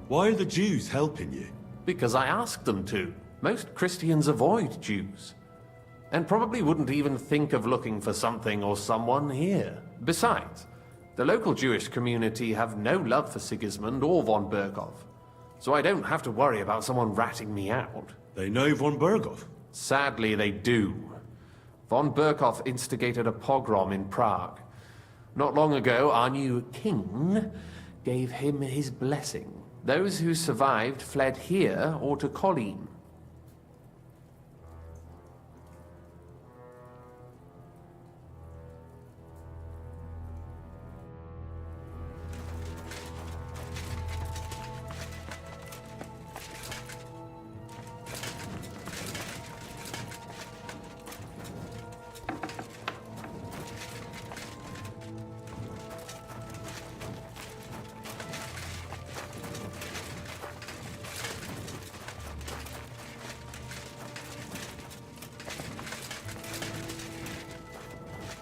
Why are the Jews helping you? Because I asked them to. Most Christians avoid Jews. And probably wouldn't even think of looking for something or someone here. Besides, the local Jewish community have no love for Sigismund or von Berghoff. So I don't have to worry about someone ratting me out. They know von Berghoff? Sadly, they do. Von Berghoff instigated a pogrom in Prague. Not long ago, our new king gave him his blessing. Those who survived fled here or to Kolin.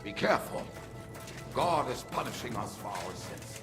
Be careful. God is punishing us for our sins.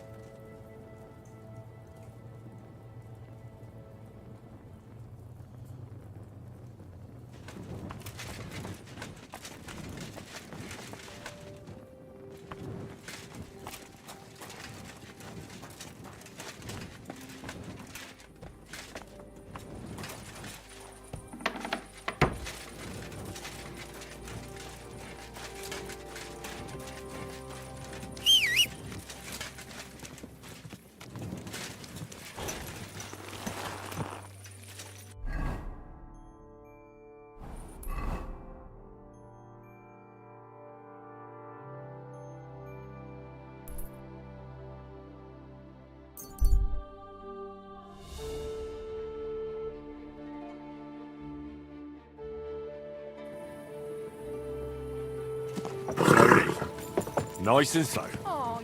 Nice and slow. Oh,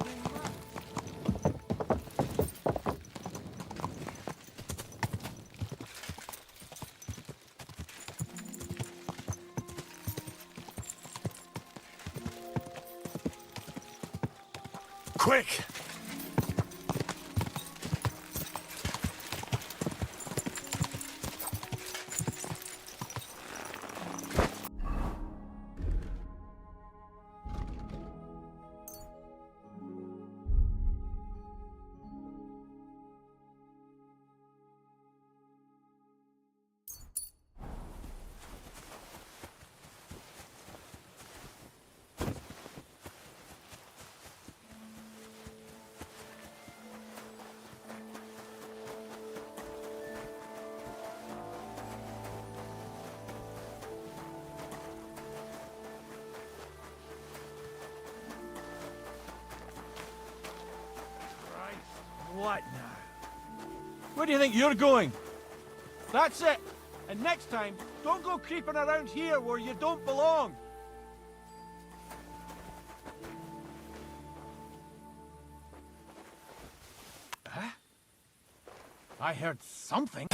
Quick! What now? Where do you think you're going? That's it. And next time, don't go creeping around here where you don't belong. Huh? I heard something.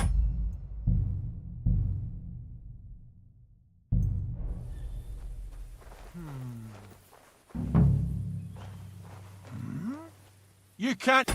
You can't...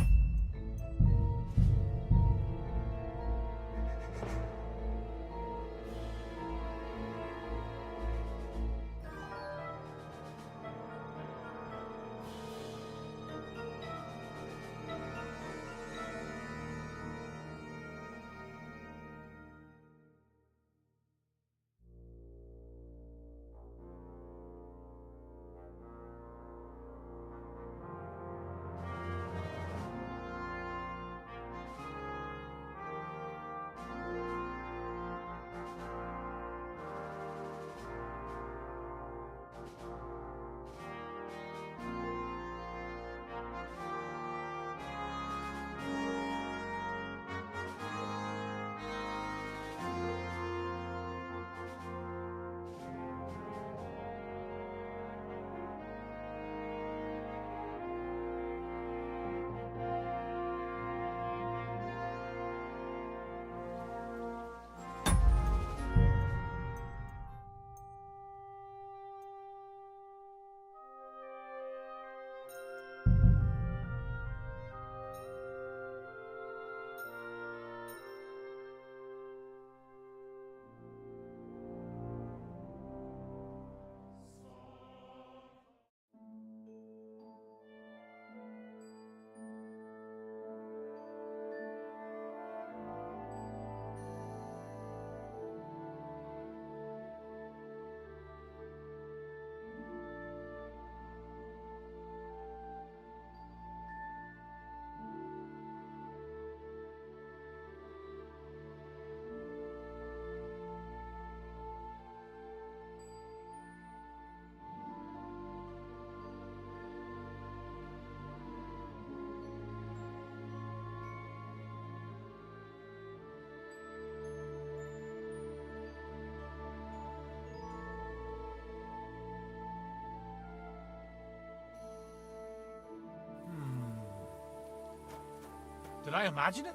Did I imagine it?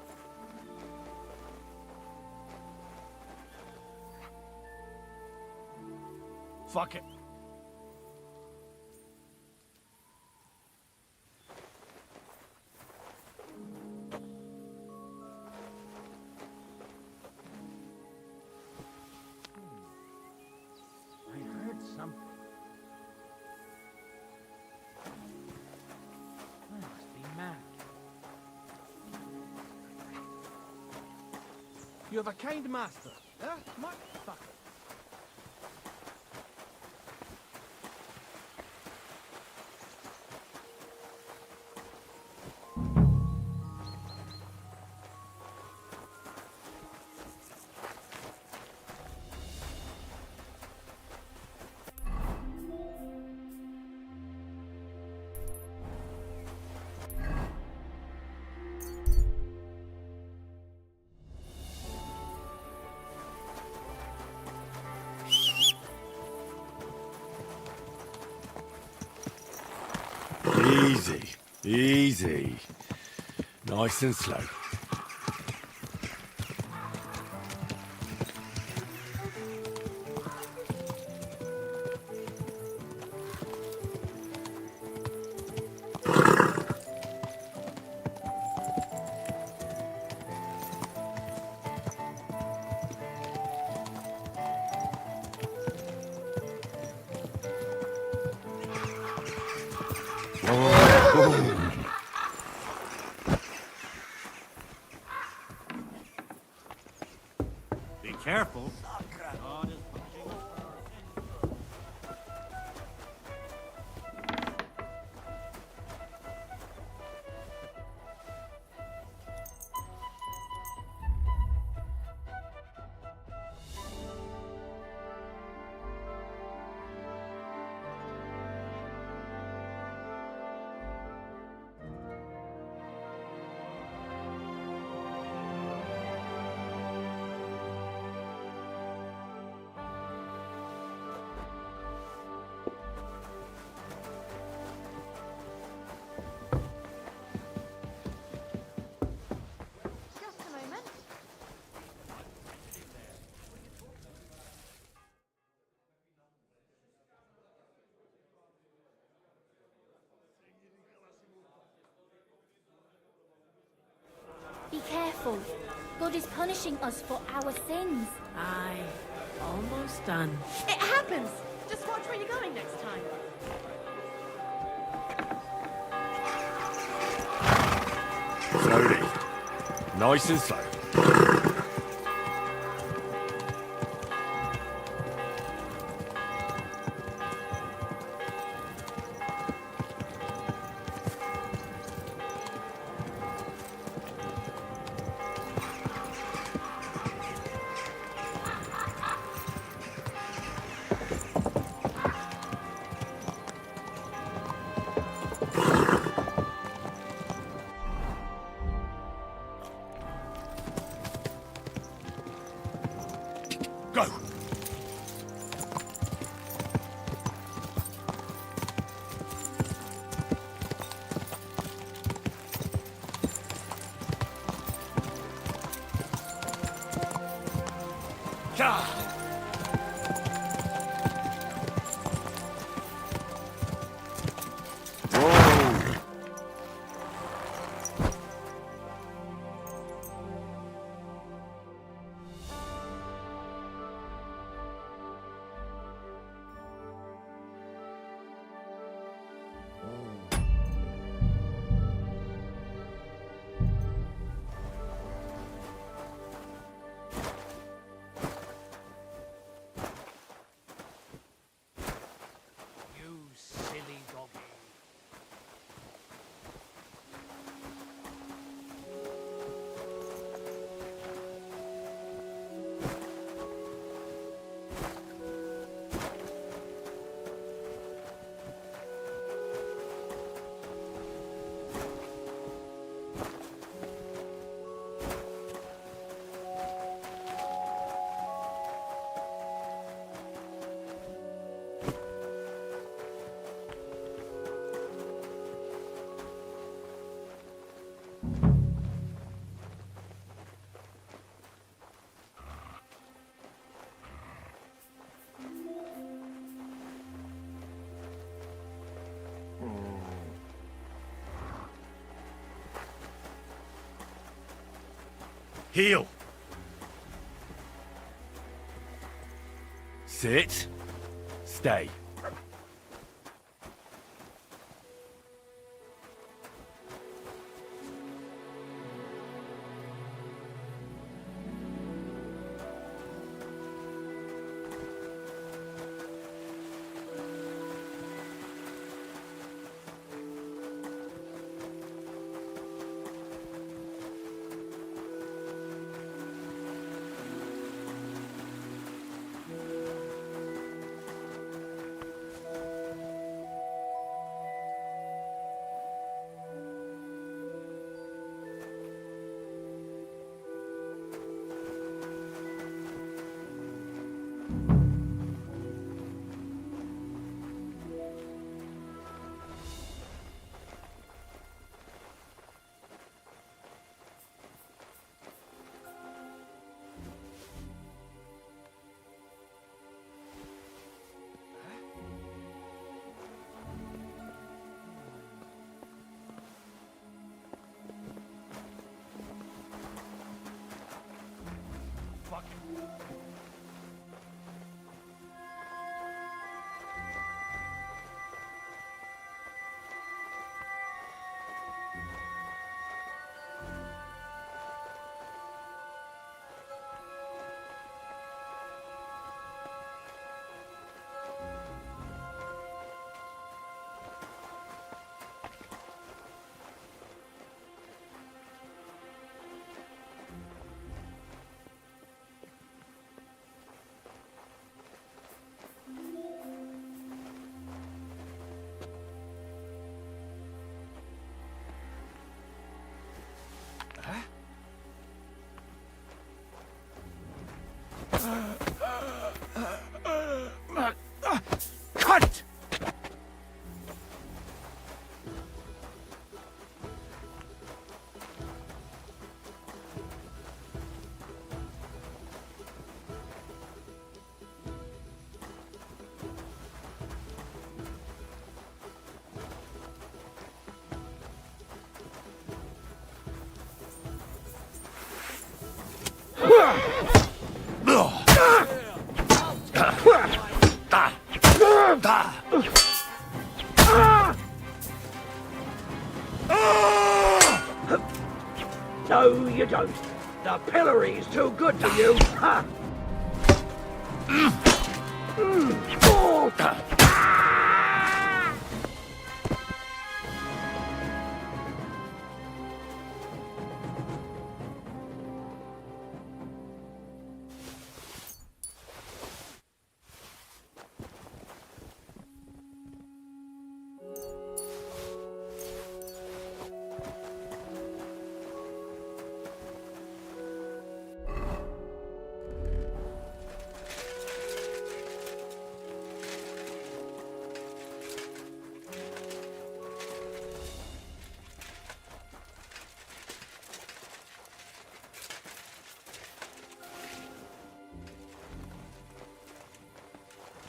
Fuck it. I heard something. I must be mad. You have a kind master, eh? Motherfucker. Easy, easy. Nice and slow. Be careful. Just a moment. Be careful. God is punishing us for our sins. Aye, almost done. It happens! Just watch where you're going next time. Slowly. Nice and slow. Heel. Sit. Stay. Cut! No, you don't. The pillory's too good for you. Ha!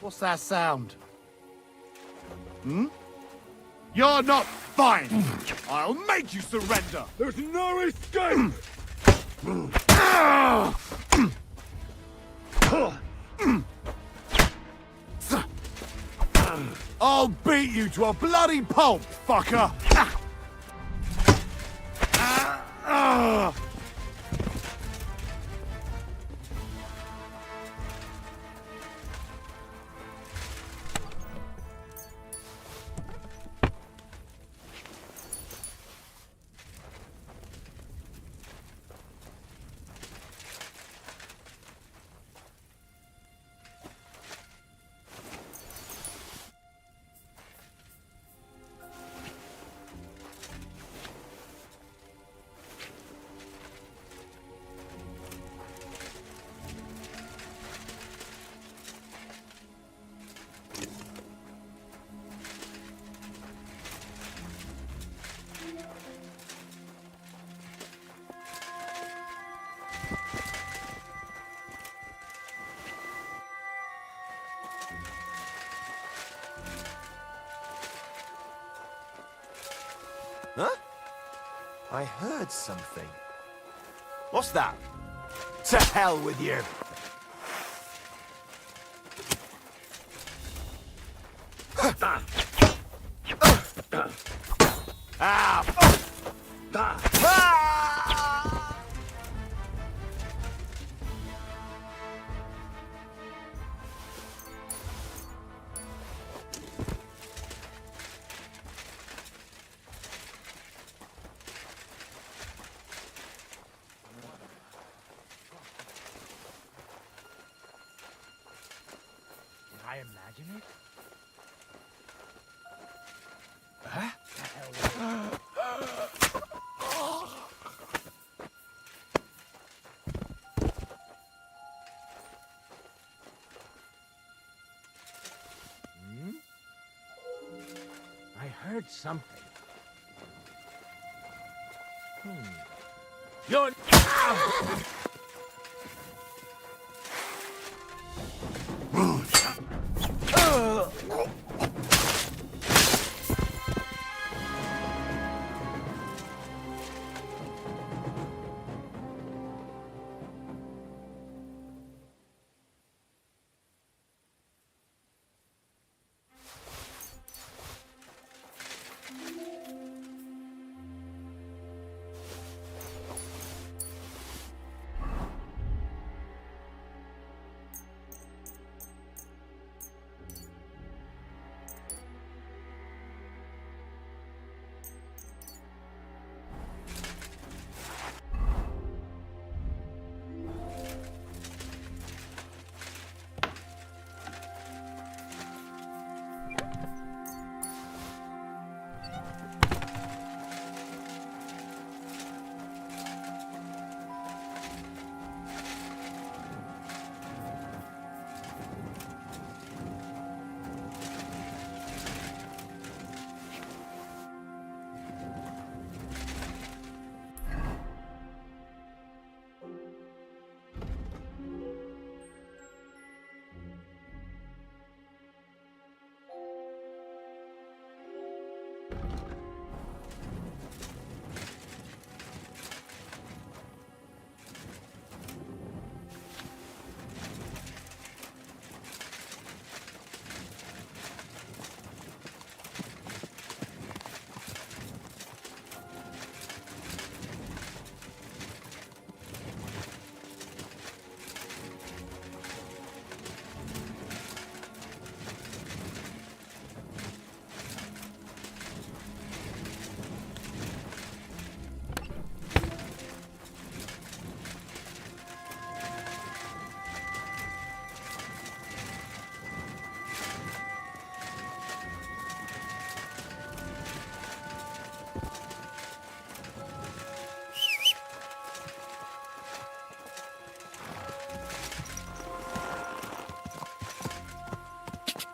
What's that sound? Hmm? You're not fine! I'll make you surrender! There's no escape! I'll beat you to a bloody pulp, fucker! Huh? I heard something. What's that? To hell with you. I imagine it? I heard something. You're...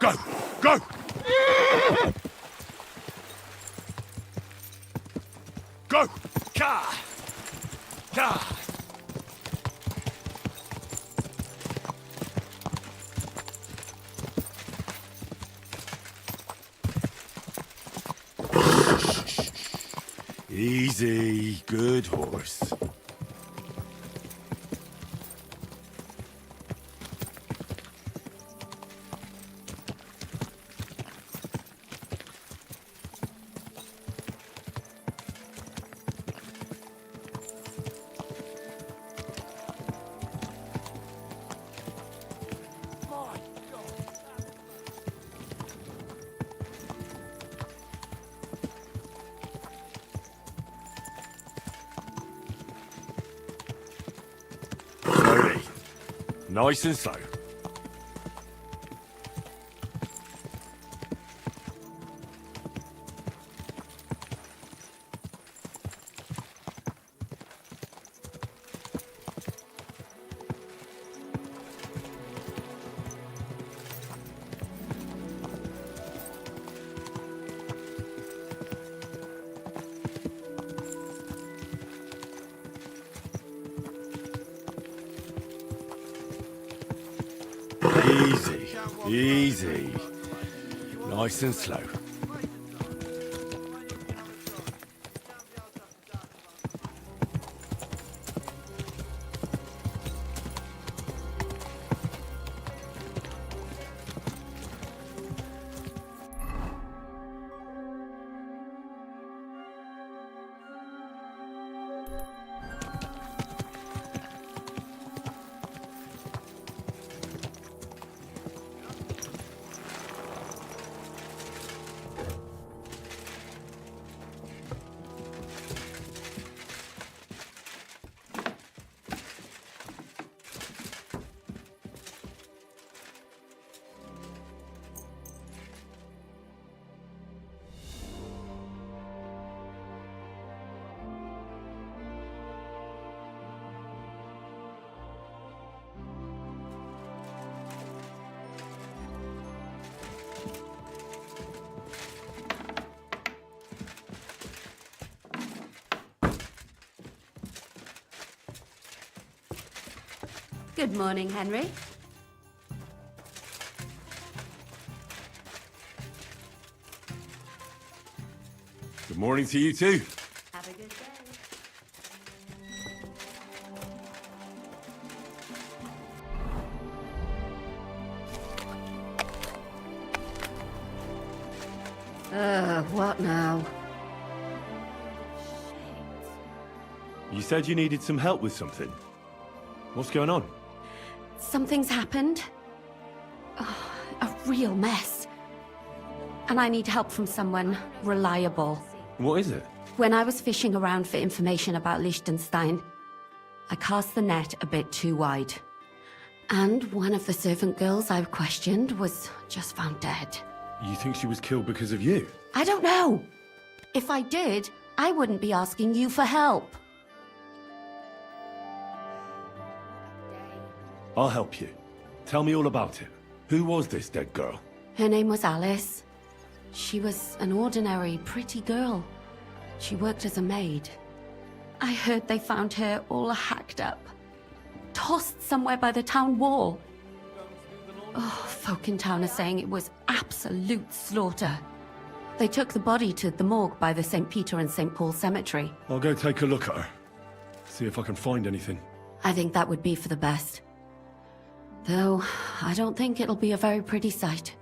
Go! Go! Go! Ka! Ka! Easy, good horse. Slowly. Nice and slow. Easy, easy. Nice and slow. Good morning, Henry. Good morning to you too. Have a good day. What now? You said you needed some help with something. What's going on? Something's happened. A real mess. And I need help from someone reliable. What is it? When I was fishing around for information about Liechtenstein, I cast the net a bit too wide. And one of the servant girls I questioned was just found dead. You think she was killed because of you? I don't know. If I did, I wouldn't be asking you for help. I'll help you. Tell me all about it. Who was this dead girl? Her name was Alice. She was an ordinary, pretty girl. She worked as a maid. I heard they found her all hacked up, tossed somewhere by the town wall. Oh, folk in town are saying it was absolute slaughter. They took the body to the morgue by the St. Peter and St. Paul cemetery. I'll go take a look at her. See if I can find anything. I think that would be for the best. Though, I don't think it'll be a very pretty sight.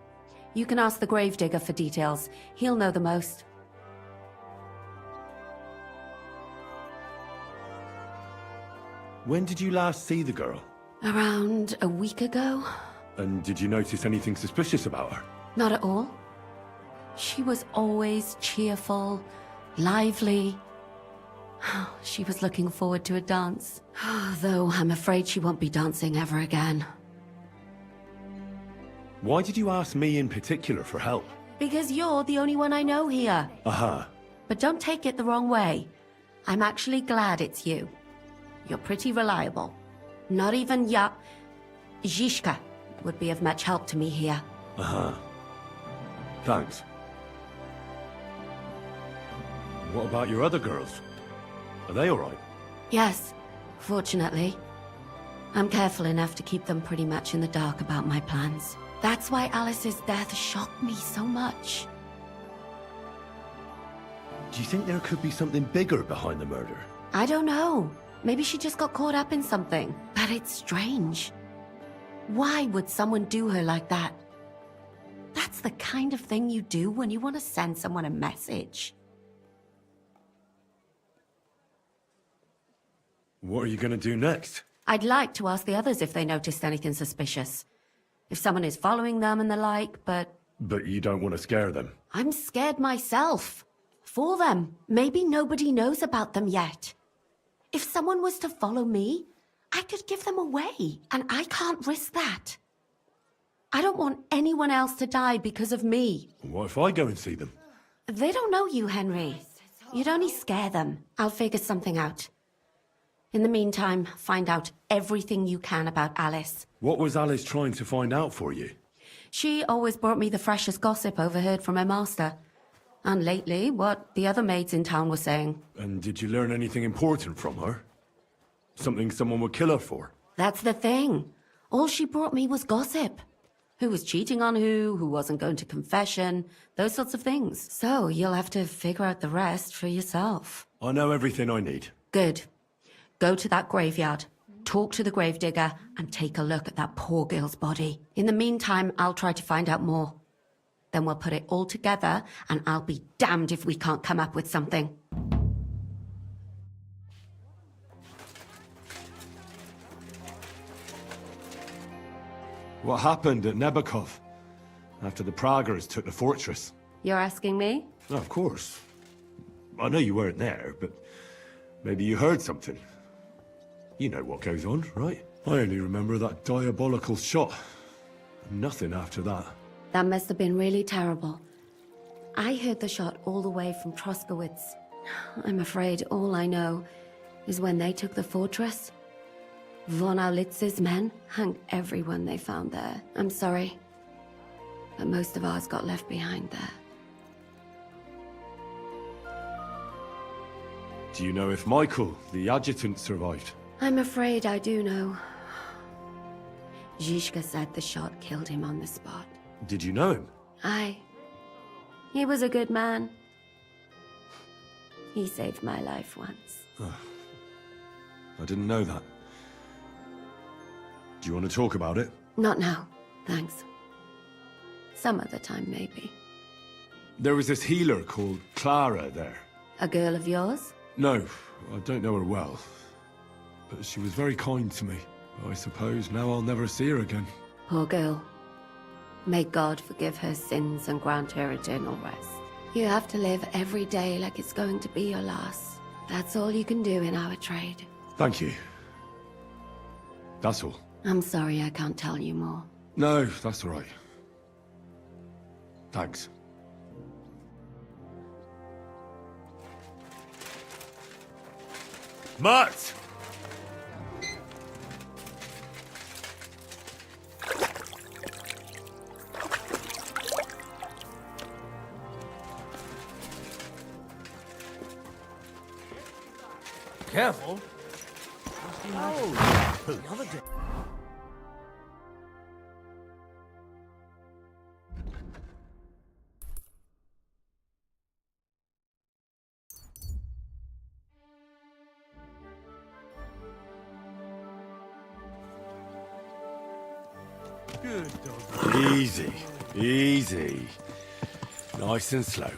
You can ask the gravedigger for details. He'll know the most. When did you last see the girl? Around a week ago? And did you notice anything suspicious about her? Not at all. She was always cheerful, lively. She was looking forward to a dance. Though I'm afraid she won't be dancing ever again. Why did you ask me in particular for help? Because you're the only one I know here. Aha. But don't take it the wrong way. I'm actually glad it's you. You're pretty reliable. Not even Zhishka would be of much help to me here. Aha. Thanks. What about your other girls? Are they alright? Yes, fortunately. I'm careful enough to keep them pretty much in the dark about my plans. That's why Alice's death shocked me so much. Do you think there could be something bigger behind the murder? I don't know. Maybe she just got caught up in something. But it's strange. Why would someone do her like that? That's the kind of thing you do when you want to send someone a message. What are you gonna do next? I'd like to ask the others if they noticed anything suspicious. If someone is following them and the like, but... But you don't want to scare them. I'm scared myself. For them. Maybe nobody knows about them yet. If someone was to follow me, I could give them away, and I can't risk that. I don't want anyone else to die because of me. What if I go and see them? They don't know you, Henry. You'd only scare them. I'll figure something out. In the meantime, find out everything you can about Alice. What was Alice trying to find out for you? She always brought me the freshest gossip overheard from her master. And lately, what the other maids in town were saying. And did you learn anything important from her? Something someone would kill her for? That's the thing. All she brought me was gossip. Who was cheating on who wasn't going to confession, those sorts of things. So you'll have to figure out the rest for yourself. I know everything I need. Good. Go to that graveyard, talk to the gravedigger, and take a look at that poor girl's body. In the meantime, I'll try to find out more. Then we'll put it all together, and I'll be damned if we can't come up with something. What happened at Nebakov after the Praguers took the fortress? You're asking me? No, of course. I know you weren't there, but maybe you heard something. You know what goes on, right? I only remember that diabolical shot. Nothing after that. That must have been really terrible. I heard the shot all the way from Troskowitz. I'm afraid all I know is when they took the fortress, von Aulitz's men hung everyone they found there. I'm sorry, but most of ours got left behind there. Do you know if Michael, the adjutant, survived? I'm afraid I do know. Zizka said the shot killed him on the spot. Did you know him? Aye. He was a good man. He saved my life once. I didn't know that. Do you want to talk about it? Not now, thanks. Some other time, maybe. There was this healer called Clara there. A girl of yours? No, I don't know her well. But she was very kind to me. I suppose now I'll never see her again. Poor girl. May God forgive her sins and grant her eternal rest. You have to live every day like it's going to be your last. That's all you can do in our trade. Thank you. That's all. I'm sorry I can't tell you more. No, that's all right. Thanks. Mutt! Careful. Oh, the other day. Good dog. Easy, easy. Nice and slow.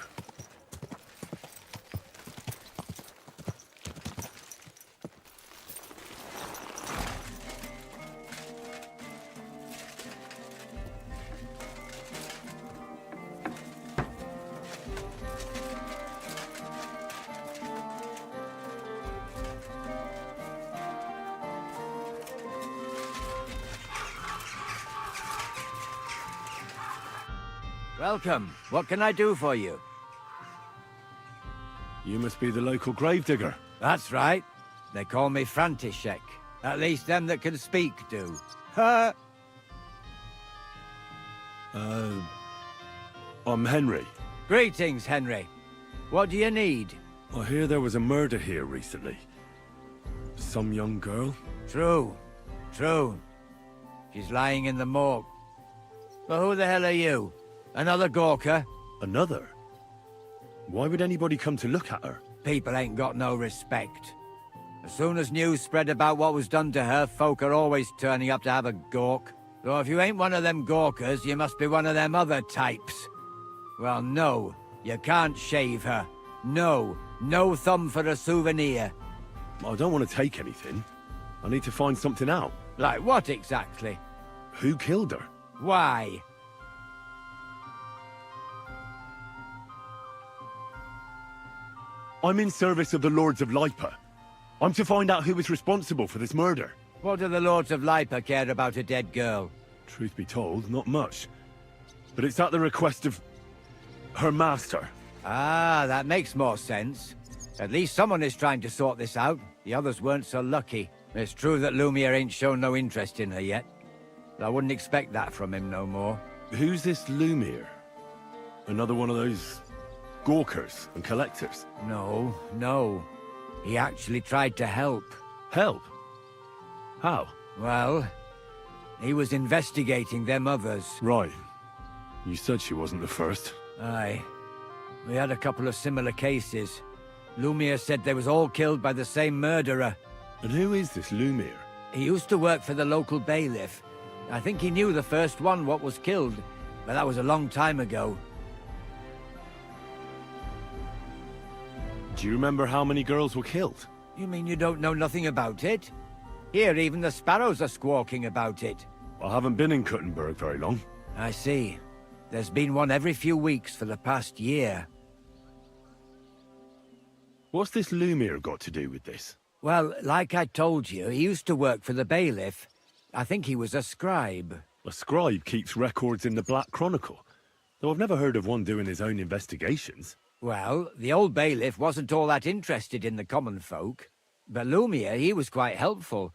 Welcome. What can I do for you? You must be the local gravedigger. That's right. They call me František. At least them that can speak do. Ha! I'm Henry. Greetings, Henry. What do you need? I hear there was a murder here recently. Some young girl? True. True. She's lying in the morgue. But who the hell are you? Another gawker? Another? Why would anybody come to look at her? People ain't got no respect. As soon as news spread about what was done to her, folk are always turning up to have a gawk. So if you ain't one of them gawkers, you must be one of them other types. Well, no, you can't shave her. No, no thumb for a souvenir. I don't want to take anything. I need to find something out. Like what exactly? Who killed her? Why? I'm in service of the Lords of Lipa. I'm to find out who was responsible for this murder. What do the Lords of Lipa care about a dead girl? Truth be told, not much. But it's at the request of her master. Ah, that makes more sense. At least someone is trying to sort this out. The others weren't so lucky. It's true that Lumiere ain't shown no interest in her yet. But I wouldn't expect that from him no more. Who's this Lumiere? Another one of those gawkers and collectors? No, no. He actually tried to help. Help? How? Well, he was investigating them others. Right. You said she wasn't the first. Aye. We had a couple of similar cases. Lumiere said they was all killed by the same murderer. And who is this Lumiere? He used to work for the local bailiff. I think he knew the first one what was killed, but that was a long time ago. Do you remember how many girls were killed? You mean you don't know nothing about it? Here, even the sparrows are squawking about it. I haven't been in Kuttenberg very long. I see. There's been one every few weeks for the past year. What's this Lumiere got to do with this? Well, like I told you, he used to work for the bailiff. I think he was a scribe. A scribe keeps records in the Black Chronicle, though I've never heard of one doing his own investigations. Well, the old bailiff wasn't all that interested in the common folk. But Lumiere, he was quite helpful.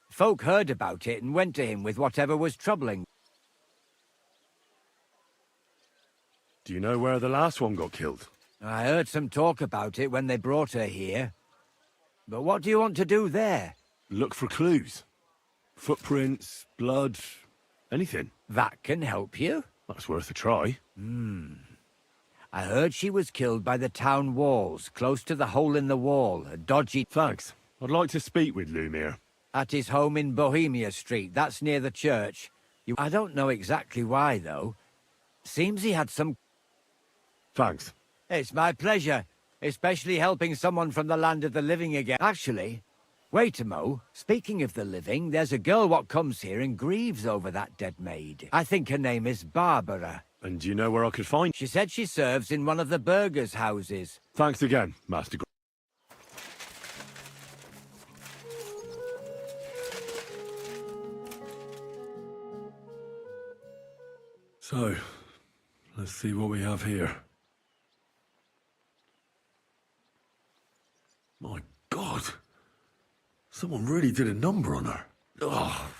Folk heard about it and went to him with whatever was troubling. Do you know where the last one got killed? I heard some talk about it when they brought her here. But what do you want to do there? Look for clues. Footprints, blood, Anything? That can help you. That's worth a try. I heard she was killed by the town walls, close to the hole in the wall, a dodgy... Thanks. I'd like to speak with Lumiere. At his home in Bohemia Street, that's near the church. I don't know exactly why, though. Seems he had some... Thanks. It's my pleasure, especially helping someone from the land of the living again. Actually, wait a mo. Speaking of the living, there's a girl what comes here and grieves over that dead maid. I think her name is Barbara. And do you know where I could find... She said she serves in one of the burgers' houses. Thanks again, Master... So, let's see what we have here. My God! Someone really did a number on her. Ugh!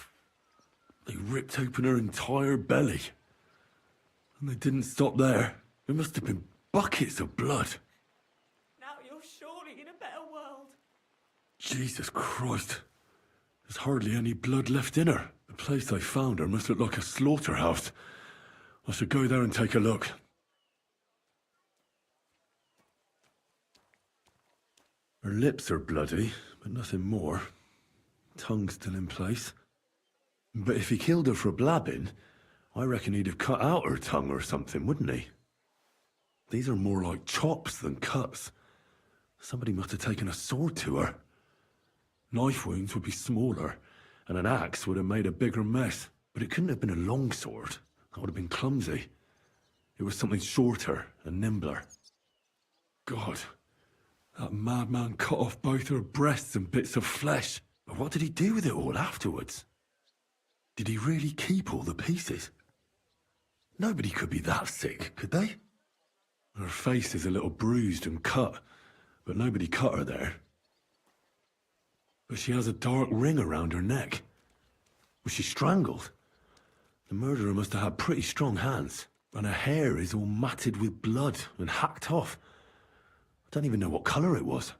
They ripped open her entire belly. And they didn't stop there. There must have been buckets of blood. Now you're surely in a better world. Jesus Christ. There's hardly any blood left in her. The place I found her must look like a slaughterhouse. I should go there and take a look. Her lips are bloody, but nothing more. Tongue's still in place. But if he killed her for blabbing, I reckon he'd have cut out her tongue or something, wouldn't he? These are more like chops than cuts. Somebody must have taken a sword to her. Knife wounds would be smaller, and an axe would have made a bigger mess. But it couldn't have been a long sword. That would have been clumsy. It was something shorter and nimbler. God, that madman cut off both her breasts and bits of flesh. But what did he do with it all afterwards? Did he really keep all the pieces? Nobody could be that sick, could they? Her face is a little bruised and cut, but nobody cut her there. But she has a dark ring around her neck. Was she strangled? The murderer must have had pretty strong hands, and her hair is all matted with blood and hacked off. I don't even know what colour it was.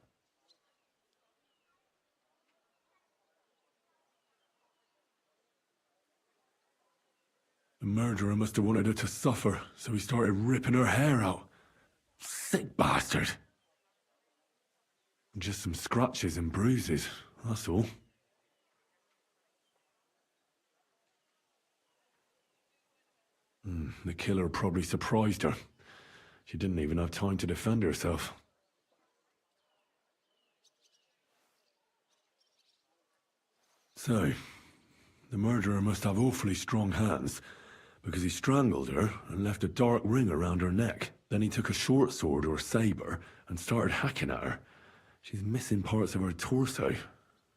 The murderer must have wanted her to suffer, so he started ripping her hair out. Sick bastard. Just some scratches and bruises, that's all. The killer probably surprised her. She didn't even have time to defend herself. So, the murderer must have awfully strong hands, because he strangled her and left a dark ring around her neck. Then he took a short sword or saber and started hacking at her. She's missing parts of her torso,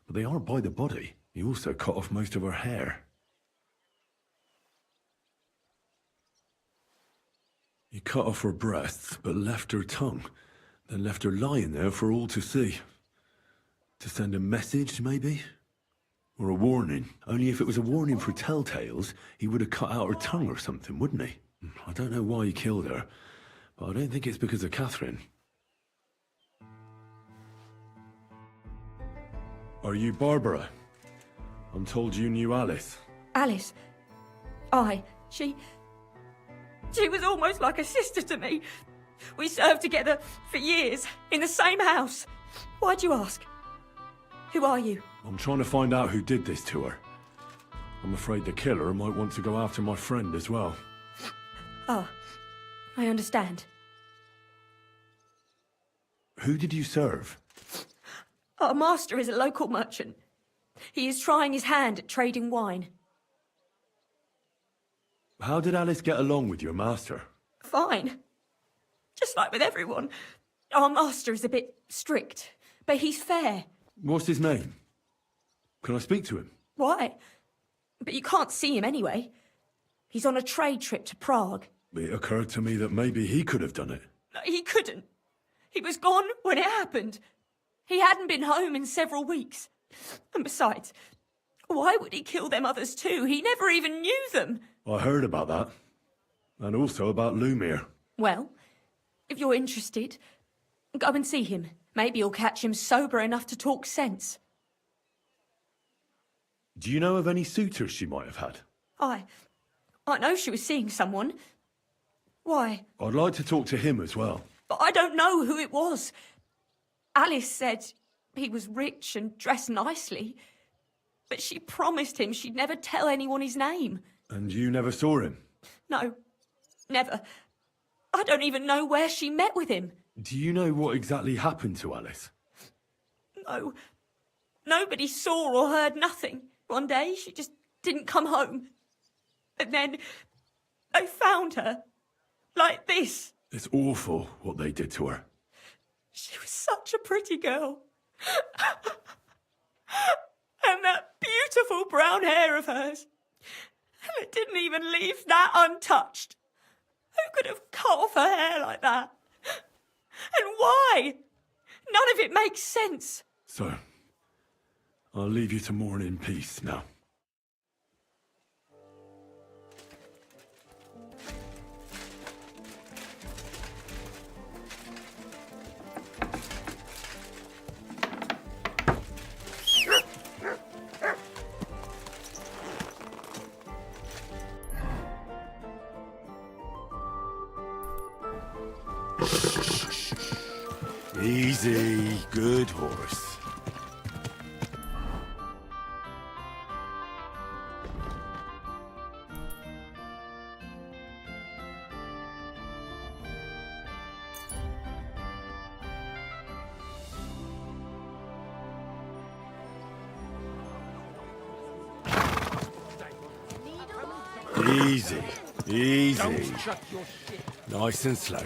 but they aren't by the body. He also cut off most of her hair. He cut off her breasts, but left her tongue, then left her lying there for all to see. To send a message, maybe? Or a warning. Only if it was a warning for telltales, he would have cut out her tongue or something, wouldn't he? I don't know why he killed her, but I don't think it's because of Catherine. Are you Barbara? I'm told you knew Alice. Alice? She was almost like a sister to me. We served together for years, in the same house. Why'd you ask? Who are you? I'm trying to find out who did this to her. I'm afraid the killer might want to go after my friend as well. Oh, I understand. Who did you serve? Our master is a local merchant. He is trying his hand at trading wine. How did Alice get along with your master? Fine. Just like with everyone. Our master is a bit strict, but he's fair. What's his name? Can I speak to him? Why? But you can't see him anyway. He's on a trade trip to Prague. It occurred to me that maybe he could have done it. He couldn't. He was gone when it happened. He hadn't been home in several weeks. And besides, why would he kill them others too? He never even knew them. I heard about that. And also about Lumiere. Well, if you're interested, go and see him. Maybe you'll catch him sober enough to talk sense. Do you know of any suitors she might have had? I know she was seeing someone. Why? I'd like to talk to him as well. But I don't know who it was. Alice said he was rich and dressed nicely, but she promised him she'd never tell anyone his name. And you never saw him? No, never. I don't even know where she met with him. Do you know what exactly happened to Alice? No, nobody saw or heard nothing. One day she just didn't come home. And then they found her, like this. It's awful what they did to her. She was such a pretty girl. And that beautiful brown hair of hers. And it didn't even leave that untouched. Who could have cut off her hair like that? And why? None of it makes sense. So, I'll leave you to mourn in peace now. Easy, good horse. Easy, easy. Nice and slow.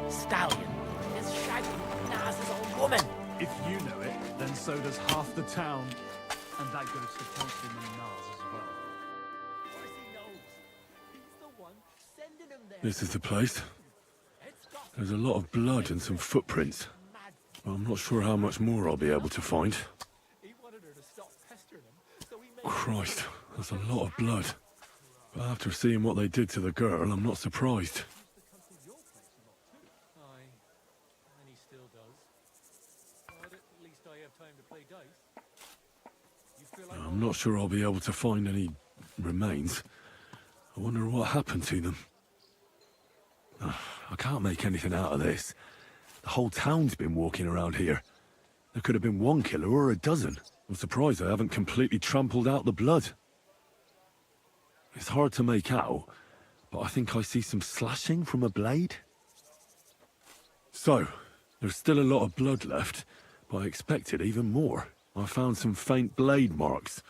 Stallion is shagging Nas's old woman. If you know it, then so does half the town. And that goes to Councilman Nas as well. Of course he knows. He's the one sending him there. This is the place. There's a lot of blood and some footprints. Well, I'm not sure how much more I'll be able to find. Christ, that's a lot of blood. But after seeing what they did to the girl, I'm not surprised. I'm not sure I'll be able to find any remains. I wonder what happened to them. I can't make anything out of this. The whole town's been walking around here. There could have been one killer or a dozen. I'm surprised I haven't completely trampled out the blood. It's hard to make out, but I think I see some slashing from a blade. So, there's still a lot of blood left, but I expected even more. I found some faint blade marks.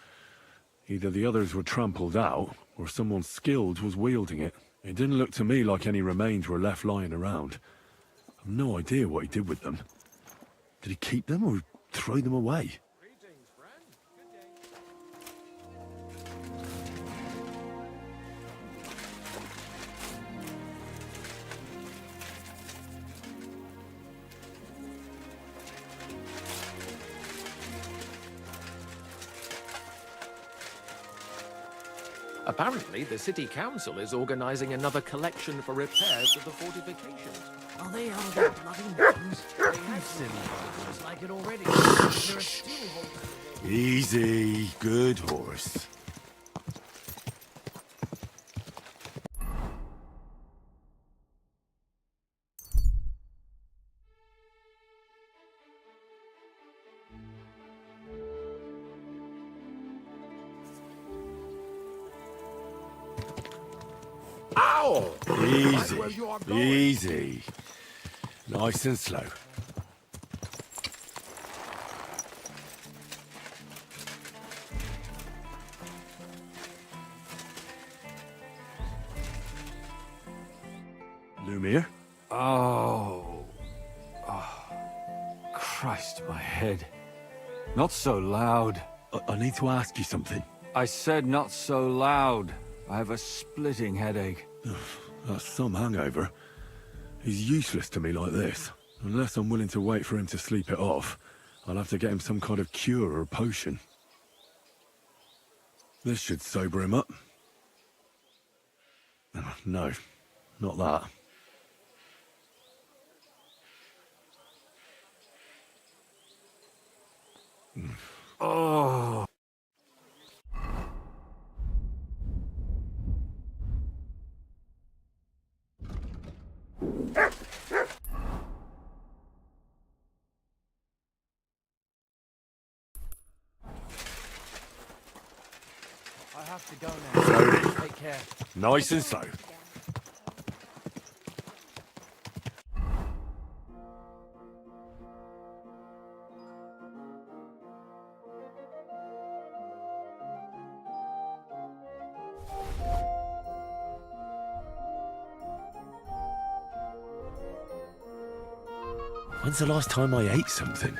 Either the others were trampled out, or someone skilled was wielding it. It didn't look to me like any remains were left lying around. I've no idea what he did with them. Did he keep them or throw them away? Apparently, the city council is organizing another collection for repairs to the fortifications. Are they all that bloody ones? They have silly just like it already. There are still holes. Easy, good horse. Ow! Easy, easy. Nice and slow. Lumiere? Oh. Christ, my head. Not so loud. I need to ask you something. I said not so loud. I have a splitting headache. That's some hangover. He's useless to me like this. Unless I'm willing to wait for him to sleep it off, I'll have to get him some kind of cure or potion. This should sober him up. No, not that. Oh. I have to go now. Slowly. Take care. Nice and slow. When's the last time I ate something?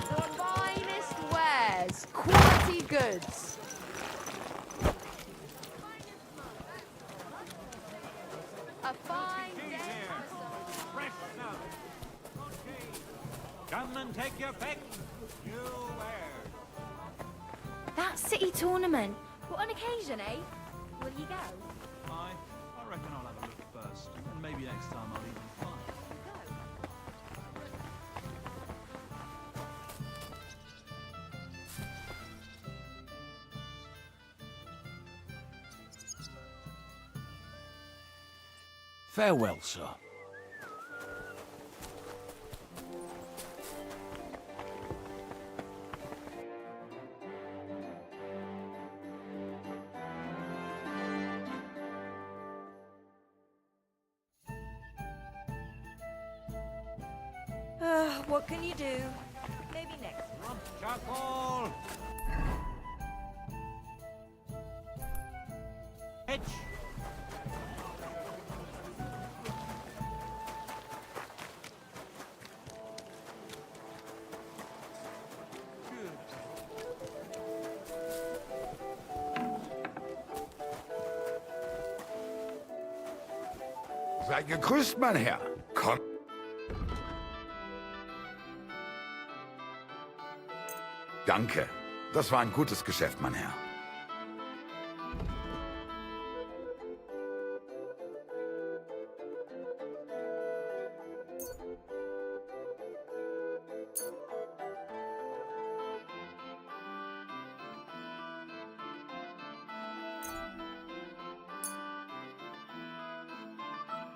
The finest wares, quality goods. A fine day. Fresh snow. Come and take your pick. You wares. That city tournament. What an occasion, eh? Will you go? I reckon I'll have a look first, and maybe next time I'll even fly. Farewell, sir. What can you do? Maybe next time. Chapel. Hitch. Sei gegrüßt, mein Herr. Komm. Danke. Das war ein gutes Geschäft, mein Herr.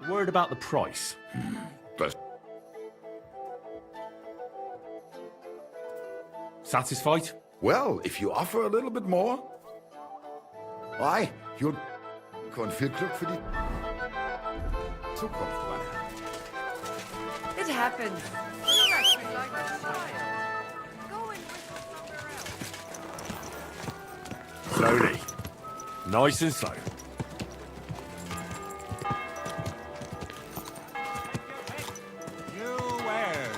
Word about the price. Das Satisfied? Well, if you offer a little bit more. Aye, you'll... Und viel Glück für die Zukunft, mein Herr. It happens. You actually like a child. Go and whistle somewhere else. Slowly. Nice and slow. You wares.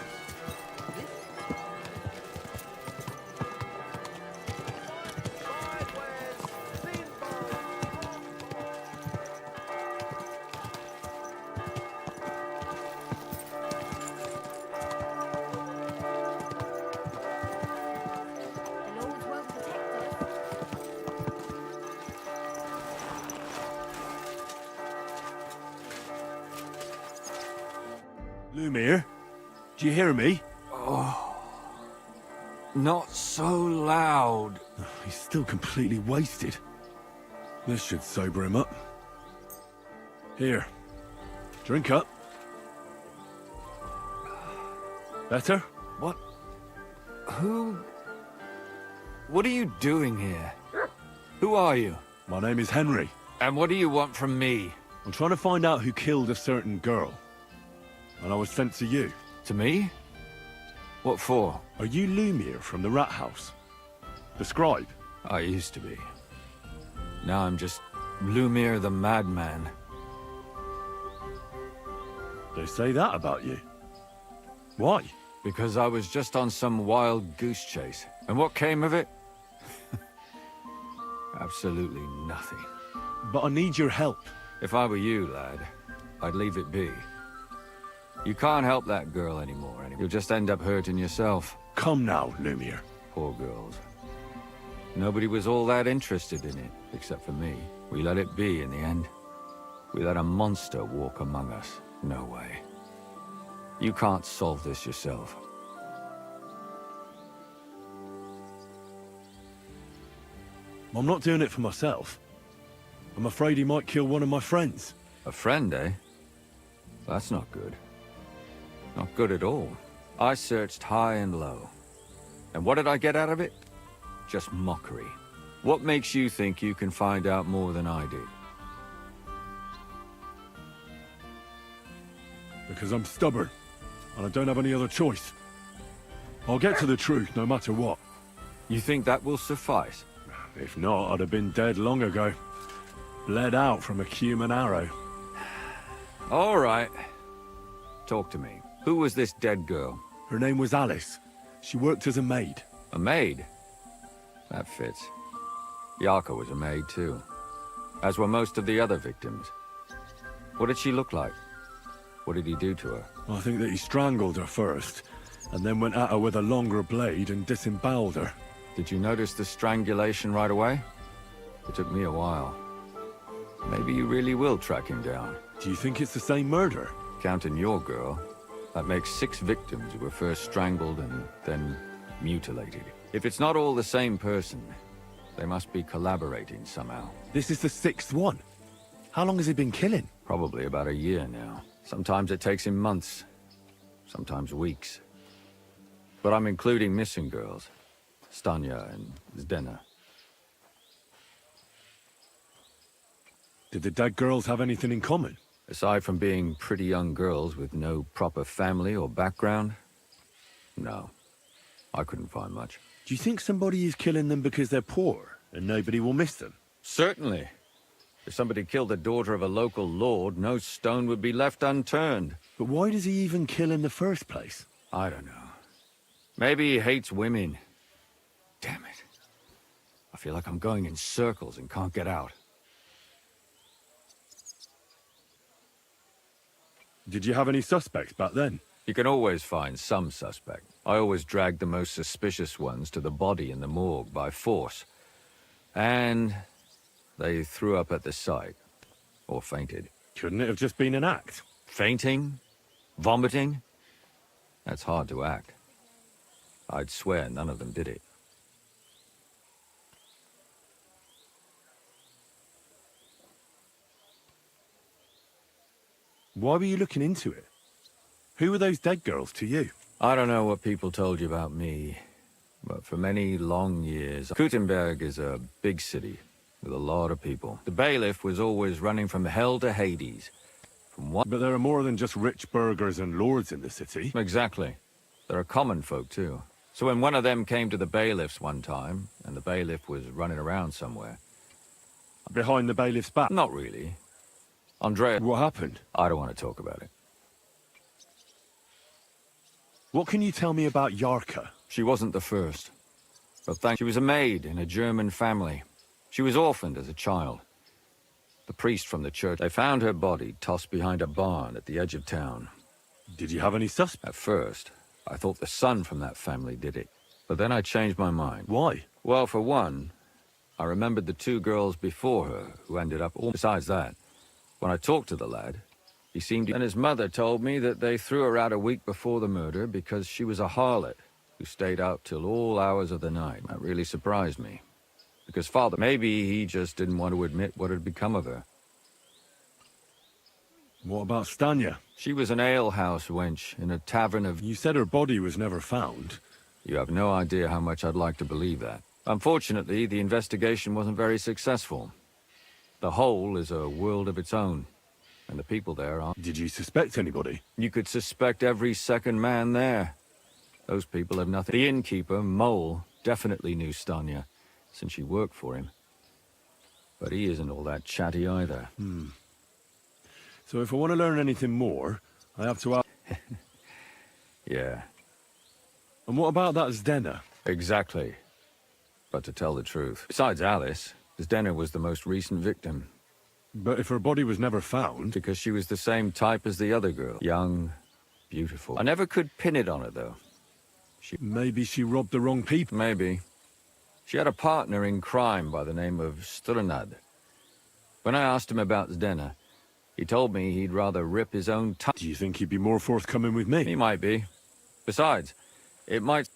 The Lord will protect us. Lumiere, do you hear me? Not so loud. He's still completely wasted. This should sober him up. Here, drink up. Better? What? Who? What are you doing here? Who are you? My name is Henry. And what do you want from me? I'm trying to find out who killed a certain girl. And I was sent to you. To me? What for? Are you Lumiere from the Rat House? The scribe? I used to be. Now I'm just Lumiere the Madman. They say that about you. Why? Because I was just on some wild goose chase. And what came of it? Absolutely nothing. But I need your help. If I were you, lad, I'd leave it be. You can't help that girl anymore. You'll just end up hurting yourself. Come now, Lumiere. Poor girls. Nobody was all that interested in it, except for me. We let it be in the end. We let a monster walk among us. No way. You can't solve this yourself. I'm not doing it for myself. I'm afraid he might kill one of my friends. A friend, eh? That's not good. Not good at all. I searched high and low. And what did I get out of it? Just mockery. What makes you think you can find out more than I did? Because I'm stubborn, and I don't have any other choice. I'll get to the truth no matter what. You think that will suffice? If not, I'd have been dead long ago. Bled out from a human arrow. All right. Talk to me. Who was this dead girl? Her name was Alice. She worked as a maid. A maid? That fits. Yarka was a maid too. As were most of the other victims. What did she look like? What did he do to her? I think that he strangled her first, and then went at her with a longer blade and disemboweled her. Did you notice the strangulation right away? It took me a while. Maybe you really will track him down. Do you think it's the same murder? Counting your girl, that makes 6 victims who were first strangled and then mutilated. If it's not all the same person, they must be collaborating somehow. This is the 6th one. How long has he been killing? Probably about a year now. Sometimes it takes him months, sometimes weeks. But I'm including missing girls. Stanya and Zdena. Did the dead girls have anything in common? Aside from being pretty young girls with no proper family or background, no. I couldn't find much. Do you think somebody is killing them because they're poor and nobody will miss them? Certainly. If somebody killed the daughter of a local lord, no stone would be left unturned. But why does he even kill in the first place? I don't know. Maybe he hates women. Damn it. I feel like I'm going in circles and can't get out. Did you have any suspects back then? You can always find some suspect. I always dragged the most suspicious ones to the body in the morgue by force. And they threw up at the sight. Or fainted. Couldn't it have just been an act? Fainting? Vomiting? That's hard to act. I'd swear none of them did it. Why were you looking into it? Who were those dead girls to you? I don't know what people told you about me, but for many long years, Kuttenberg is a big city with a lot of people. The bailiff was always running from hell to Hades. But there are more than just rich burghers and lords in the city. Exactly. There are common folk too. So when one of them came to the bailiff's one time, and the bailiff was running around somewhere... Behind the bailiff's back? Not really. Andrea... What happened? I don't want to talk about it. What can you tell me about Yarka? She wasn't the first. But she was a maid in a German family. She was orphaned as a child. The priest from the church, they found her body tossed behind a barn at the edge of town. Did you have any suspects? At first, I thought the son from that family did it. But then I changed my mind. Why? Well, for one, I remembered the 2 girls before her who ended up... Besides that, when I talked to the lad, he seemed... And his mother told me that they threw her out a week before the murder because she was a harlot who stayed out till all hours of the night. That really surprised me. Because father... Maybe he just didn't want to admit what had become of her. What about Stanya? She was an alehouse wench in a tavern of... You said her body was never found. You have no idea how much I'd like to believe that. Unfortunately, the investigation wasn't very successful. The hole is a world of its own, and the people there are... Did you suspect anybody? You could suspect every second man there. Those people have nothing. The innkeeper, Mole, definitely knew Stanya, since she worked for him. But he isn't all that chatty either. So if I want to learn anything more, I have to ask... Yeah. And what about that Zdena? Exactly. But to tell the truth, besides Alice, Zdena was the most recent victim. But if her body was never found... Because she was the same type as the other girl. Young, beautiful. I never could pin it on her, though. Maybe she robbed the wrong people. Maybe. She had a partner in crime by the name of Strunad. When I asked him about Zdena, he told me he'd rather rip his own tongue. Do you think he'd be more forthcoming with me? He might be. Besides, it might...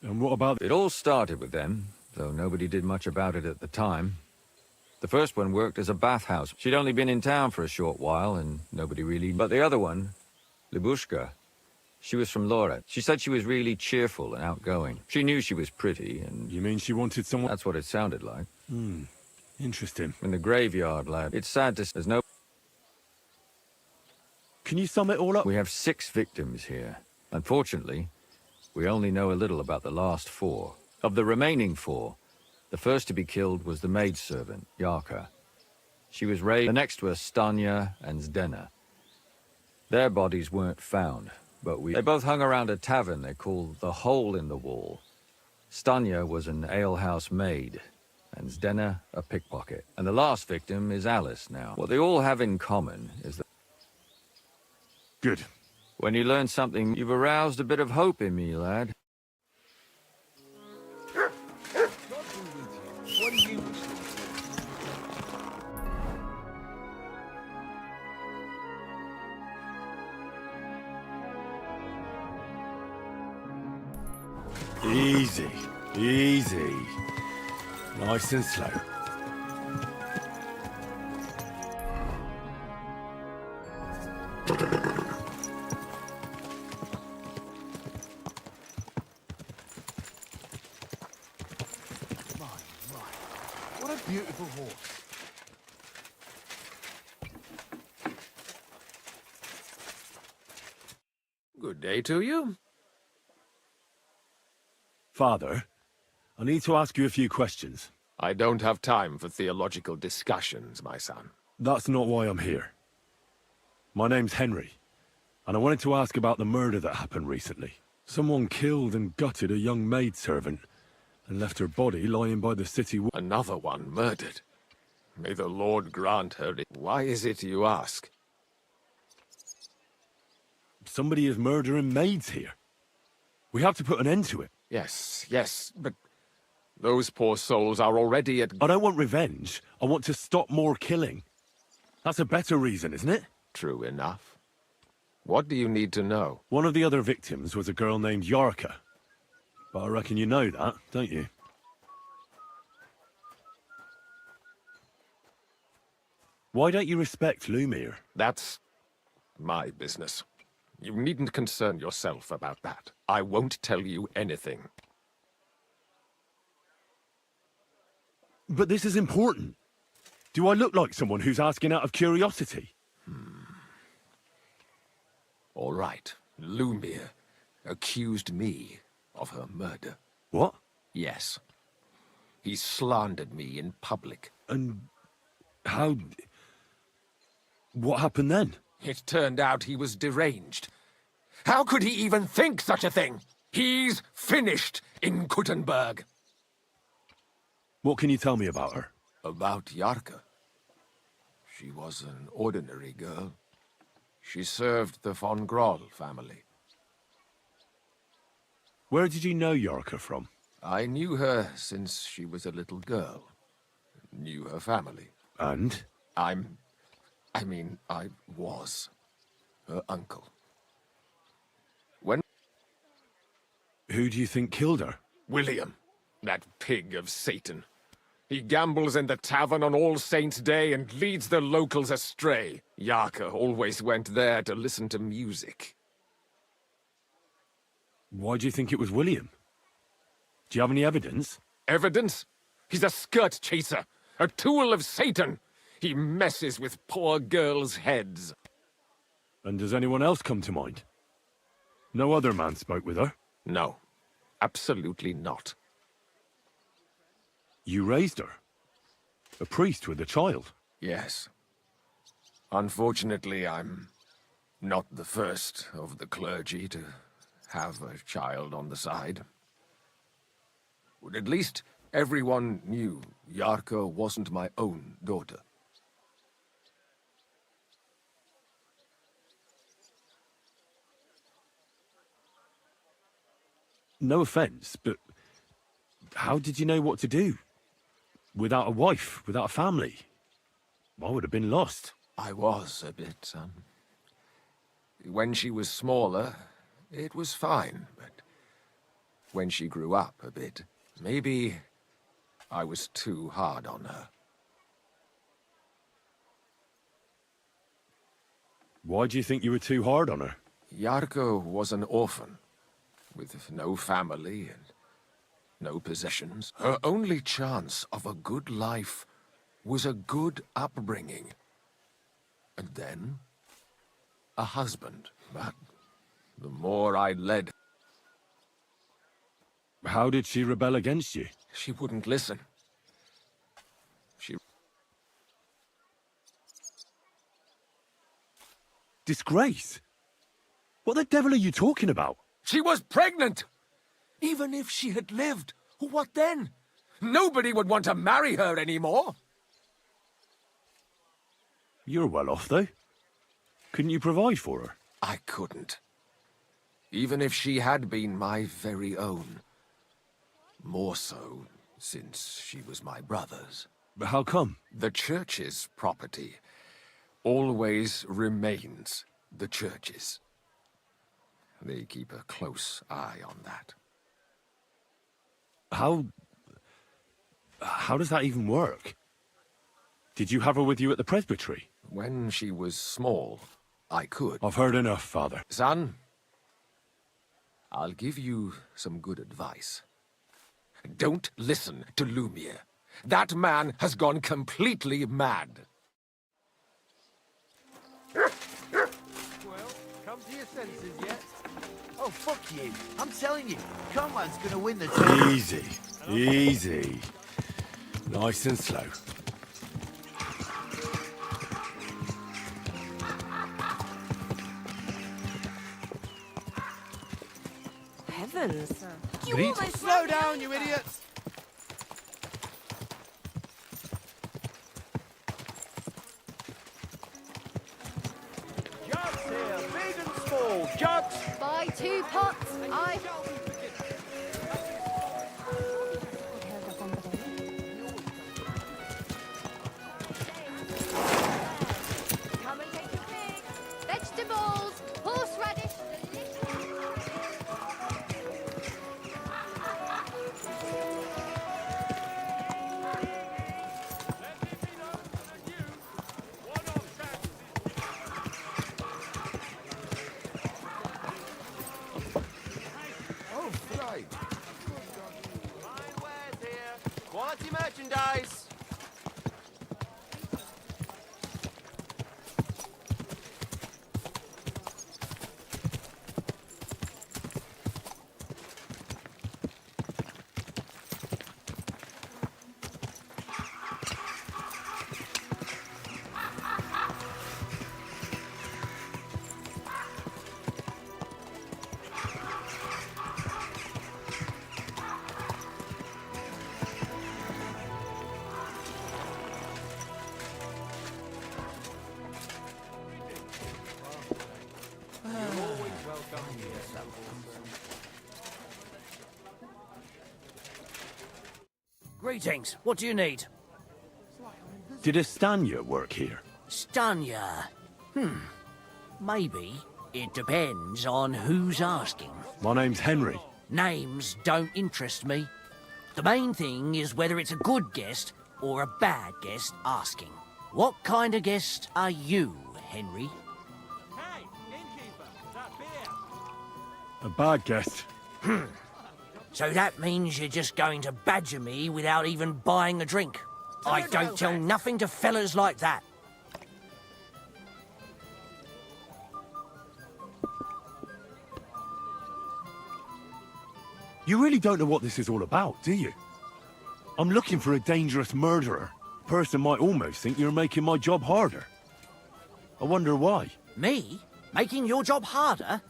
And what about... It all started with them, though nobody did much about it at the time. The first one worked as a bathhouse. She'd only been in town for a short while, and nobody really... But the other one, Libushka, she was from Loret. She said she was really cheerful and outgoing. She knew she was pretty, and... You mean she wanted someone... That's what it sounded like. Interesting. In the graveyard, lad. It's sad to... There's no... Can you sum it all up? We have 6 victims here. Unfortunately, we only know a little about the last 4. Of the remaining 4, the first to be killed was the maidservant, Yarka. She was raised... The next were Stanya and Zdena. Their bodies weren't found, but They both hung around a tavern they called the Hole in the Wall. Stanya was an alehouse maid, and Zdena a pickpocket. And the last victim is Alice now. What they all have in common is that... Good. When you learn something, you've aroused a bit of hope in me, lad. What do you wish Easy. Easy. Nice and slow. What a beautiful horse. Good day to you. Father, I need to ask you a few questions. I don't have time for theological discussions, my son. That's not why I'm here. My name's Henry, and I wanted to ask about the murder that happened recently. Someone killed and gutted a young maidservant and left her body lying by the city wall. Another one murdered. May the Lord grant her... Why is it you ask? Somebody is murdering maids here. We have to put an end to it. Yes, but those poor souls are already at... I don't want revenge. I want to stop more killing. That's a better reason, isn't it? True enough. What do you need to know? One of the other victims was a girl named Yarka. But I reckon you know that, don't you? Why don't you respect Lumir? That's my business. You needn't concern yourself about that. I won't tell you anything. But this is important. Do I look like someone who's asking out of curiosity? All right. Lumir accused me of her murder. What? Yes. He slandered me in public. And how... What happened then? It turned out he was deranged. How could he even think such a thing? He's finished in Kuttenberg. What can you tell me about her? About Yarka. She was an ordinary girl. She served the von Groll family. Where did you know Yarka from? I knew her since she was a little girl. Knew her family. And? I was her uncle. When... Who do you think killed her? William, that pig of Satan. He gambles in the tavern on All Saints' Day and leads the locals astray. Yarka always went there to listen to music. Why do you think it was William? Do you have any evidence? Evidence? He's a skirt chaser, a tool of Satan. He messes with poor girls' heads. And does anyone else come to mind? No other man spoke with her? No, absolutely not. You raised her? A priest with a child? Yes. Unfortunately, I'm not the first of the clergy to have a child on the side. But at least everyone knew Yarka wasn't my own daughter. No offense, but how did you know what to do? Without a wife, without a family? I would have been lost. I was a bit, son. When she was smaller, it was fine, but when she grew up a bit, maybe I was too hard on her. Why do you think you were too hard on her? Yarko was an orphan, with no family and no possessions. Her only chance of a good life was a good upbringing. And then, a husband. But the more I led... How did she rebel against you? She wouldn't listen. She... Disgrace? What the devil are you talking about? She was pregnant! Even if she had lived, what then? Nobody would want to marry her anymore. You're well off, though. Couldn't you provide for her? I couldn't. Even if she had been my very own. More so, since she was my brother's. But how come? The church's property always remains the church's. They keep a close eye on that. How does that even work? Did you have her with you at the presbytery? When she was small, I could. I've heard enough, Father. Son, I'll give you some good advice. Don't listen to Lumiere. That man has gone completely mad. Well, come to your senses yet? Oh, fuck you. I'm telling you, Conrad's gonna win the tournament. Easy. Easy. Nice and slow. Heavens. You Reed, almost slow ran me down, you over. idiots! Jugs here, big and small, jugs! Buy 2 pots. I... Come and take your pick. Vegetables, horseradish, Oh, right. Fine wares here, quality merchandise. Greetings. What do you need? Did Estanya work here? Stanya. Maybe. It depends on who's asking. My name's Henry. Names don't interest me. The main thing is whether it's a good guest or a bad guest asking. What kind of guest are you, Henry? Hey, innkeeper, that beer. A bad guest. So that means you're just going to badger me without even buying a drink. I don't tell nothing to fellas like that. You really don't know what this is all about, do you? I'm looking for a dangerous murderer. A person might almost think you're making my job harder. I wonder why. Me? Making your job harder?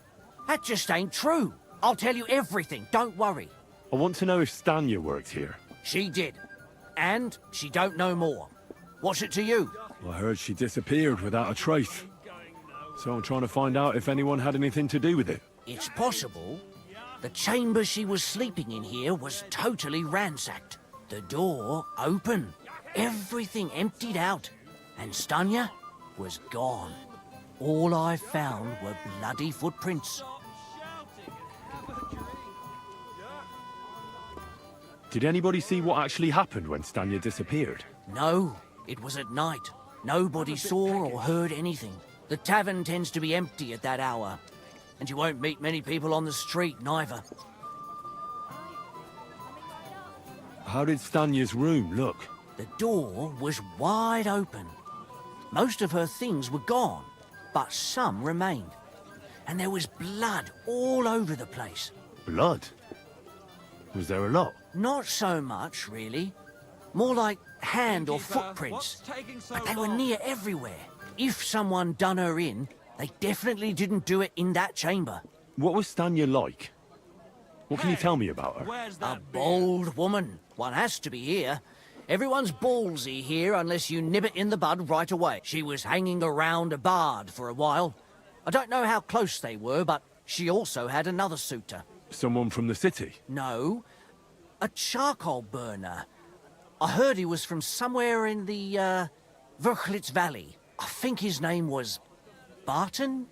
That just ain't true. I'll tell you everything, don't worry. I want to know if Stanya worked here. She did. And she don't know more. What's it to you? I heard she disappeared without a trace. So I'm trying to find out if anyone had anything to do with it. It's possible. The chamber she was sleeping in here was totally ransacked. The door open. Everything emptied out. And Stanya was gone. All I found were bloody footprints. Did anybody see what actually happened when Stanya disappeared? No, it was at night. Nobody saw or heard anything. The tavern tends to be empty at that hour. And you won't meet many people on the street, neither. How did Stanya's room look? The door was wide open. Most of her things were gone, but some remained. And there was blood all over the place. Blood? Was there a lot? Not so much, really. More like hand or footprints. But they were near everywhere. If someone done her in, they definitely didn't do it in that chamber. What was Stanya like? What can you tell me about her? A bold woman. One has to be here. Everyone's ballsy here unless you nib it in the bud right away. She was hanging around a bard for a while. I don't know how close they were, but she also had another suitor. Someone from the city? No, a charcoal burner. I heard he was from somewhere in the, Verchlitz Valley. I think his name was Barton?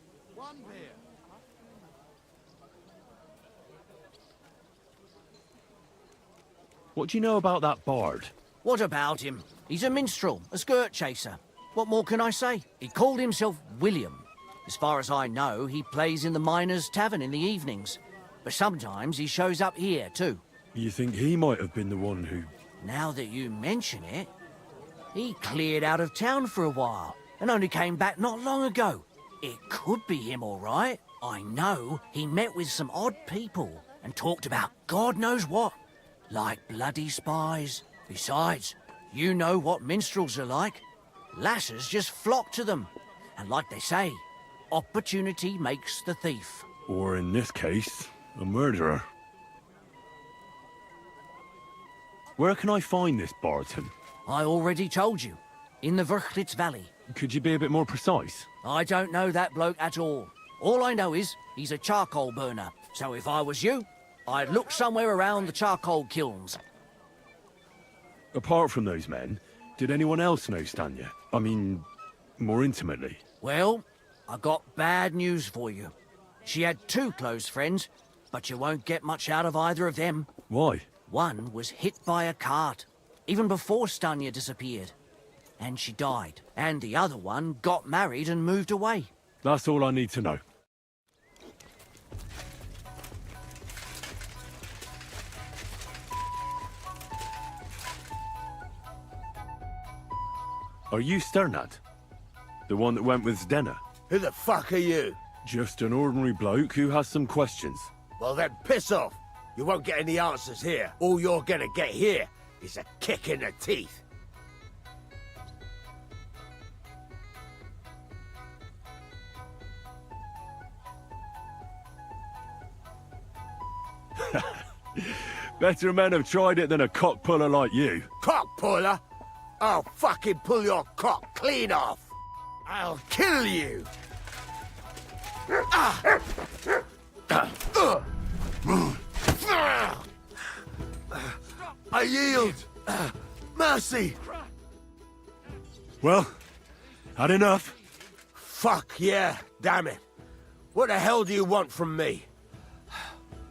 What do you know about that bard? What about him? He's a minstrel, a skirt chaser. What more can I say? He called himself William. As far as I know, he plays in the Miners' Tavern in the evenings. But sometimes he shows up here, too. You think he might have been the one who... Now that you mention it, he cleared out of town for a while and only came back not long ago. It could be him, all right. I know he met with some odd people and talked about God knows what, like bloody spies. Besides, you know what minstrels are like. Lasses just flock to them. And like they say, opportunity makes the thief. Or in this case, a murderer. Where can I find this Barton? I already told you. In the Verchlitz Valley. Could you be a bit more precise? I don't know that bloke at all. All I know is he's a charcoal burner. So if I was you, I'd look somewhere around the charcoal kilns. Apart from those men, did anyone else know Stanya? I mean, more intimately? Well, I got bad news for you. She had two close friends, but you won't get much out of either of them. Why? One was hit by a cart, even before Stanya disappeared. And she died. And the other one got married and moved away. That's all I need to know. Are you Sternad? The one that went with Zdena? Who the fuck are you? Just an ordinary bloke who has some questions. Well then, piss off. You won't get any answers here. All you're gonna get here is a kick in the teeth. Better men have tried it than a cock puller like you. Cock puller? I'll fucking pull your cock clean off. I'll kill you. I yield. Mercy. Well, had enough? Fuck yeah, damn it. What the hell do you want from me?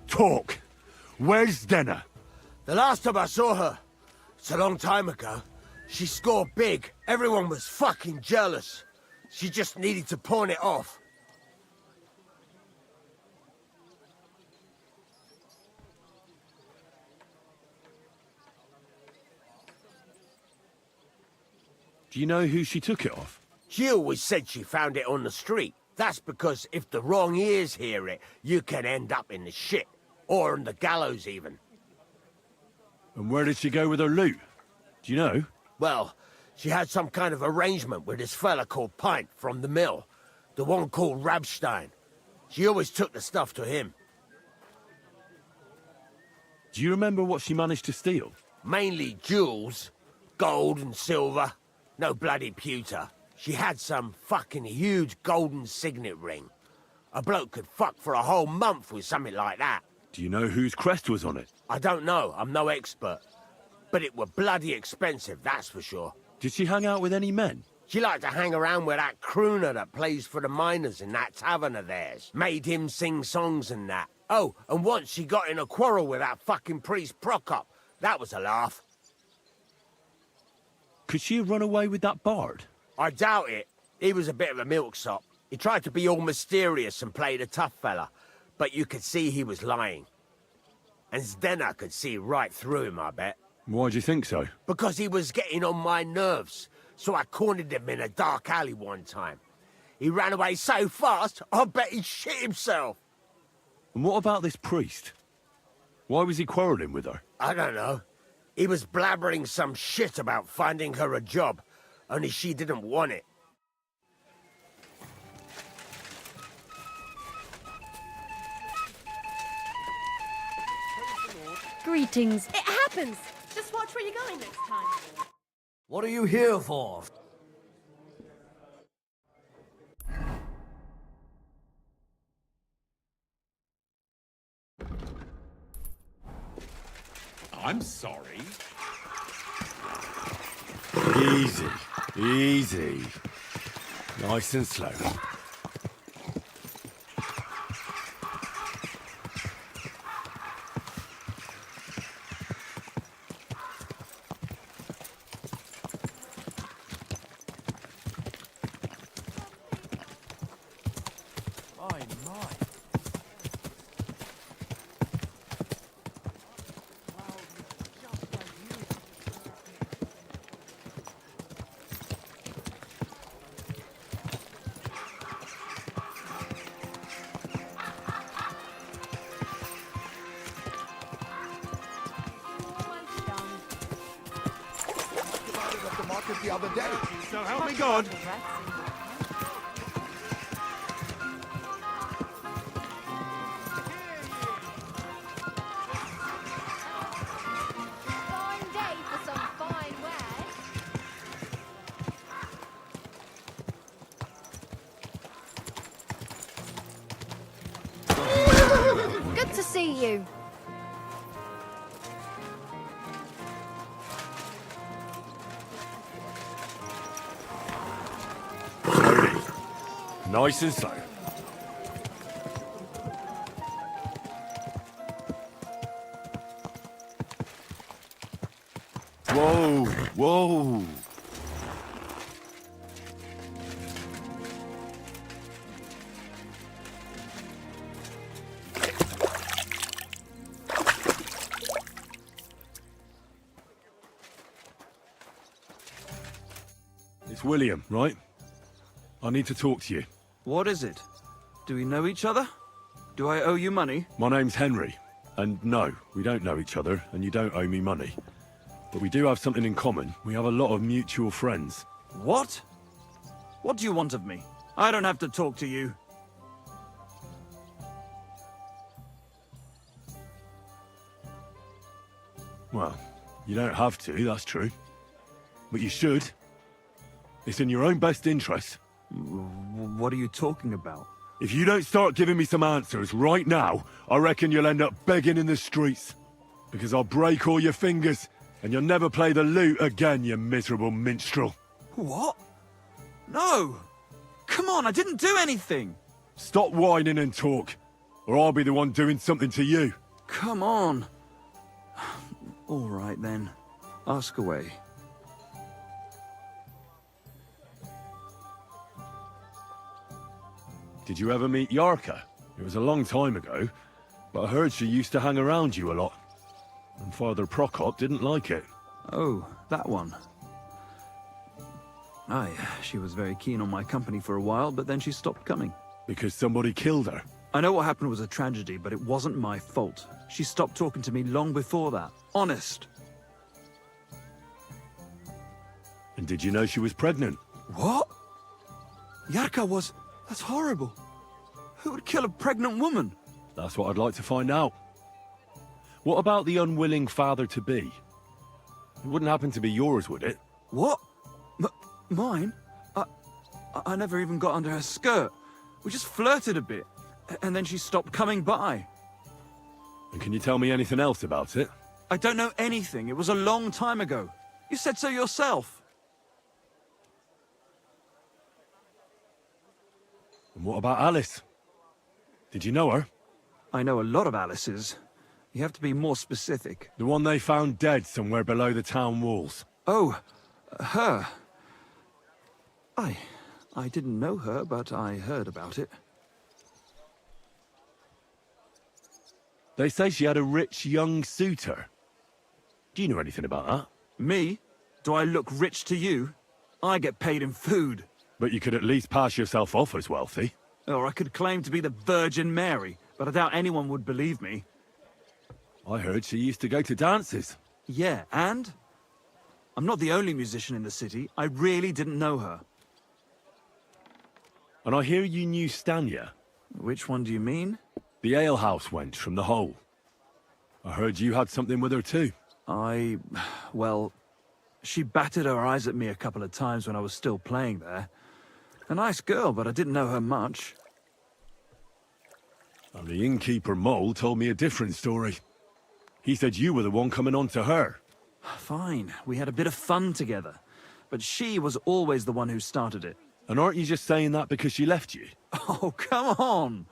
Talk. Where's Zdena? The last time I saw her, it's a long time ago. She scored big. Everyone was fucking jealous. She just needed to pawn it off. Do you know who she took it off? She always said she found it on the street. That's because if the wrong ears hear it, you can end up in the shit. Or on the gallows, even. And where did she go with her loot? Do you know? Well, she had some kind of arrangement with this fella called Pint from the mill. The one called Rabstein. She always took the stuff to him. Do you remember what she managed to steal? Mainly jewels. Gold and silver. No bloody pewter. She had some fucking huge golden signet ring. A bloke could fuck for a whole month with something like that. Do you know whose crest was on it? I don't know. I'm no expert. But it were bloody expensive, that's for sure. Did she hang out with any men? She liked to hang around with that crooner that plays for the miners in that tavern of theirs. Made him sing songs and that. Oh, and once she got in a quarrel with that fucking priest Procop. That was a laugh. Could she have run away with that bard? I doubt it. He was a bit of a milksop. He tried to be all mysterious and played a tough fella, but you could see he was lying. And Zdena could see right through him, I bet. Why do you think so? Because he was getting on my nerves, so I cornered him in a dark alley one time. He ran away so fast, I bet he shit himself. And what about this priest? Why was he quarrelling with her? I don't know. He was blabbering some shit about finding her a job, only she didn't want it. Greetings. It happens! Just watch where you're going next time. What are you here for? I'm sorry. Easy, easy. Nice and slow. The other day. So help me God. Fine day for some fine wares. Good to see you. Nice and slow. Whoa, whoa. It's William, right? I need to talk to you. What is it? Do we know each other? Do I owe you money? My name's Henry, and no, we don't know each other, and you don't owe me money. But we do have something in common. We have a lot of mutual friends. What? What do you want of me? I don't have to talk to you. Well, you don't have to, that's true. But you should. It's in your own best interest. What are you talking about? If you don't start giving me some answers right now, I reckon you'll end up begging in the streets. Because I'll break all your fingers, and you'll never play the lute again, you miserable minstrel. What? No! Come on, I didn't do anything! Stop whining and talk, or I'll be the one doing something to you. Come on. All right, then. Ask away. Did you ever meet Yarka? It was a long time ago, but I heard she used to hang around you a lot. And Father Procop didn't like it. Oh, that one. Aye, she was very keen on my company for a while, but then she stopped coming. Because somebody killed her? I know what happened was a tragedy, but it wasn't my fault. She stopped talking to me long before that. Honest. And did you know she was pregnant? What? Yarka was... That's horrible. Who would kill a pregnant woman? That's what I'd like to find out. What about the unwilling father-to-be? It wouldn't happen to be yours, would it? What? Mine? I never even got under her skirt. We just flirted a bit, and then she stopped coming by. And can you tell me anything else about it? I don't know anything. It was a long time ago. You said so yourself. And what about Alice? Did you know her? I know a lot of Alice's. You have to be more specific. The one they found dead somewhere below the town walls. Oh, her. I didn't know her, but I heard about it. They say she had a rich young suitor. Do you know anything about that? Me? Do I look rich to you? I get paid in food. But you could at least pass yourself off as wealthy. Or I could claim to be the Virgin Mary, but I doubt anyone would believe me. I heard she used to go to dances. Yeah, and? I'm not the only musician in the city. I really didn't know her. And I hear you knew Stanya. Which one do you mean? The alehouse wench from the hole. I heard you had something with her too. Well, she batted her eyes at me a couple of times when I was still playing there. A nice girl, but I didn't know her much. And the innkeeper Mole told me a different story. He said you were the one coming on to her. Fine, we had a bit of fun together. But she was always the one who started it. And aren't you just saying that because she left you? Oh, come on!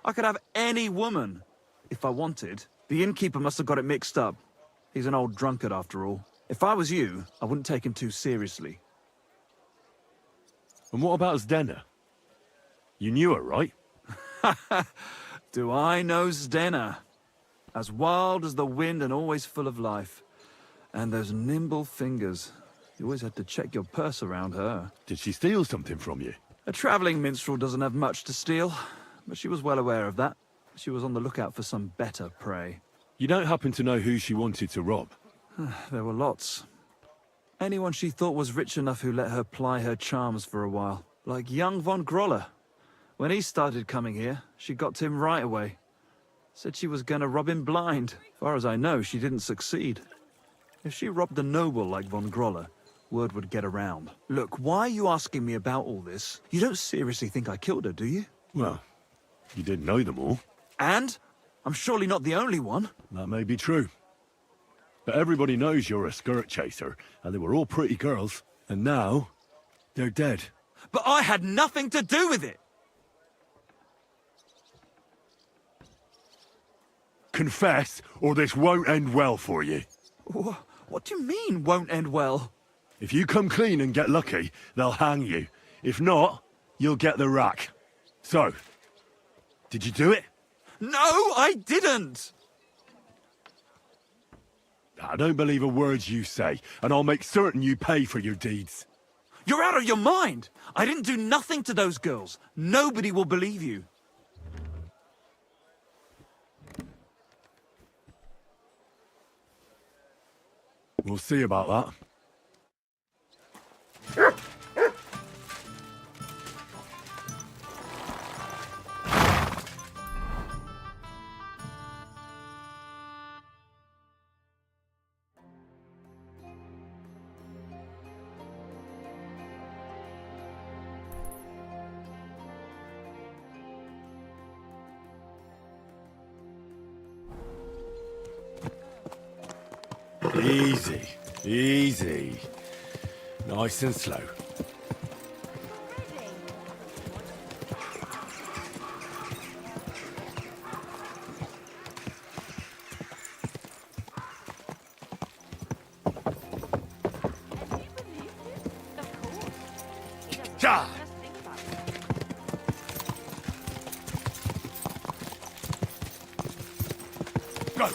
I could have any woman, if I wanted. The innkeeper must have got it mixed up. He's an old drunkard after all. If I was you, I wouldn't take him too seriously. And what about Zdena? You knew her, right? Do I know Zdena? As wild as the wind and always full of life. And those nimble fingers. You always had to check your purse around her. Did she steal something from you? A traveling minstrel doesn't have much to steal, but she was well aware of that. She was on the lookout for some better prey. You don't happen to know who she wanted to rob? There were lots. Anyone she thought was rich enough who let her ply her charms for a while. Like young von Groller. When he started coming here, she got to him right away. Said she was gonna rob him blind. As far as I know, she didn't succeed. If she robbed a noble like von Groller, word would get around. Look, why are you asking me about all this? You don't seriously think I killed her, do you? Well, you didn't know them all. And? I'm surely not the only one. That may be true. But everybody knows you're a skirt chaser, and they were all pretty girls. And now, they're dead. But I had nothing to do with it! Confess, or this won't end well for you. What do you mean, won't end well? If you come clean and get lucky, they'll hang you. If not, you'll get the rack. So, did you do it? No, I didn't! I don't believe a word you say, and I'll make certain you pay for your deeds. You're out of your mind! I didn't do nothing to those girls. Nobody will believe you. We'll see about that. Easy, easy. Nice and slow. Ja! Go!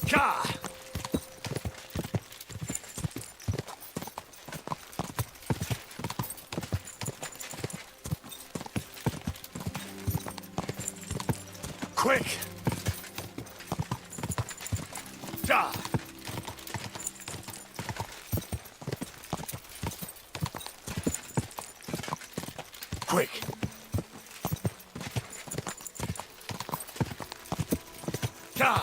Ka! Quick! Ja! Quick! Ja!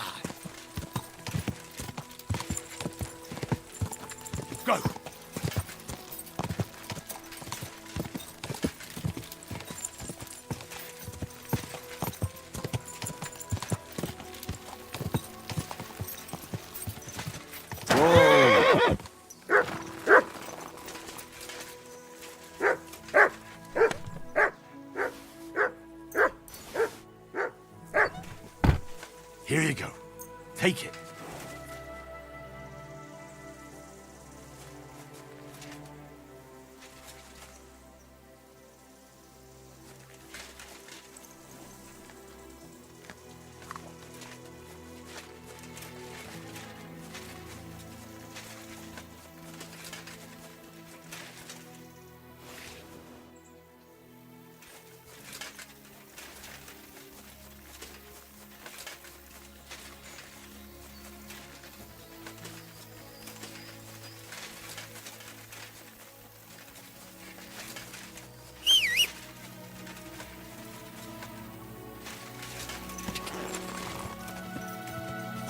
Go! Here you go. Take it.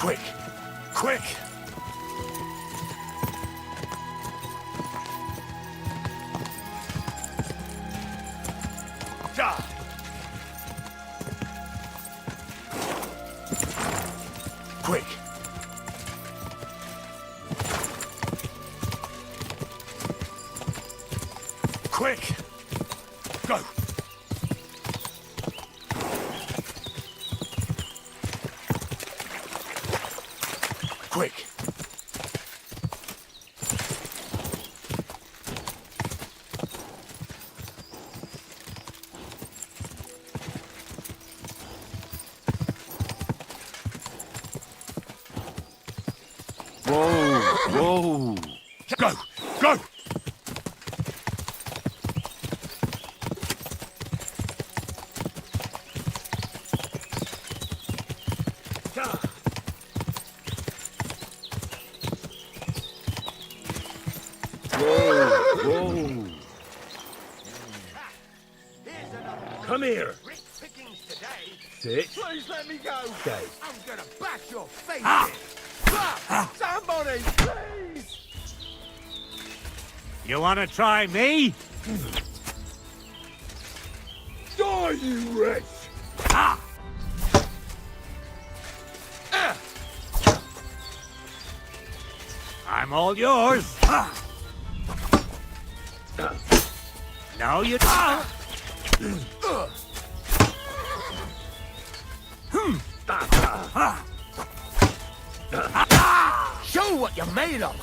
Quick! Quick! Ja! Quick! Quick! Go! Quick! Whoa! Whoa! Go! Go! Ja! Whoa! Come here. Six. Please let me go! Okay. I'm gonna bash your face in! Somebody, please! You want to try me? Die, you wretch! I'm all yours. No, you don't. Show what you're made of!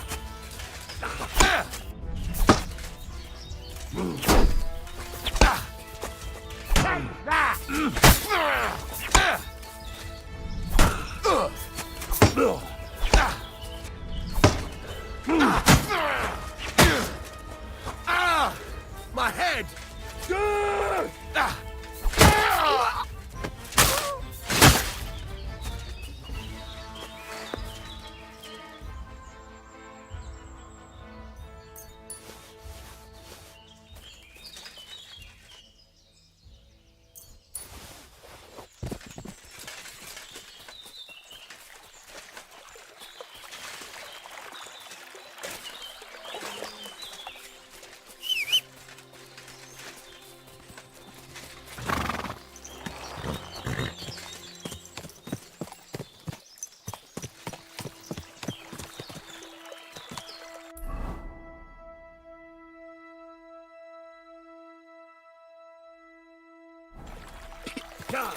My head! Ja!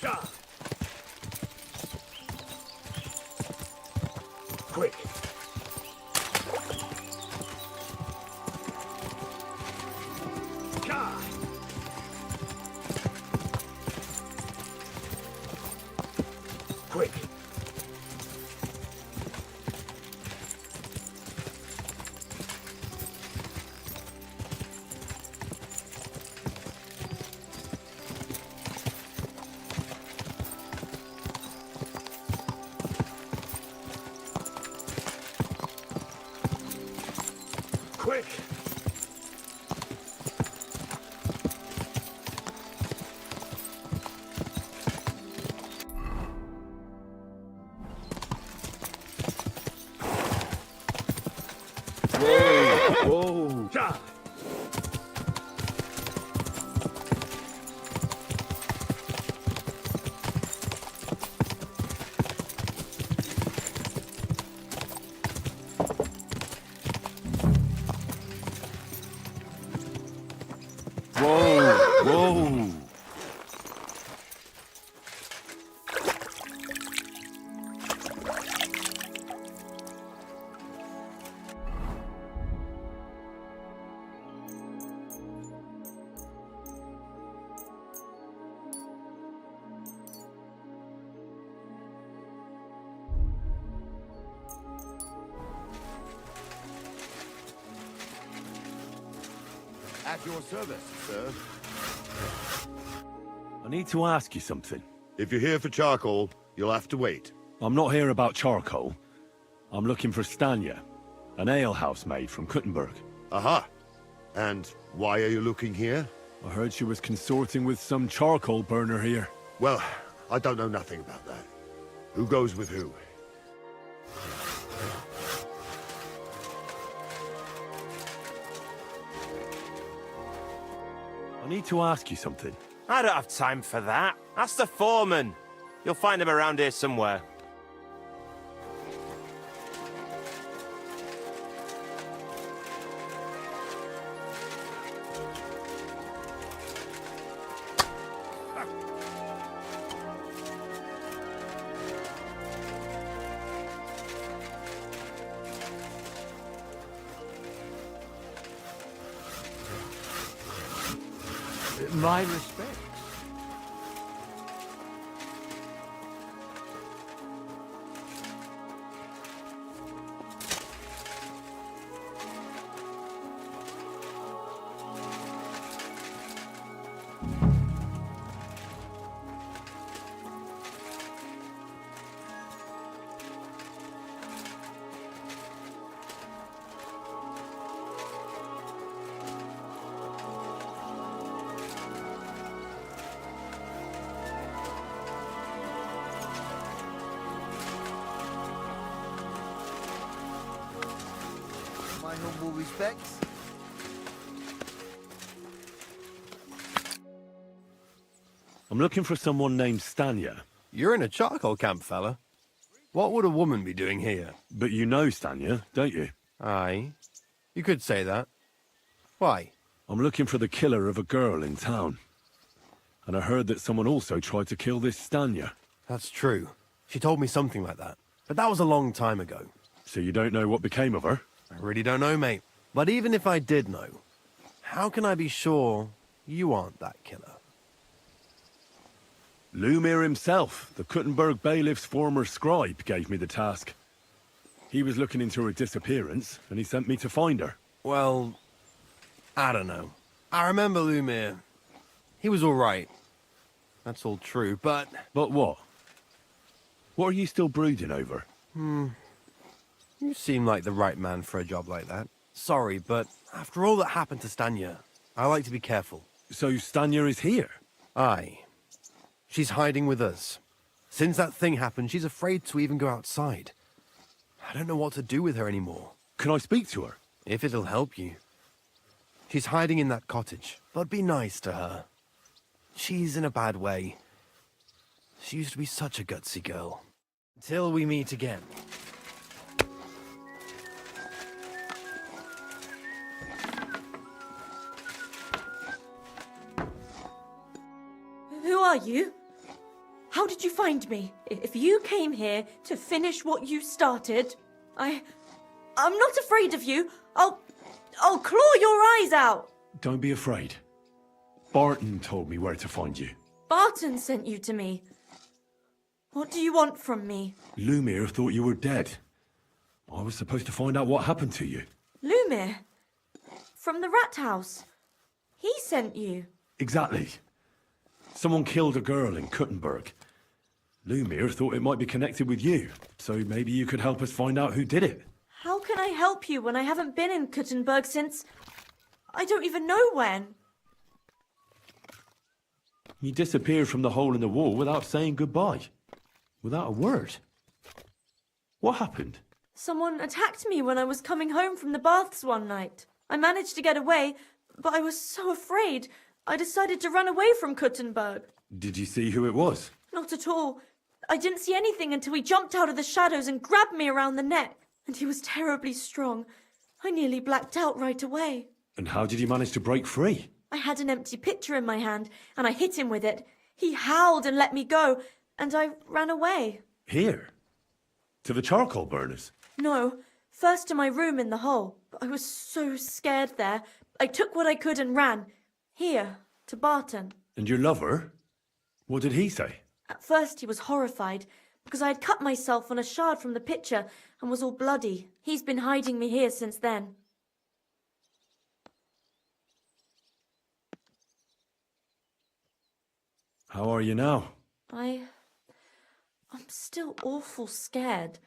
Ja! Quick! Ja! Quick! quick! Whoa! Ja! Whoa! At your service, sir. I need to ask you something. If you're here for charcoal, you'll have to wait. I'm not here about charcoal. I'm looking for Stanya, an alehouse maid from Kuttenberg. Aha. And why are you looking here? I heard she was consorting with some charcoal burner here. Well, I don't know nothing about that. Who goes with who? I need to ask you something. I don't have time for that. Ask the foreman. You'll find him around here somewhere. My respects. My humble respects. I'm looking for someone named Stanya. You're in a charcoal camp, fella. What would a woman be doing here? But you know Stanya, don't you? Aye. You could say that. Why? I'm looking for the killer of a girl in town. And I heard that someone also tried to kill this Stanya. That's true. She told me something like that. But that was a long time ago. So you don't know what became of her? I really don't know, mate. But even if I did know, how can I be sure you aren't that killer? Lumir himself, the Kuttenberg bailiff's former scribe, gave me the task. He was looking into her disappearance, and he sent me to find her. Well, I don't know. I remember Lumir. He was all right. That's all true, but... But what? What are you still brooding over? You seem like the right man for a job like that. Sorry, but after all that happened to Stanya, I like to be careful. So Stanya is here? Aye. She's hiding with us. Since that thing happened, she's afraid to even go outside. I don't know what to do with her anymore. Can I speak to her? If it'll help you. She's hiding in that cottage, but be nice to her. She's in a bad way. She used to be such a gutsy girl. Until we meet again. Who are you? How did you find me? If you came here to finish what you started, I'm not afraid of you. I'll claw your eyes out. Don't be afraid. Barton told me where to find you. Barton sent you to me. What do you want from me? Lumir thought you were dead. I was supposed to find out what happened to you. Lumir? From the rat house. He sent you. Exactly. Someone killed a girl in Kuttenberg. Lumir thought it might be connected with you, so maybe you could help us find out who did it. How can I help you when I haven't been in Kuttenberg since... I don't even know when. You disappeared from the hole in the wall without saying goodbye. Without a word. What happened? Someone attacked me when I was coming home from the baths one night. I managed to get away, but I was so afraid. I decided to run away from Kuttenberg. Did you see who it was? Not at all. I didn't see anything until he jumped out of the shadows and grabbed me around the neck. And he was terribly strong. I nearly blacked out right away. And how did you manage to break free? I had an empty pitcher in my hand, and I hit him with it. He howled and let me go, and I ran away. Here? To the charcoal burners? No, first to my room in the hole. I was so scared there. I took what I could and ran. Here, to Barton. And your lover? What did he say? At first he was horrified, because I had cut myself on a shard from the pitcher and was all bloody. He's been hiding me here since then. How are you now? I'm still awful scared.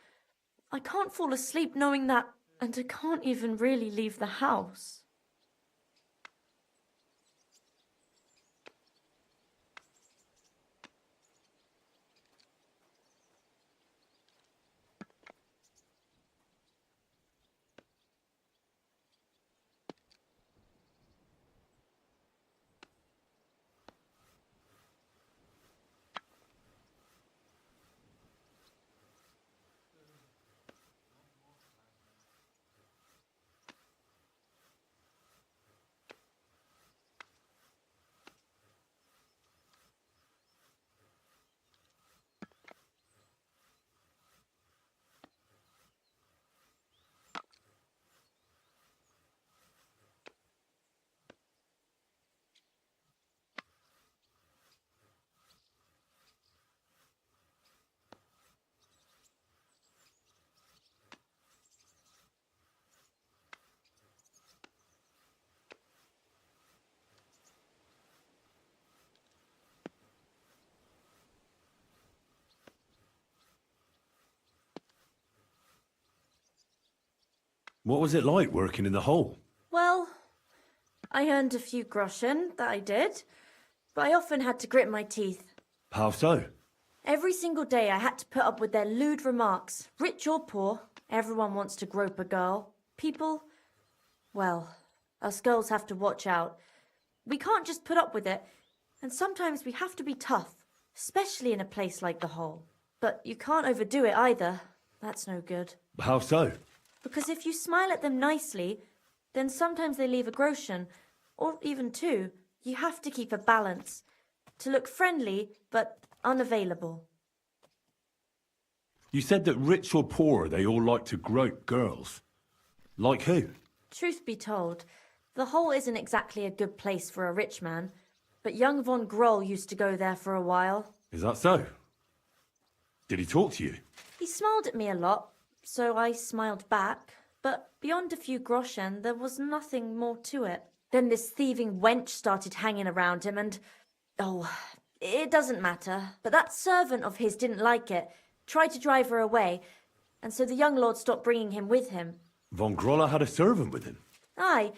I can't fall asleep knowing that, and I can't even really leave the house. What was it like working in the hole? Well, I earned a few groschen, that I did, but I often had to grit my teeth. How so? Every single day I had to put up with their lewd remarks. Rich or poor, everyone wants to grope a girl. People, well, us girls have to watch out. We can't just put up with it, and sometimes we have to be tough, especially in a place like the hole. But you can't overdo it either. That's no good. How so? Because if you smile at them nicely, then sometimes they leave a groschen, or even two. You have to keep a balance. To look friendly, but unavailable. You said that rich or poor, they all like to grope girls. Like who? Truth be told, the hole isn't exactly a good place for a rich man, but young von Groll used to go there for a while. Is that so? Did he talk to you? He smiled at me a lot, so I smiled back, but beyond a few groschen, there was nothing more to it. Then this thieving wench started hanging around him and... oh, it doesn't matter. But that servant of his didn't like it, tried to drive her away, and so the young lord stopped bringing him with him. Von Groller had a servant with him? Aye,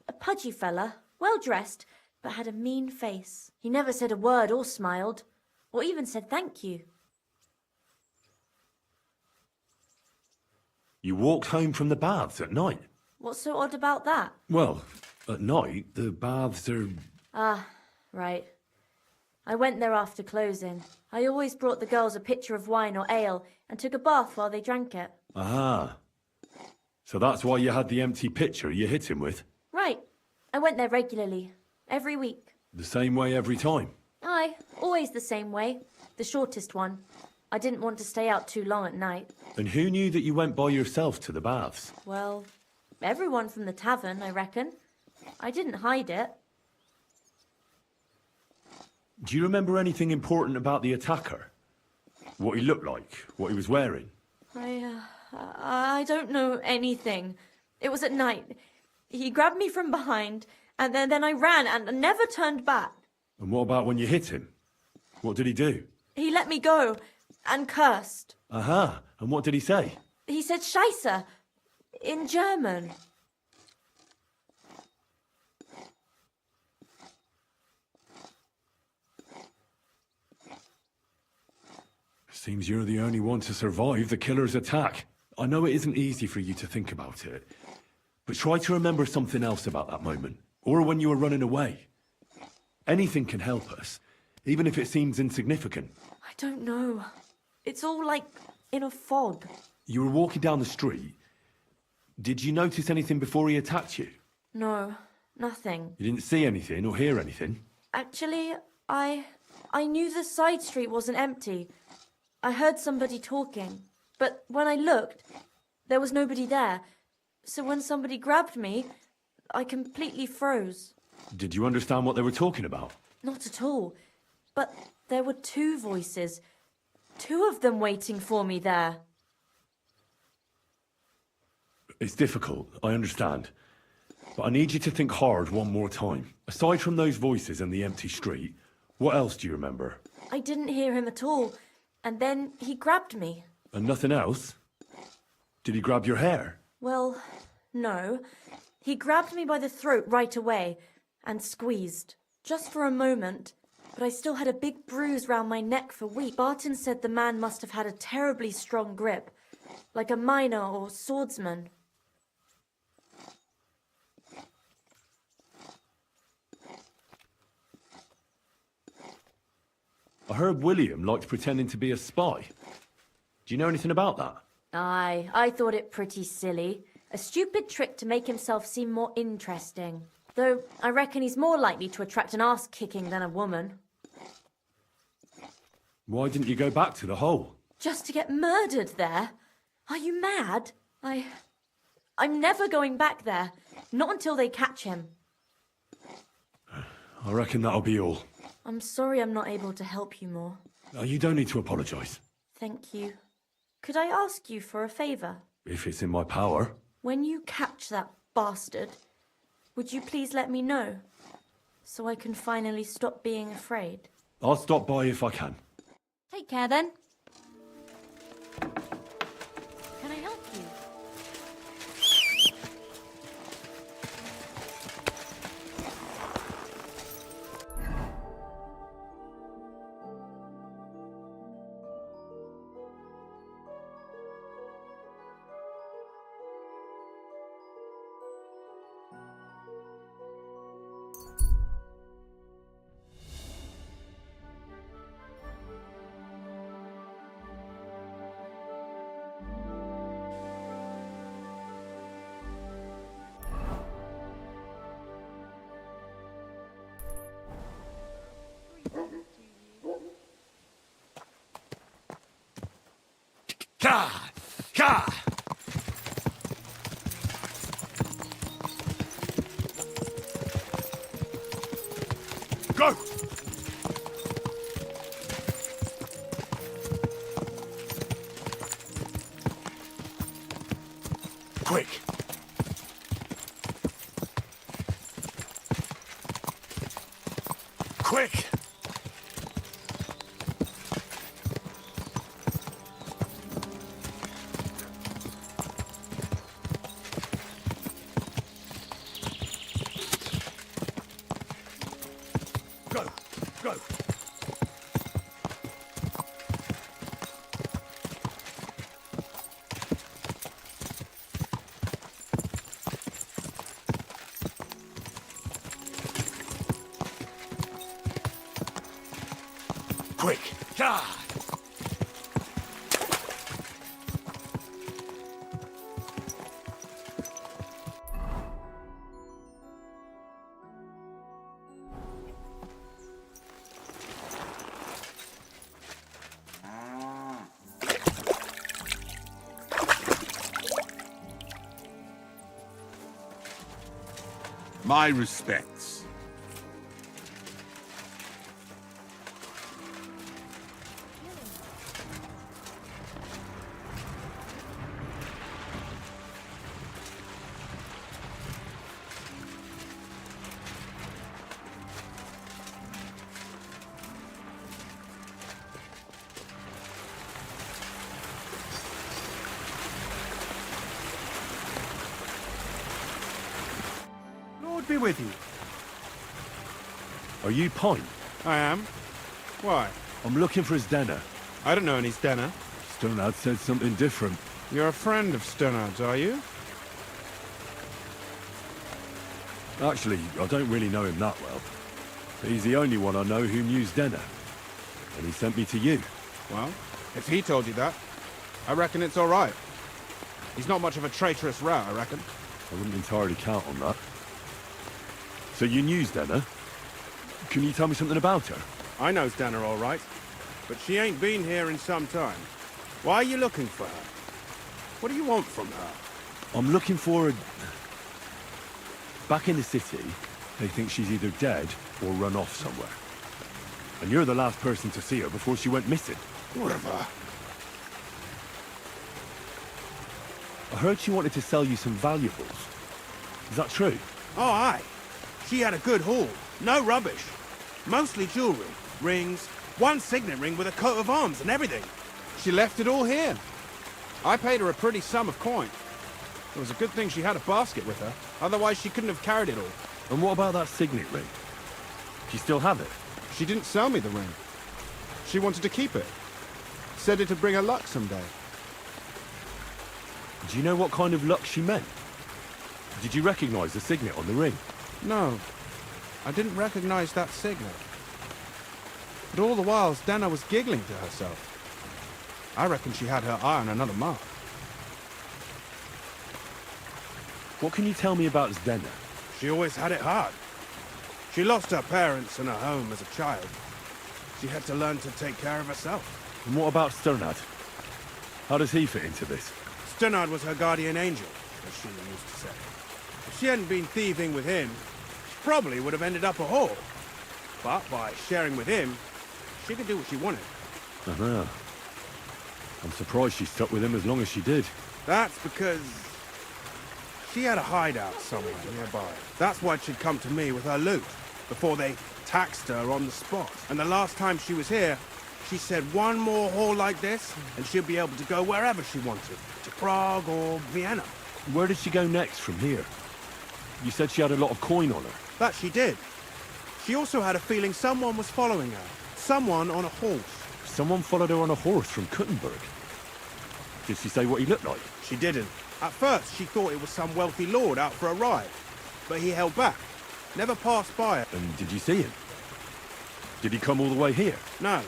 a pudgy fella, well-dressed, but had a mean face. He never said a word or smiled, or even said thank you. You walked home from the baths at night? What's so odd about that? Well, at night, the baths are... Ah, right. I went there after closing. I always brought the girls a pitcher of wine or ale and took a bath while they drank it. Aha. So that's why you had the empty pitcher you hit him with? Right. I went there regularly. Every week. The same way every time? Aye, always the same way. The shortest one. I didn't want to stay out too long at night. And who knew that you went by yourself to the baths? Well, everyone from the tavern, I reckon. I didn't hide it. Do you remember anything important about the attacker? What he looked like? What he was wearing? I don't know anything. It was at night. He grabbed me from behind, and then I ran and never turned back. And what about when you hit him? What did he do? He let me go and cursed. Aha. And what did he say? He said Scheisse. in German. Seems you're the only one to survive the killer's attack. I know it isn't easy for you to think about it, but try to remember something else about that moment, or when you were running away. Anything can help us, even if it seems insignificant. I don't know. It's all like in a fog. You were walking down the street. Did you notice anything before he attacked you? No, nothing. You didn't see anything or hear anything? Actually, I knew the side street wasn't empty. I heard somebody talking, but when I looked, there was nobody there. So when somebody grabbed me, I completely froze. Did you understand what they were talking about? Not at all. But there were two voices. Two of them waiting for me there. It's difficult, I understand. But I need you to think hard one more time. Aside from those voices and the empty street, what else do you remember? I didn't hear him at all. And then he grabbed me. And nothing else? Did he grab your hair? Well, no. He grabbed me by the throat right away and squeezed. Just for a moment. But I still had a big bruise round my neck for weeks. Barton said the man must have had a terribly strong grip. Like a miner or swordsman. I heard William liked pretending to be a spy. Do you know anything about that? Aye, I thought it pretty silly. A stupid trick to make himself seem more interesting. Though I reckon he's more likely to attract an ass-kicking than a woman. Why didn't you go back to the hole? Just to get murdered there? Are you mad? I'm never going back there. Not until they catch him. I reckon that'll be all. I'm sorry I'm not able to help you more. You don't need to apologise. Thank you. Could I ask you for a favour? If it's in my power. When you catch that bastard, would you please let me know? So I can finally stop being afraid. I'll stop by if I can. Take care then. Can I help you? Ka! Ka! Go! Quick! Quick! Go! Go! Quick! God! My respects. would be with you. Are you Pine? I am. Why? I'm looking for Zdena. I don't know any Stena. Sternad said something different. You're a friend of Sternard's, are you? Actually, I don't really know him that well. He's the only one I know who knew Zdena. And he sent me to you. Well, if he told you that, I reckon it's all right. He's not much of a traitorous rat, I reckon. I wouldn't entirely count on that. So you knew Zdena? Can you tell me something about her? I know Zdena all right, but she ain't been here in some time. Why are you looking for her? What do you want from her? I'm looking for her... Back in the city, they think she's either dead or run off somewhere. And you're the last person to see her before she went missing. Whatever. I heard she wanted to sell you some valuables. Is that true? Oh, aye. She had a good haul. No rubbish. Mostly jewellery, rings, one signet ring with a coat of arms and everything. She left it all here. I paid her a pretty sum of coin. It was a good thing she had a basket with her, otherwise she couldn't have carried it all. And what about that signet ring? Do you still have it? She didn't sell me the ring. She wanted to keep it. Said it'd bring her luck someday. Do you know what kind of luck she meant? Did you recognize the signet on the ring? No, I didn't recognize that signet. But all the while, Zdena was giggling to herself. I reckon she had her eye on another mark. What can you tell me about Zdena? She always had it hard. She lost her parents and her home as a child. She had to learn to take care of herself. And what about Sternad? How does he fit into this? Sternard was her guardian angel, as she used to say. If she hadn't been thieving with him, she probably would have ended up a whore. But by sharing with him, she could do what she wanted. Uh-huh. I'm surprised she stuck with him as long as she did. That's because she had a hideout somewhere nearby. That's why she'd come to me with her loot, before they taxed her on the spot. And the last time she was here, she said one more haul like this, and she'll be able to go wherever she wanted. To Prague or Vienna. Where did she go next from here? You said she had a lot of coin on her. That she did. She also had a feeling someone was following her. Someone on a horse. Someone followed her on a horse from Kuttenberg. Did she say what he looked like? She didn't. At first, she thought it was some wealthy lord out for a ride. But he held back. Never passed by her. And did you see him? Did he come all the way here? No.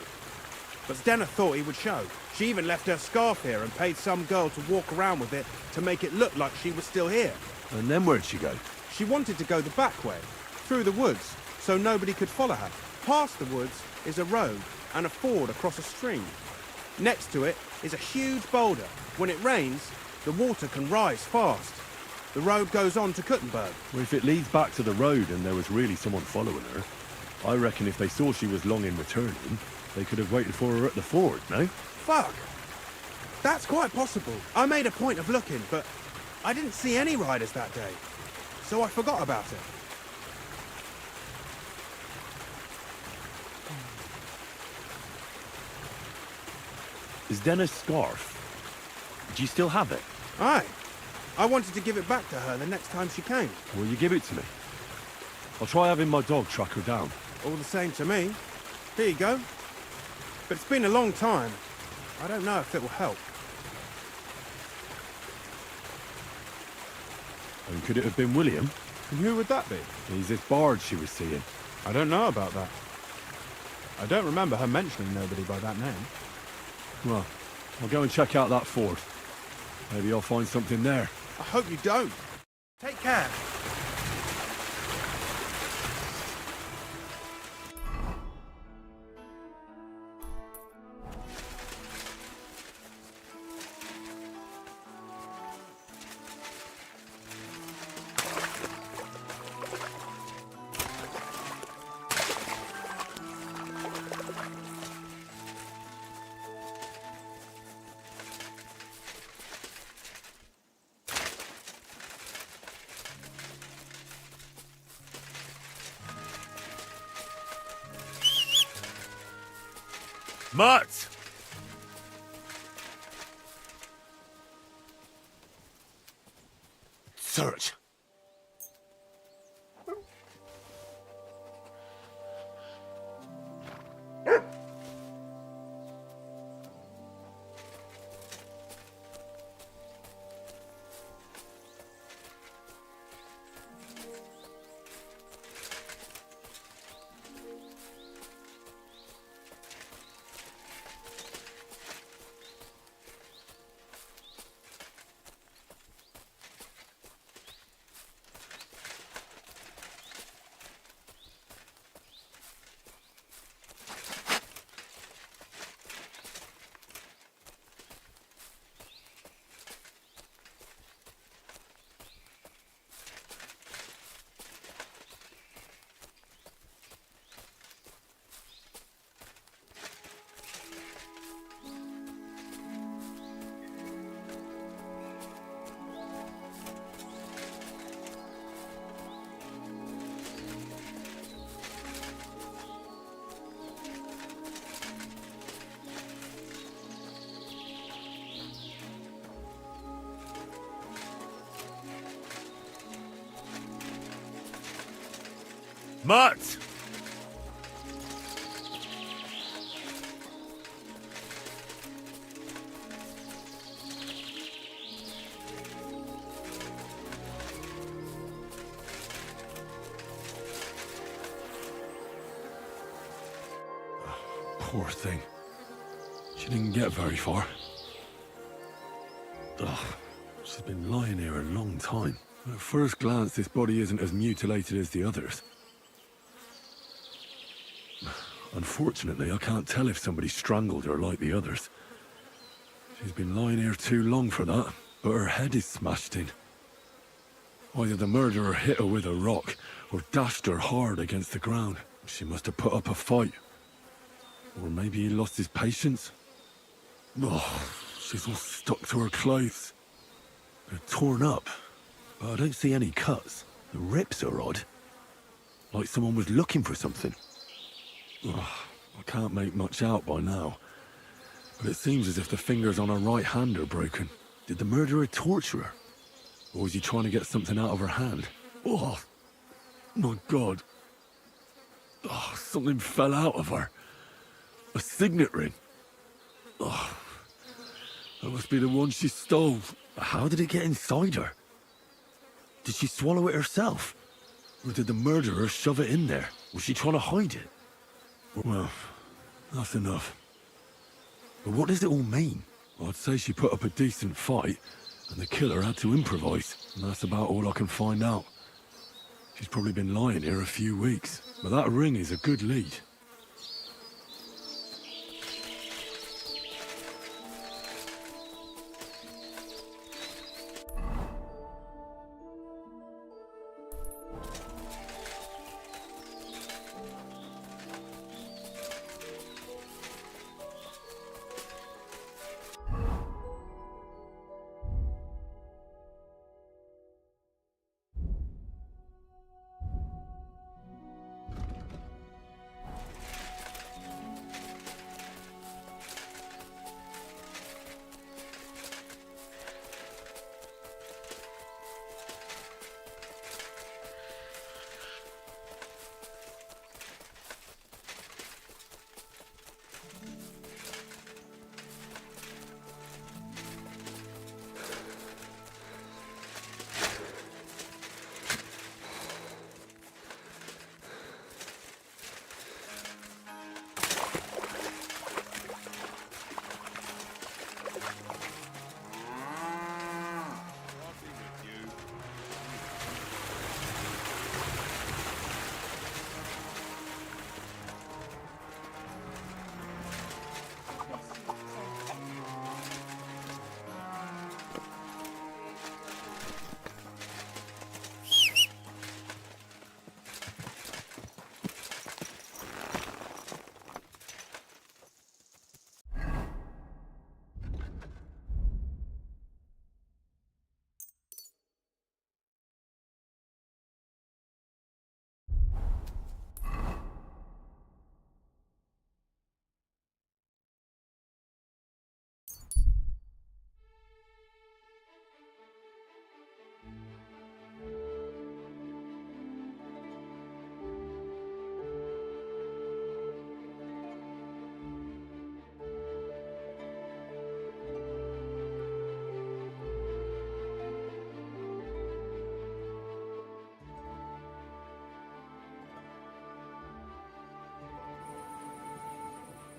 But Zdena thought he would show. She even left her scarf here and paid some girl to walk around with it to make it look like she was still here. And then where'd she go? She wanted to go the back way, through the woods, so nobody could follow her. Past the woods is a road and a ford across a stream. Next to it is a huge boulder. When it rains, the water can rise fast. The road goes on to Kuttenberg. Well, if it leads back to the road and there was really someone following her, I reckon if they saw she was long in returning, they could have waited for her at the ford, no? Fuck! That's quite possible. I made a point of looking, but I didn't see any riders that day. So I forgot about it. Is Dena's scarf? Do you still have it? Aye. I wanted to give it back to her the next time she came. Will you give it to me? I'll try having my dog track her down. All the same to me. Here you go. But it's been a long time. I don't know if it will help. And could it have been William? And who would that be? He's this bard she was seeing. I don't know about that. I don't remember her mentioning nobody by that name. Well, I'll go and check out that ford. Maybe I'll find something there. I hope you don't. Take care. Mutt! Search. Mutt! Poor thing. She didn't get very far. Ugh, she's been lying here a long time. At first glance, this body isn't as mutilated as the others. Unfortunately, I can't tell if somebody strangled her like the others. She's been lying here too long for that, but her head is smashed in. Either the murderer hit her with a rock, or dashed her hard against the ground. She must have put up a fight. Or maybe he lost his patience. Oh, she's all stuck to her clothes. They're torn up, but I don't see any cuts. The rips are odd. Like someone was looking for something. Oh, I can't make much out by now. But it seems as if the fingers on her right hand are broken. Did the murderer torture her? Or was he trying to get something out of her hand? Oh, my God. Oh, something fell out of her. A signet ring. Oh, that must be the one she stole. How did it get inside her? Did she swallow it herself? Or did the murderer shove it in there? Was she trying to hide it? Well, that's enough. But what does it all mean? I'd say she put up a decent fight, and the killer had to improvise. And that's about all I can find out. She's probably been lying here a few weeks. But that ring is a good lead.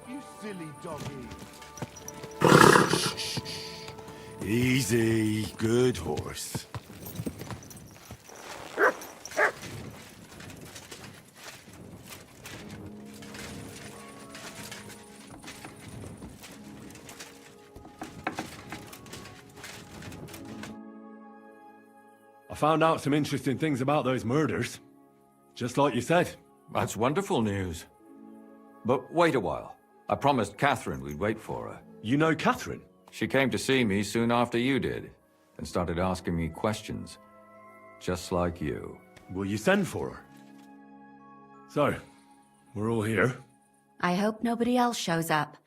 You silly doggy. Easy, good horse. I found out some interesting things about those murders. Just like you said. That's wonderful news. But wait a while. I promised Catherine we'd wait for her. You know Catherine? She came to see me soon after you did, and started asking me questions. Just like you. Will you send for her? So, we're all here. I hope nobody else shows up.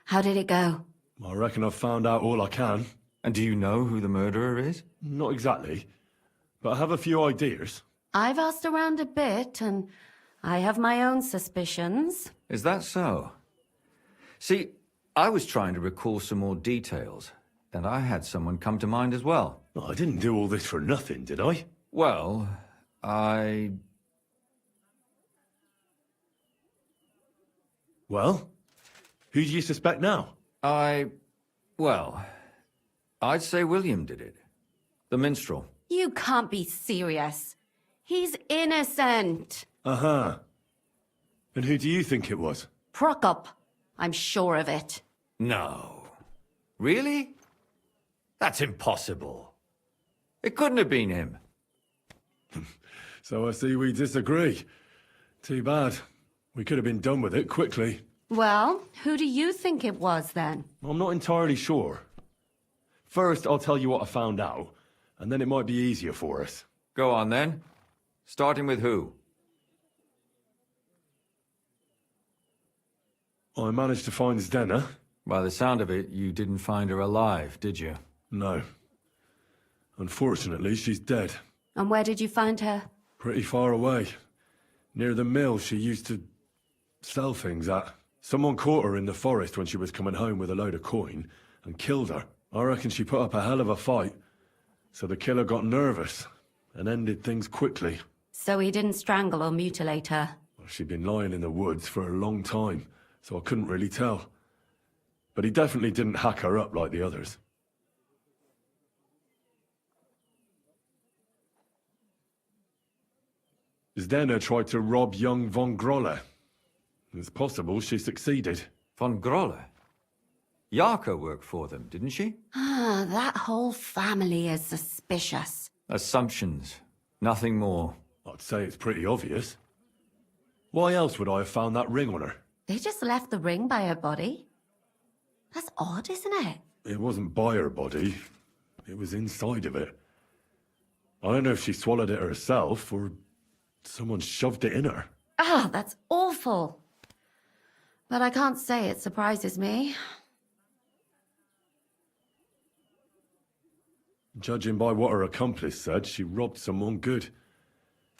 How did it go? I reckon I've found out all I can. And do you know who the murderer is? Not exactly, but I have a few ideas. I've asked around a bit, and I have my own suspicions. Is that so? See, I was trying to recall some more details, and I had someone come to mind as well. I didn't do all this for nothing, did I? Well, Well? Who do you suspect now? Well, I'd say William did it. The minstrel. You can't be serious. He's innocent. Uh-huh. And who do you think it was? Prokop. I'm sure of it. No. Really? That's impossible. It couldn't have been him. So I see we disagree. Too bad. We could have been done with it quickly. Well, who do you think it was then? I'm not entirely sure. First, I'll tell you what I found out, and then it might be easier for us. Go on then. Starting with who? I managed to find Zdena. By the sound of it, you didn't find her alive, did you? No. Unfortunately, she's dead. And where did you find her? Pretty far away. Near the mill she used to sell things at. Someone caught her in the forest when she was coming home with a load of coin and killed her. I reckon she put up a hell of a fight. So the killer got nervous and ended things quickly. So he didn't strangle or mutilate her? She'd been lying in the woods for a long time, so I couldn't really tell. But he definitely didn't hack her up like the others. Zdena tried to rob young von Grolle. It's possible she succeeded. Von Grolle? Yarka worked for them, didn't she? Ah, that whole family is suspicious. Assumptions. Nothing more. I'd say it's pretty obvious. Why else would I have found that ring on her? They just left the ring by her body? That's odd, isn't it? It wasn't by her body. It was inside of it. I don't know if she swallowed it herself or someone shoved it in her. Ah, that's awful. But I can't say it surprises me. Judging by what her accomplice said, she robbed someone good.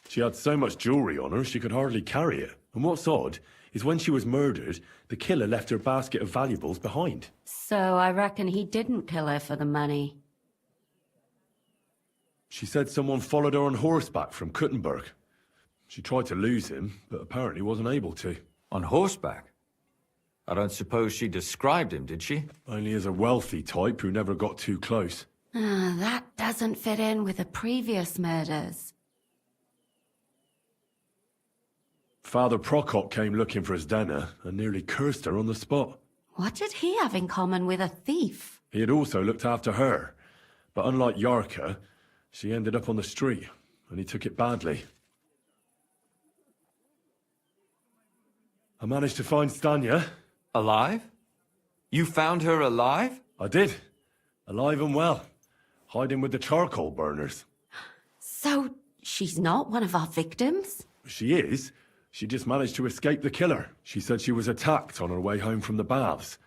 She had so much jewelry on her, she could hardly carry it. And what's odd is when she was murdered, the killer left her basket of valuables behind. So I reckon he didn't kill her for the money. She said someone followed her on horseback from Kuttenberg. She tried to lose him, but apparently wasn't able to. On horseback? I don't suppose she described him, did she? Only as a wealthy type who never got too close. Ah, that doesn't fit in with the previous murders. Father Prokop came looking for Zdena and nearly cursed her on the spot. What did he have in common with a thief? He had also looked after her, but unlike Yarka, she ended up on the street, and he took it badly. I managed to find Stanya. Alive? You found her alive? I did. Alive and well. Hiding with the charcoal burners. So, she's not one of our victims? She is. She just managed to escape the killer. She said she was attacked on her way home from the baths.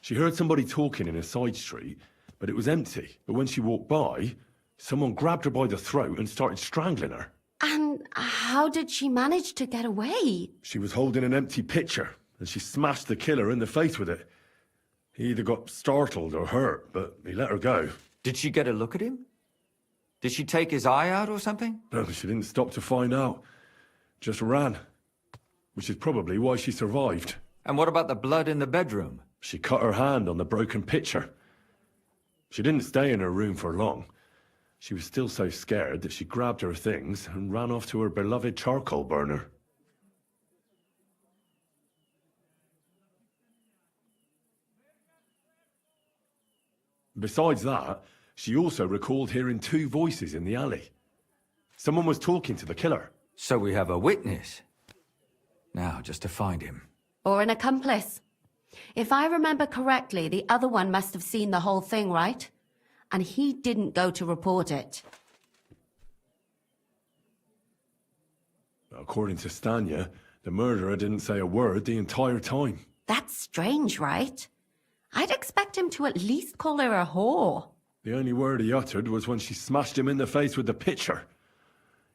She heard somebody talking in a side street, but it was empty. But when she walked by, someone grabbed her by the throat and started strangling her. And how did she manage to get away? She was holding an empty pitcher, and she smashed the killer in the face with it. He either got startled or hurt, but he let her go. Did she get a look at him? Did she take his eye out or something? No, she didn't stop to find out. Just ran. Which is probably why she survived. And what about the blood in the bedroom? She cut her hand on the broken pitcher. She didn't stay in her room for long. She was still so scared that she grabbed her things and ran off to her beloved charcoal burner. Besides that, she also recalled hearing two voices in the alley. Someone was talking to the killer. So we have a witness. Now, just to find him. Or an accomplice. If I remember correctly, the other one must have seen the whole thing, right? And he didn't go to report it. According to Stanya, the murderer didn't say a word the entire time. That's strange, right? I'd expect him to at least call her a whore. The only word he uttered was when she smashed him in the face with the pitcher.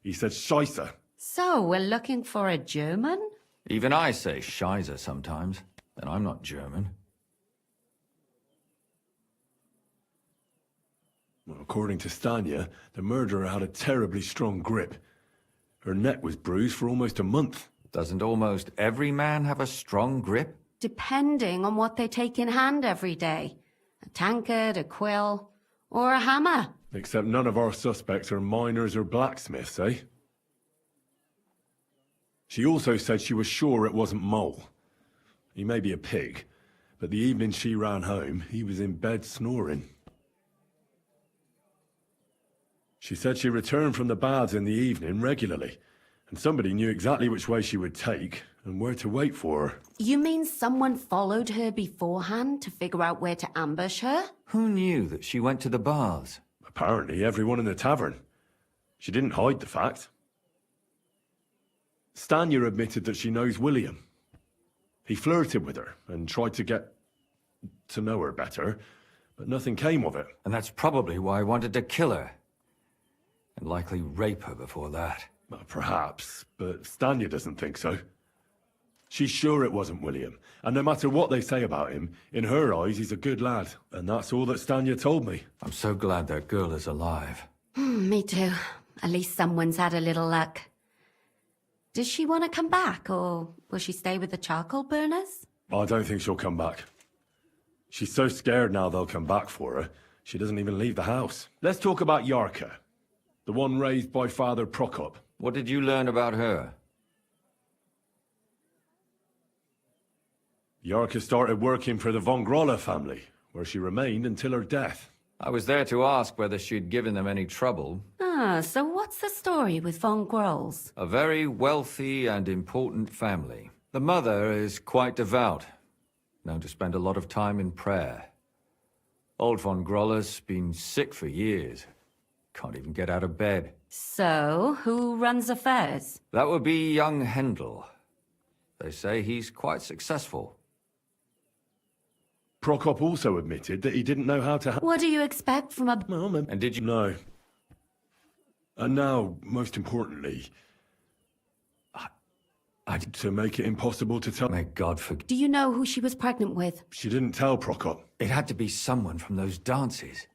He said Scheisse. So, we're looking for a German? Even I say Scheiße sometimes, and I'm not German. Well, according to Stanya, the murderer had a terribly strong grip. Her neck was bruised for almost a month. Doesn't almost every man have a strong grip? Depending on what they take in hand every day. A tankard, a quill, or a hammer. Except none of our suspects are miners or blacksmiths, eh? She also said she was sure it wasn't Mole. He may be a pig, but the evening she ran home, he was in bed snoring. She said she returned from the baths in the evening regularly, and somebody knew exactly which way she would take and where to wait for her. You mean someone followed her beforehand to figure out where to ambush her? Who knew that she went to the baths? Apparently everyone in the tavern. She didn't hide the fact. Stanya admitted that she knows William. He flirted with her and tried to get to know her better, but nothing came of it. And that's probably why I wanted to kill her. And likely rape her before that. Well, perhaps, but Stanya doesn't think so. She's sure it wasn't William, and no matter what they say about him, in her eyes he's a good lad, and that's all that Stanya told me. I'm so glad that girl is alive. Me too. At least someone's had a little luck. Does she want to come back, or will she stay with the charcoal burners? I don't think she'll come back. She's so scared now they'll come back for her, she doesn't even leave the house. Let's talk about Yarka, the one raised by Father Prokop. What did you learn about her? Yarka started working for the von Grolle family, where she remained until her death. I was there to ask whether she'd given them any trouble. Ah, so what's the story with von Grolls? A very wealthy and important family. The mother is quite devout, known to spend a lot of time in prayer. Old von Grolle's been sick for years. Can't even get out of bed. So, who runs affairs? That would be young Hendel. They say he's quite successful. Prokop also admitted that he didn't know how to... What do you expect from a... And did you... No. And now, most importantly... to make it impossible to tell... May God forgive... Do you know who she was pregnant with? She didn't tell Prokop. It had to be someone from those dances.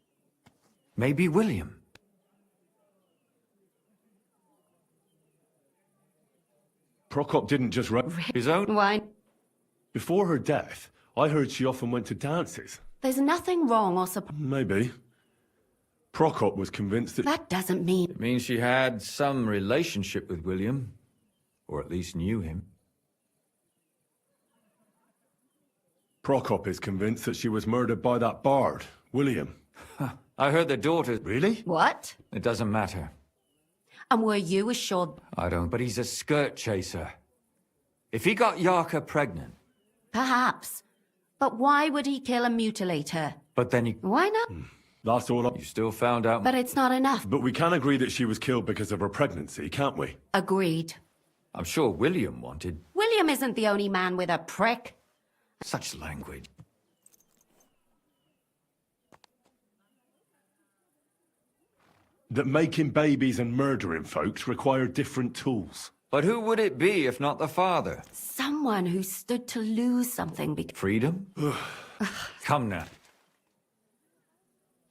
Maybe William. Prokop didn't just run his own... Why? Before her death, I heard she often went to dances. There's nothing wrong or Maybe. Prokop was convinced that... That doesn't mean... It means she had some relationship with William. Or at least knew him. Prokop is convinced that she was murdered by that bard, William. I heard the daughter... Really? What? It doesn't matter. And were you assured... I don't, but he's a skirt chaser. If he got Yarka pregnant... Perhaps. But why would he kill and mutilate her? But then he... Why not? That's all You still found out... But it's not enough. But we can agree that she was killed because of her pregnancy, can't we? Agreed. I'm sure William wanted... William isn't the only man with a prick. Such language. That making babies and murdering folks require different tools. But who would it be if not the father? Someone who stood to lose something Freedom? Come now.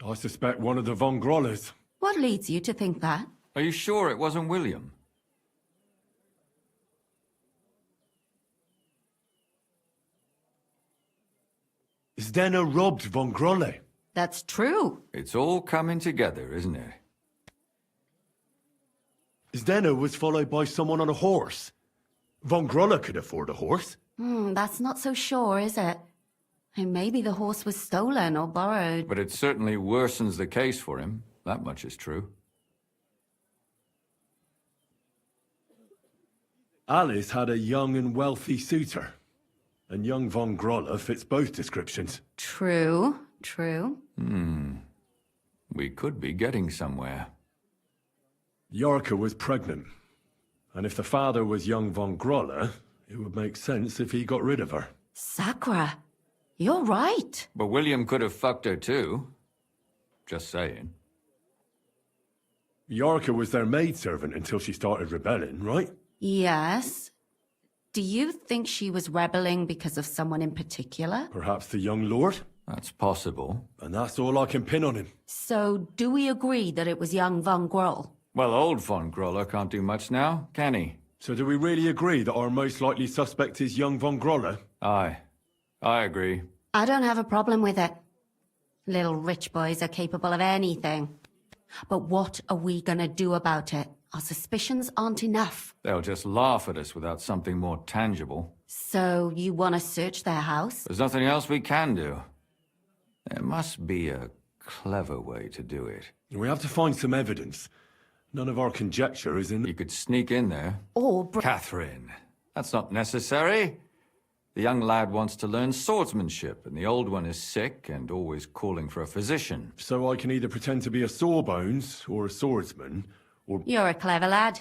I suspect one of the von Grolles. What leads you to think that? Are you sure it wasn't William? Zdeno robbed von Grolle. That's true. It's all coming together, isn't it? Zdeno was followed by someone on a horse. Von Grolle could afford a horse. That's not so sure, is it? And maybe the horse was stolen or borrowed. But it certainly worsens the case for him. That much is true. Alice had a young and wealthy suitor. And young von Grolle fits both descriptions. True. We could be getting somewhere. Yarka was pregnant. And if the father was young von Grolle, it would make sense if he got rid of her. Sakura, you're right. But William could have fucked her too. Just saying. Yarka was their maidservant until she started rebelling, right? Yes. Do you think she was rebelling because of someone in particular? Perhaps the young lord? That's possible. And that's all I can pin on him. So, do we agree that it was young von Groll? Well, old von Groller can't do much now, can he? So do we really agree that our most likely suspect is young von Groller? Aye. I agree. I don't have a problem with it. Little rich boys are capable of anything. But what are we gonna do about it? Our suspicions aren't enough. They'll just laugh at us without something more tangible. So, you wanna search their house? There's nothing else we can do. There must be a clever way to do it. We have to find some evidence. None of our conjecture is in... You could sneak in there. Or... Catherine, that's not necessary. The young lad wants to learn swordsmanship, and the old one is sick and always calling for a physician. So I can either pretend to be a sawbones, or a swordsman, or... You're a clever lad.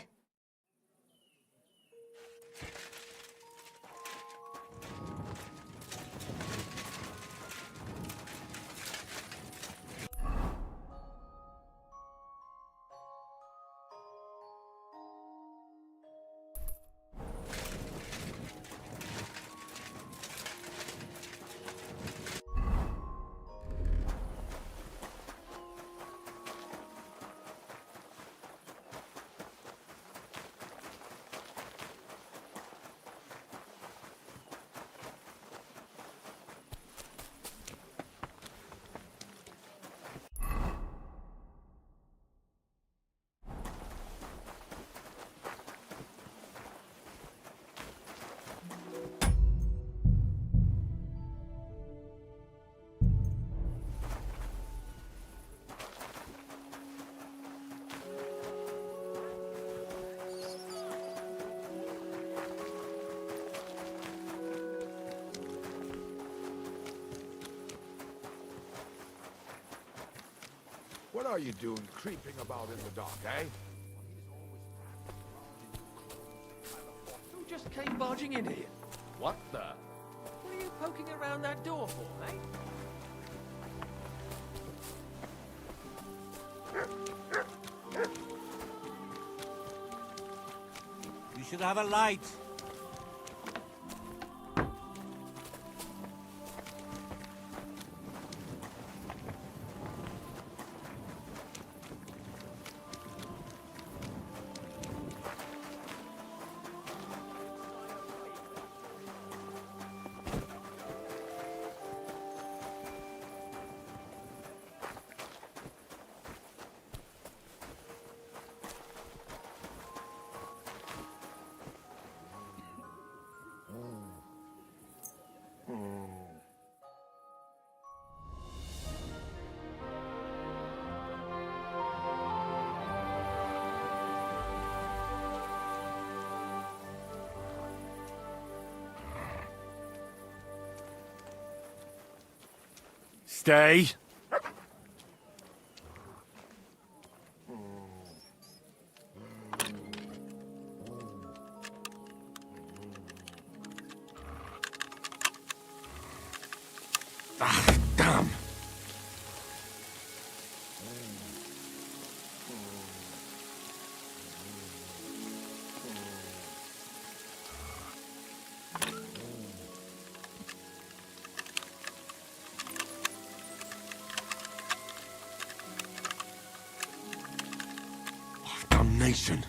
What are you doing creeping about in the dark, eh? Who just came barging in here? What the? What are you poking around that door for, mate? You should have a light. Stay. Ah, damn. Damnation.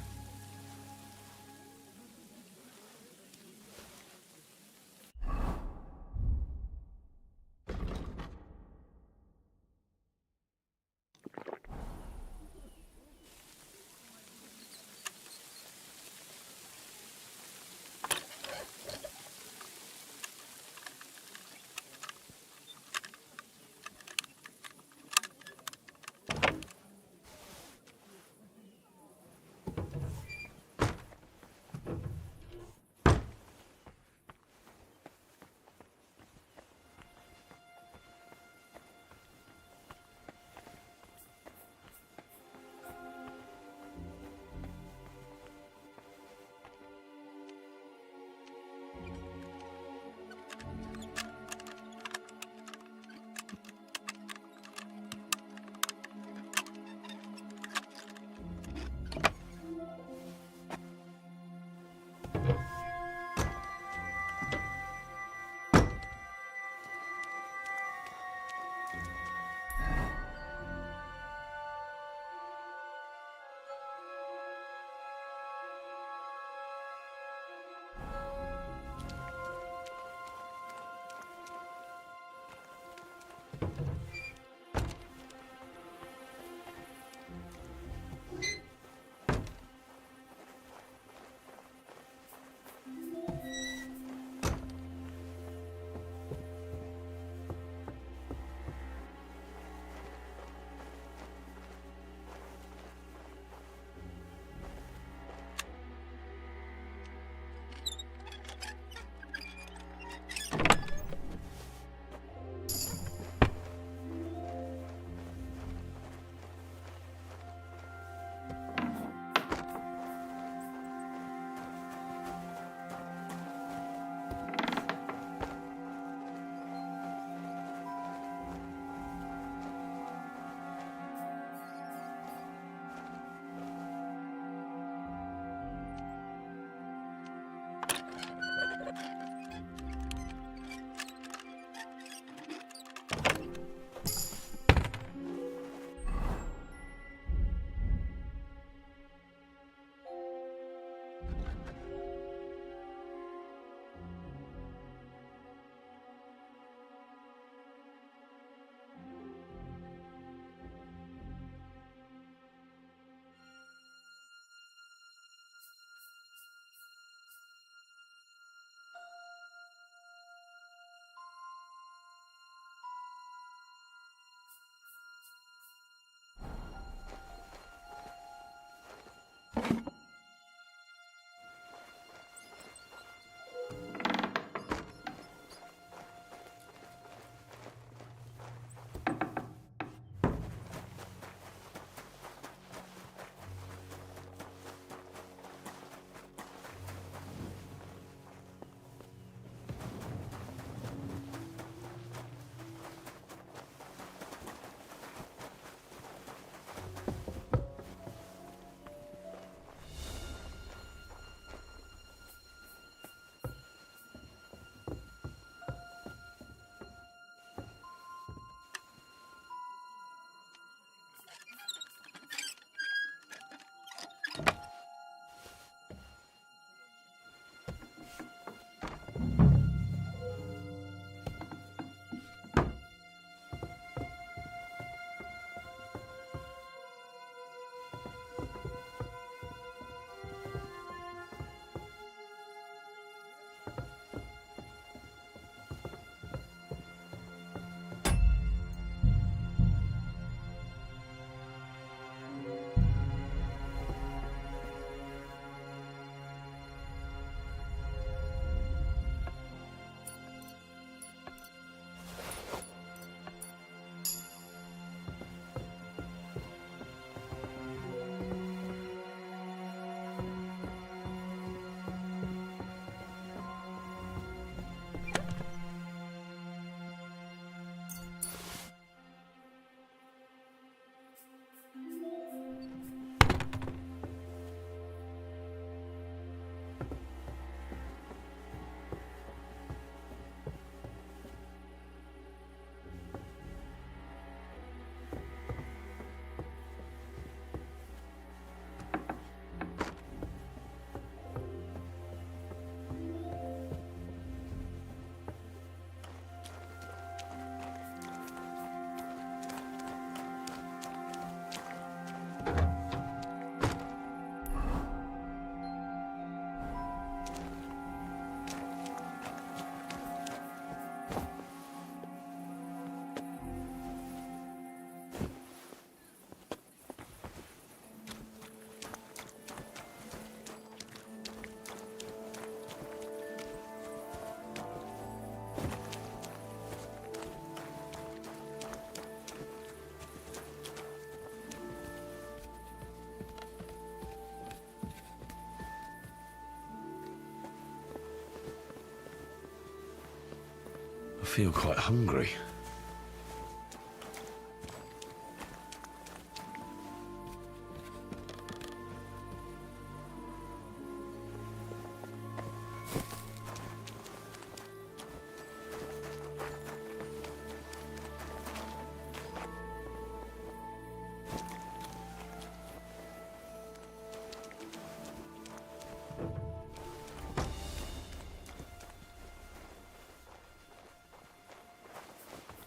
feel quite hungry.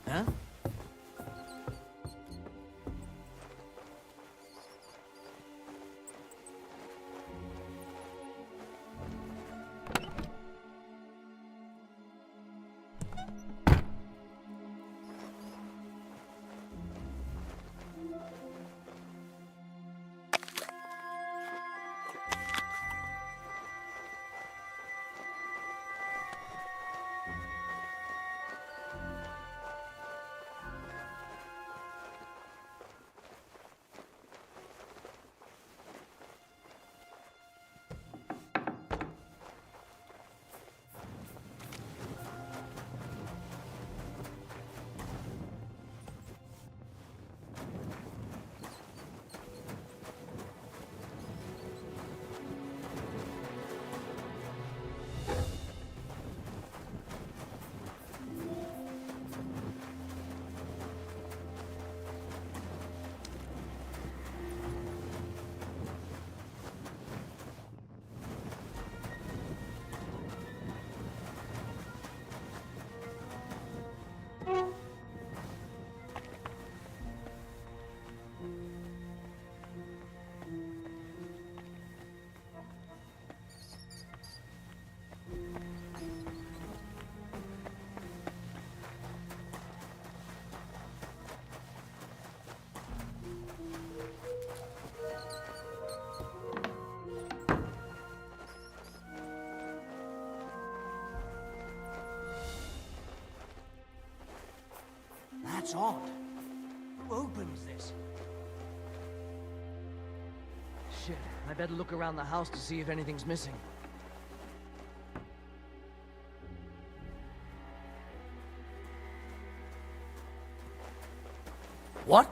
Huh? That's odd. Who opens this? Shit, I better look around the house to see if anything's missing. What?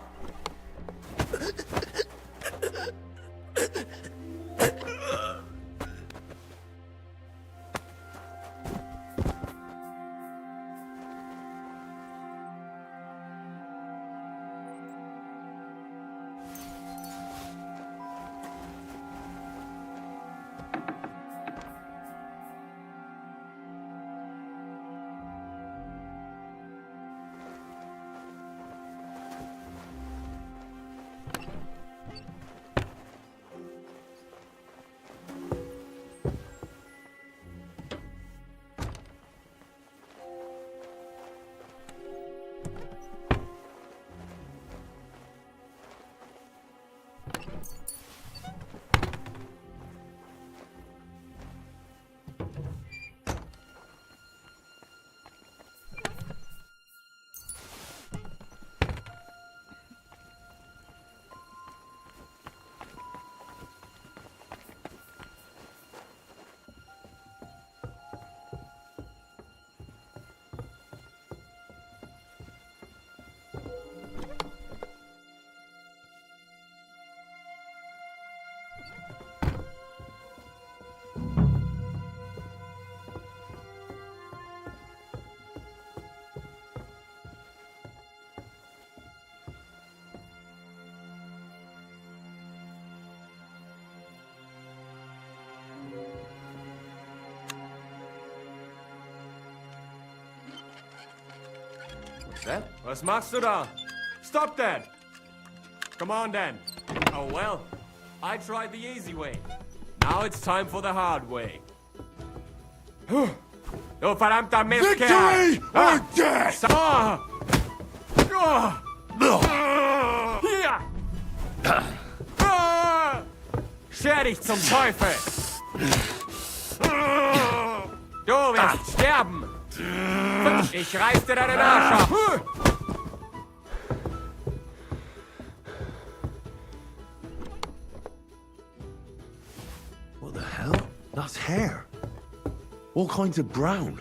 That? Was machst du da? Stop that! Come on then. Oh well, I tried the easy way. Now it's time for the hard way. Du verdammter Mistkerl! Victory or death! Hier! Scher dich zum Teufel! Du wirst sterben! Ich reiß dir deinen Arsch ab! What the hell? That's hair. All kinds of brown.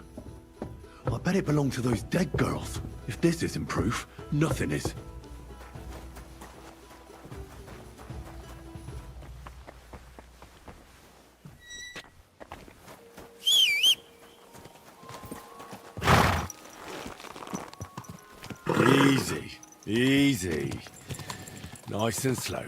I bet it belonged to those dead girls. If this isn't proof, nothing is. Easy, easy. Nice and slow.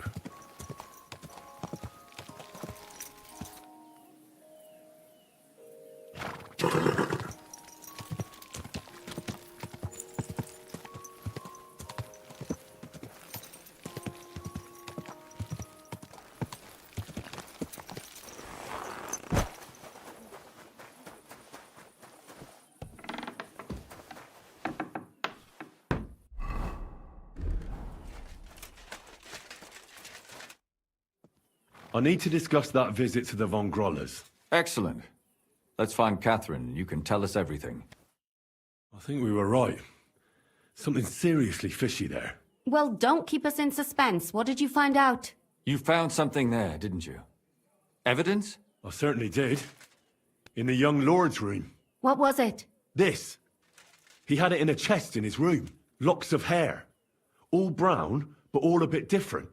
I need to discuss that visit to the Von Grollers. Excellent. Let's find Catherine. You can tell us everything. I think we were right. Something seriously fishy there. Well, don't keep us in suspense. What did you find out? You found something there, didn't you? Evidence? I certainly did. In the young lord's room. What was it? This. He had it in a chest in his room. Locks of hair. All brown, but all a bit different.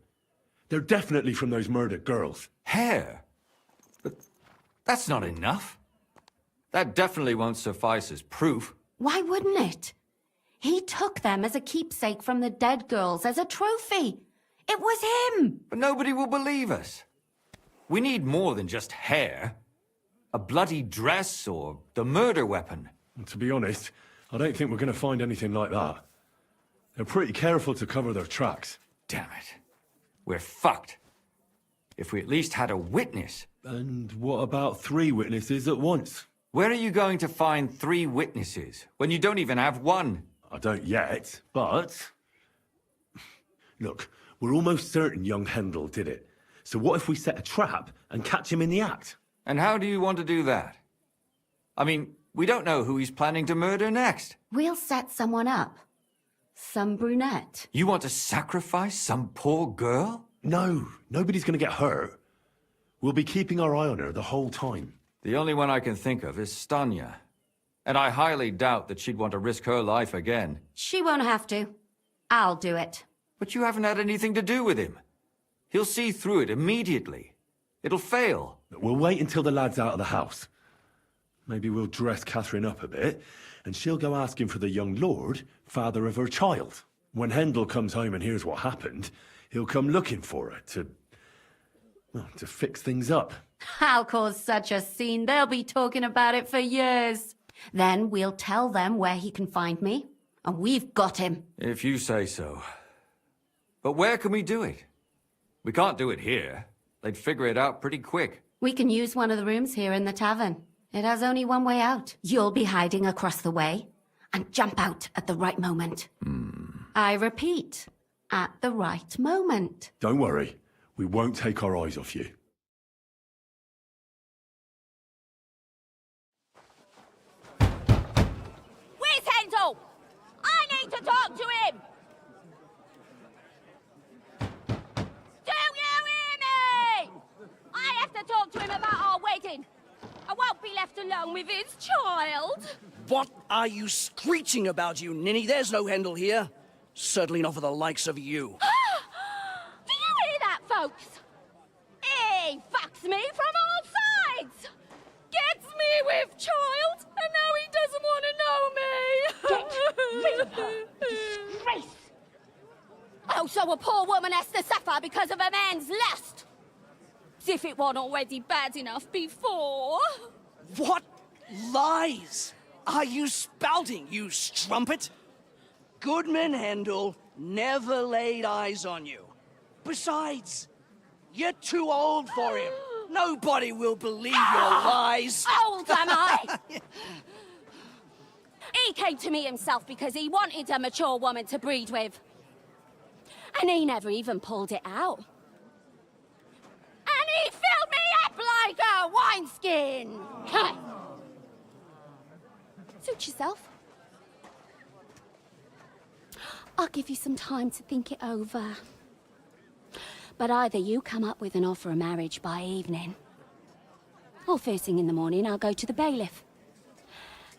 They're definitely from those murdered girls. Hair? But that's not enough. That definitely won't suffice as proof. Why wouldn't it? He took them as a keepsake from the dead girls, as a trophy. It was him! But nobody will believe us. We need more than just hair. A bloody dress or the murder weapon. And to be honest, I don't think we're going to find anything like that. They're pretty careful to cover their tracks. Damn it. We're fucked. If we at least had a witness. And what about 3 witnesses at once? Where are you going to find 3 witnesses when you don't even have one? I don't yet, but... Look, we're almost certain young Hendel did it. So what if we set a trap and catch him in the act? And how do you want to do that? I mean, we don't know who he's planning to murder next. We'll set someone up. Some brunette. You want to sacrifice some poor girl? No, nobody's going to get hurt. We'll be keeping our eye on her the whole time. The only one I can think of is Stanya. And I highly doubt that she'd want to risk her life again. She won't have to. I'll do it. But you haven't had anything to do with him. He'll see through it immediately. It'll fail. We'll wait until the lad's out of the house. Maybe we'll dress Catherine up a bit, and she'll go asking for the young lord, father of her child. When Hendel comes home and hears what happened, he'll come looking for her to fix things up. I'll cause such a scene, they'll be talking about it for years. Then we'll tell them where he can find me, and we've got him. If you say so. But where can we do it? We can't do it here. They'd figure it out pretty quick. We can use one of the rooms here in the tavern. It has only one way out. You'll be hiding across the way, and jump out at the right moment. I repeat, at the right moment. Don't worry, we won't take our eyes off you. Where's Hendel? I need to talk to him! Do you hear me? I have to talk to him about our wedding. I won't be left alone with his child. What are you screeching about, you ninny? There's no Hendel here. Certainly not for the likes of you. Do you hear that, folks? He fucks me from all sides. Gets me with child, and now he doesn't want to know me. Get rid of her. Disgrace. Oh, so a poor woman has to suffer because of a man's lust. As if it wasn't already bad enough before. What lies are you spouting, you strumpet? Goodman Hendel never laid eyes on you. Besides, you're too old for him. Nobody will believe your lies. Old am I? He came to me himself because he wanted a mature woman to breed with. And he never even pulled it out. And he filled me up like a wineskin. Suit yourself. I'll give you some time to think it over. But either you come up with an offer of marriage by evening, or first thing in the morning I'll go to the bailiff.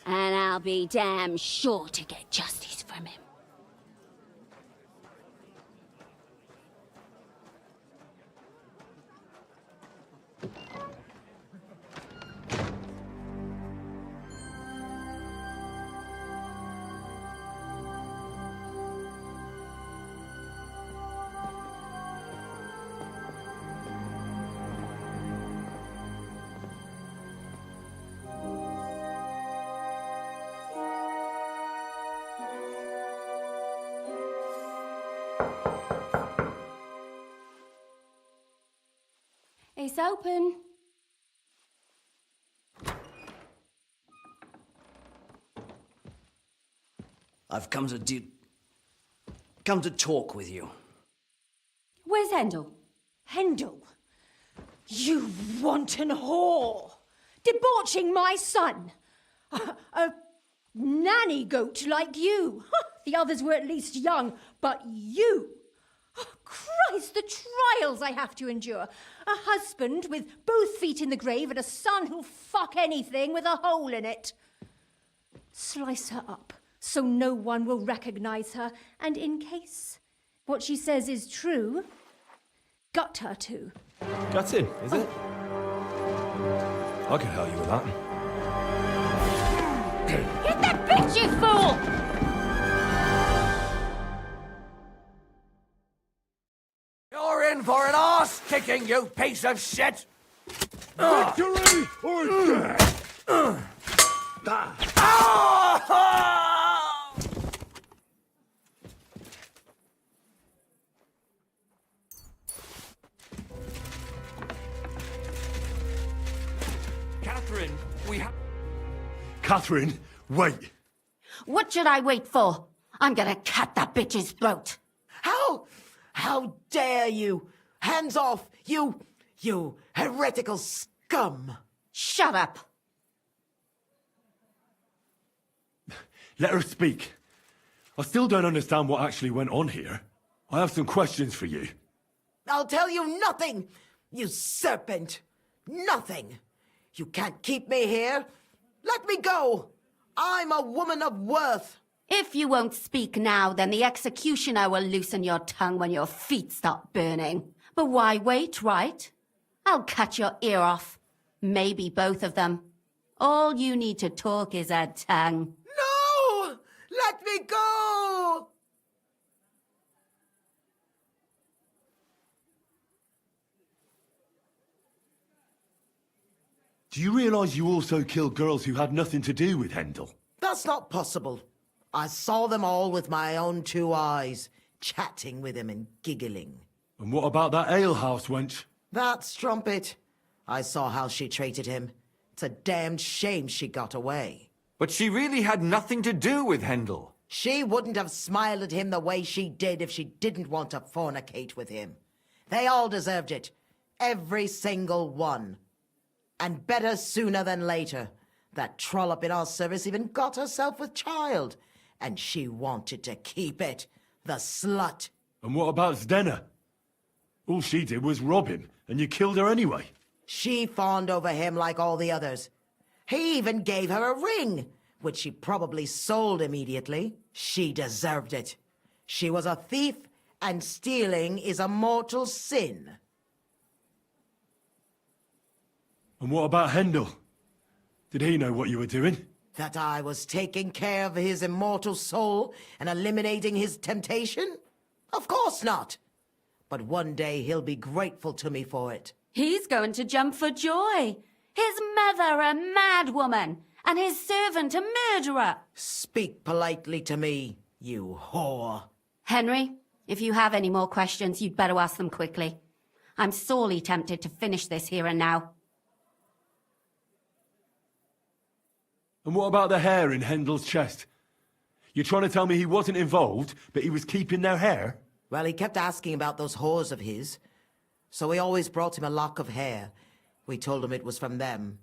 And I'll be damn sure to get justice from him. It's open. I've come to talk with you. Where's Hendel? Hendel? You wanton whore! Debauching my son! A nanny goat like you! The others were at least young, but you! Oh, Christ, the trials I have to endure! A husband with both feet in the grave and a son who'll fuck anything with a hole in it. Slice her up so no one will recognize her, and in case what she says is true, gut her too. Gutting, is it? I can help you with that. Hit that bitch, you fool! You're in for an arse kicking, you piece of shit! Victory or death! Catherine, we have... Catherine, wait. What should I wait for? I'm gonna cut that bitch's throat. How dare you? Hands off, you heretical scum! Shut up. Let her speak. I still don't understand what actually went on here. I have some questions for you. I'll tell you nothing, you serpent! Nothing! You can't keep me here! Let me go! I'm a woman of worth! If you won't speak now, then the executioner will loosen your tongue when your feet start burning. But why wait, right? I'll cut your ear off. Maybe both of them. All you need to talk is a tongue. No! Let me go! Do you realize you also killed girls who had nothing to do with Hendel? That's not possible. I saw them all with my own two eyes, chatting with him and giggling. And what about that alehouse wench? That strumpet. I saw how she treated him. It's a damned shame she got away. But she really had nothing to do with Hendel. She wouldn't have smiled at him the way she did if she didn't want to fornicate with him. They all deserved it. Every single one. And better sooner than later. That trollop in our service even got herself with child. And she wanted to keep it. The slut. And what about Zdena? All she did was rob him, and you killed her anyway. She fawned over him like all the others. He even gave her a ring, which she probably sold immediately. She deserved it. She was a thief, and stealing is a mortal sin. And what about Hendel? Did he know what you were doing? That I was taking care of his immortal soul and eliminating his temptation? Of course not. But one day he'll be grateful to me for it. He's going to jump for joy. His mother a mad woman, and his servant a murderer. Speak politely to me, you whore. Henry, if you have any more questions, you'd better ask them quickly. I'm sorely tempted to finish this here and now. And what about the hair in Hendel's chest? You're trying to tell me he wasn't involved, but he was keeping their hair? Well, he kept asking about those whores of his. So we always brought him a lock of hair. We told him it was from them,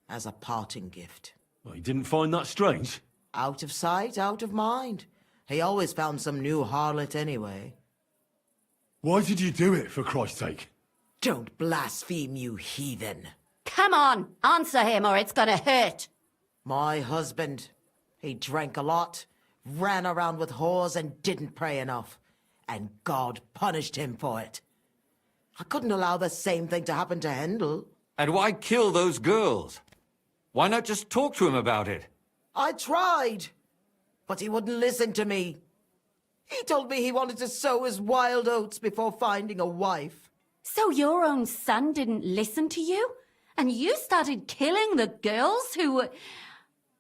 as a parting gift. Well, he didn't find that strange? Out of sight, out of mind. He always found some new harlot anyway. Why did you do it, for Christ's sake? Don't blaspheme, you heathen. Come on, answer him or it's gonna hurt. My husband. He drank a lot, ran around with whores, and didn't pray enough. And God punished him for it. I couldn't allow the same thing to happen to Hendel. And why kill those girls? Why not just talk to him about it? I tried, but he wouldn't listen to me. He told me he wanted to sow his wild oats before finding a wife. So your own son didn't listen to you? And you started killing the girls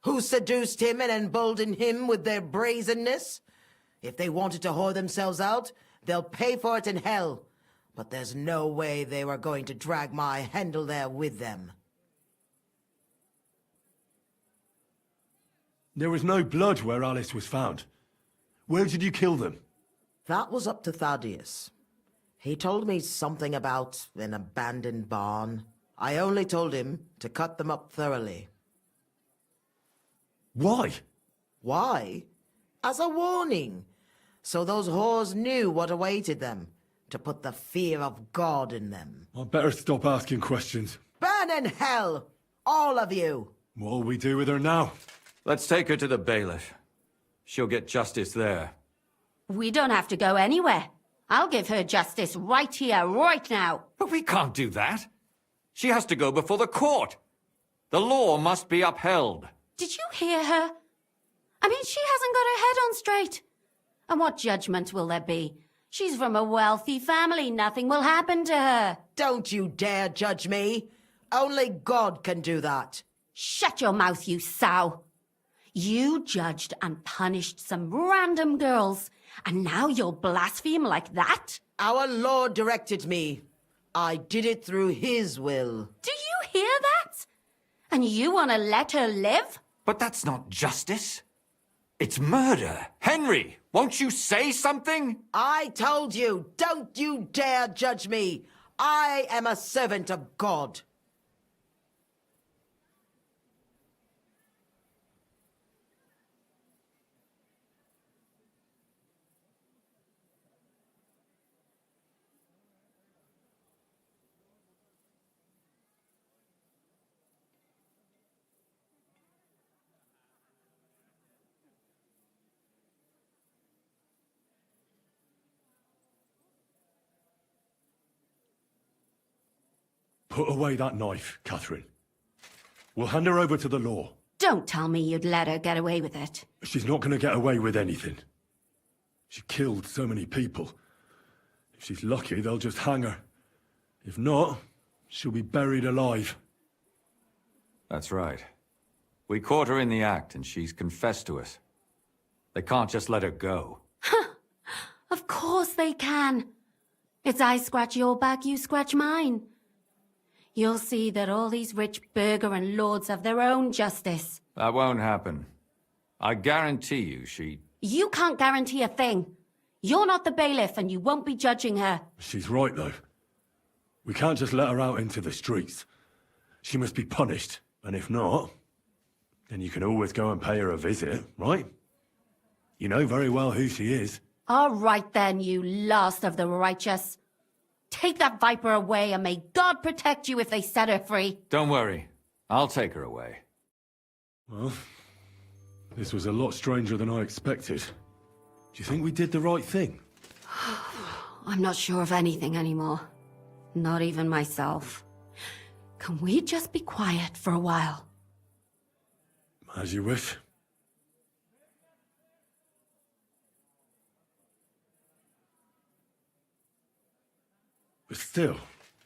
who seduced him and emboldened him with their brazenness? If they wanted to whore themselves out, they'll pay for it in hell. But there's no way they were going to drag my Hendel there with them. There was no blood where Alice was found. Where did you kill them? That was up to Thaddeus. He told me something about an abandoned barn. I only told him to cut them up thoroughly. Why? Why? As a warning. So those whores knew what awaited them. To put the fear of God in them. I'd better stop asking questions. Burn in hell! All of you! What'll we do with her now? Let's take her to the bailiff. She'll get justice there. We don't have to go anywhere. I'll give her justice right here, right now. But we can't do that. She has to go before the court. The law must be upheld. Did you hear her? I mean, she hasn't got her head on straight. And what judgment will there be? She's from a wealthy family. Nothing will happen to her. Don't you dare judge me. Only God can do that. Shut your mouth, you sow. You judged and punished some random girls, and now you'll blaspheme like that? Our Lord directed me. I did it through His will. Do you hear that? And you want to let her live? But that's not justice. It's murder. Henry, won't you say something? I told you, don't you dare judge me. I am a servant of God. Put away that knife, Catherine. We'll hand her over to the law. Don't tell me you'd let her get away with it. She's not going to get away with anything. She killed so many people. If she's lucky, they'll just hang her. If not, she'll be buried alive. That's right. We caught her in the act, and she's confessed to us. They can't just let her go. Of course they can. It's I scratch your back, you scratch mine. You'll see that all these rich burgher and lords have their own justice. That won't happen. I guarantee you she... You can't guarantee a thing. You're not the bailiff and you won't be judging her. She's right, though. We can't just let her out into the streets. She must be punished. And if not, then you can always go and pay her a visit, right? You know very well who she is. All right then, you last of the righteous. Take that viper away and may God protect you if they set her free. Don't worry. I'll take her away. Well, this was a lot stranger than I expected. Do you think we did the right thing? I'm not sure of anything anymore. Not even myself. Can we just be quiet for a while? As you wish. But still,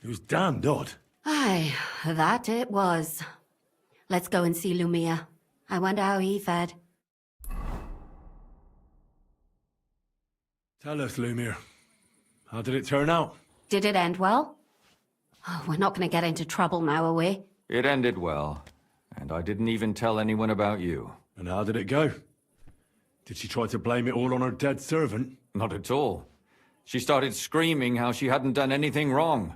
it was damned odd. Aye, that it was. Let's go and see Lumia. I wonder how he fared. Tell us, Lumia. How did it turn out? Did it end well? Oh, we're not going to get into trouble now, are we? It ended well. And I didn't even tell anyone about you. And how did it go? Did she try to blame it all on her dead servant? Not at all. She started screaming how she hadn't done anything wrong.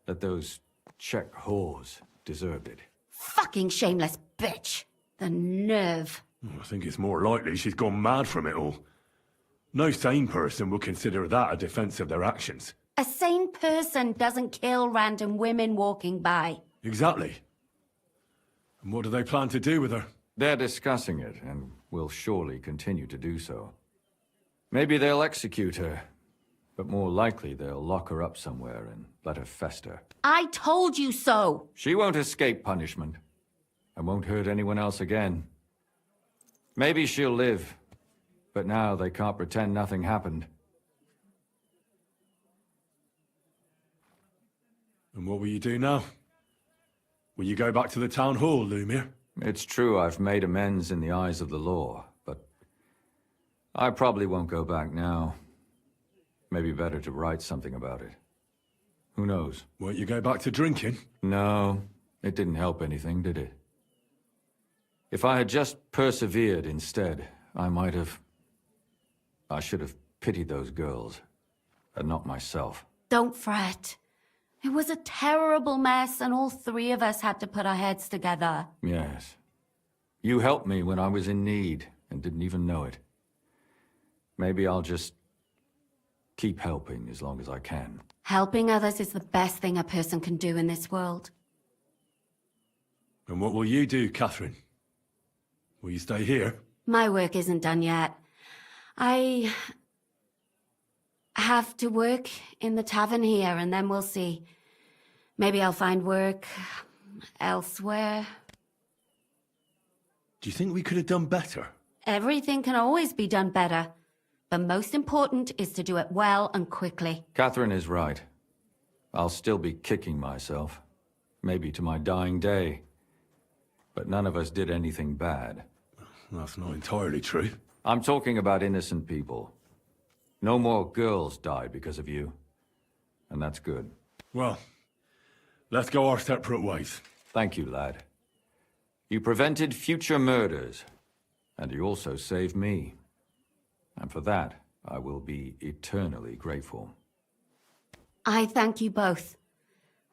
That those Czech whores deserved it. Fucking shameless bitch. The nerve. I think it's more likely she's gone mad from it all. No sane person would consider that a defense of their actions. A sane person doesn't kill random women walking by. Exactly. And what do they plan to do with her? They're discussing it, and will surely continue to do so. Maybe they'll execute her, but more likely they'll lock her up somewhere and let her fester. I told you so! She won't escape punishment, and won't hurt anyone else again. Maybe she'll live, but now they can't pretend nothing happened. And what will you do now? Will you go back to the town hall, Lumiere? It's true I've made amends in the eyes of the law, but I probably won't go back now. Maybe better to write something about it. Who knows? Won't you go back to drinking? No, it didn't help anything, did it? If I had just persevered instead, I should have pitied those girls, and not myself. Don't fret. It was a terrible mess, and all three of us had to put our heads together. Yes. You helped me when I was in need, and didn't even know it. Maybe I'll just keep helping as long as I can. Helping others is the best thing a person can do in this world. And what will you do, Catherine? Will you stay here? My work isn't done yet. I have to work in the tavern here, and then we'll see. Maybe I'll find work elsewhere. Do you think we could have done better? Everything can always be done better. But most important is to do it well and quickly. Catherine is right. I'll still be kicking myself. Maybe to my dying day. But none of us did anything bad. That's not entirely true. I'm talking about innocent people. No more girls died because of you. And that's good. Well, let's go our separate ways. Thank you, lad. You prevented future murders. And you also saved me. And for that, I will be eternally grateful. I thank you both.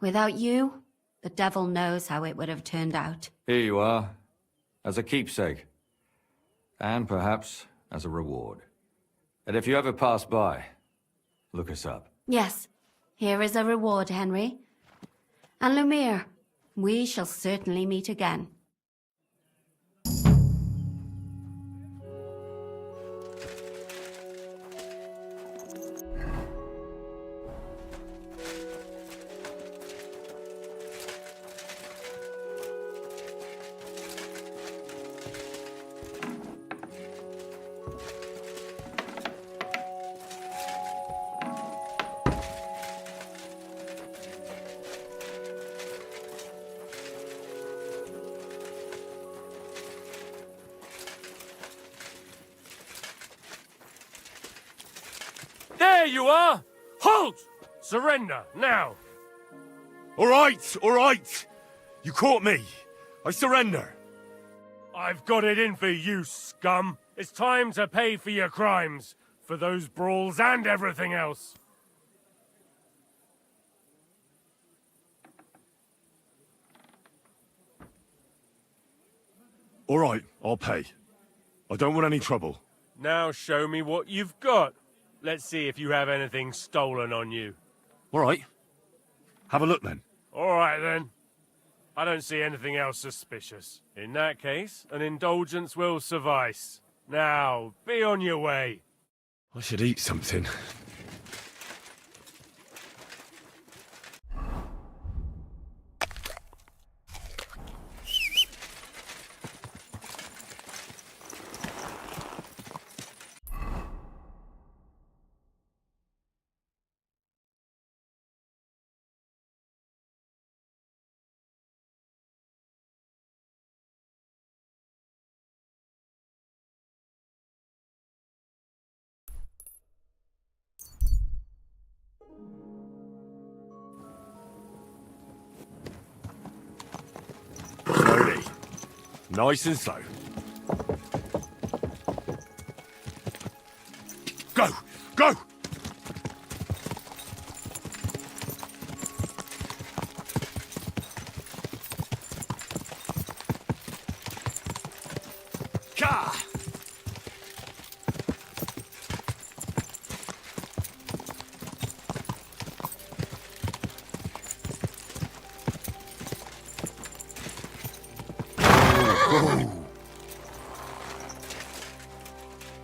Without you, the devil knows how it would have turned out. Here you are, as a keepsake. And perhaps as a reward. And if you ever pass by, look us up. Yes, here is a reward, Henry. And Lumiere, we shall certainly meet again. There you are! Halt! Surrender, now! All right! You caught me. I surrender. I've got it in for you, scum. It's time to pay for your crimes. For those brawls and everything else. All right, I'll pay. I don't want any trouble. Now show me what you've got. Let's see if you have anything stolen on you. All right. Have a look then. All right then. I don't see anything else suspicious. In that case, an indulgence will suffice. Now, be on your way. I should eat something. Slowly. Nice and slow. Go! Go! Ka!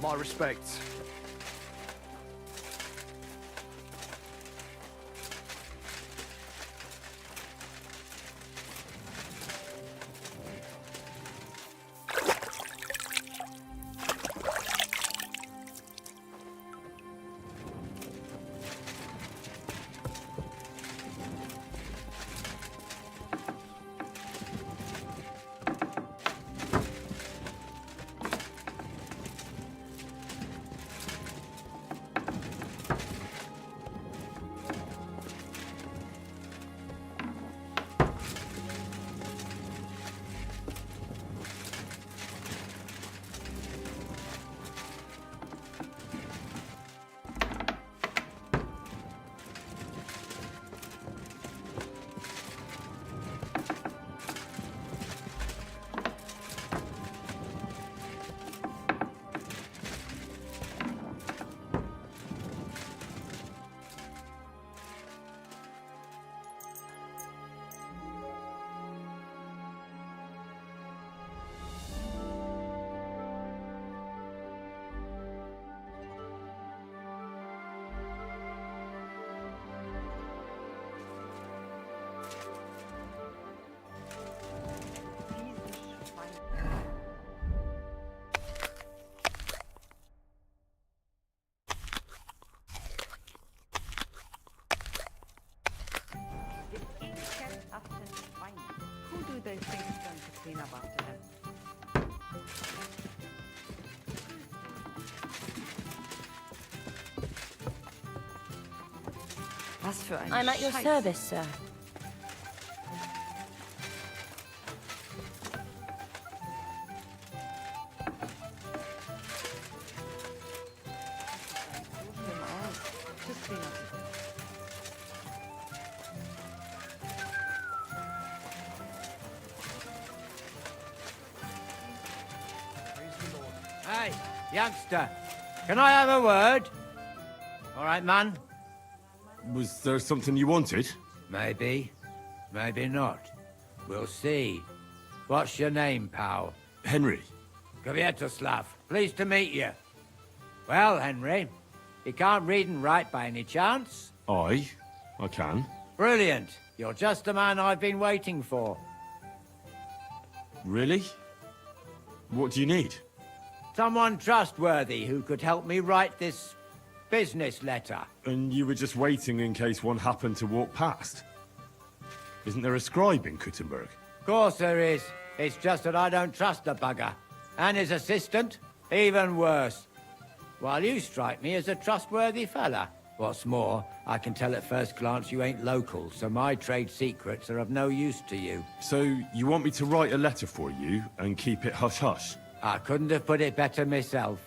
My respects. Who do they think is going to clean up after them? Was für ein I'm at your Scheiß. service, sir. Just clean up. Hey, youngster, can I have a word? All right, man. Was there something you wanted? Maybe. Maybe not. We'll see. What's your name, pal? Henry. Kvietoslav. Pleased to meet you. Well, Henry, you can't read and write by any chance? I can. Brilliant. You're just the man I've been waiting for. Really? What do you need? Someone trustworthy who could help me write this business letter. And you were just waiting in case one happened to walk past? Isn't there a scribe in Kuttenberg? Of course there is. It's just that I don't trust the bugger. And his assistant, even worse. While you strike me as a trustworthy fella. What's more, I can tell at first glance you ain't local, so my trade secrets are of no use to you. So, you want me to write a letter for you and keep it hush-hush? I couldn't have put it better myself.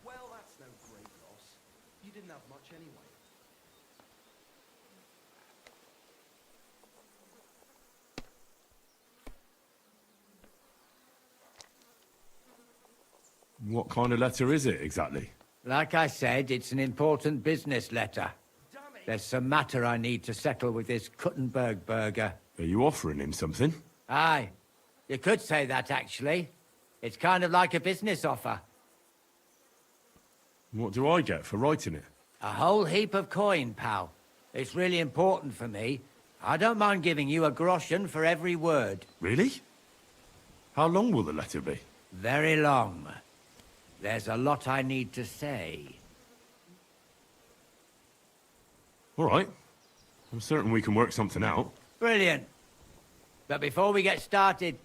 Well, that's no great loss. You didn't have much anyway. What kind of letter is it, exactly? Like I said, it's an important business letter. There's some matter I need to settle with this Kuttenberg burger. Are you offering him something? Aye. You could say that, actually. It's kind of like a business offer. What do I get for writing it? A whole heap of coin, pal. It's really important for me. I don't mind giving you a groschen for every word. Really? How long will the letter be? Very long. There's a lot I need to say. All right. I'm certain we can work something out. Brilliant. But before we get started,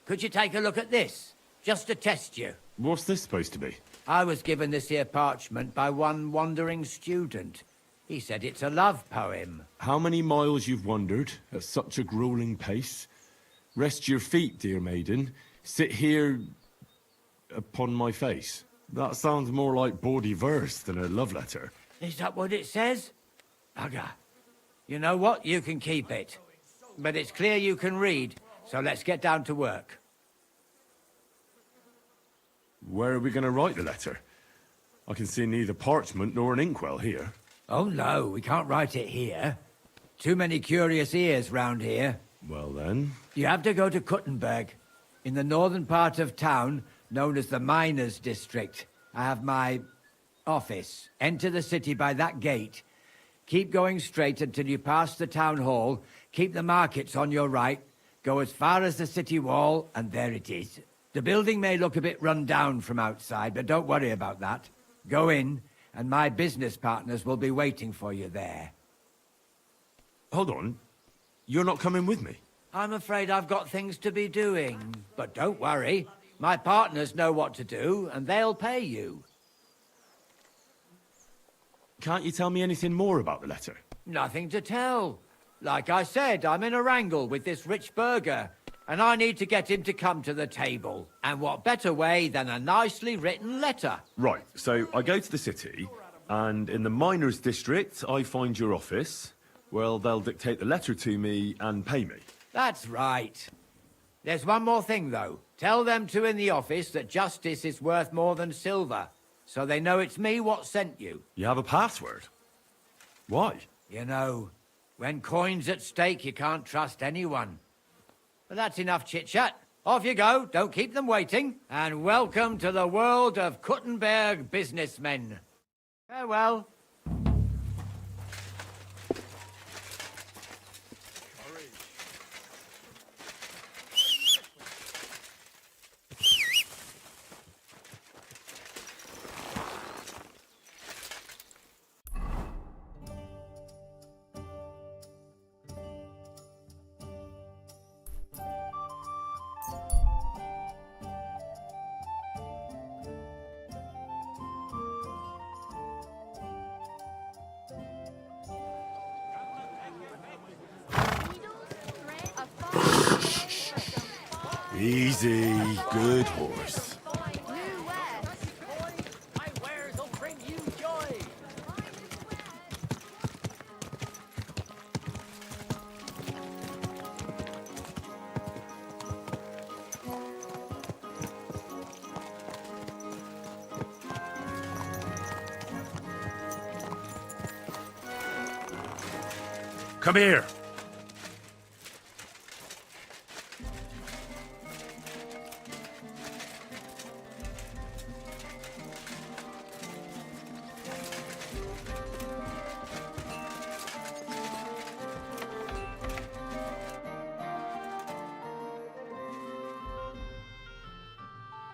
could you take a look at this? Just to test you. What's this supposed to be? I was given this here parchment by one wandering student. He said it's a love poem. How many miles you've wandered at such a grueling pace? Rest your feet, dear maiden. Sit here upon my face. That sounds more like bawdy verse than a love letter. Is that what it says? Bugger. You know what? You can keep it. But it's clear you can read, so let's get down to work. Where are we going to write the letter? I can see neither parchment nor an inkwell here. Oh no, we can't write it here. Too many curious ears round here. Well then... You have to go to Kuttenberg, in the northern part of town, known as the Miners' District. I have my office. Enter the city by that gate. Keep going straight until you pass the town hall. Keep the markets on your right. Go as far as the city wall, and there it is. The building may look a bit run down from outside, but don't worry about that. Go in, and my business partners will be waiting for you there. Hold on. You're not coming with me? I'm afraid I've got things to be doing. But don't worry. My partners know what to do, and they'll pay you. Can't you tell me anything more about the letter? Nothing to tell. Like I said, I'm in a wrangle with this rich burger, and I need to get him to come to the table. And what better way than a nicely written letter? Right, so I go to the city, and in the Miners' District, I find your office. Well, they'll dictate the letter to me and pay me. That's right. There's one more thing, though. Tell them two in the office that justice is worth more than silver, so they know it's me what sent you. You have a password? Why? You know, when coin's at stake, you can't trust anyone. But that's enough chit-chat. Off you go, don't keep them waiting. And welcome to the world of Kuttenberg businessmen. Farewell. Easy, good horse. Come here.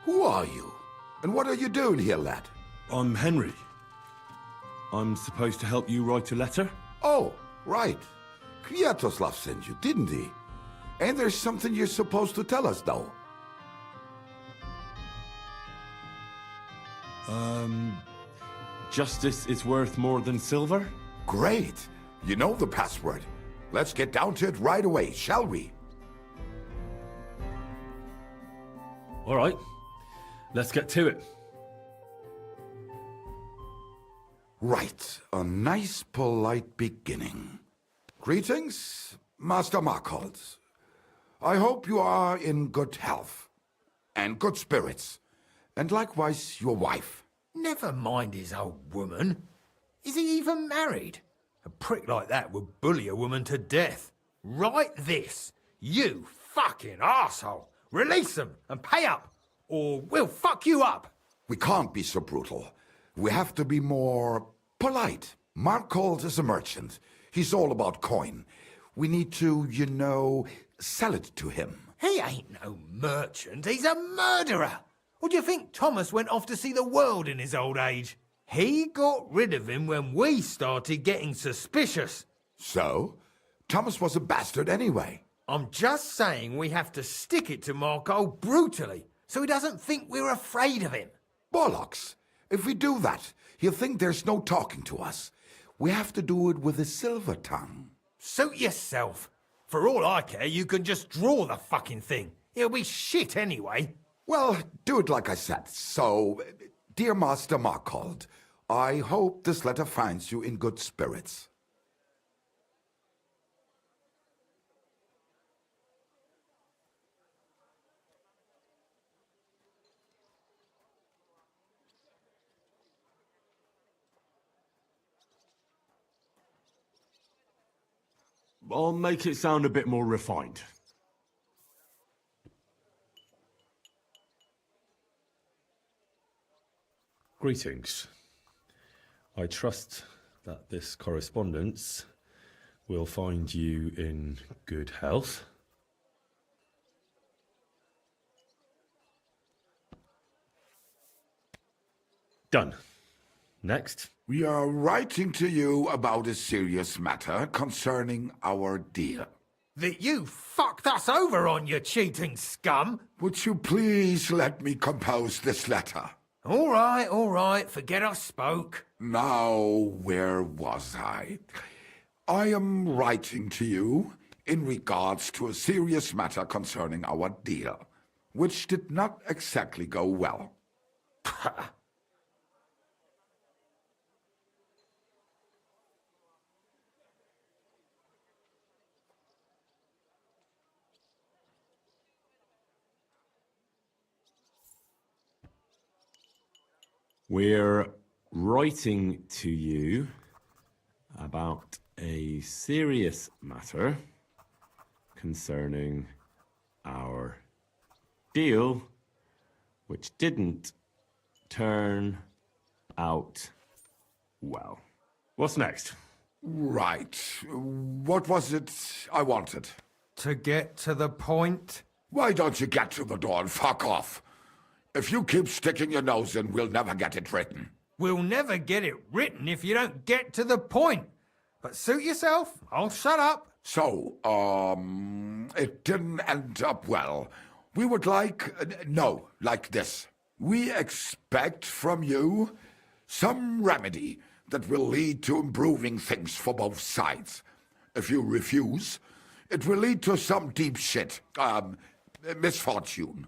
Who are you? And what are you doing here, lad? I'm Henry. I'm supposed to help you write a letter? Oh, right. Kwiatoslav sent you, didn't he? And there's something you're supposed to tell us, though. Justice is worth more than silver? Great. You know the password. Let's get down to it right away, shall we? All right. Let's get to it. Right. A nice, polite beginning. Greetings, Master Markholz. I hope you are in good health and good spirits, and likewise your wife. Never mind his old woman. Is he even married? A prick like that would bully a woman to death. Write this. You fucking arsehole. Release them and pay up, or we'll fuck you up. We can't be so brutal. We have to be more polite. Markholz is a merchant. He's all about coin. We need to, you know, sell it to him. He ain't no merchant. He's a murderer. Or do you think Thomas went off to see the world in his old age? He got rid of him when we started getting suspicious. So? Thomas was a bastard anyway. I'm just saying we have to stick it to Marco brutally, so he doesn't think we're afraid of him. Bollocks. If we do that, he'll think there's no talking to us. We have to do it with a silver tongue. Suit yourself. For all I care, you can just draw the fucking thing. It'll be shit anyway. Well, do it like I said. So, dear Master Markhold, I hope this letter finds you in good spirits. I'll make it sound a bit more refined. Greetings. I trust that this correspondence will find you in good health. Done. Next. We are writing to you about a serious matter concerning our deal. That you fucked us over on, you cheating scum! Would you please let me compose this letter? All right, forget I spoke. Now, where was I? I am writing to you in regards to a serious matter concerning our deal, which did not exactly go well. We're writing to you about a serious matter concerning our deal, which didn't turn out well. What's next? Right. What was it I wanted? To get to the point? Why don't you get to the door and fuck off? If you keep sticking your nose in, we'll never get it written. We'll never get it written if you don't get to the point. But suit yourself, I'll shut up. So, it didn't end up well. We would like, no, like this. We expect from you some remedy that will lead to improving things for both sides. If you refuse, it will lead to some deep shit, misfortune.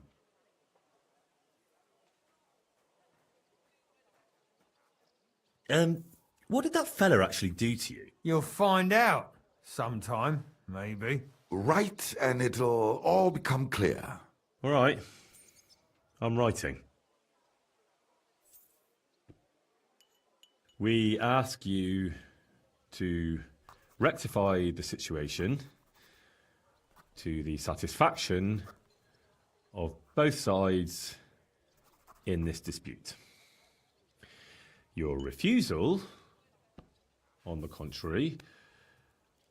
What did that fella actually do to you? You'll find out. Sometime, maybe. Write and it'll all become clear. All right. I'm writing. We ask you to rectify the situation to the satisfaction of both sides in this dispute. Your refusal, on the contrary,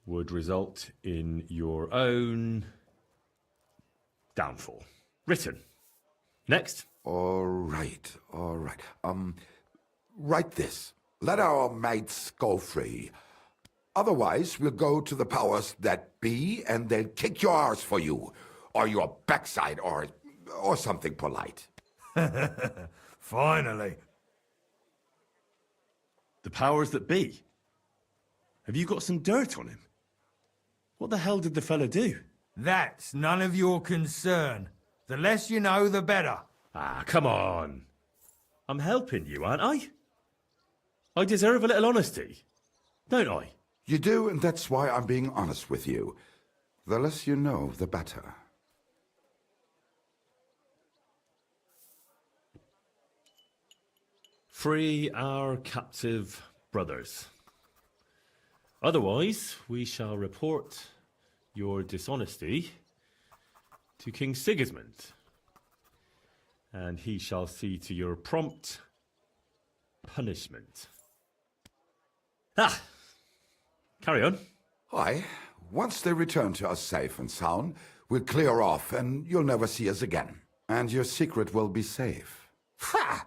would result in your own downfall. Written. Next. All right. Write this. Let our mates go free. Otherwise, we'll go to the powers that be and they'll kick your arse for you. Or your backside, or something polite. Finally. The powers that be? Have you got some dirt on him? What the hell did the fella do? That's none of your concern. The less you know, the better. Ah, come on. I'm helping you, aren't I? I deserve a little honesty, don't I? You do, and that's why I'm being honest with you. The less you know, the better. Free our captive brothers. Otherwise, we shall report your dishonesty to King Sigismund, and he shall see to your prompt punishment. Ah! Carry on. Aye. Once they return to us safe and sound, we'll clear off and you'll never see us again. And your secret will be safe. Ha!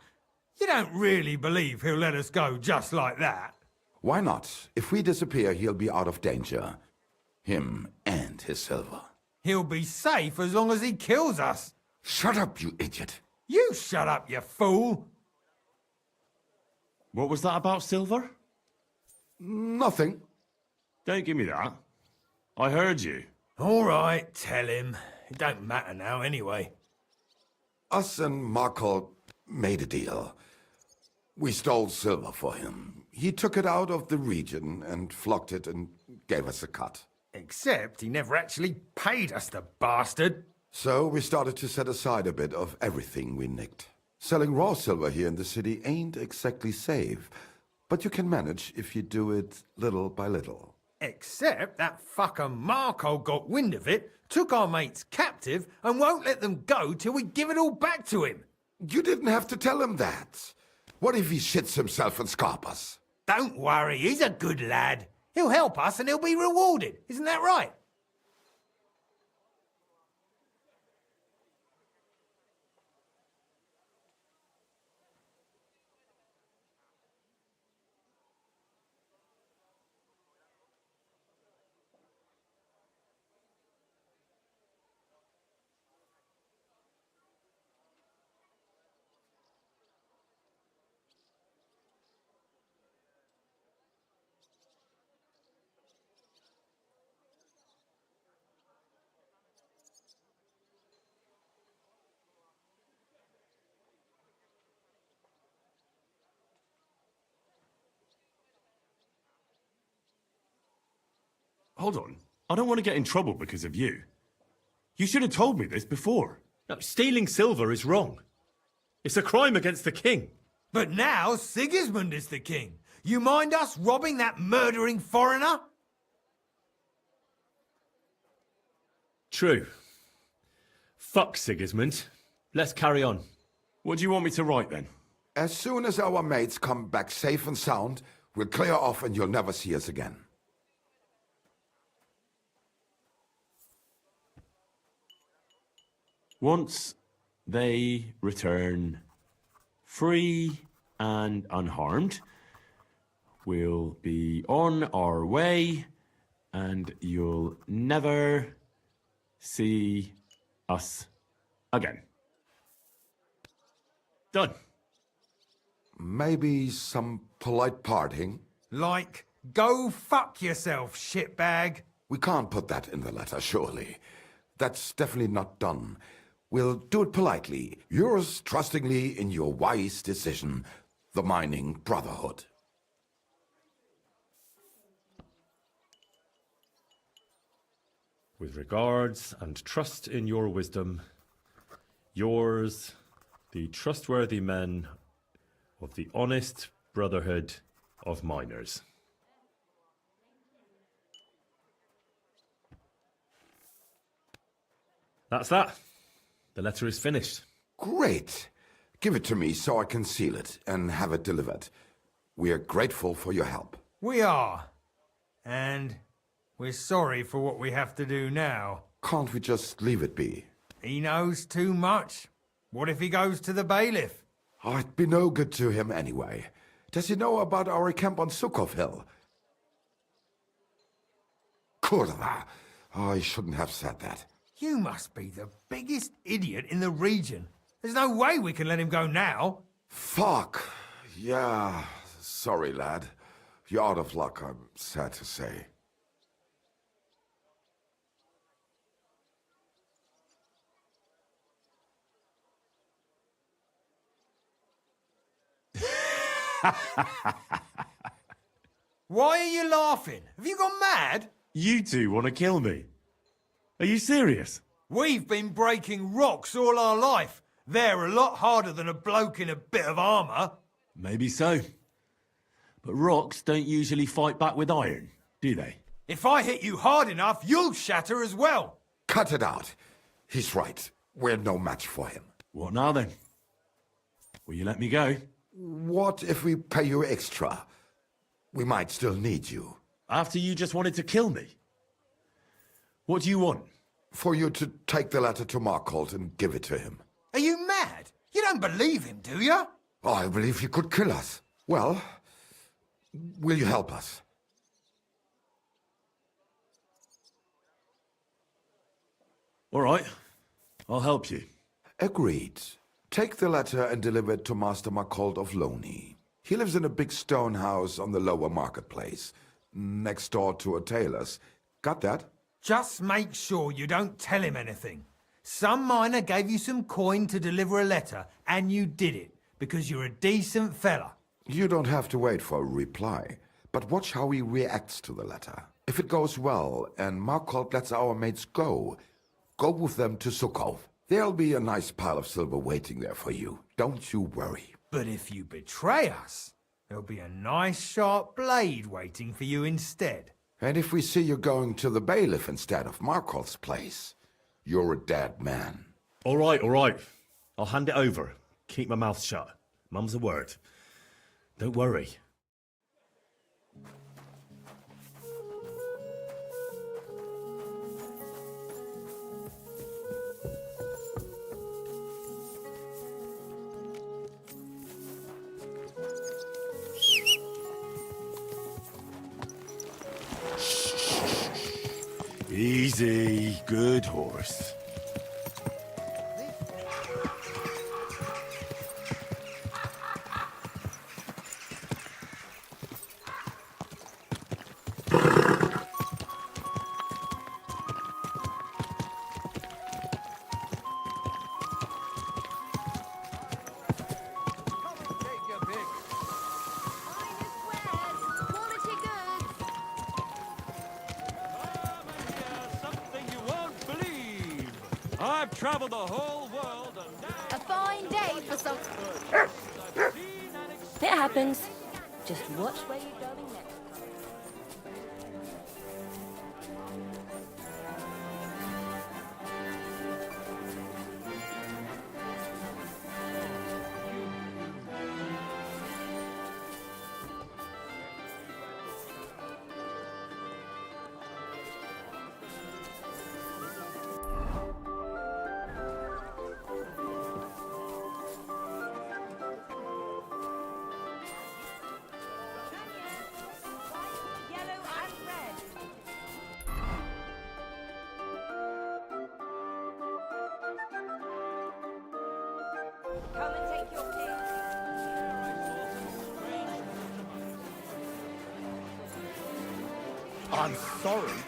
You don't really believe he'll let us go just like that? Why not? If we disappear, he'll be out of danger. Him and his silver. He'll be safe as long as he kills us. Shut up, you idiot. You shut up, you fool. What was that about silver? Nothing. Don't give me that. I heard you. All right, tell him. It don't matter now anyway. Us and Markle made a deal. We stole silver for him. He took it out of the region and flocked it and gave us a cut. Except he never actually paid us, the bastard. So we started to set aside a bit of everything we nicked. Selling raw silver here in the city ain't exactly safe, but you can manage if you do it little by little. Except that fucker Marco got wind of it, took our mates captive, and won't let them go till we give it all back to him. You didn't have to tell him that. What if he shits himself and scarp us? Don't worry, he's a good lad. He'll help us and he'll be rewarded. Isn't that right? Hold on. I don't want to get in trouble because of you. You should have told me this before. No, stealing silver is wrong. It's a crime against the king. But now Sigismund is the king. You mind us robbing that murdering foreigner? True. Fuck Sigismund. Let's carry on. What do you want me to write then? As soon as our mates come back safe and sound, we'll clear off and you'll never see us again. Once they return free and unharmed, we'll be on our way and you'll never see us again. Done. Maybe some polite parting? Like, go fuck yourself, shitbag. We can't put that in the letter, surely. That's definitely not done. We'll do it politely. Yours trustingly in your wise decision, the Mining Brotherhood. With regards and trust in your wisdom, yours, the trustworthy men of the honest Brotherhood of Miners. That's that. The letter is finished. Great. Give it to me so I can seal it and have it delivered. We are grateful for your help. We are. And we're sorry for what we have to do now. Can't we just leave it be? He knows too much. What if he goes to the bailiff? I'd be no good to him anyway. Does he know about our camp on Sukov Hill? Kurva. I shouldn't have said that. You must be the biggest idiot in the region. There's no way we can let him go now. Fuck. Yeah. Sorry, lad. You're out of luck, I'm sad to say. Why are you laughing? Have you gone mad? You two want to kill me. Are you serious? We've been breaking rocks all our life. They're a lot harder than a bloke in a bit of armour. Maybe so. But rocks don't usually fight back with iron, do they? If I hit you hard enough, you'll shatter as well. Cut it out. He's right. We're no match for him. What now then? Will you let me go? What if we pay you extra? We might still need you. After you just wanted to kill me? What do you want? For you to take the letter to Markholt and give it to him. Are you mad? You don't believe him, do you? I believe he could kill us. Well, will you help us? All right. I'll help you. Agreed. Take the letter and deliver it to Master Markholt of Loney. He lives in a big stone house on the lower marketplace, next door to a tailor's. Got that? Just make sure you don't tell him anything. Some miner gave you some coin to deliver a letter, and you did it, because you're a decent fella. You don't have to wait for a reply, but watch how he reacts to the letter. If it goes well and Markhold lets our mates go with them to Sukhov. There'll be a nice pile of silver waiting there for you. Don't you worry. But if you betray us, there'll be a nice sharp blade waiting for you instead. And if we see you going to the bailiff instead of Markhold's place, you're a dead man. All right, all right. I'll hand it over. Keep my mouth shut. Mum's a word. Don't worry. Easy, good horse. I've traveled the whole world and now... A fine day for some... It happens. Just watch where you're going next. Come and take your pick. I'm sorry.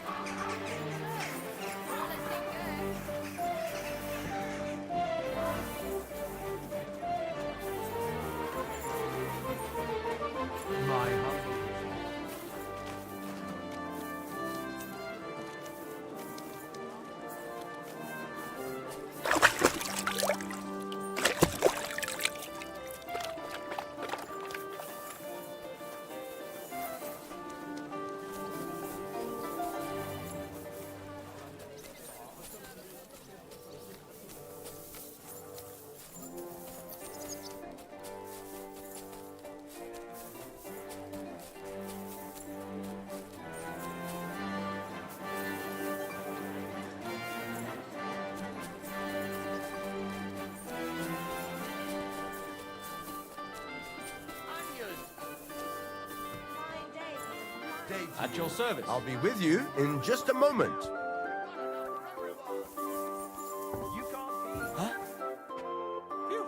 At your service. I'll be with you in just a moment. Huh? Phew.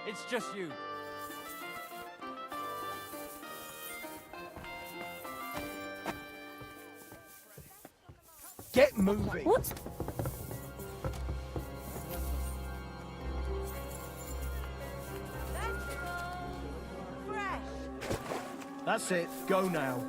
It's just you. Get moving. What? That's it. Go now.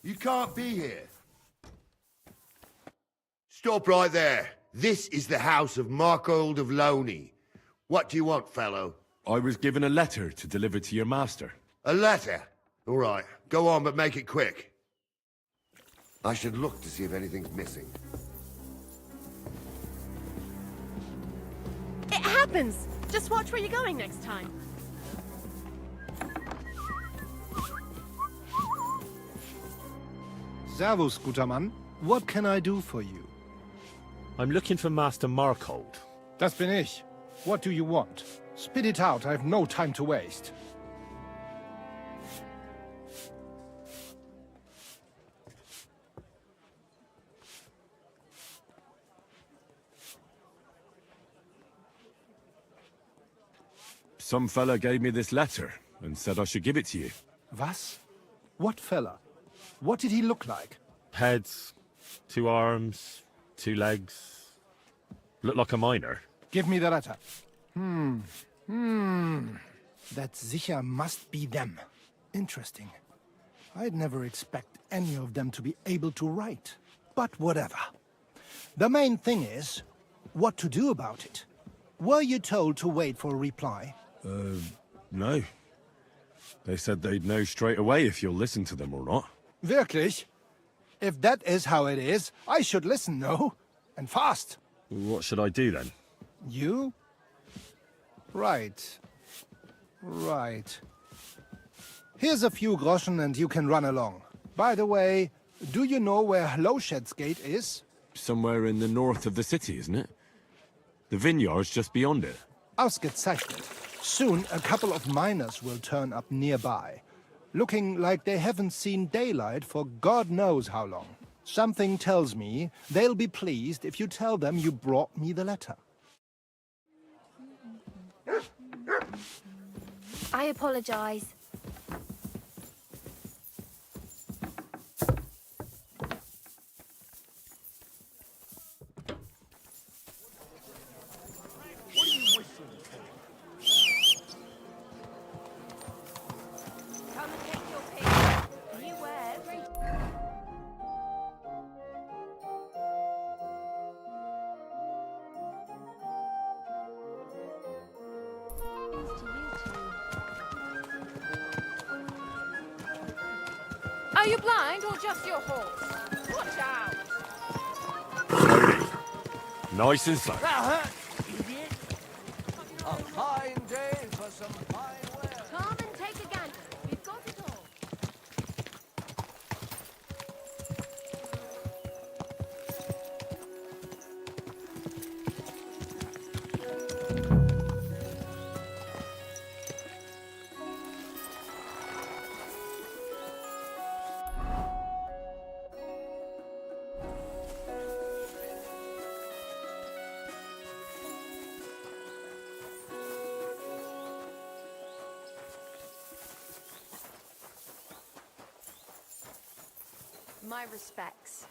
You can't be here. Stop right there. This is the house of Markhold of Loney. What do you want, fellow? I was given a letter to deliver to your master. A letter? All right. Go on, but make it quick. I should look to see if anything's missing. It happens! Just watch where you're going next time. Servus, guter Mann. What can I do for you? I'm looking for Master Markhold. Das bin ich. What do you want? Spit it out, I have no time to waste. some fella gave me this letter and said I should give it to you. Was? What fella? What did he look like? Heads, 2 arms, 2 legs. Looked like a miner. Give me the letter. That sicher must be them. Interesting. I'd never expect any of them to be able to write. But whatever. The main thing is, what to do about it. Were you told to wait for a reply? No. They said they'd know straight away if you'll listen to them or not. Wirklich? If that is how it is, I should listen, no? And fast. What should I do then? You? Right. Right. Here's a few groschen and you can run along. By the way, do you know where Lowshed's Gate is? Somewhere in the north of the city, isn't it? The vineyard's just beyond it. Ausgezeichnet. Soon a couple of miners will turn up nearby, looking like they haven't seen daylight for God knows how long. Something tells me they'll be pleased if you tell them you brought me the letter. I apologize. Come and take your pick. You wear every... Are you blind or just your horse? Watch out! Nice and slow. That hurt, idiot. A fine day for some fine wear. Come and take a gander. We've got it all. My respects.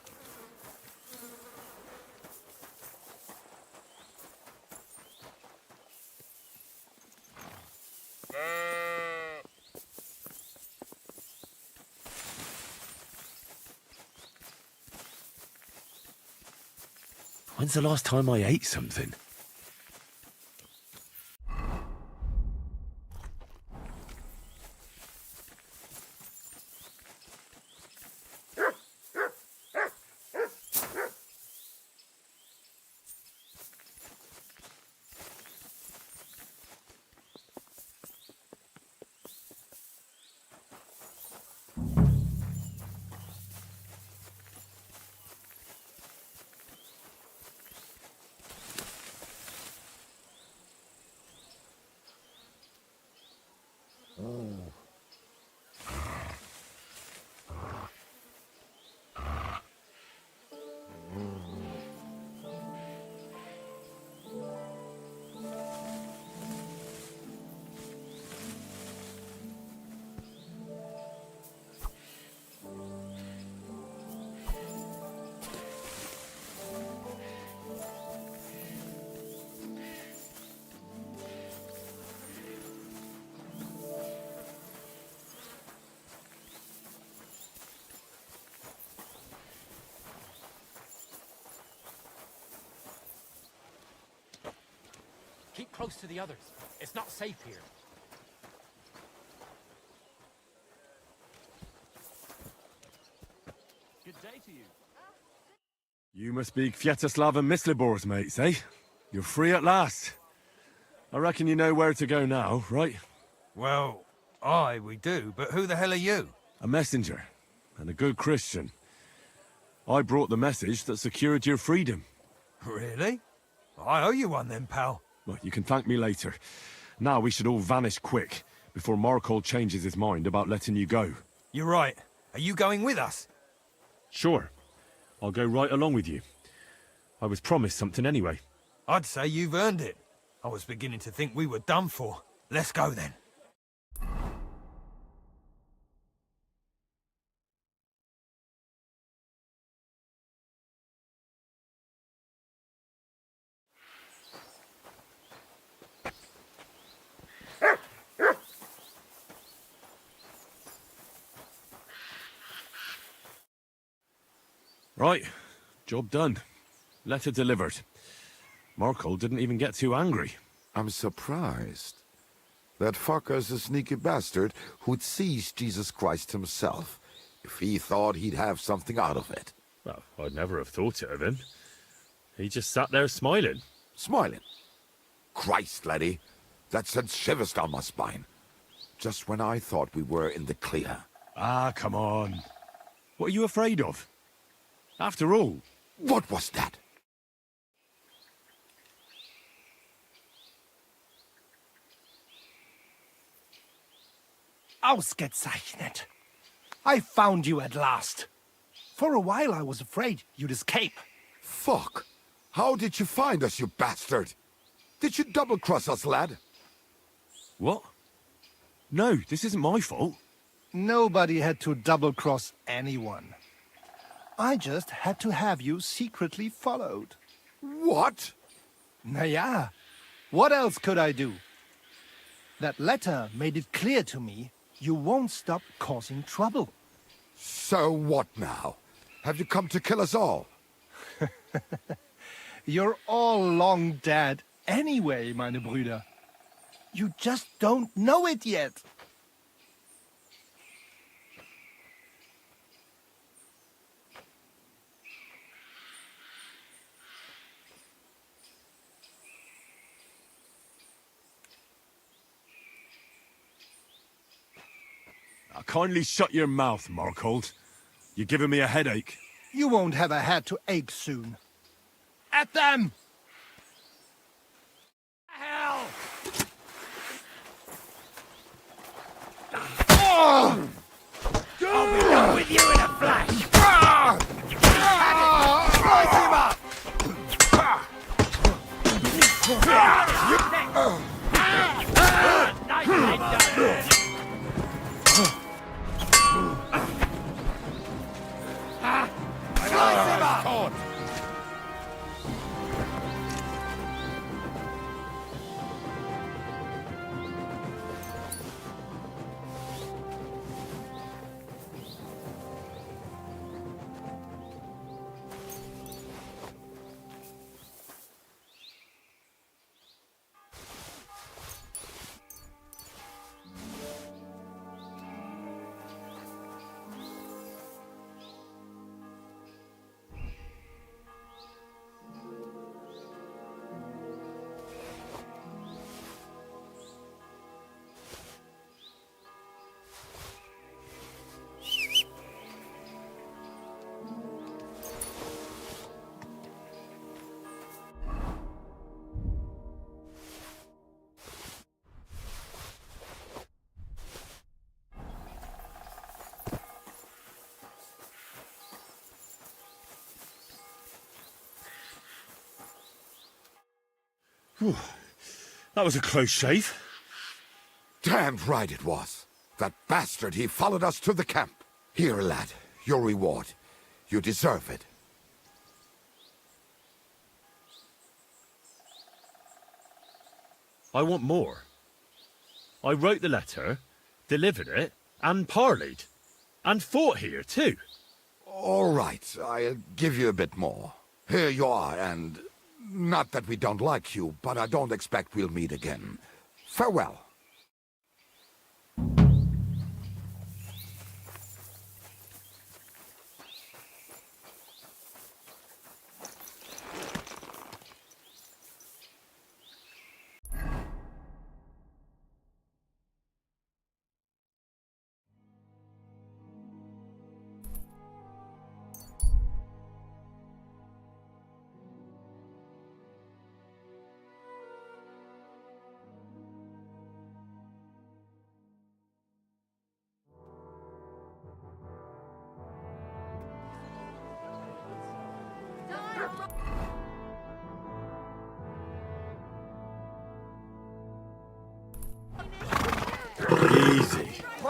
When's the last time I ate something? Keep close to the others. It's not safe here. Good day to you. You must be Kwiatoslav and Myslibor's mates, eh? You're free at last. I reckon you know where to go now, right? Well, aye, we do, but who the hell are you? A messenger, and a good Christian. I brought the message that secured your freedom. Really? I owe you one then, pal. Well, you can thank me later. Now we should all vanish quick, before Markhold changes his mind about letting you go. You're right. Are you going with us? Sure. I'll go right along with you. I was promised something anyway. I'd say you've earned it. I was beginning to think we were done for. Let's go then. Right, job done. Letter delivered. Markle didn't even get too angry. I'm surprised. That fucker's a sneaky bastard who'd seize Jesus Christ himself if he thought he'd have something out of it. Well, I'd never have thought it of him. He just sat there smiling. Smiling? Christ, laddie, that sent shivers down my spine. Just when I thought we were in the clear. Ah, come on. What are you afraid of? After all... What was that? Ausgezeichnet. I found you at last. For a while I was afraid you'd escape. Fuck! How did you find us, you bastard? Did you double-cross us, lad? What? No, this isn't my fault. Nobody had to double-cross anyone. I just had to have you secretly followed. What? Naja, what else could I do? That letter made it clear to me you won't stop causing trouble. So what now? Have you come to kill us all? You're all long dead anyway, meine Brüder. You just don't know it yet. Now, kindly shut your mouth, Markhold. You're giving me a headache. You won't have a head to ache soon. At them! Hell! Oh! I'll be done with you in a flash! Slice him up! Nice head done. Slice him up! Whew. That was a close shave. Damned right it was. That bastard, he followed us to the camp. Here, lad, your reward. You deserve it. I want more. I wrote the letter, delivered it, and parleyed. And fought here, too. All right, I'll give you a bit more. Here you are, and... Not that we don't like you, but I don't expect we'll meet again. Farewell.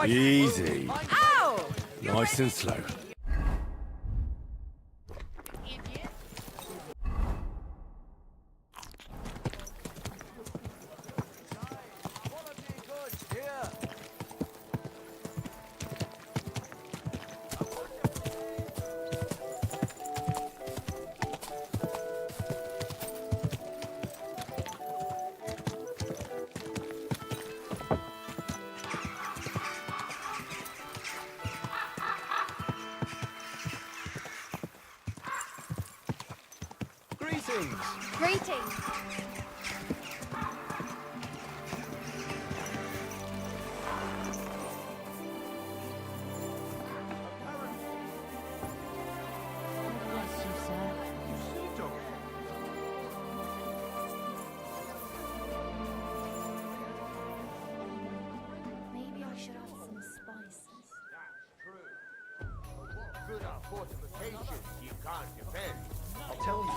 Easy. Ow! Nice and slow. Greetings. Bless you, sir. Maybe I should have some spices. Good are fortifications you can't defend. I'll tell you.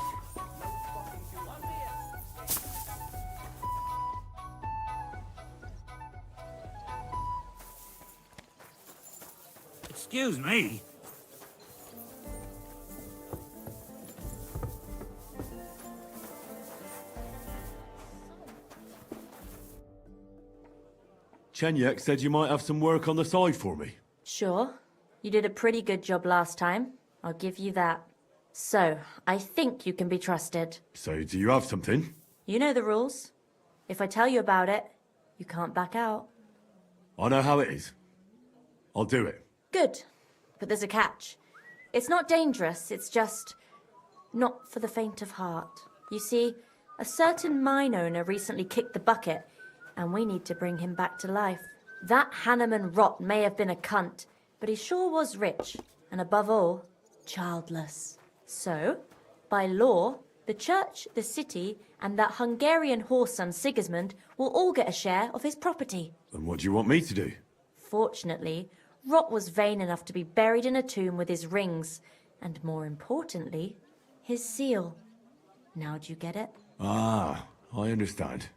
Excuse me. Chenyek said you might have some work on the side for me. Sure. You did a pretty good job last time. I'll give you that. So, I think you can be trusted. So, do you have something? You know the rules. If I tell you about it, you can't back out. I know how it is. I'll do it. Good. But there's a catch. It's not dangerous, it's just not for the faint of heart. You see, a certain mine owner recently kicked the bucket, and we need to bring him back to life. That Hanneman rot may have been a cunt, but he sure was rich, and above all, childless. So, by law, the church, the city, and that Hungarian whoreson Sigismund will all get a share of his property. And what do you want me to do? Fortunately, Rot was vain enough to be buried in a tomb with his rings, and more importantly, his seal. Now do you get it? Ah, I understand.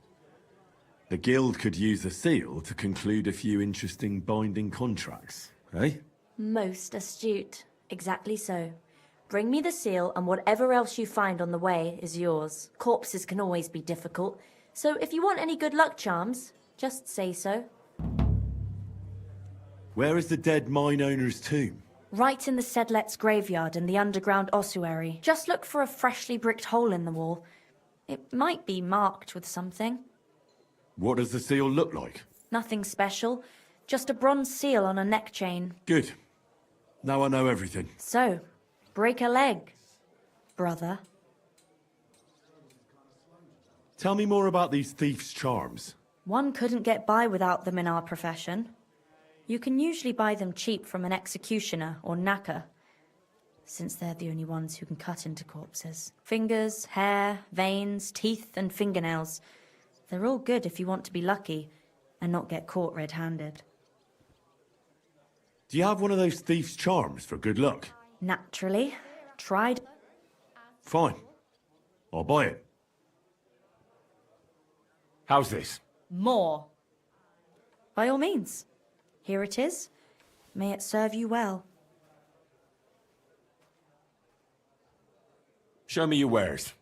The guild could use the seal to conclude a few interesting binding contracts, eh? Most astute. Exactly so. Bring me the seal, and whatever else you find on the way is yours. Corpses can always be difficult, so if you want any good luck charms, just say so. Where is the dead mine owner's tomb? Right in the Sedlet's graveyard in the underground ossuary. Just look for a freshly bricked hole in the wall. It might be marked with something. What does the seal look like? Nothing special. Just a bronze seal on a neck chain. Good. Now I know everything. So, break a leg, brother. Tell me more about these thieves' charms. One couldn't get by without them in our profession. You can usually buy them cheap from an executioner or knacker, since they're the only ones who can cut into corpses. Fingers, hair, veins, teeth, and fingernails. They're all good if you want to be lucky and not get caught red-handed. Do you have one of those thieves' charms for good luck? Naturally. Tried. Fine. I'll buy it. How's this? More. By all means. Here it is. May it serve you well. Show me your wares.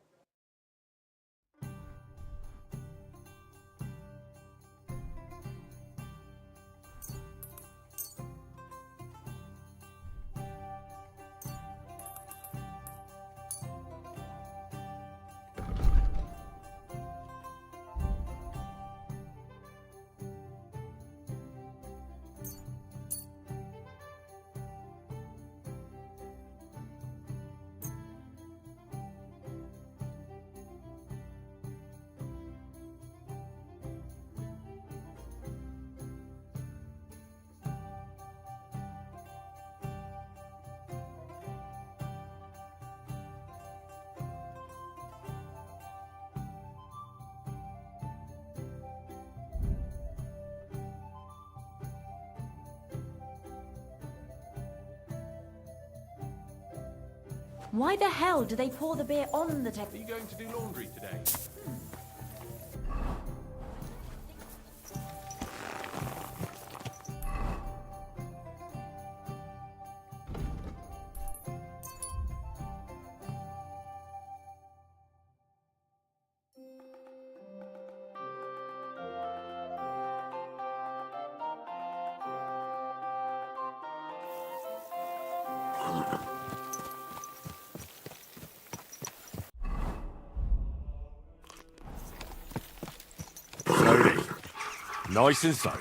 Why the hell do they pour the beer on the table? Are you going to do laundry today? Nice and slow.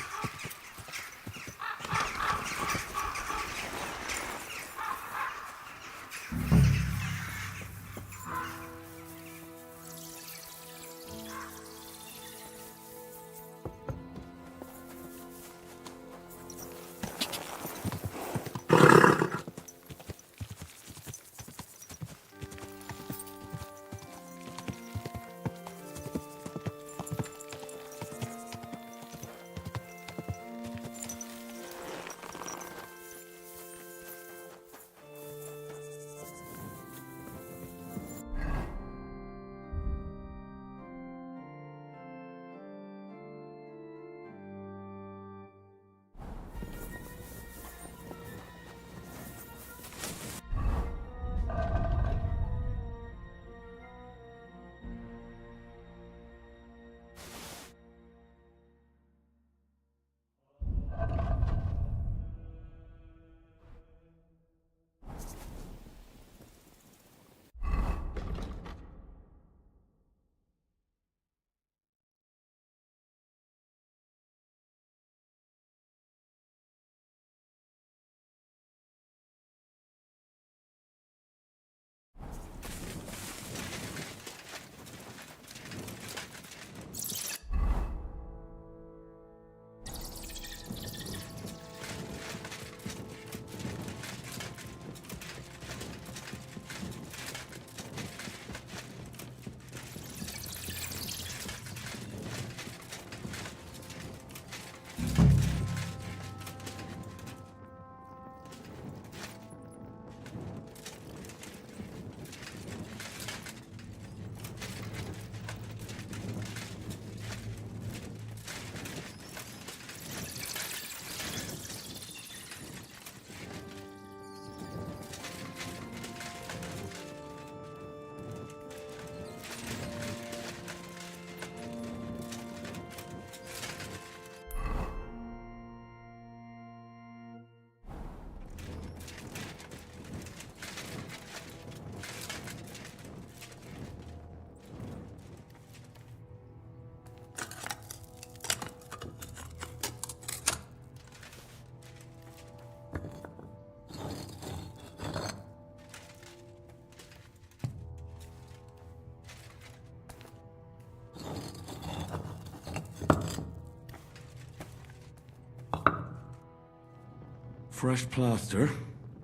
Fresh plaster,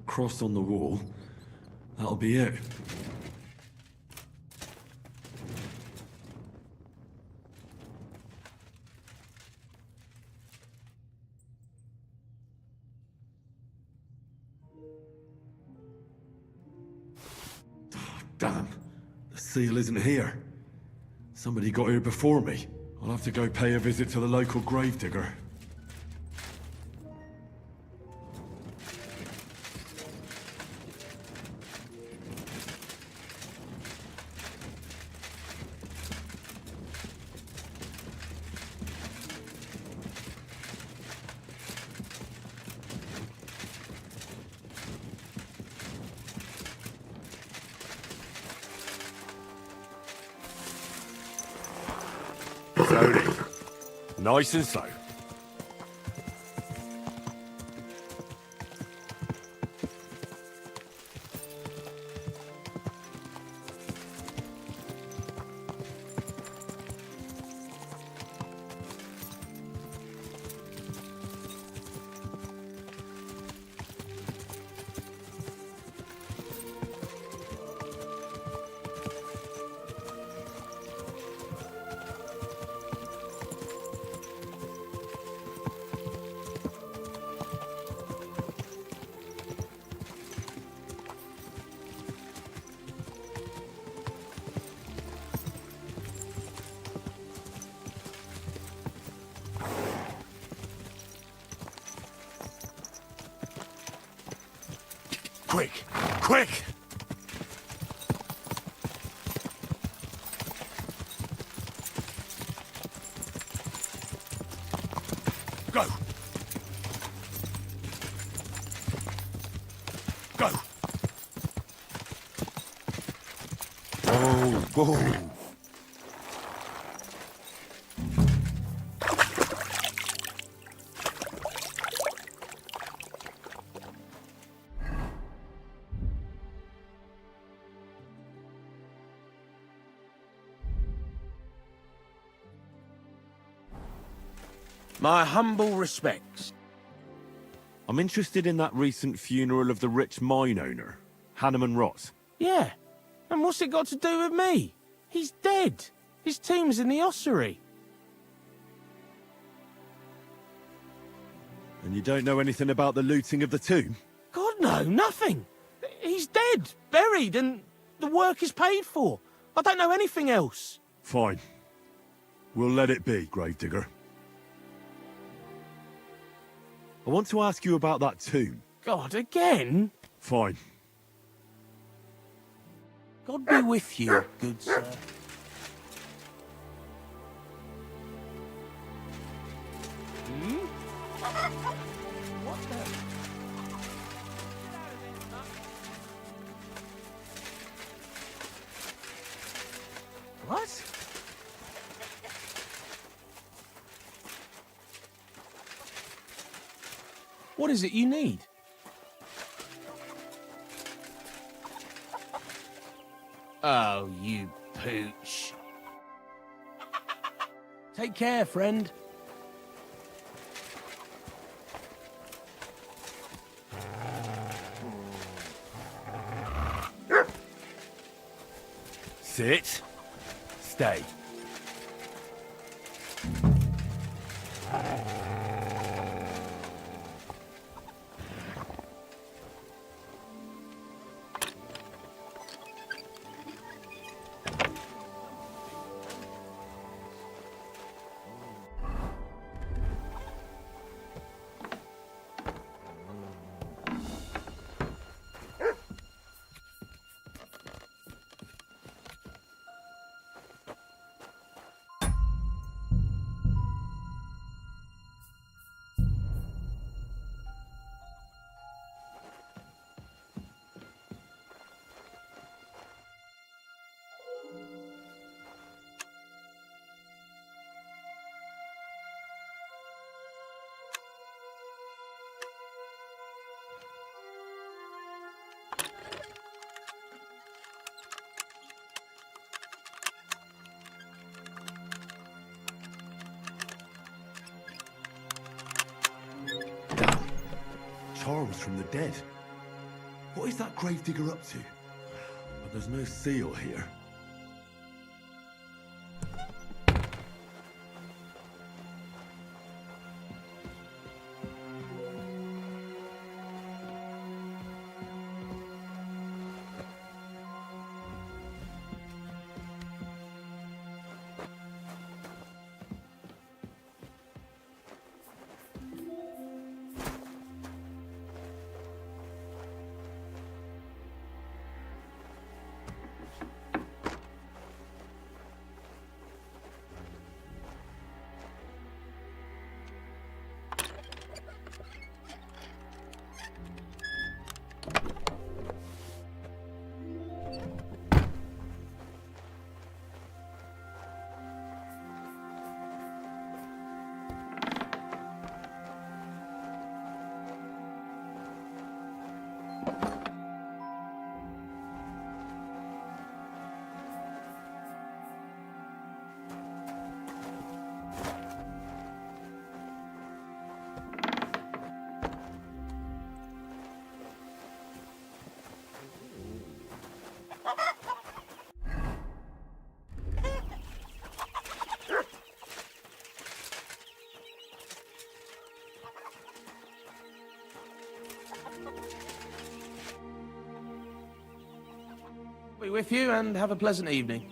cross on the wall. That'll be it. Damn, the seal isn't here. Somebody got here before me. I'll have to go pay a visit to the local gravedigger. Slowly. Nice and slow. Quick! Quick! Go! Go! Oh, boom! My humble respects. I'm interested in that recent funeral of the rich mine owner, Hanneman Ross. Yeah. And what's it got to do with me? He's dead. His tomb's in the ossuary. And you don't know anything about the looting of the tomb? God, no, nothing. He's dead, buried, and the work is paid for. I don't know anything else. Fine. We'll let it be, Gravedigger. I want to ask you about that tomb. God, again? Fine. God be with you, good sir. Hmm? What the... What? What is it you need? Oh, you pooch. Take care, friend. Sit. Stay. Charles from the dead. What is that gravedigger up to? But there's no seal here. Be with you and have a pleasant evening.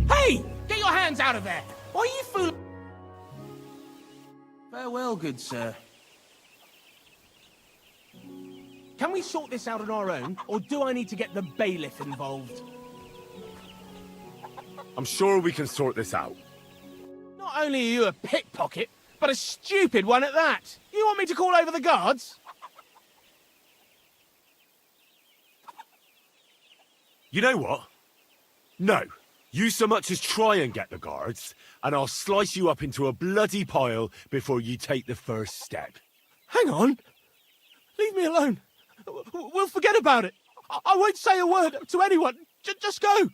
Hey! Get your hands out of there! Why are you fooling? Farewell, good sir. Can we sort this out on our own, or do I need to get the bailiff involved? I'm sure we can sort this out. Not only are you a pickpocket, but a stupid one at that. You want me to call over the guards? You know what? No. You so much as try and get the guards, and I'll slice you up into a bloody pile before you take the first step. Hang on. Leave me alone. We'll forget about it. I won't say a word to anyone. Just go.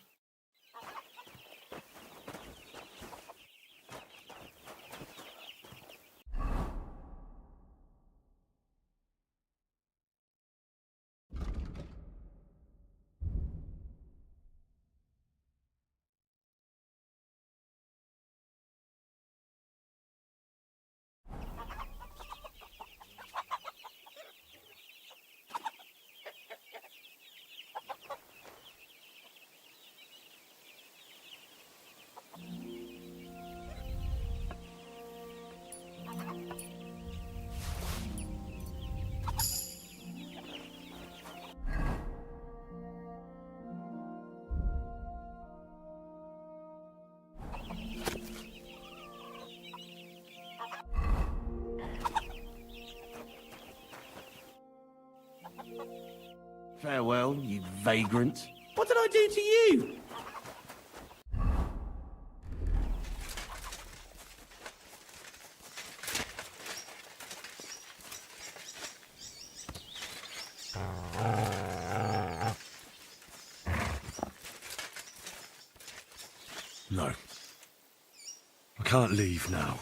Farewell, you vagrant. What did I do to you? No. I can't leave now.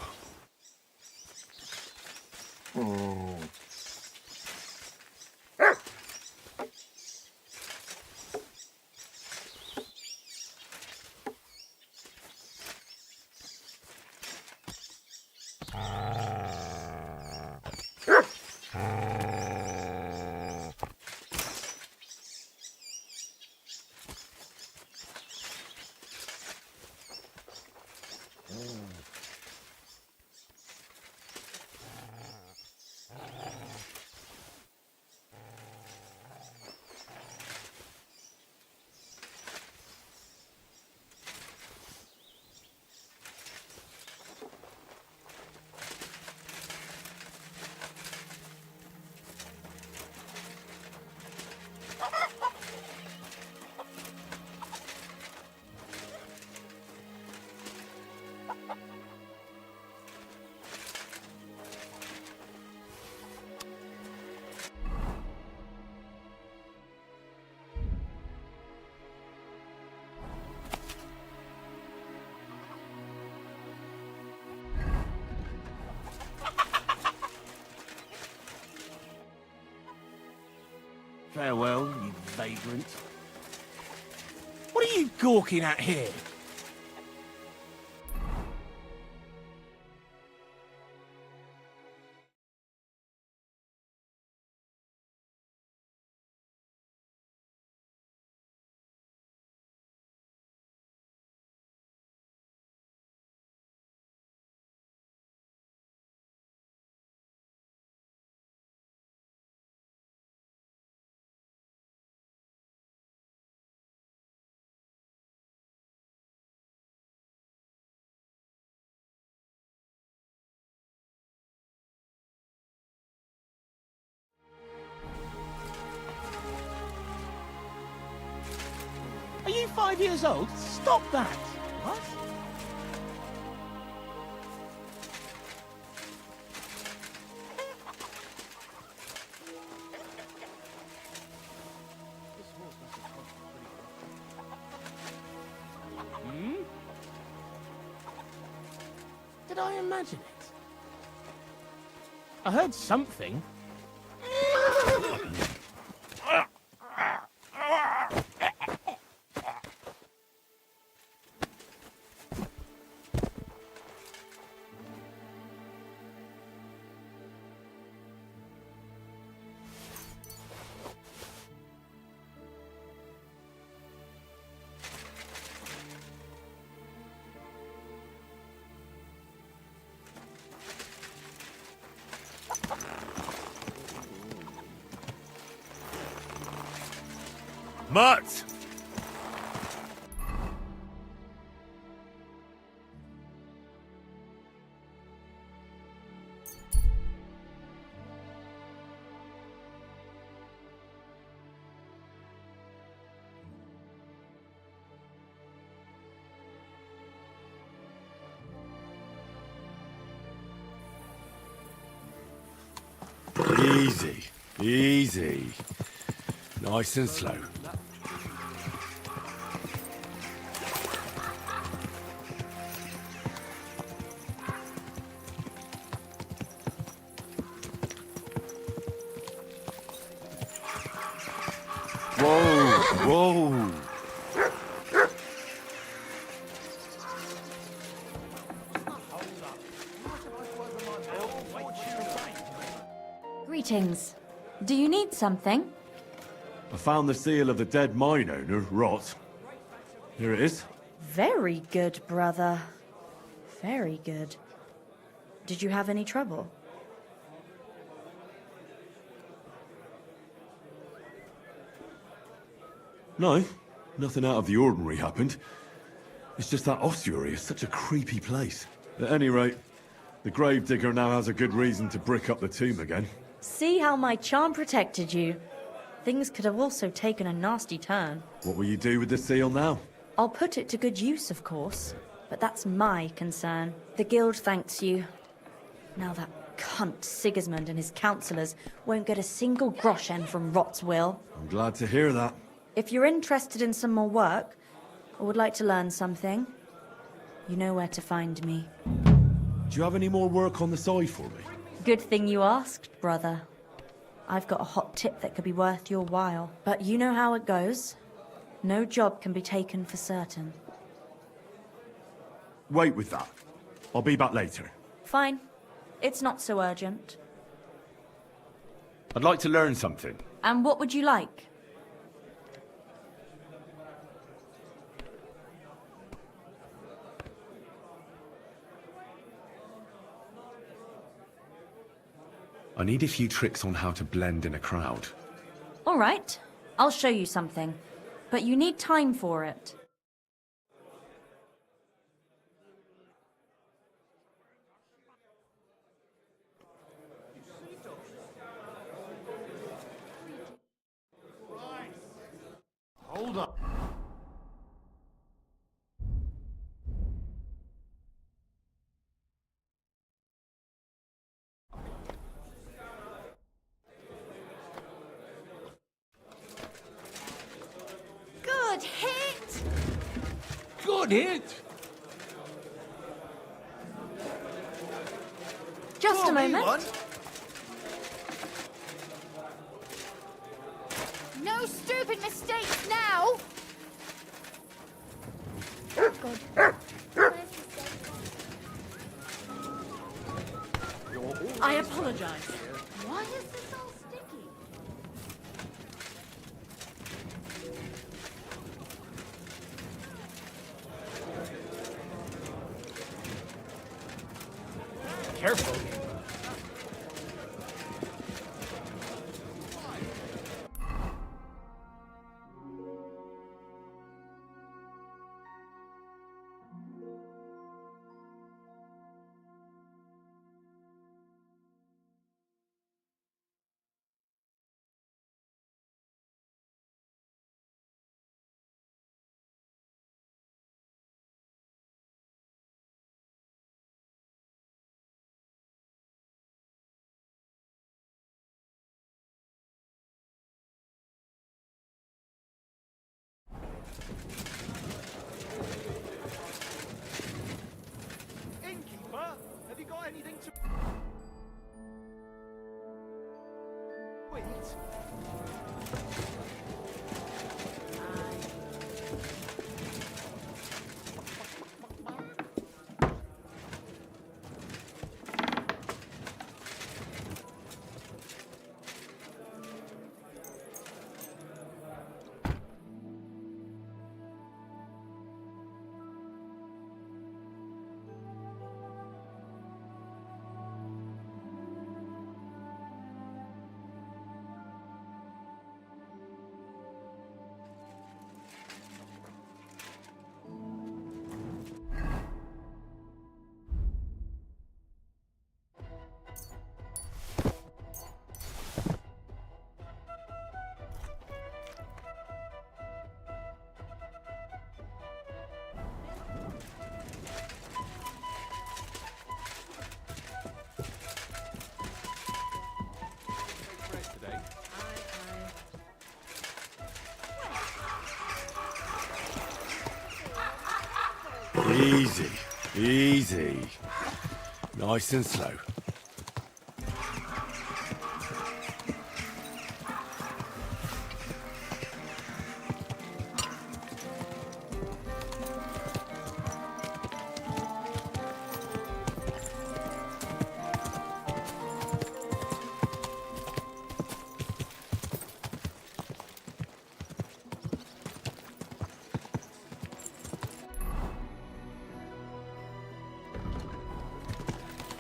Farewell, you vagrant. What are you gawking at here? Are you 5 years old? Stop that! What? Hmm? Did I imagine it? I heard something. Mutt! Easy, easy. Nice and slow. Whoa, whoa. Greetings. Do you need something? I found the seal of the dead mine owner, Rot. Here it is. Very good, brother. Very good. Did you have any trouble? No, nothing out of the ordinary happened. It's just that ossuary is such a creepy place. At any rate, the gravedigger now has a good reason to brick up the tomb again. See how my charm protected you. Things could have also taken a nasty turn. What will you do with the seal now? I'll put it to good use, of course. But that's my concern. The guild thanks you. Now that cunt Sigismund and his councillors won't get a single groschen from Rot's will. I'm glad to hear that. If you're interested in some more work, or would like to learn something, you know where to find me. Do you have any more work on the side for me? Good thing you asked, brother. I've got a hot tip that could be worth your while. But you know how it goes. No job can be taken for certain. Wait with that. I'll be back later. Fine. It's not so urgent. I'd like to learn something. And what would you like? I need a few tricks on how to blend in a crowd. All right. I'll show you something. But you need time for it. Hold up. Good hit! Good hit! Just a moment. No stupid mistakes now! I apologize. Why is this all sticky? Careful. Innkeeper, have you got anything to... Wait. Easy, easy. Nice and slow.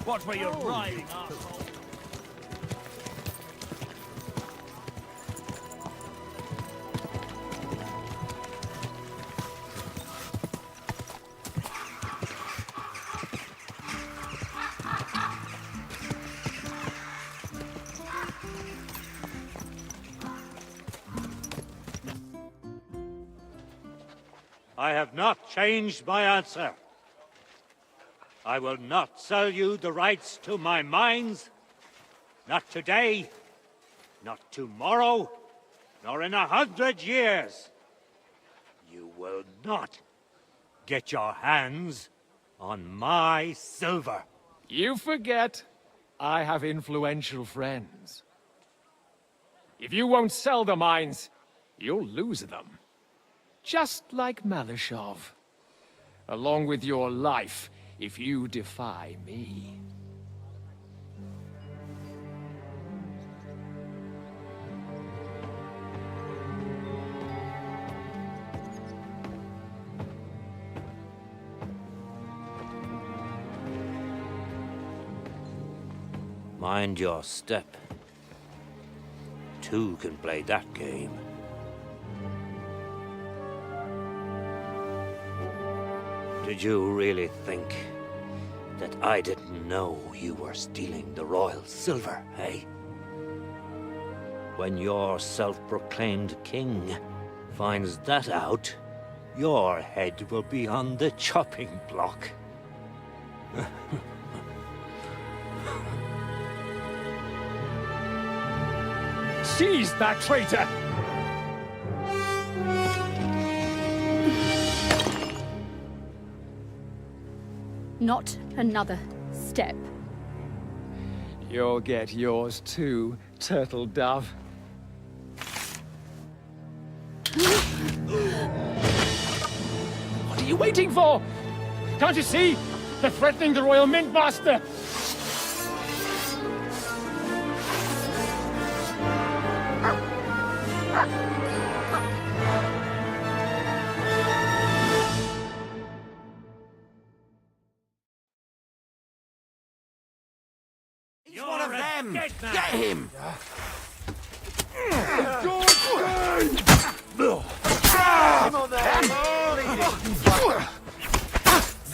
Watch where you're riding, asshole. I have not changed my answer. I will not sell you the rights to my mines. Not today, not tomorrow, nor in 100 years. You will not get your hands on my silver. You forget I have influential friends. If you won't sell the mines, you'll lose them. Just like Malashov. Along with your life, if you defy me. Mind your step. Two can play that game. Did you really think that I didn't know you were stealing the royal silver, eh? When your self-proclaimed king finds that out, your head will be on the chopping block. Seize that traitor! Not another step. You'll get yours too, turtle dove. What are you waiting for? Can't you see? They're threatening the Royal Mint Master! He's one of them! Get him!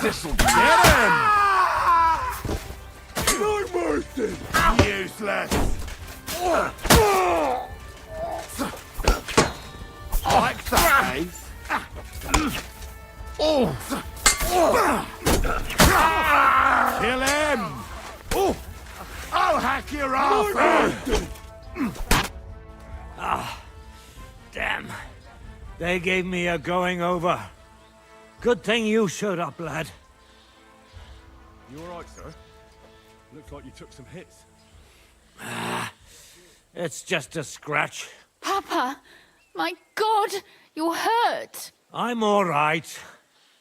This'll get him! No mercy! Useless! Like that, Kill him! I'll hack your ass! Damn. They gave me a going over. Good thing you showed up, lad. You alright, sir? Looks like you took some hits. It's just a scratch. Papa, my God, you're hurt. I'm all right.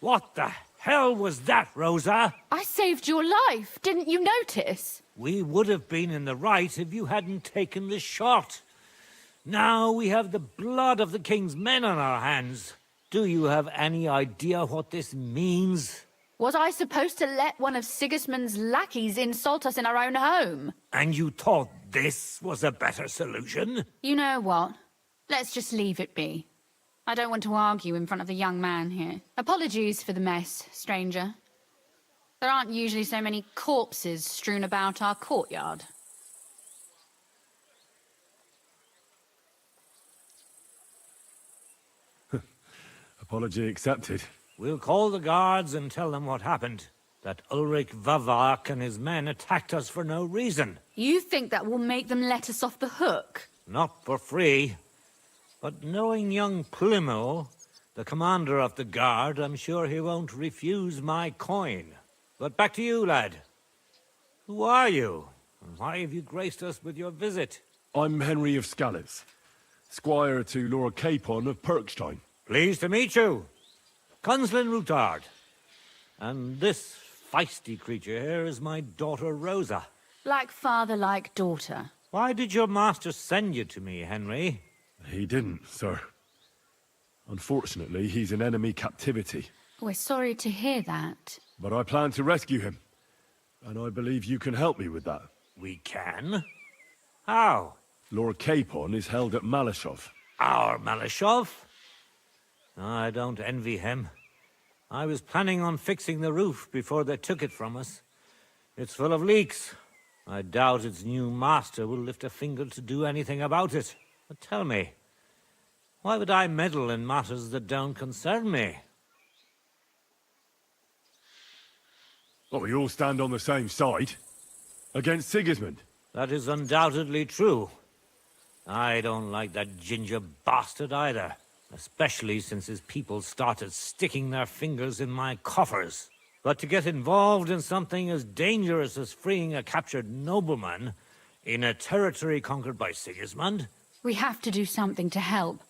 What the hell was that, Rosa? I saved your life. Didn't you notice? We would have been in the right if you hadn't taken the shot. Now we have the blood of the king's men on our hands. Do you have any idea what this means? Was I supposed to let one of Sigismund's lackeys insult us in our own home? And you thought this was a better solution? You know what? Let's just leave it be. I don't want to argue in front of the young man here. Apologies for the mess, stranger. There aren't usually so many corpses strewn about our courtyard. Apology accepted. We'll call the guards and tell them what happened. That Ulrich Vavak and his men attacked us for no reason. You think that will make them let us off the hook? Not for free. But knowing young Plimo, The commander of the guard, I'm sure he won't refuse my coin. But back to you, lad. Who are you? And why have you graced us with your visit? I'm Henry of Scalitz, squire to Lord Capon of Perkstein. Pleased to meet you. Conslin Routard. And this feisty creature here is my daughter Rosa. Like father, like daughter. Why did your master send you to me, Henry? He didn't, sir. Unfortunately, he's in enemy captivity. We're sorry to hear that. But I plan to rescue him. And I believe you can help me with that. We can? How? Lord Capon is held at Malashov. Our Malashov? I don't envy him. I was planning on fixing the roof before they took it from us. It's full of leaks. I doubt its new master will lift a finger to do anything about it. But tell me, why would I meddle in matters that don't concern me? Well, we all stand on the same side. Against Sigismund. That is undoubtedly true. I don't like that ginger bastard either. Especially since his people started sticking their fingers in my coffers. But to get involved in something as dangerous as freeing a captured nobleman in a territory conquered by Sigismund? We have to do something to help.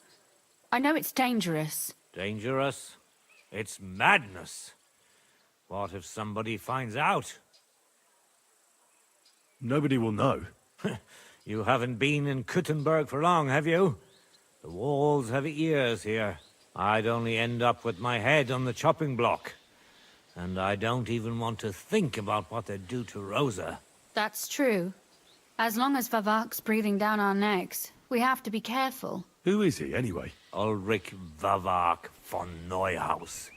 I know it's dangerous. Dangerous? It's madness. What if somebody finds out? Nobody will know. You haven't been in Kuttenberg for long, have you? The walls have ears here. I'd only end up with my head on the chopping block. And I don't even want to think about what they'd do to Rosa. That's true. As long as Vavak's breathing down our necks, we have to be careful. Who is he, anyway? Ulrich Vavak von Neuhaus.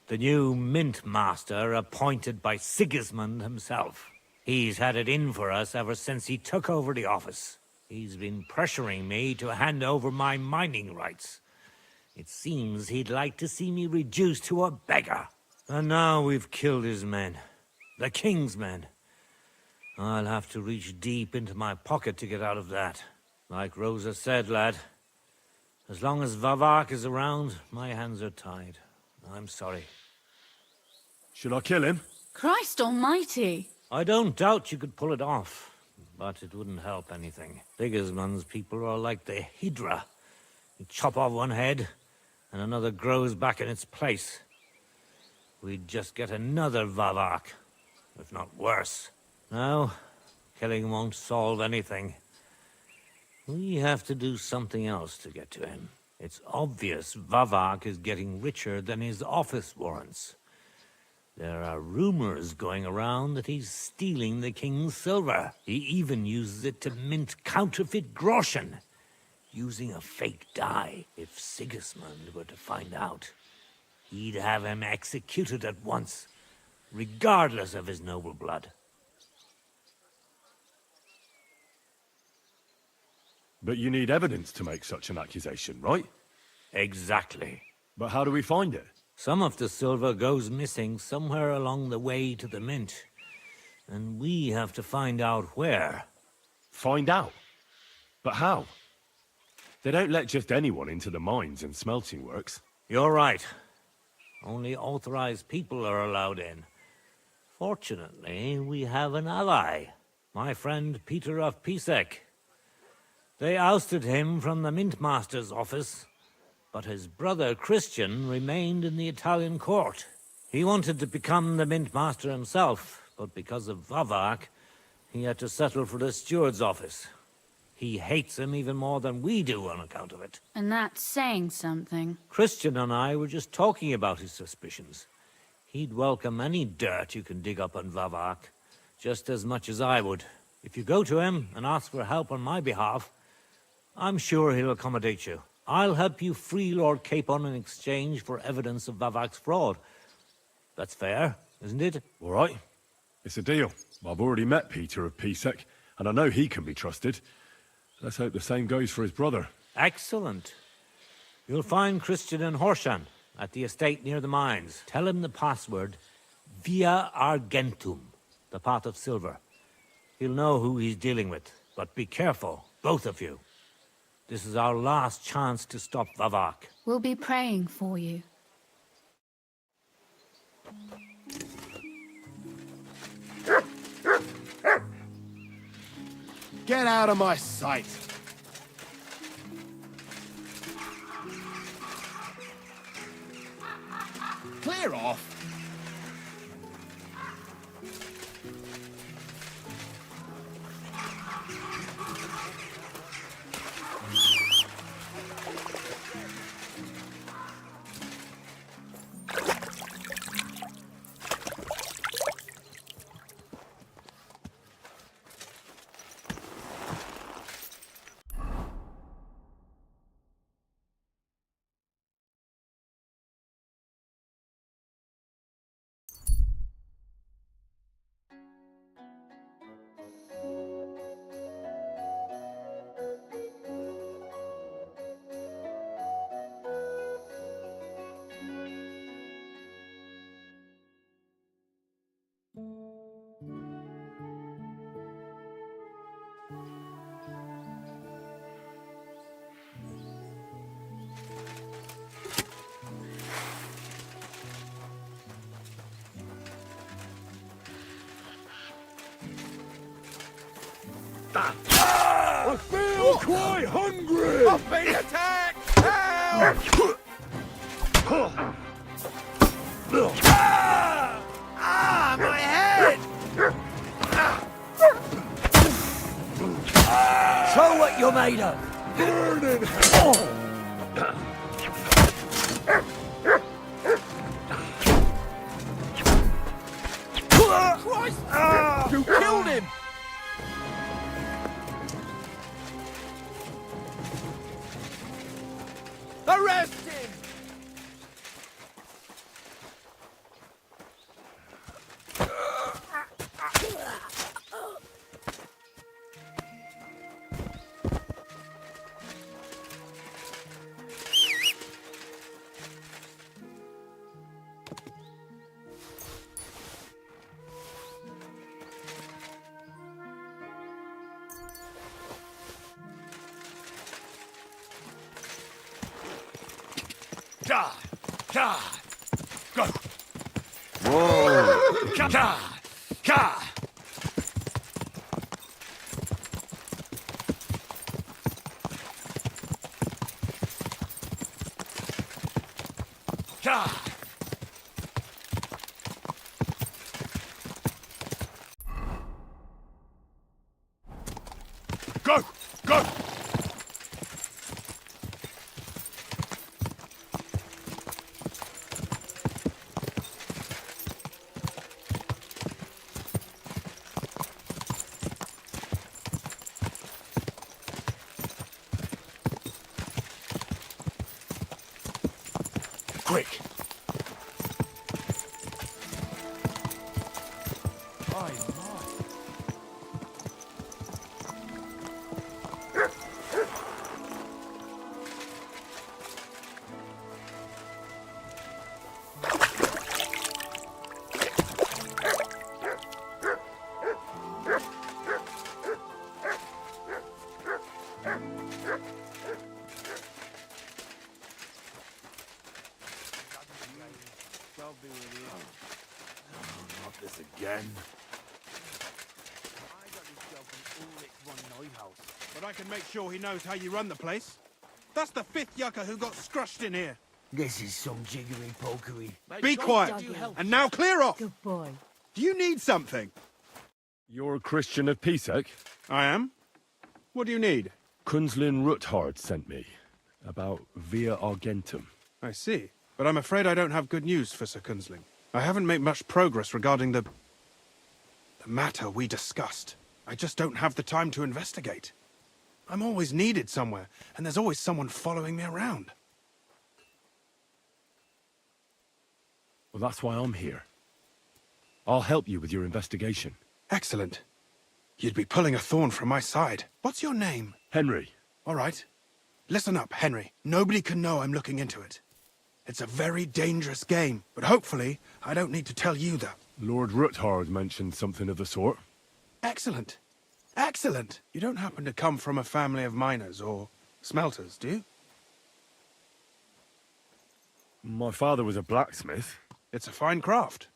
The new mint master appointed by Sigismund himself. He's had it in for us ever since he took over the office. He's been pressuring me to hand over my mining rights. It seems he'd like to see me reduced to a beggar. And now we've killed his men. The king's men. I'll have to reach deep into my pocket to get out of that. Like Rosa said, lad, as long as Vavak is around, my hands are tied. I'm sorry. Should I kill him? Christ almighty! I don't doubt you could pull it off, but it wouldn't help anything. Sigismund's people are like the Hydra. You chop off one head, and another grows back in its place. We'd just get another Vavak, if not worse. No, killing won't solve anything. We have to do something else to get to him. It's obvious Vavak is getting richer than his office warrants. There are rumors going around that he's stealing the king's silver. He even uses it to mint counterfeit groschen, using a fake die. If Sigismund were to find out, he'd have him executed at once, regardless of his noble blood. But you need evidence to make such an accusation, right? Exactly. But how do we find it? Some of the silver goes missing somewhere along the way to the mint. And we have to find out where. Find out? But how? They don't let just anyone into the mines and smelting works. You're right. Only authorized people are allowed in. Fortunately, we have an ally. My friend Peter of Pisek. They ousted him from the Mint Master's office, but his brother Christian remained in the Italian court. He wanted to become the Mint Master himself, but because of Vavak, he had to settle for the steward's office. He hates him even more than we do on account of it. And that's saying something. Christian and I were just talking about his suspicions. He'd welcome any dirt you can dig up on Vavak, just as much as I would. If you go to him and ask for help on my behalf, I'm sure he'll accommodate you. I'll help you free Lord Capon in exchange for evidence of Vavak's fraud. That's fair, isn't it? All right. It's a deal. I've already met Peter of Pisek, and I know he can be trusted. Let's hope the same goes for his brother. Excellent. You'll find Christian and Horshan at the estate near the mines. Tell him the password, Via Argentum, the pot of silver. He'll know who he's dealing with, but be careful, both of you. This is our last chance to stop Vavak. We'll be praying for you. Get out of my sight! Clear off! I feel quite hungry! I'm being attacked! Help! My head! Show what you're made of! Burning Christ! You killed him! Arrest him! God! God! Go! Whoa! God! God! God! Go! Go! Quick! Not this again. I got this job from Ulrich von Neuhaus, but I can make sure he knows how you run the place. That's the 5th yucca who got scrushed in here. This is some jiggery-pokery. Be quiet, and now clear off. Good boy. Do you need something? You're a Christian of Pisek? I am. What do you need? Kunzlin Ruthard sent me. About Via Argentum. I see. But I'm afraid I don't have good news for Sir Kunzling. I haven't made much progress regarding the matter we discussed. I just don't have the time to investigate. I'm always needed somewhere, and there's always someone following me around. Well, that's why I'm here. I'll help you with your investigation. Excellent. You'd be pulling a thorn from my side. What's your name? Henry. All right. Listen up, Henry. Nobody can know I'm looking into it. It's a very dangerous game, but hopefully I don't need to tell you that. Lord Ruthard mentioned something of the sort. Excellent. Excellent. You don't happen to come from a family of miners or smelters, do you? My father was a blacksmith. It's a fine craft.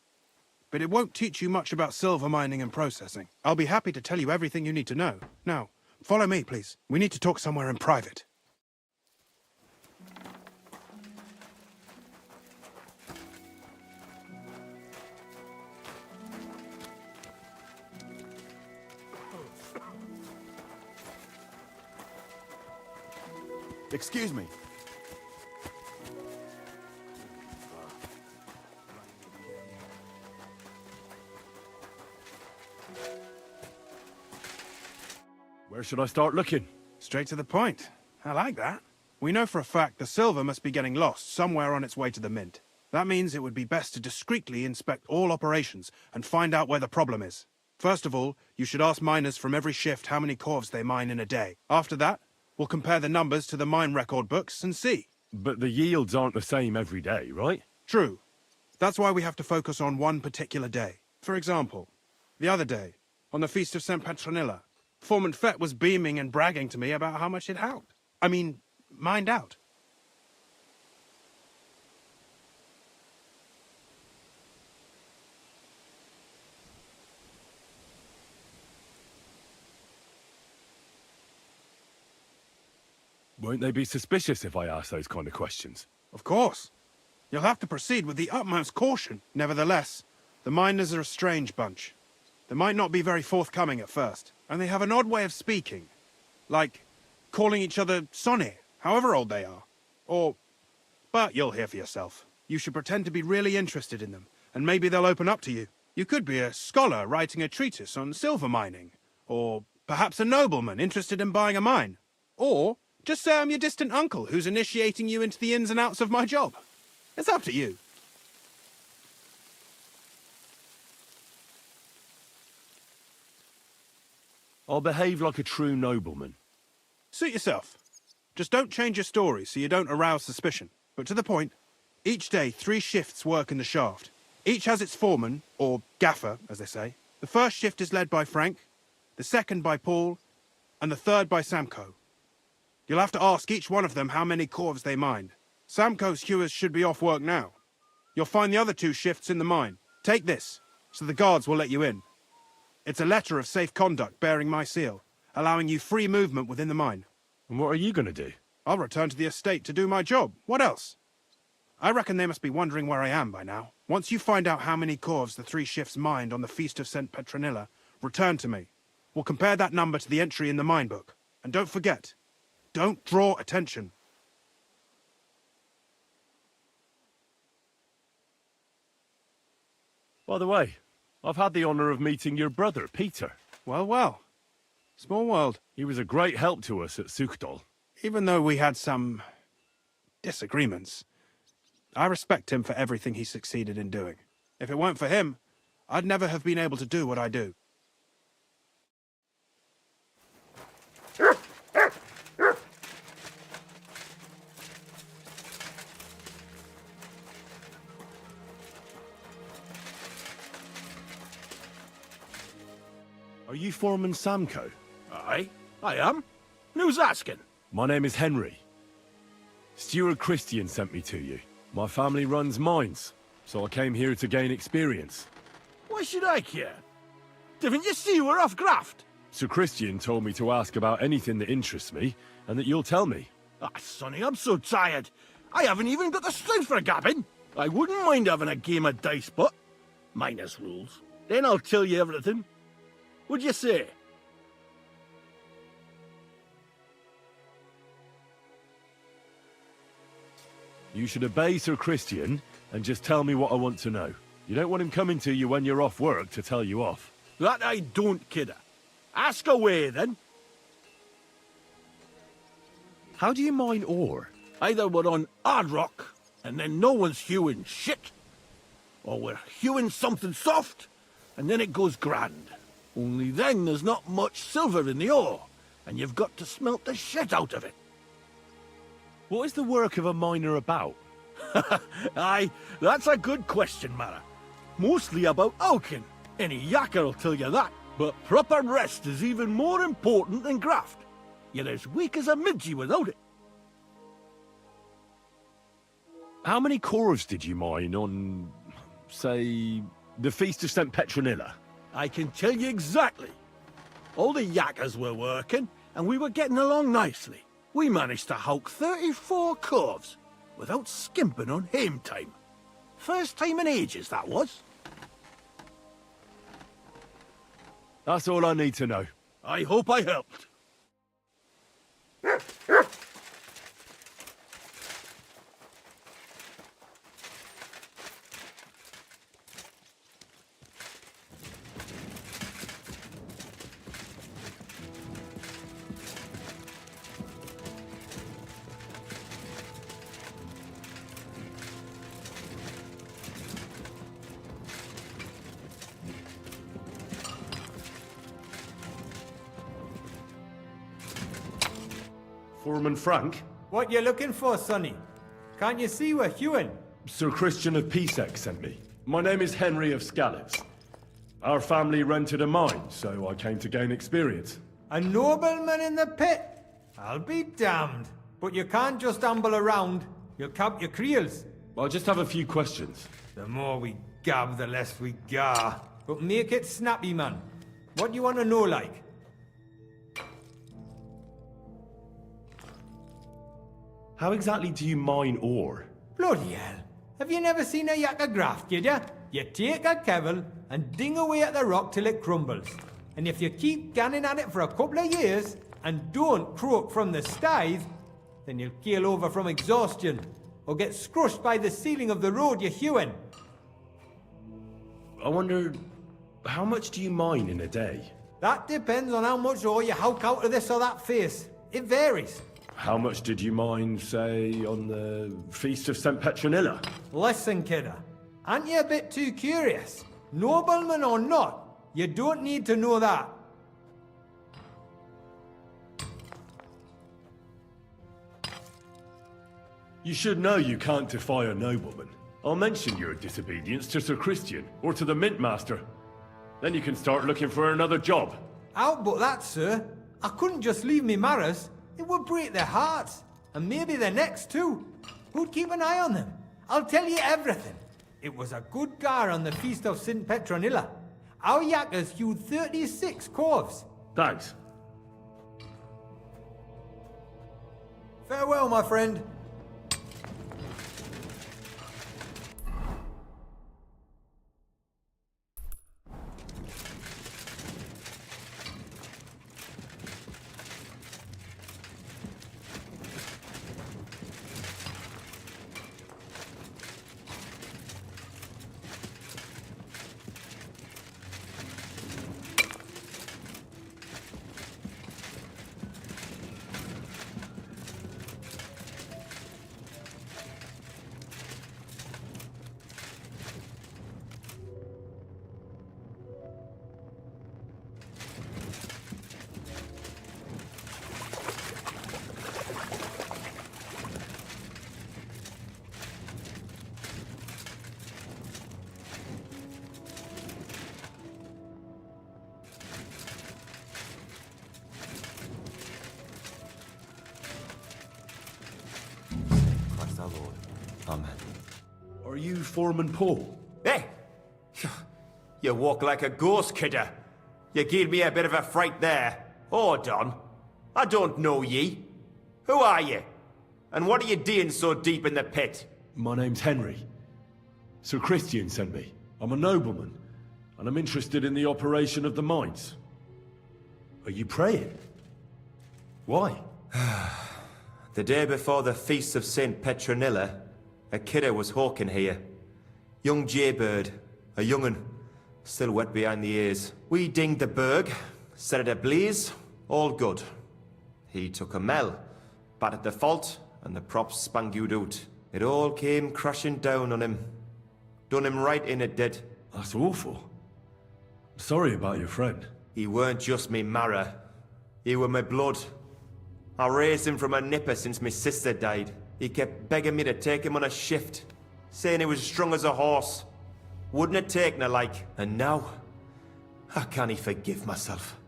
But it won't teach you much about silver mining and processing. I'll be happy to tell you everything you need to know. Now, follow me, please. We need to talk somewhere in private. Excuse me. Where should I start looking? Straight to the point. I like that. We know for a fact the silver must be getting lost somewhere on its way to the mint. That means it would be best to discreetly inspect all operations and find out where the problem is. First of all, you should ask miners from every shift how many corves they mine in a day. After that, we'll compare the numbers to the mine record books and see. But the yields aren't the same every day, right? True. That's why we have to focus on one particular day. For example, the other day, on the Feast of St. Petronilla, Foreman Fett was beaming and bragging to me about how much it helped. I mean, mined out. Won't they be suspicious if I ask those kind of questions? Of course. You'll have to proceed with the utmost caution. Nevertheless, the miners are a strange bunch. They might not be very forthcoming at first, and they have an odd way of speaking. Like calling each other Sonny, however old they are. But you'll hear for yourself. You should pretend to be really interested in them, and maybe they'll open up to you. You could be a scholar writing a treatise on silver mining, or perhaps a nobleman interested in buying a mine. Or just say I'm your distant uncle who's initiating you into the ins and outs of my job. It's up to you. I'll behave like a true nobleman. Suit yourself. Just don't change your story so you don't arouse suspicion. But to the point, each day 3 shifts work in the shaft. Each has its foreman, or gaffer, as they say. The first shift is led by Frank, the second by Paul, and the third by Samco. You'll have to ask each one of them how many corves they mined. Samco's hewers should be off work now. You'll find the other 2 shifts in the mine. Take this, so the guards will let you in. It's a letter of safe conduct bearing my seal, allowing you free movement within the mine. And what are you going to do? I'll return to the estate to do my job. What else? I reckon they must be wondering where I am by now. Once you find out how many corves the 3 shifts mined on the Feast of St. Petronilla, return to me. We'll compare that number to the entry in the mine book. And don't forget, don't draw attention. By the way, I've had the honor of meeting your brother, Peter. Well, well. Small world. He was a great help to us at Sukdal. Even though we had some disagreements, I respect him for everything he succeeded in doing. If it weren't for him, I'd never have been able to do what I do. Are you Foreman Samco? Aye, I am. Who's asking? My name is Henry. Steward Christian sent me to you. My family runs mines, so I came here to gain experience. Why should I care? Didn't you see we're off graft? Sir Christian told me to ask about anything that interests me, and that you'll tell me. Ah, Sonny, I'm so tired. I haven't even got the strength for gabbing. I wouldn't mind having a game of dice, but minus rules. Then I'll tell you everything. What'd you say? You should obey Sir Christian and just tell me what I want to know. You don't want him coming to you when you're off work to tell you off. That I don't, kidder. Ask away, then. How do you mine ore? Either we're on hard rock, and then no one's hewing shit, or we're hewing something soft, and then it goes grand. Only then there's not much silver in the ore, and you've got to smelt the shit out of it. What is the work of a miner about? Aye, that's a good question, Mara. Mostly about oaking. Any yakker will tell you that. But proper rest is even more important than graft. You're as weak as a midgie without it. How many corves did you mine on, say, the Feast of St. Petronilla? I can tell you exactly. All the yakkers were working, and we were getting along nicely. We managed to hulk 34 corves without skimping on hame time. First time in ages, that was. That's all I need to know. I hope I helped. Foreman Frank? What you looking for, Sonny? Can't you see we're hewing? Sir Christian of Pisek sent me. My name is Henry of Scallops. Our family rented a mine, so I came to gain experience. A nobleman in the pit? I'll be damned. But you can't just amble around. You'll count your creels. I'll just have a few questions. The more we gab, the less we gar. But make it snappy, man. What do you want to know, like? How exactly do you mine ore? Bloody hell. Have you never seen a yakker graft, did ya? You take a kevel and ding away at the rock till it crumbles. And if you keep ganning at it for a couple of years and don't croak from the stithe, then you'll keel over from exhaustion or get scrushed by the ceiling of the road you're hewing. I wonder, how much do you mine in a day? That depends on how much ore you hulk out of this or that face. It varies. How much did you mine, say, on the Feast of St. Petronilla? Listen, kidder. Aren't you a bit too curious? Nobleman or not, you don't need to know that. You should know you can't defy a nobleman. I'll mention your disobedience to Sir Christian, or to the Mint Master. Then you can start looking for another job. Out but that, sir. I couldn't just leave me marrows. It would break their hearts, and maybe their necks too. Who'd keep an eye on them? I'll tell you everything. It was a good gar on the Feast of St. Petronilla. Our yakkers hewed 36 corves. Thanks. Farewell, my friend. Are you Foreman Paul? Hey! You walk like a ghost, kidder. You gave me a bit of a fright there. Hold on. I don't know ye. Who are you? And what are you doing so deep in the pit? My name's Henry. Sir Christian sent me. I'm a nobleman, and I'm interested in the operation of the mines. Are you praying? Why? The day before the Feast of St. Petronilla, a kidder was hawking here. Young jaybird, a young'un, still wet behind the ears. We dinged the berg, set it ablaze, all good. He took a mell, battered the fault, and the props spangued out. It all came crashing down on him. Done him right in it did. That's awful. Sorry about your friend. He weren't just me marrow. He were my blood. I raised him from a nipper since my sister died. He kept begging me to take him on a shift, saying he was strong as a horse. Wouldn't it take no like? And now, I can't forgive myself.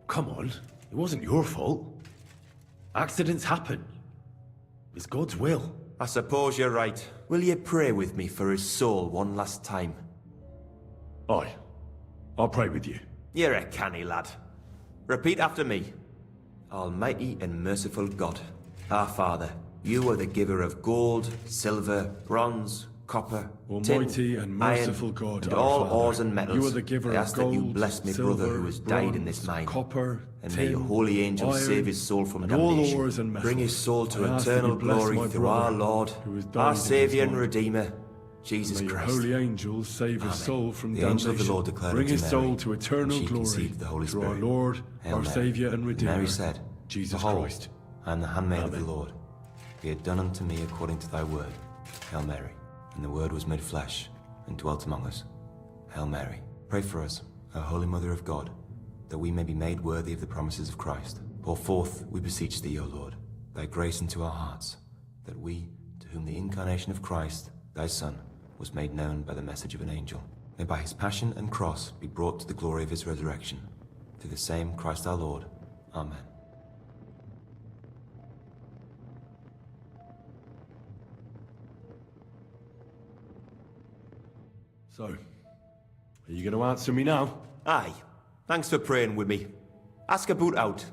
Come on, it wasn't your fault. Accidents happen. It's God's will. I suppose you're right. Will you pray with me for his soul one last time? Aye. I'll pray with you. You're a canny lad. Repeat after me. Almighty and merciful God, our Father, you are the giver of gold, silver, bronze, copper, Almighty tin, and merciful iron, God, and our all Father, ores and metals. you are the giver I of ask that you gold, bless me silver, brother who has died in this bronze, mine. copper, And may your tin, holy angels iron, save his soul from and all damnation. ores and metals. Bring his soul to I ask that eternal you bless glory my through brother our Lord, who has died our in his Saviour and mine. Redeemer, Jesus May your Christ. holy angels save his Amen. soul from The damnation. angel of the Lord declared Bring unto his Mary, soul to and eternal she glory conceived the Holy through our Spirit. Lord, Hail our Mary. Saviour and Redeemer, Mary said, Jesus Behold, Christ. I am the handmaid of the Amen. Lord. Be it done unto me according to thy word. Hail Mary. And the word was made flesh and dwelt among us. Hail Mary. Pray for us, O Holy Mother of God, that we may be made worthy of the promises of Christ. Pour forth, we beseech thee, O Lord, thy grace into our hearts, that we, to whom the incarnation of Christ, thy Son, was made known by the message of an angel, may by his passion and cross be brought to the glory of his resurrection. Through the same Christ our Lord. Amen. So, are you going to answer me now? Aye. Thanks for praying with me. Ask a boot out.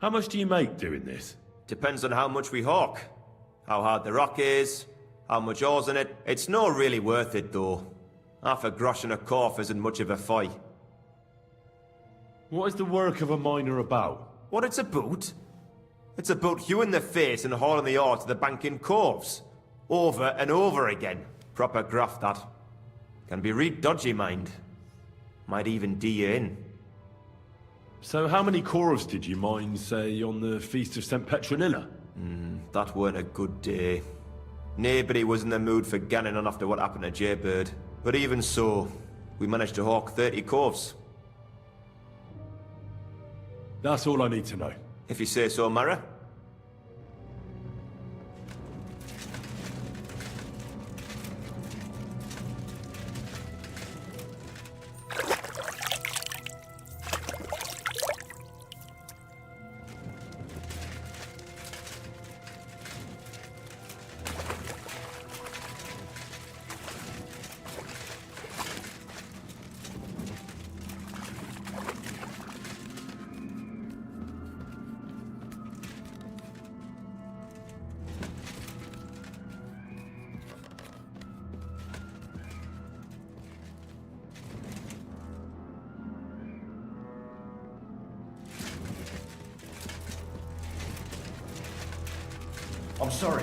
How much do you make doing this? Depends on how much we hawk. How hard the rock is, how much ore's in it. It's not really worth it, though. Half a grosh and a corf isn't much of a fight. What is the work of a miner about? What it's about? It's about you in the face and hauling the ore to the bank in coves. Over and over again. Proper graft, that. Can be real dodgy, mind. Might even D you in. So how many corves did you mine, say, on the Feast of St. Petronilla? That weren't a good day. Nobody was in the mood for ganning on after what happened to Jaybird. But even so, we managed to hawk 30 corves. That's all I need to know. If you say so, Mara. I'm sorry.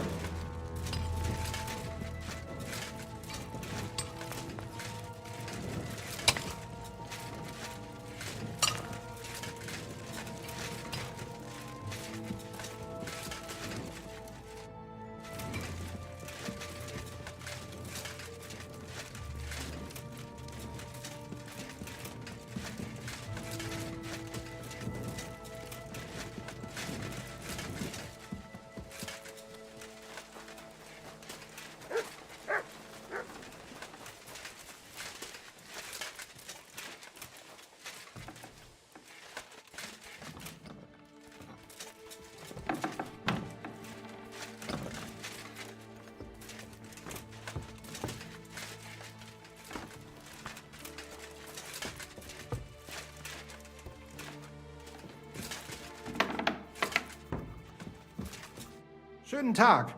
Schönen Tag.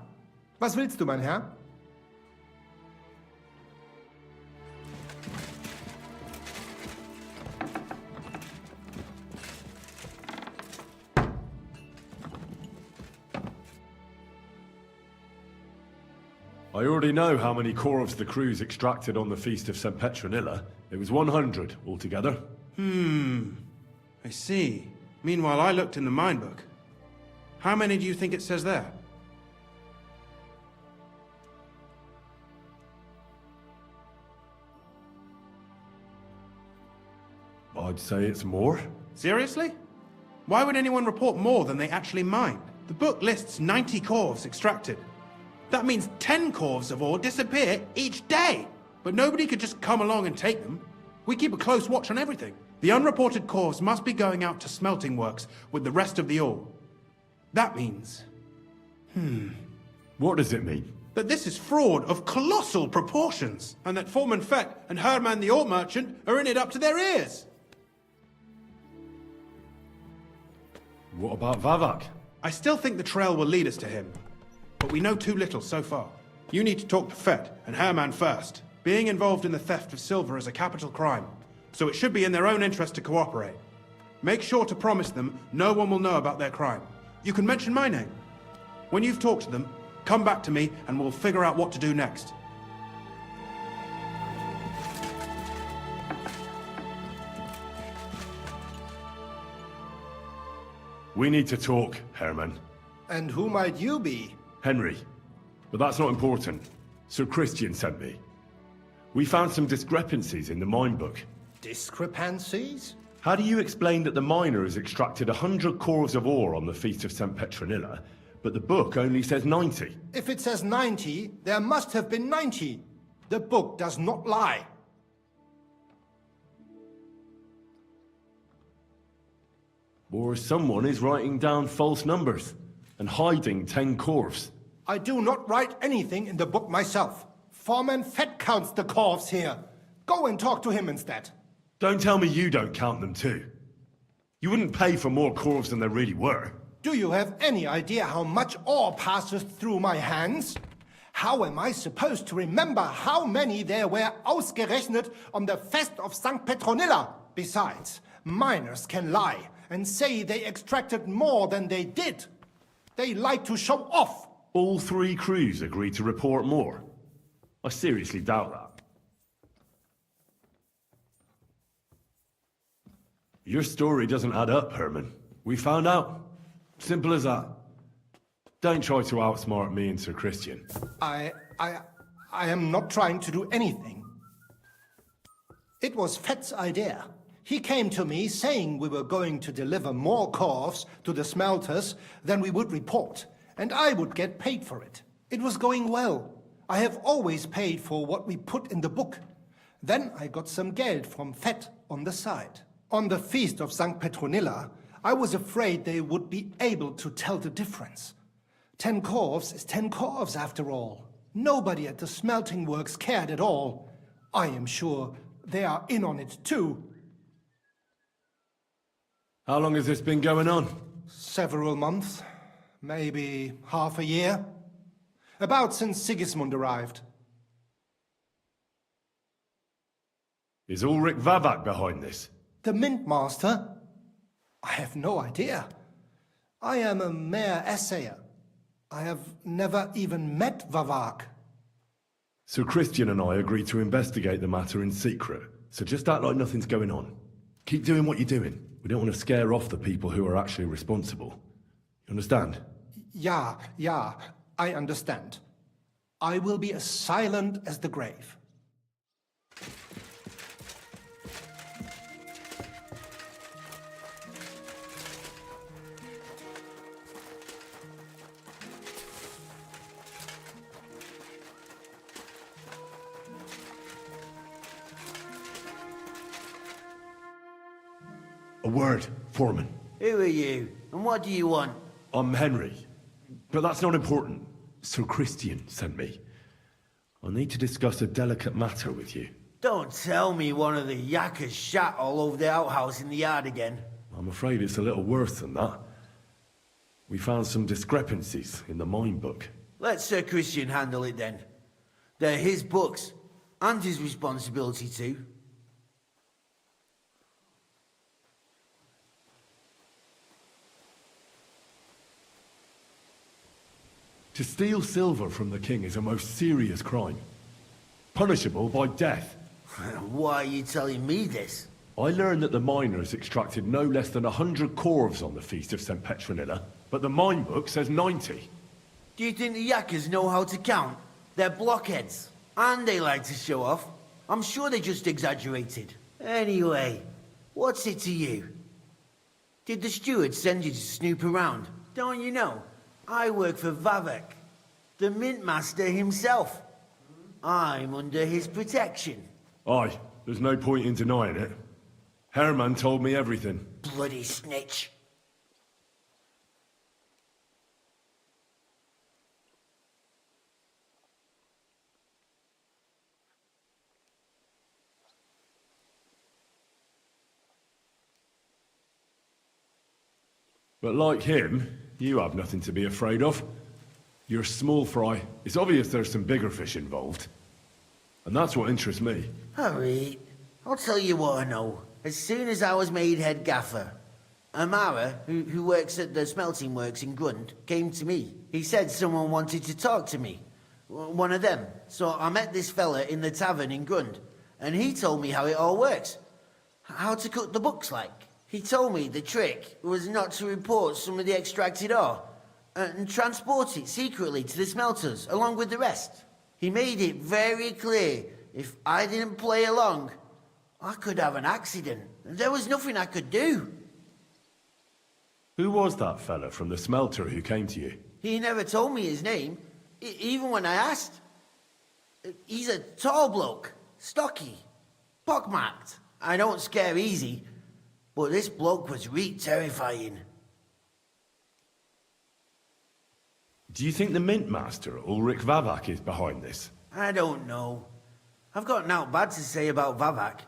Was willst du, mein Herr? I already know how many corves the crews extracted on the Feast of St. Petronilla. It was 100 altogether. I see. Meanwhile, I looked in the mine book. How many do you think it says there? I'd say it's more. Seriously? Why would anyone report more than they actually mined? The book lists 90 corves extracted. That means 10 corves of ore disappear each day. But nobody could just come along and take them. We keep a close watch on everything. The unreported cores must be going out to smelting works with the rest of the ore. That means... What does it mean? that this is fraud of colossal proportions, and that Foreman Fett and Herman the ore merchant are in it up to their ears. What about Vavak? I still think the trail will lead us to him, but we know too little so far. You need to talk to Fett and Herman first. Being involved in the theft of silver is a capital crime, so it should be in their own interest to cooperate. Make sure to promise them no one will know about their crime. You can mention my name. When you've talked to them, come back to me and we'll figure out what to do next. We need to talk, Herman. And who might you be? Henry. But that's not important. Sir Christian sent me. We found some discrepancies in the mine book. Discrepancies? How do you explain that the miner has extracted 100 cores of ore on the Feast of St. Petronilla, but the book only says 90? If it says 90, there must have been 90. The book does not lie. Or someone is writing down false numbers and hiding 10 cores. I do not write anything in the book myself. Foreman Fett counts the corves here. Go and talk to him instead. Don't tell me you don't count them too. You wouldn't pay for more corves than there really were. Do you have any idea how much ore passes through my hands? How am I supposed to remember how many there were ausgerechnet on the Fest of St. Petronilla? Besides, miners can lie and say they extracted more than they did. They like to show off. All 3 crews agreed to report more. I seriously doubt that. Your story doesn't add up, Herman. We found out. Simple as that. Don't try to outsmart me and Sir Christian. I am not trying to do anything. It was Fett's idea. He came to me saying we were going to deliver more corves to the smelters than we would report, and I would get paid for it. It was going well. I have always paid for what we put in the book. Then I got some geld from Fett on the side. On the Feast of St. Petronilla, I was afraid they would be able to tell the difference. 10 corves is 10 corves after all. Nobody at the smelting works cared at all. I am sure they are in on it too. How long has this been going on? Several months. Maybe half a year. About since Sigismund arrived. Is Ulrich Vavak behind this? The Mint Master? I have no idea. I am a mere assayer. I have never even met Vavak. Sir Christian and I agreed to investigate the matter in secret, so just act like nothing's going on. Keep doing what you're doing. We don't want to scare off the people who are actually responsible. You understand? Yeah, I understand. I will be as silent as the grave. A word, Foreman. Who are you, and what do you want? I'm Henry, but that's not important. Sir Christian sent me. I need to discuss a delicate matter with you. Don't tell me one of the yakkers shot all over the outhouse in the yard again. I'm afraid it's a little worse than that. We found some discrepancies in the mine book. Let Sir Christian handle it then. They're his books, and his responsibility too. To steal silver from the king is a most serious crime. Punishable by death. Why are you telling me this? I learned that the miners extracted no less than 100 corves on the Feast of St. Petronilla, but the mine book says 90. Do you think the yakkers know how to count? They're blockheads. And they like to show off. I'm sure they just exaggerated. Anyway, what's it to you? Did the steward send you to snoop around? Don't you know? I work for Vavak, the Mint Master himself. I'm under his protection. Aye, There's no point in denying it. Herman told me everything. Bloody snitch. But like him, you have nothing to be afraid of. You're small fry. It's obvious there's some bigger fish involved. And that's what interests me. Alright, I'll tell you what I know. As soon as I was made head gaffer, Amara, who works at the smelting works in Grund, came to me. He said someone wanted to talk to me. One of them. So I met this fella in the tavern in Grund, and he told me how it all works. How to cut the books like. He told me the trick was not to report some of the extracted ore and transport it secretly to the smelters along with the rest. He made it very clear if I didn't play along, I could have an accident. There was nothing I could do. Who was that fella from the smelter who came to you? He never told me his name, even when I asked. He's a tall bloke, stocky, pockmarked. I don't scare easy. But this bloke was terrifying. Do you think the Mint Master, Ulrich Vavak, is behind this? I don't know. I've got naught bad to say about Vavak.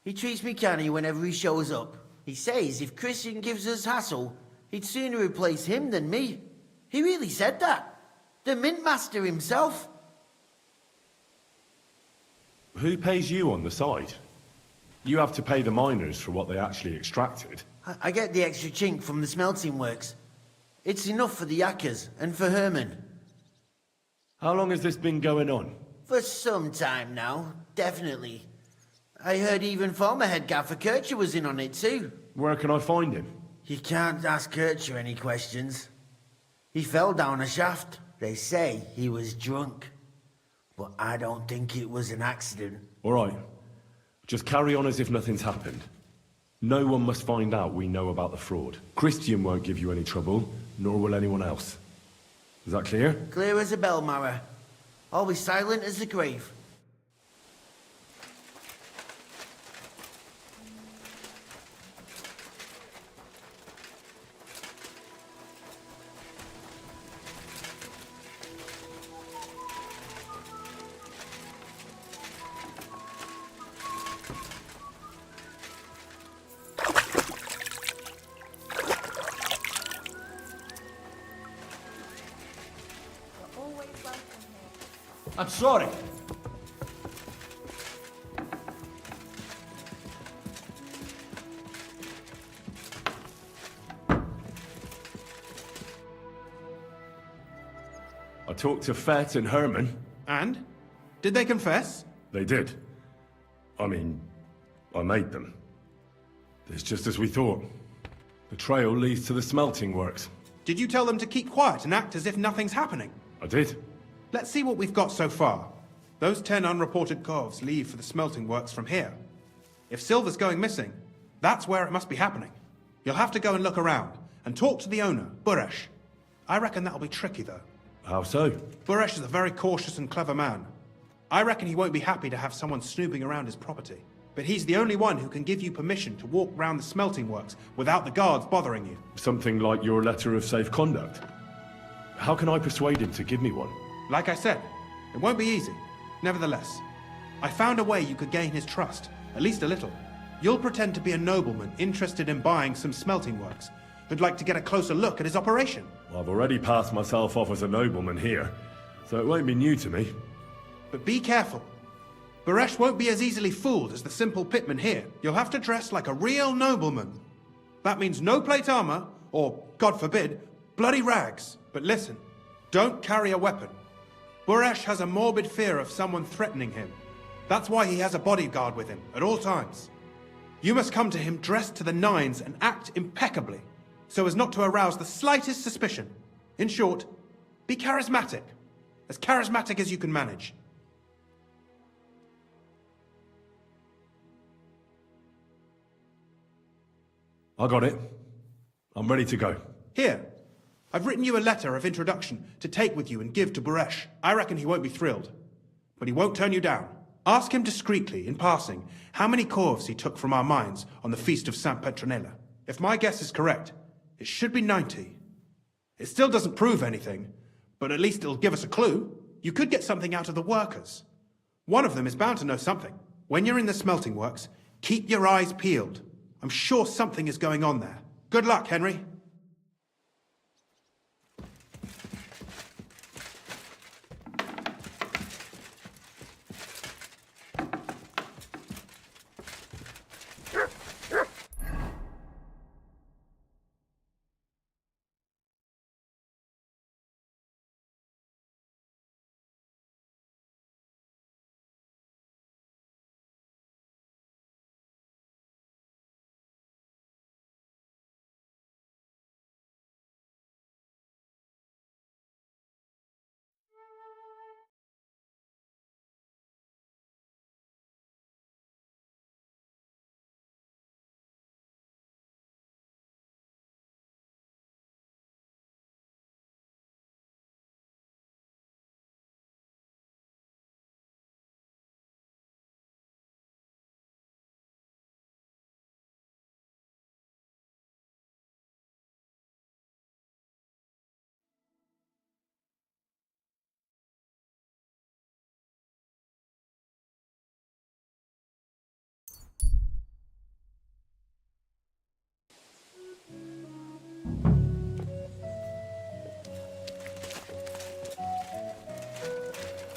He treats me canny whenever he shows up. He says if Christian gives us hassle, he'd sooner replace him than me. He really said that. The Mint Master himself. Who pays you on the side? You have to pay the miners for what they actually extracted. I get the extra chink from the smelting works. It's enough for the yakkers and for Herman. How long has this been going on? For some time now, definitely. I heard even former head gaffer Kircher was in on it too. Where can I find him? You can't ask Kircher any questions. He fell down a shaft. They say he was drunk. But I don't think it was an accident. All right. Just carry on as if nothing's happened. No one must find out we know about the fraud. Christian won't give you any trouble, nor will anyone else. Is that clear? Clear as a bell, Mara. I'll be silent as the grave. I'm sorry. I talked to Fett and Herman. And? Did they confess? They did. I mean, I made them. It's just as we thought. The trail leads to the smelting works. Did you tell them to keep quiet and act as if nothing's happening? I did. Let's see what we've got so far. Those 10 unreported corves leave for the smelting works from here. If silver's going missing, that's where it must be happening. You'll have to go and look around, and talk to the owner, Buresh. I reckon that'll be tricky, though. How so? Buresh is a very cautious and clever man. I reckon he won't be happy to have someone snooping around his property. But he's the only one who can give you permission to walk round the smelting works without the guards bothering you. Something like your letter of safe conduct? How can I persuade him to give me one? Like I said, it won't be easy. Nevertheless, I found a way you could gain his trust, at least a little. You'll pretend to be a nobleman interested in buying some smelting works, who'd like to get a closer look at his operation. I've already passed myself off as a nobleman here, so it won't be new to me. But be careful. Buresh won't be as easily fooled as the simple pitman here. You'll have to dress like a real nobleman. That means no plate armor, or, God forbid, bloody rags. But listen, don't carry a weapon. Buresh has a morbid fear of someone threatening him. That's why he has a bodyguard with him at all times. You must come to him dressed to the nines and act impeccably, so as not to arouse the slightest suspicion. In short, be charismatic as you can manage. I got it. I'm ready to go. Here, I've written you a letter of introduction to take with you and give to Buresh. I reckon he won't be thrilled, but he won't turn you down. Ask him discreetly, in passing, how many corves he took from our mines on the Feast of St. Petronilla. If my guess is correct, it should be 90. It still doesn't prove anything, but at least it'll give us a clue. You could get something out of the workers. One of them is bound to know something. When you're in the smelting works, keep your eyes peeled. I'm sure something is going on there. Good luck, Henry.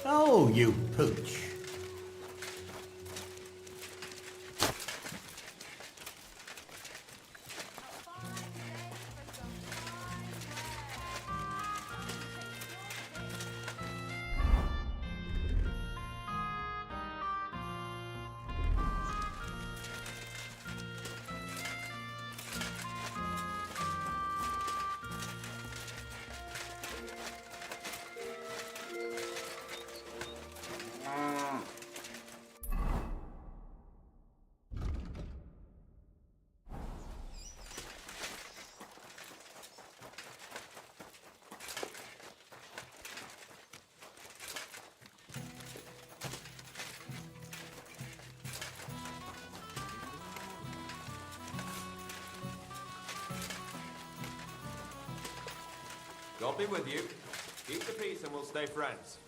Oh, you pooch. God be with you. Keep the peace and we'll stay friends.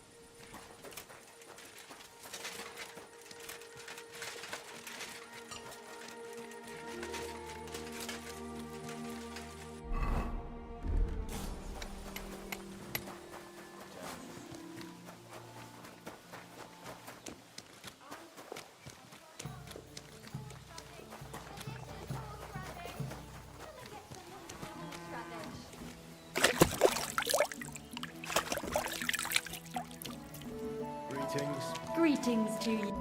Greetings to you.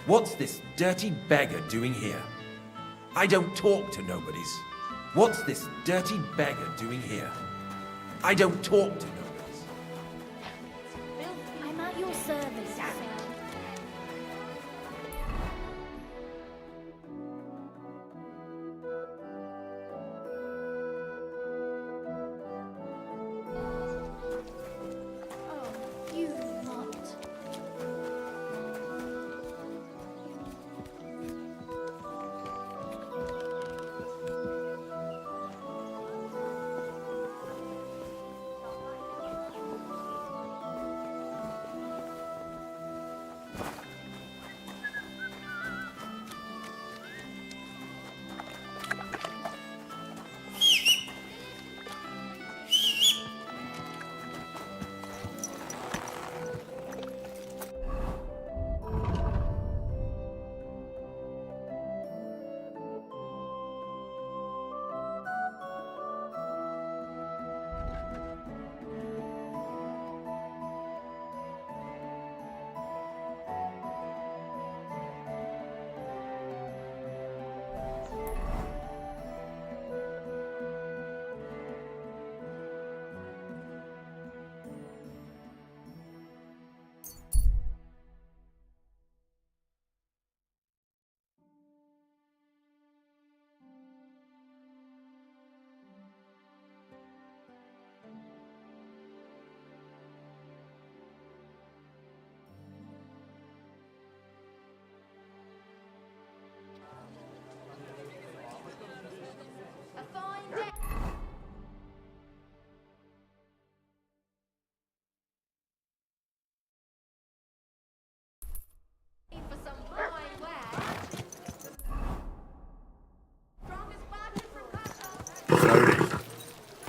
What's this dirty beggar doing here? I don't talk to nobodies. What's this dirty beggar doing here? I don't talk to nobodies. I'm at your service, Dad. Oh, you lot.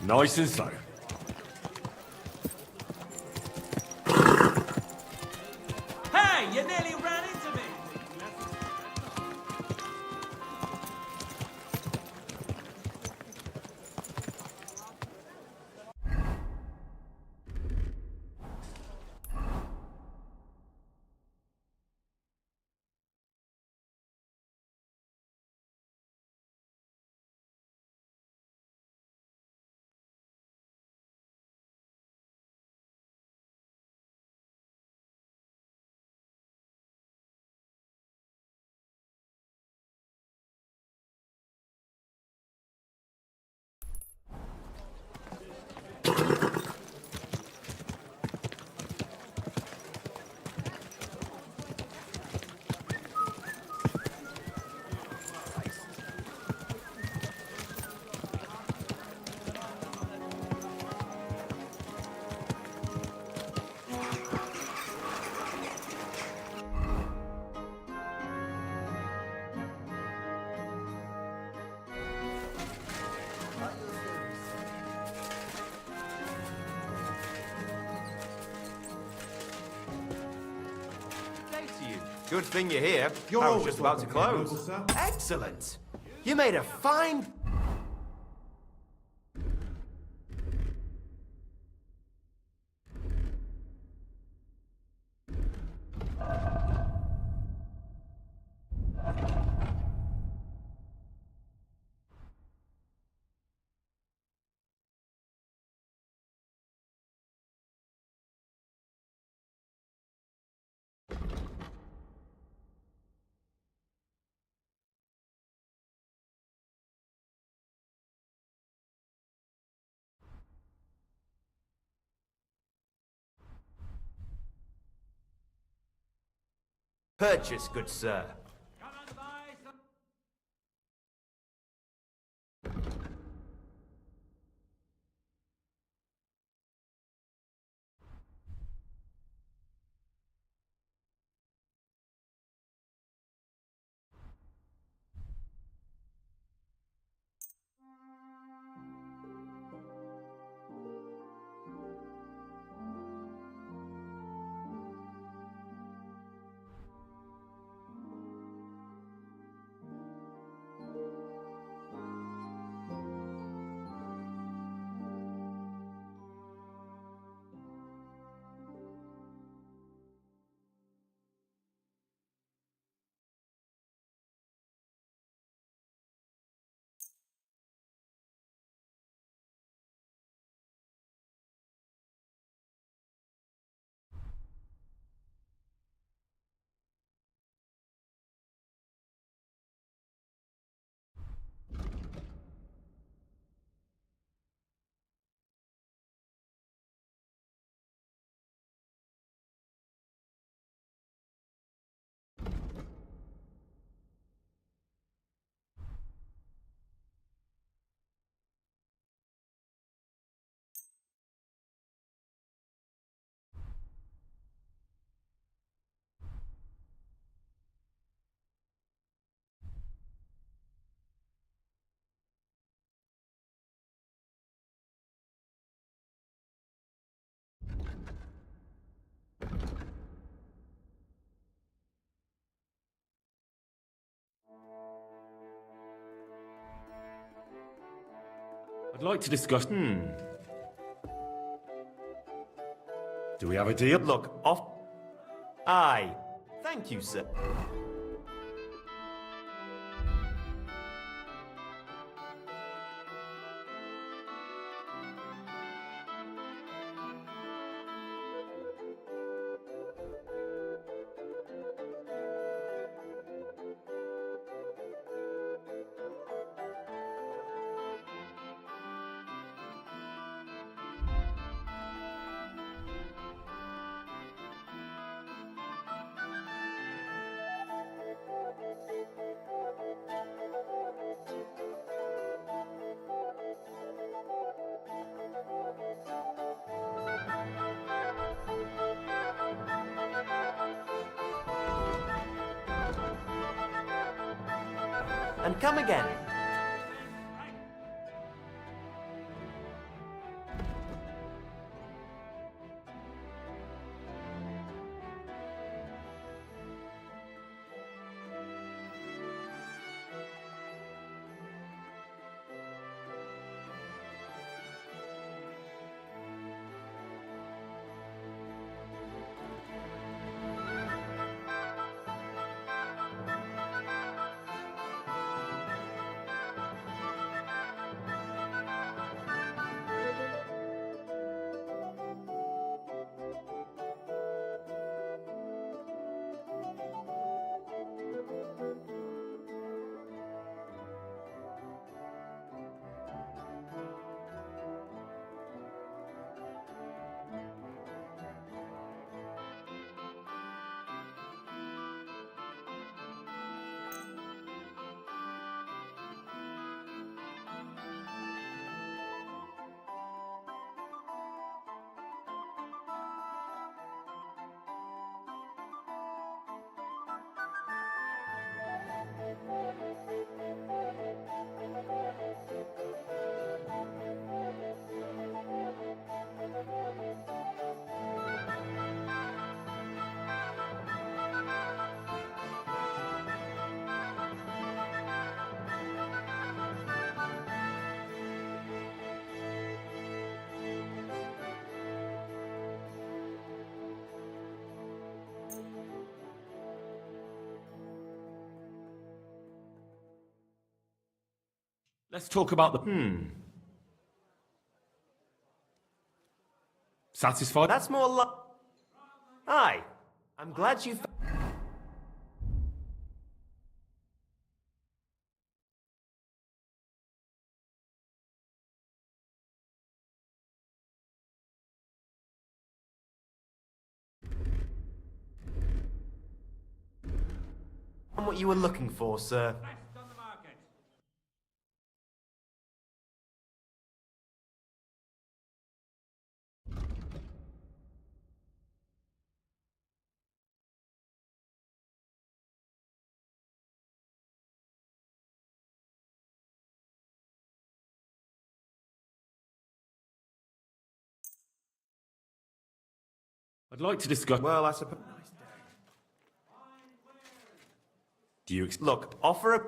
Nice and slow. Hey, you nearly ran into me! Good thing you're here. You're I was always just about to welcome, close. noble sir. Excellent. You made a fine... Purchase, good sir. I'd like to discuss... Do we have a deal? Look, off... Aye. Thank you, sir. And come again. Let's talk about the... Satisfied? That's more like... Aye. I'm glad you... what you were looking for, sir. I'd like to discuss... Well, I suppose... Do you... Look, offer a...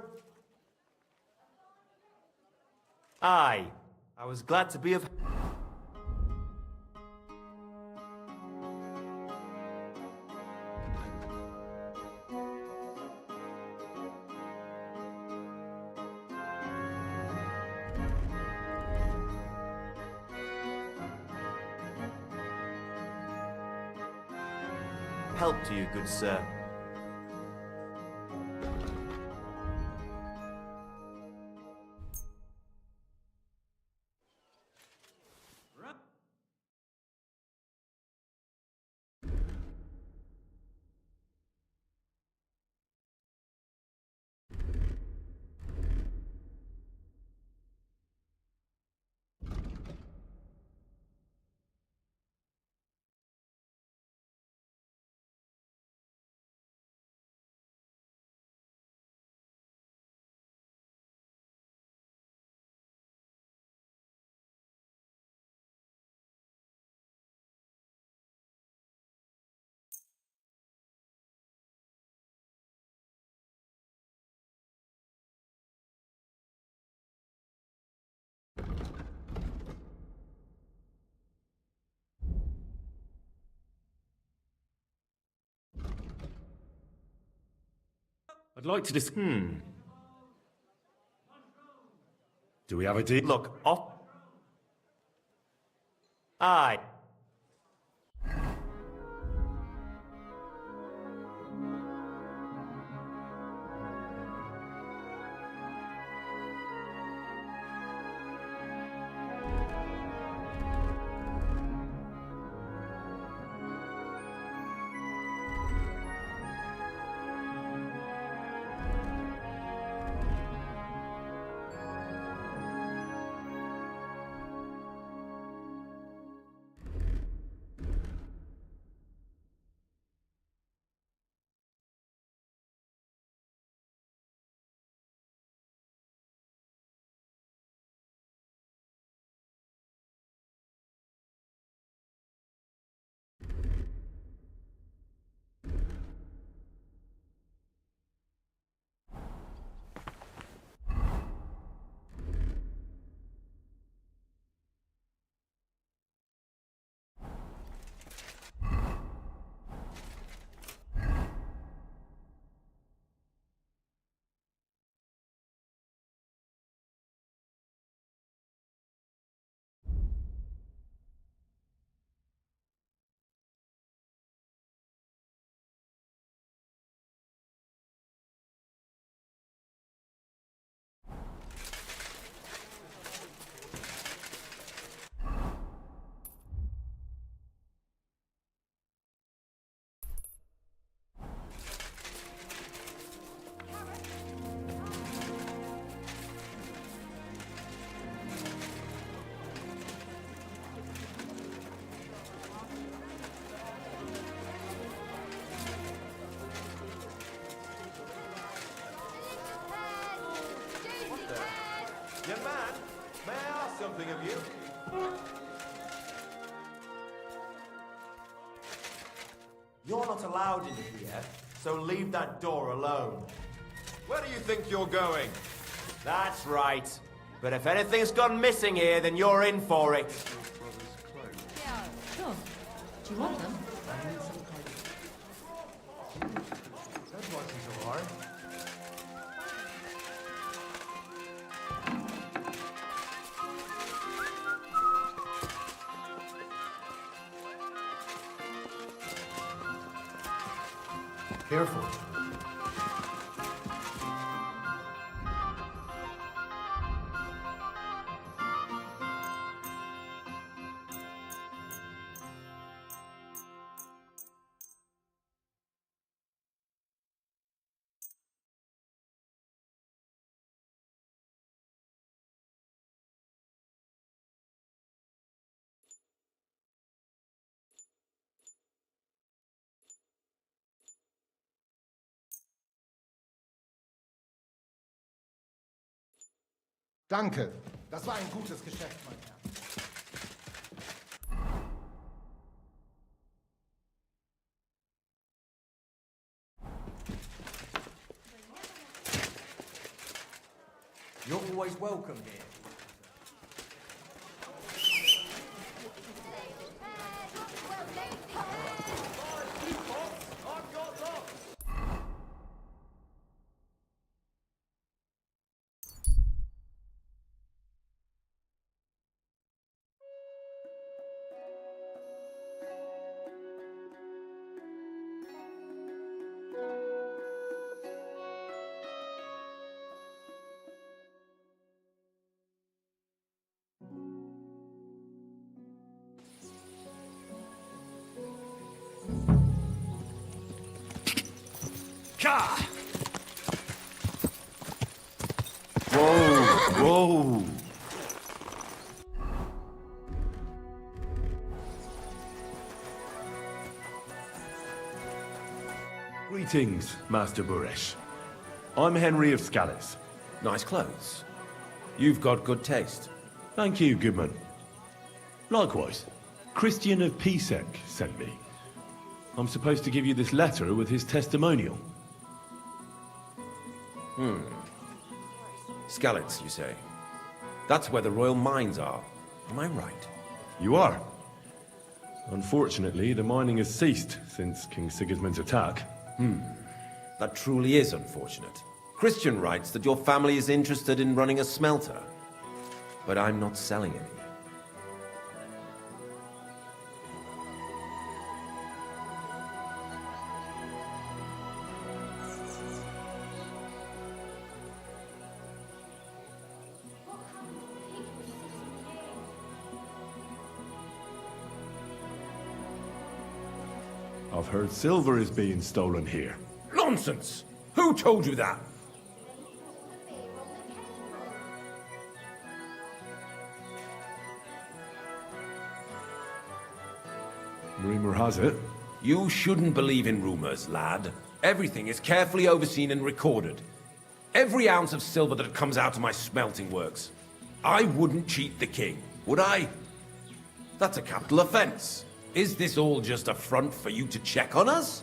Aye. I was glad to be of... help to you, good sir. I'd like to dis... Do we have a deal? Look, off... Aye. Young man, may I ask something of you? You're not allowed in here, so leave that door alone. Where do you think you're going? That's right. But if anything's gone missing here, then you're in for it. Sure. Do you want them? Careful. Danke. Das war ein gutes Geschäft, mein Herr. You're always welcome here. Whoa! Greetings, Master Buresh. I'm Henry of Scallis. Nice clothes. You've got good taste. Thank you, Goodman. Likewise, Christian of Pisek sent me. I'm supposed to give you this letter with his testimonial. Skalitz, you say? That's where the royal mines are. Am I right? You are. Unfortunately, the mining has ceased since King Sigismund's attack. That truly is unfortunate. Christian writes that your family is interested in running a smelter. But I'm not selling any. I've heard silver is being stolen here. Nonsense! Who told you that? Rumor has it. You shouldn't believe in rumors, lad. Everything is carefully overseen and recorded. Every ounce of silver that comes out of my smelting works. I wouldn't cheat the king, would I? That's a capital offense. Is this all just a front for you to check on us?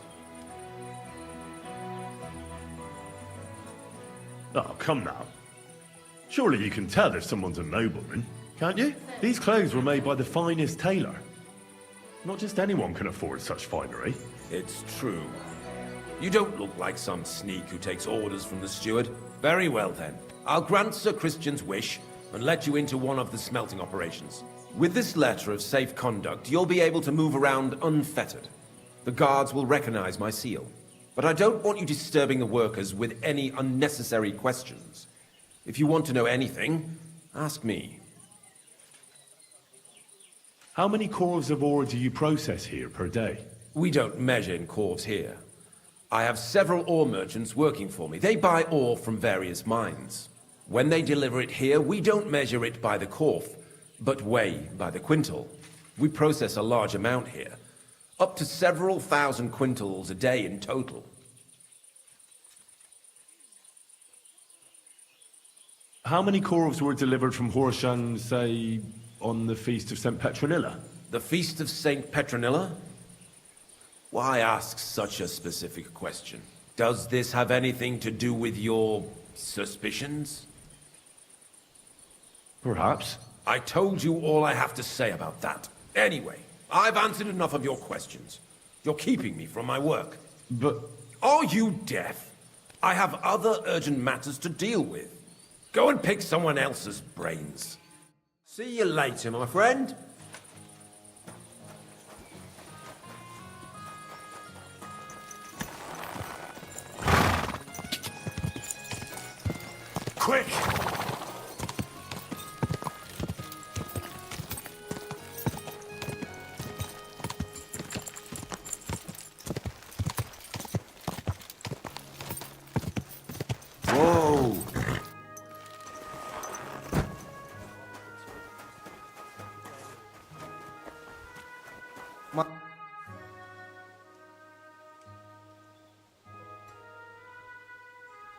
Oh, come now. Surely you can tell if someone's a nobleman, can't you? These clothes were made by the finest tailor. Not just anyone can afford such finery. It's true. You don't look like some sneak who takes orders from the steward. Very well then. I'll grant Sir Christian's wish and let you into one of the smelting operations. With this letter of safe conduct, you'll be able to move around unfettered. The guards will recognize my seal. But I don't want you disturbing the workers with any unnecessary questions. If you want to know anything, ask me. How many corves of ore do you process here per day? We don't measure in corves here. I have several ore merchants working for me. They buy ore from various mines. When they deliver it here, we don't measure it by the corf, but weigh by the quintal. We process a large amount here. Up to several thousand quintals a day in total. How many corves were delivered from Horshan, say, on the Feast of St. Petronilla? The Feast of St. Petronilla? Why ask such a specific question? Does this have anything to do with your suspicions? Perhaps. I told you all I have to say about that. Anyway, I've answered enough of your questions. You're keeping me from my work. But... Are you deaf? I have other urgent matters to deal with. Go and pick someone else's brains. See you later, my friend. quick! Whoa!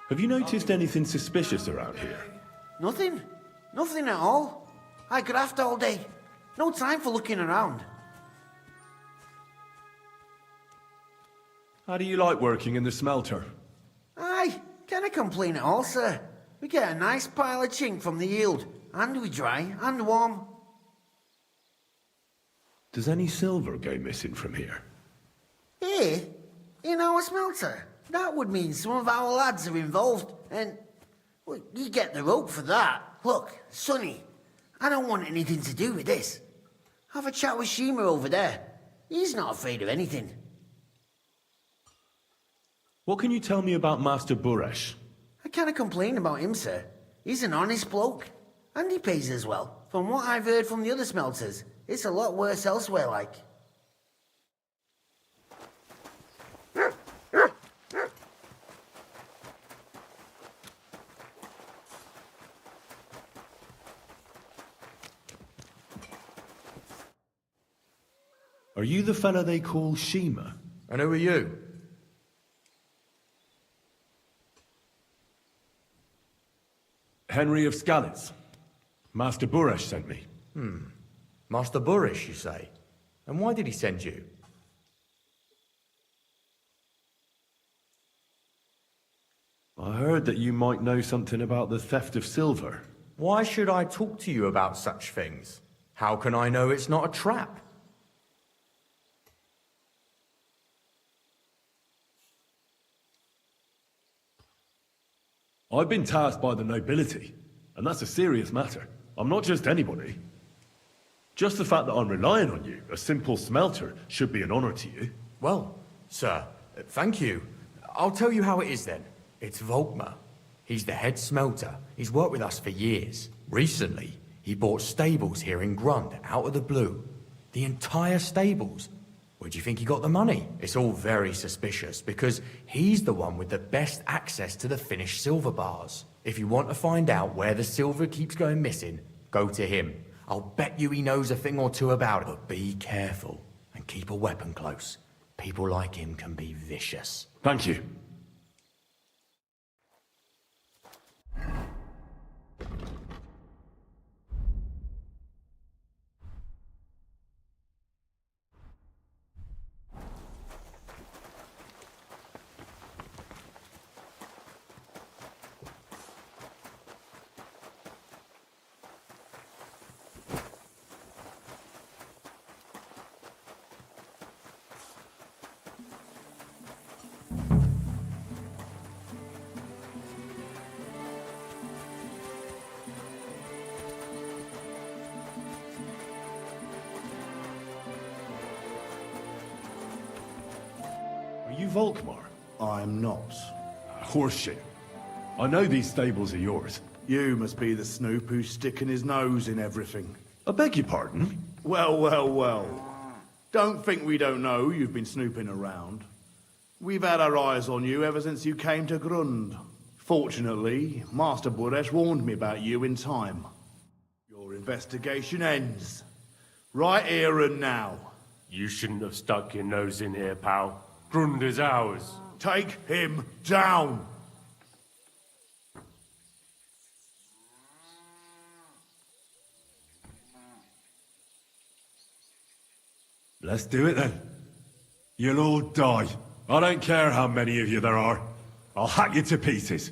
Have you noticed anything suspicious around here? Nothing. Nothing at all. I graft all day. No time for looking around. How do you like working in the smelter? Aye, can't complain at all, sir. We get a nice pile of chink from the yield, and we dry and warm. Does any silver go missing from here? Here? In our smelter? That would mean some of our lads are involved, and... well, you get the rope for that. Look, Sonny, I don't want anything to do with this. Have a chat with Shima over there. He's not afraid of anything. What can you tell me about Master Buresh? I can't complain about him, sir. He's an honest bloke. And he pays as well. From what I've heard from the other smelters, it's a lot worse elsewhere, like. Are you the fella they call Shima? And who are you? Henry of Skalitz. Master Buresh sent me. Master Buresh, you say? And why did he send you? I heard that you might know something about the theft of silver. Why should I talk to you about such things? How can I know it's not a trap? I've been tasked by the nobility, and that's a serious matter. I'm not just anybody. Just the fact that I'm relying on you, a simple smelter, should be an honor to you. Well, sir, thank you. I'll tell you how it is then. It's Volkmar. He's the head smelter. He's worked with us for years. Recently, he bought stables here in Grund, out of the blue. The entire stables. Where do you think he got the money? It's all very suspicious, because he's the one with the best access to the finished silver bars. If you want to find out where the silver keeps going missing, go to him. I'll bet you he knows a thing or two about it. But be careful, and keep a weapon close. People like him can be vicious. Thank you. Are you Volkmar? I'm not. Horseshit. I know these stables are yours. You must be the snoop who's sticking his nose in everything. I beg your pardon? Well, well, well. Don't think we don't know you've been snooping around. We've had our eyes on you ever since you came to Grund. Fortunately, Master Buresh warned me about you in time. Your investigation ends. Right here and now. You shouldn't have stuck your nose in here, pal. Grund is ours. Take him down! Let's do it then. You'll all die. I don't care how many of you there are. I'll hack you to pieces.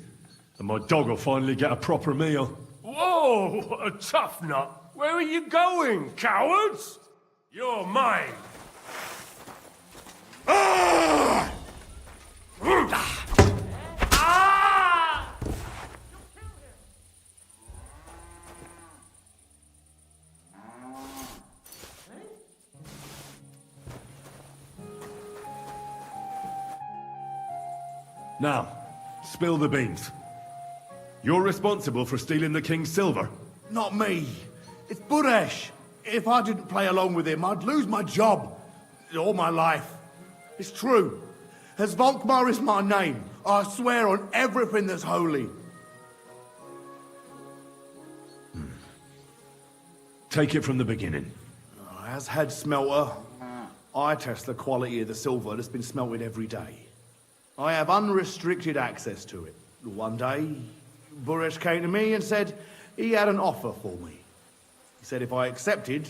And my dog will finally get a proper meal. Whoa! A tough nut. Where are you going, cowards? You're mine. Ah! Now, spill the beans. You're responsible for stealing the King's silver? Not me. It's Buresh. If I didn't play along with him, I'd lose my job. All my life. It's true. As Volkmar is my name, I swear on everything that's holy. Take it from the beginning. As head smelter, I test the quality of the silver that's been smelted every day. I have unrestricted access to it. One day, Buresh came to me and said he had an offer for me. He said if I accepted,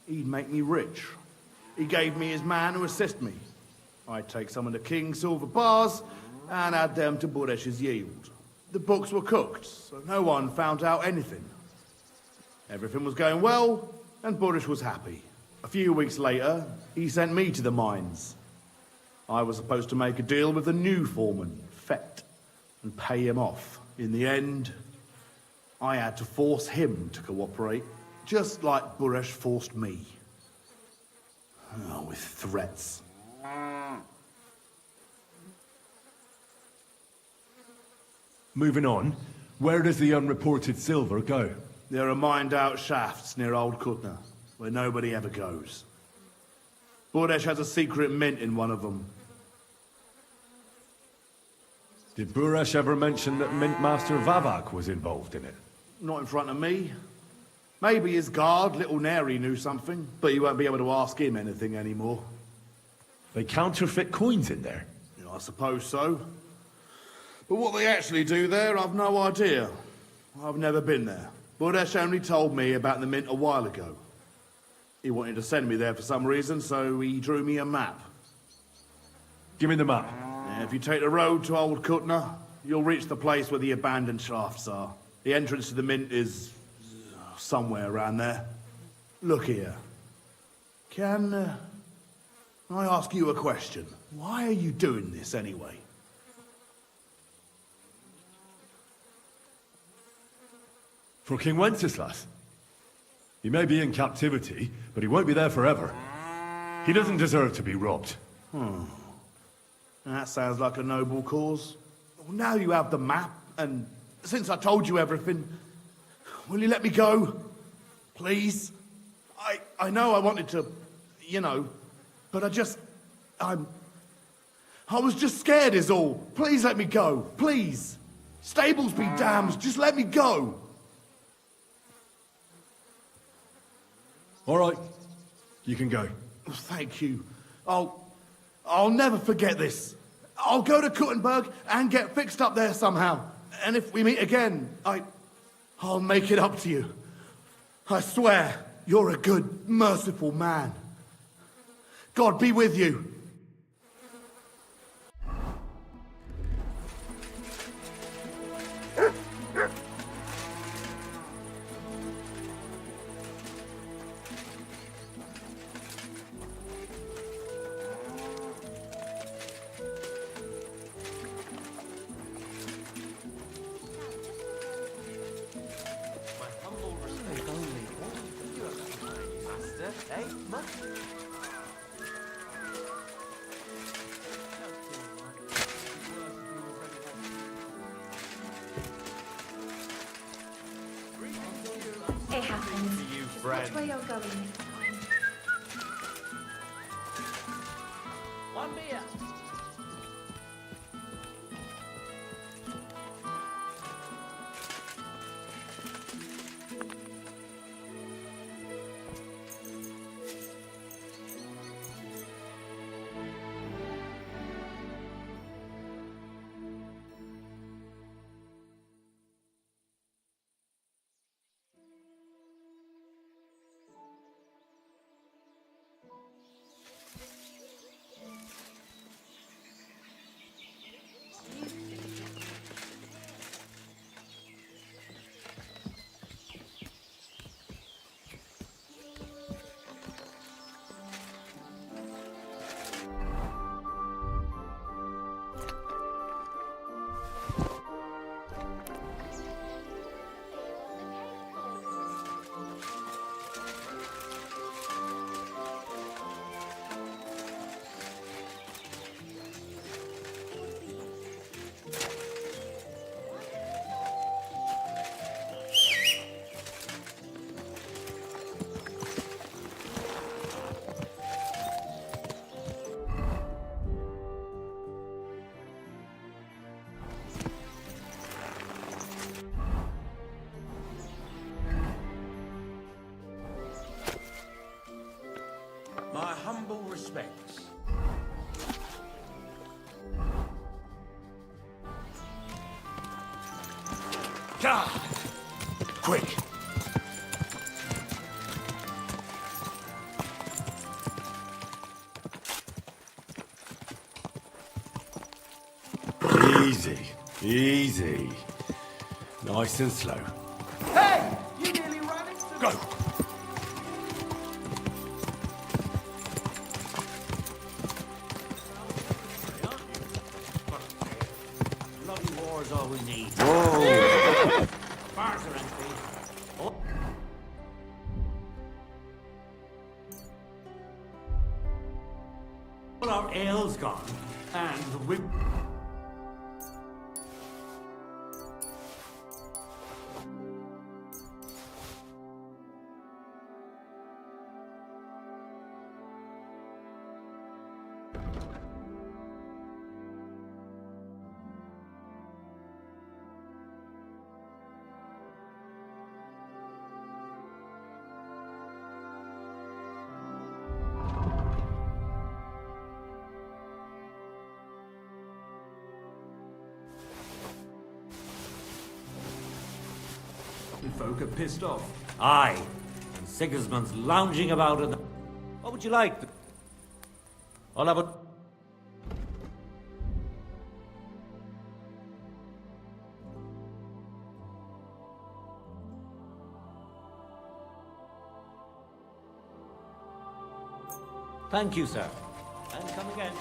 he'd make me rich. He gave me his man to assist me. I'd take some of the King's silver bars and add them to Buresh's yield. The books were cooked, so no one found out anything. Everything was going well, and Buresh was happy. A few weeks later, he sent me to the mines. I was supposed to make a deal with the new foreman, Fett, and pay him off. In the end, I had to force him to cooperate, just like Buresh forced me. Oh, with threats. Moving on, where does the unreported silver go? There are mined-out shafts near Old Kutna, where nobody ever goes. Buresh has a secret mint in one of them. Did Buresh ever mention that Mint Master Vavak was involved in it? Not in front of me. Maybe his guard, Little Neri, knew something, but you won't be able to ask him anything anymore. They counterfeit coins in there? Yeah, I suppose so. But what they actually do there, I've no idea. I've never been there. Buresh only told me about the mint a while ago. He wanted to send me there for some reason, so he drew me a map. Give me the map. Yeah, if you take the road to Old Kutna, you'll reach the place where the abandoned shafts are. The entrance to the mint is somewhere around there. Look here. Can I ask you a question? Why are you doing this anyway? For King Wenceslas. He may be in captivity, but he won't be there forever. He doesn't deserve to be robbed. That sounds like a noble cause. Well, now you have the map, and since I told you everything, will you let me go? Please? I know I wanted to, you know, but I was just scared is all. Please let me go. Please. Stables be damned. Just let me go. All right. You can go. Thank you. I'll never forget this. I'll go to Kuttenberg and get fixed up there somehow. And if we meet again, I'll make it up to you. I swear, you're a good, merciful man. God be with you. It happens. Watch where you're going next time. One beer. respects. God! Quick! Easy, easy. Nice and slow. Hey! You nearly ran into Go! Bloody war's all we need. Whoa! Bars are empty. All our ale's gone, and we... folk are pissed off. Aye, and Sigismund's lounging about in the... What would you like? I'll have a... Thank you, sir. And come again.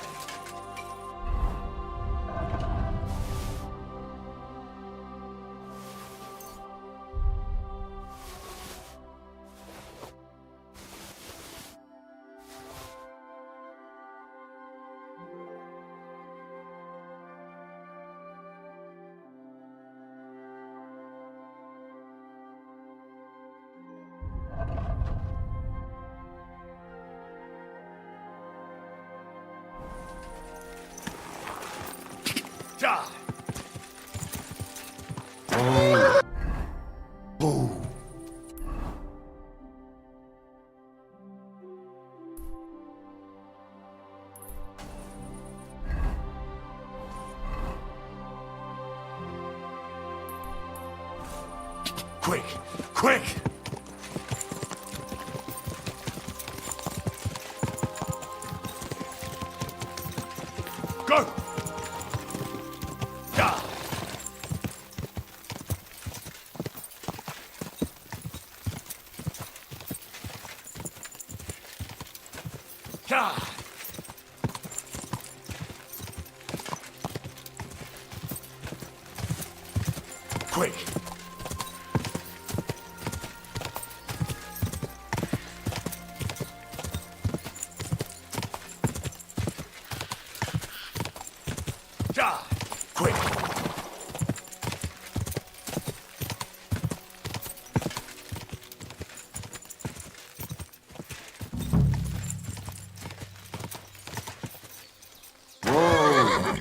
Oh. Oh. Quick! Quick! Go! Yeah. Yeah. Quick! Yeah. Quick! Whoa!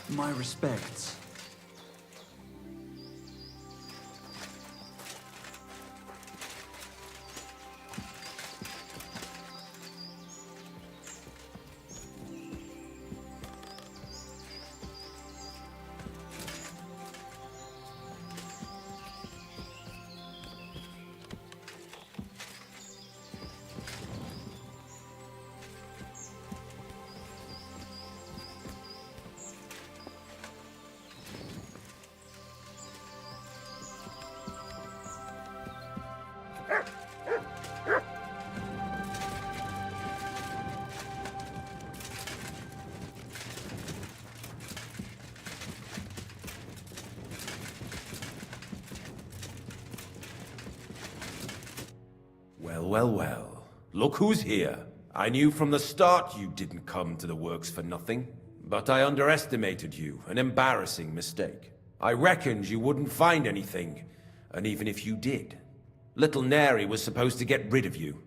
My respects. Well, well, well. Look who's here. I knew from the start you didn't come to the works for nothing. But I underestimated you. An embarrassing mistake. I reckoned you wouldn't find anything. And even if you did, little Neri was supposed to get rid of you.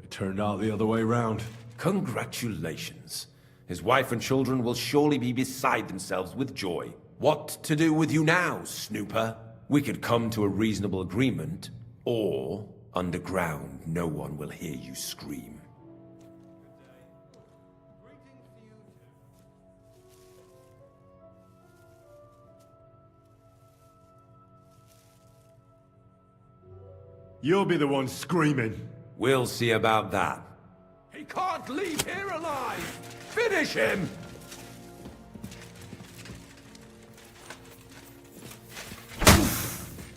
It turned out the other way round. Congratulations. His wife and children will surely be beside themselves with joy. What to do with you now, Snooper? We could come to a reasonable agreement, or underground, no one will hear you scream. You'll be the one screaming. We'll see about that. He can't leave here alive! Finish him!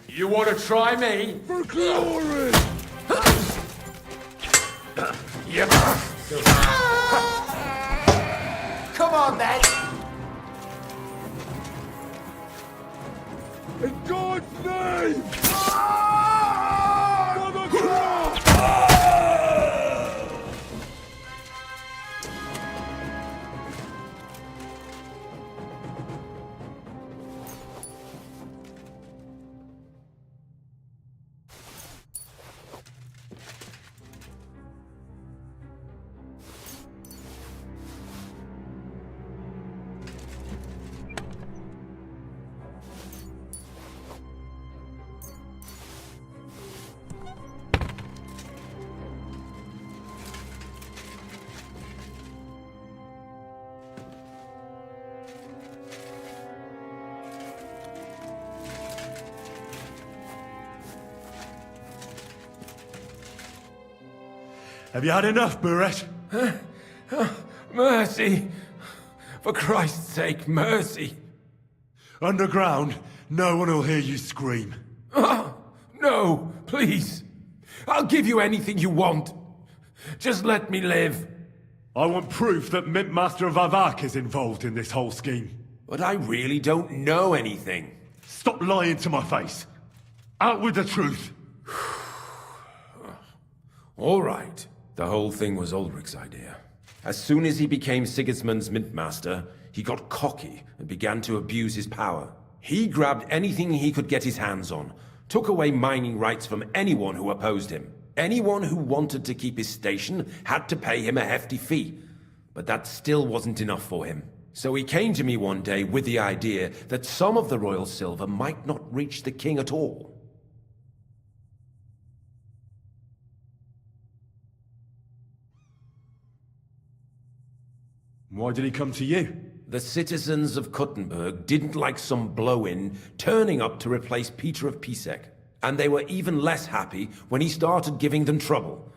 You want to try me? For glory! Yep. Come on, then! In God's name! Have you had enough, Buret? Mercy! For Christ's sake, mercy! Underground, no one will hear you scream. No, please! I'll give you anything you want. Just let me live. I want proof that Mint Master Vavak is involved in this whole scheme. But I really don't know anything. Stop lying to my face. Out with the truth. All right. The whole thing was Ulrich's idea. As soon as he became Sigismund's Mint Master, he got cocky and began to abuse his power. He grabbed anything he could get his hands on, took away mining rights from anyone who opposed him. Anyone who wanted to keep his station had to pay him a hefty fee. But that still wasn't enough for him. So he came to me one day with the idea that some of the royal silver might not reach the king at all. Why did he come to you? The citizens of Kuttenberg didn't like some blow-in turning up to replace Peter of Pisek. And they were even less happy when he started giving them trouble.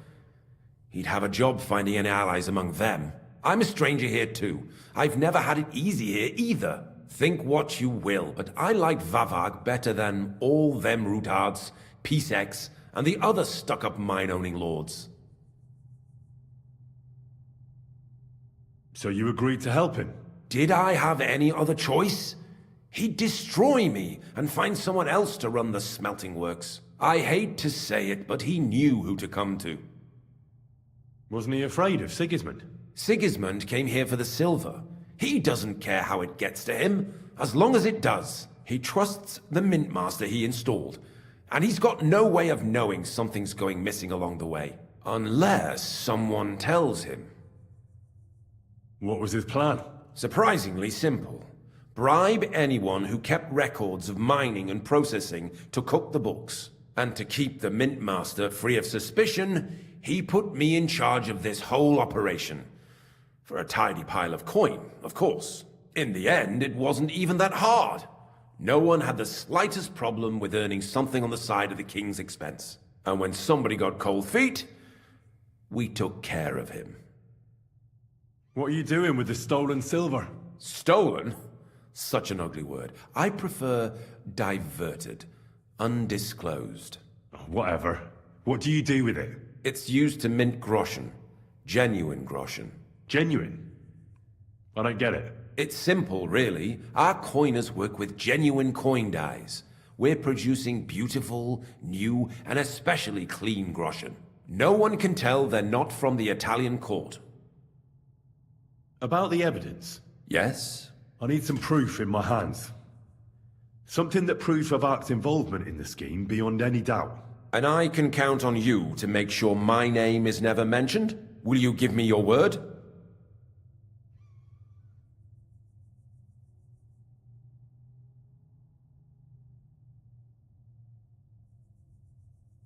He'd have a job finding any allies among them. I'm a stranger here too. I've never had it easy here either. Think what you will, but I like Vavag better than all them Rutards, Piseks, and the other stuck-up mine-owning lords. So you agreed to help him? Did I have any other choice? He'd destroy me and find someone else to run the smelting works. I hate to say it, but he knew who to come to. Wasn't he afraid of Sigismund? Sigismund came here for the silver. He doesn't care how it gets to him, as long as it does. He trusts the Mint Master he installed, and he's got no way of knowing something's going missing along the way. Unless someone tells him. What was his plan? Surprisingly simple. Bribe anyone who kept records of mining and processing to cook the books. And to keep the Mint Master free of suspicion, he put me in charge of this whole operation. For a tidy pile of coin, of course. In the end, it wasn't even that hard. No one had the slightest problem with earning something on the side of the king's expense. And when somebody got cold feet, we took care of him. What are you doing with the stolen silver? Stolen? Such an ugly word. I prefer diverted, undisclosed. Whatever. What do you do with it? It's used to mint groschen. Genuine groschen. Genuine? I don't get it. It's simple, really. Our coiners work with genuine coin dies. We're producing beautiful, new, and especially clean groschen. No one can tell they're not from the Italian court. About the evidence? Yes? I need some proof in my hands. Something that proves Vavak's involvement in the scheme beyond any doubt. And I can count on you to make sure my name is never mentioned? Will you give me your word?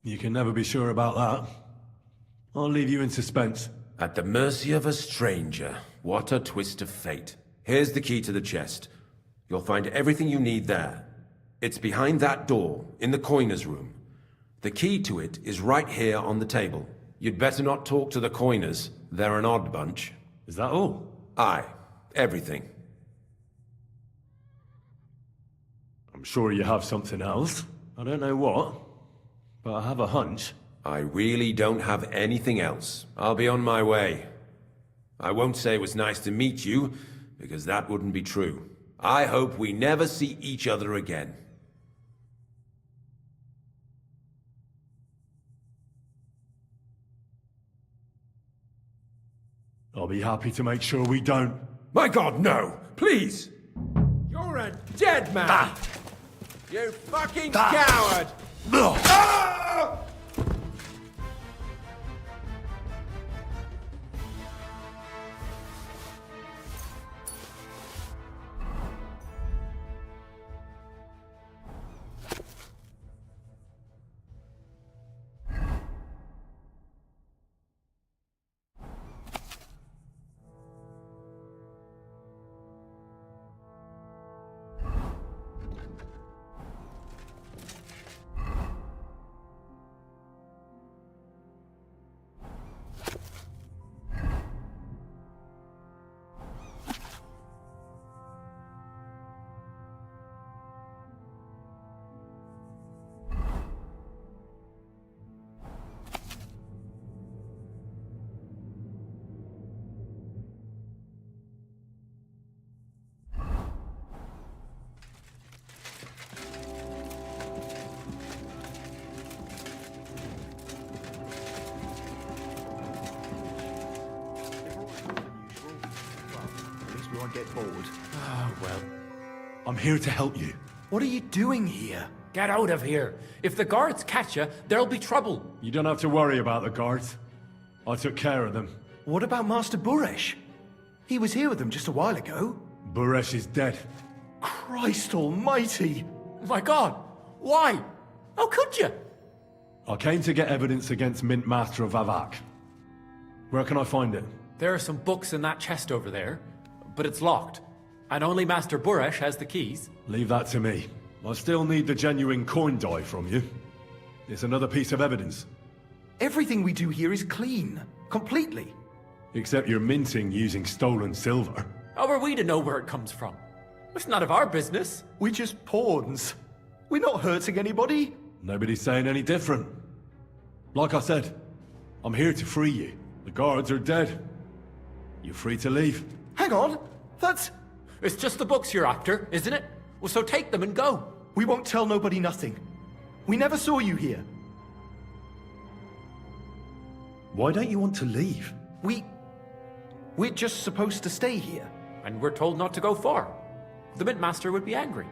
You can never be sure about that. I'll leave you in suspense. At the mercy of a stranger. What a twist of fate. Here's the key to the chest. You'll find everything you need there. It's behind that door, in the coiner's room. The key to it is right here on the table. You'd better not talk to the coiners. They're an odd bunch. Is that all? Aye. Everything. I'm sure you have something else. I don't know what, but I have a hunch. I really don't have anything else. I'll be on my way. I won't say it was nice to meet you, because that wouldn't be true. I hope we never see each other again. I'll be happy to make sure we don't. My God, no! Please! You're a dead man! Ah. You fucking coward! Ah! Get bored. Oh, well. I'm here to help you. What are you doing here? Get out of here. If the guards catch you, there'll be trouble. You don't have to worry about the guards. I took care of them. What about Master Buresh? He was here with them just a while ago. Buresh is dead. Christ almighty! My God! Why? How could you? I came to get evidence against Mint Master of Vavak. Where can I find it? There are some books in that chest over there, but it's locked. And only Master Buresh has the keys. Leave that to me. I still need the genuine coin die from you. It's another piece of evidence. Everything we do here is clean. Completely. Except you're minting using stolen silver. How are we to know where it comes from? It's none of our business. We're just pawns. We're not hurting anybody. Nobody's saying any different. Like I said, I'm here to free you. The guards are dead. You're free to leave. Hang on. That's... It's just the books you're after, isn't it? Well, so take them and go. We won't tell nobody nothing. We never saw you here. Why don't you want to leave? We're just supposed to stay here. And we're told not to go far. The Mint Master would be angry.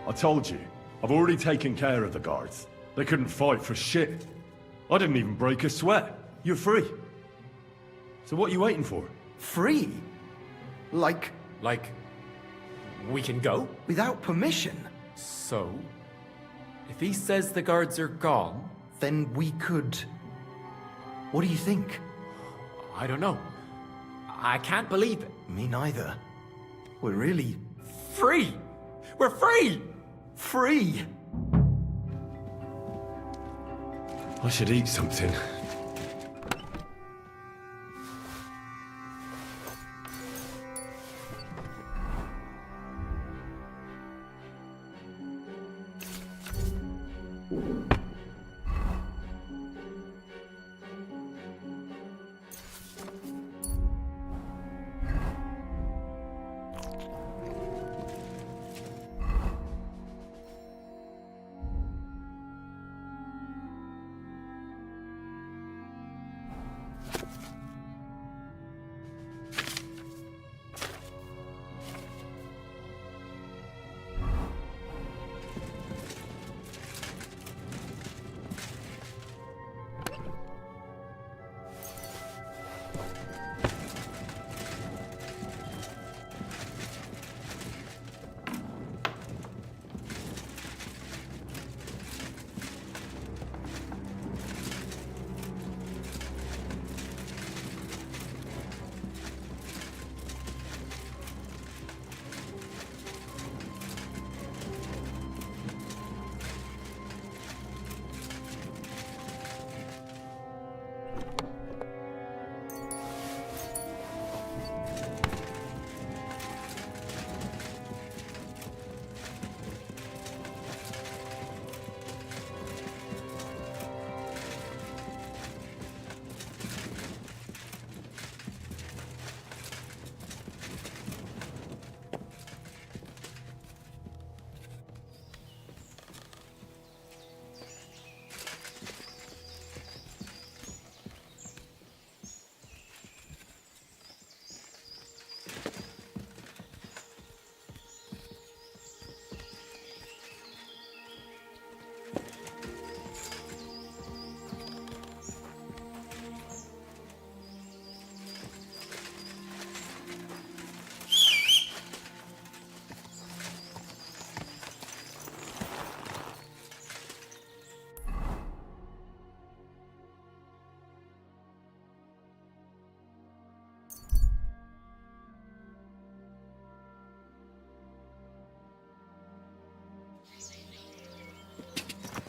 I told you, I've already taken care of the guards. They couldn't fight for shit. I didn't even break a sweat. You're free. So what are you waiting for? Free? Like, we can go? without permission? So, if he says the guards are gone... Then we could... What do you think? I don't know. I can't believe it. Me neither. We're really... Free! We're free! Free! I should eat something.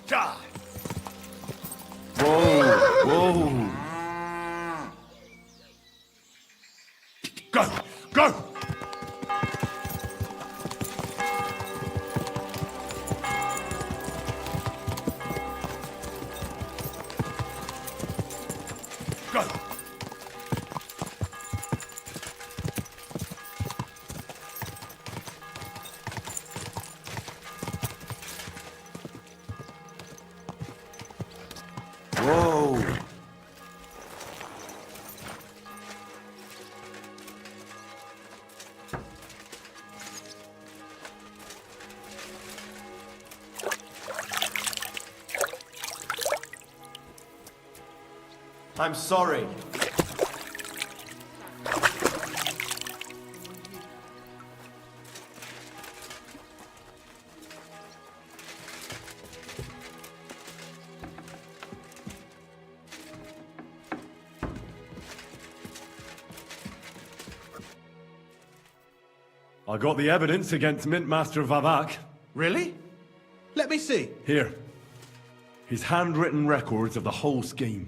Die! Whoa, whoa. Go! Go! Go! Whoa. I'm sorry. I got the evidence against Mint Master Vavak. Really? Let me see. Here. His handwritten records of the whole scheme.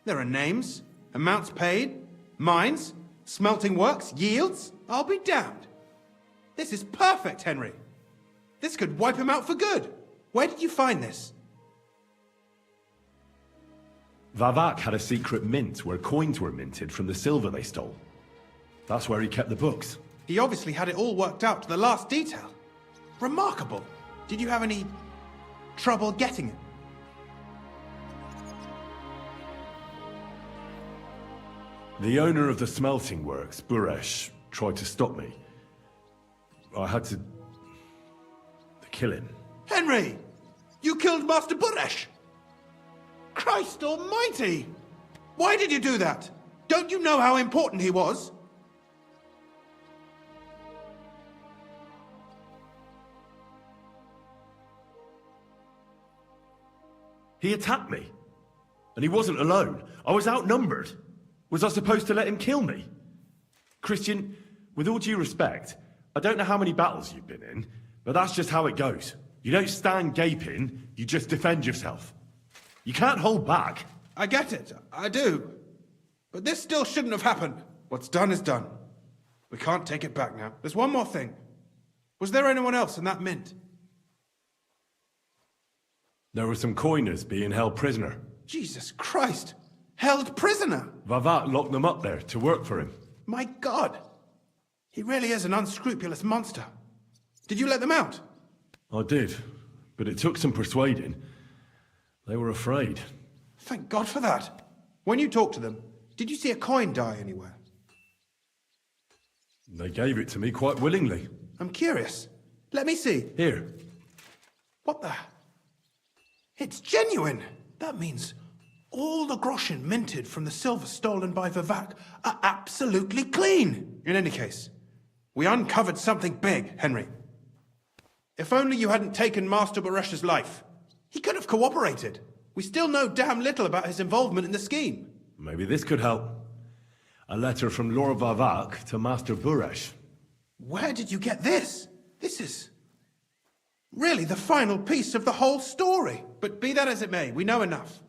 There are names, amounts paid, mines, smelting works, yields. I'll be damned. This is perfect, Henry. This could wipe him out for good. Where did you find this? Vavak had a secret mint where coins were minted from the silver they stole. That's where he kept the books. He obviously had it all worked out to the last detail. Remarkable. Did you have any trouble getting it? The owner of the smelting works, Buresh, tried to stop me. I had to kill him. Henry! You killed Master Buresh! Christ almighty! Why did you do that? Don't you know how important he was? He attacked me. And he wasn't alone. I was outnumbered. Was I supposed to let him kill me? Christian, with all due respect, I don't know how many battles you've been in, but that's just how it goes. You don't stand gaping, you just defend yourself. You can't hold back. I get it, I do. But this still shouldn't have happened. What's done is done. We can't take it back now. There's one more thing. Was there anyone else in that mint? There were some coiners being held prisoner. Jesus Christ! Held prisoner! Vavak locked them up there to work for him. My God! He really is an unscrupulous monster. Did you let them out? I did, but it took some persuading. They were afraid. Thank God for that. When you talked to them, did you see a coin die anywhere? They gave it to me quite willingly. I'm curious. Let me see. Here. What the? It's genuine! That means all the groschen minted from the silver stolen by Vavak are absolutely clean! In any case, we uncovered something big, Henry. If only you hadn't taken Master Buresh's life. He could have cooperated. We still know damn little about his involvement in the scheme. Maybe this could help. A letter from Lord Vavak to Master Buresh. Where did you get this? This is really the final piece of the whole story. But be that as it may, we know enough.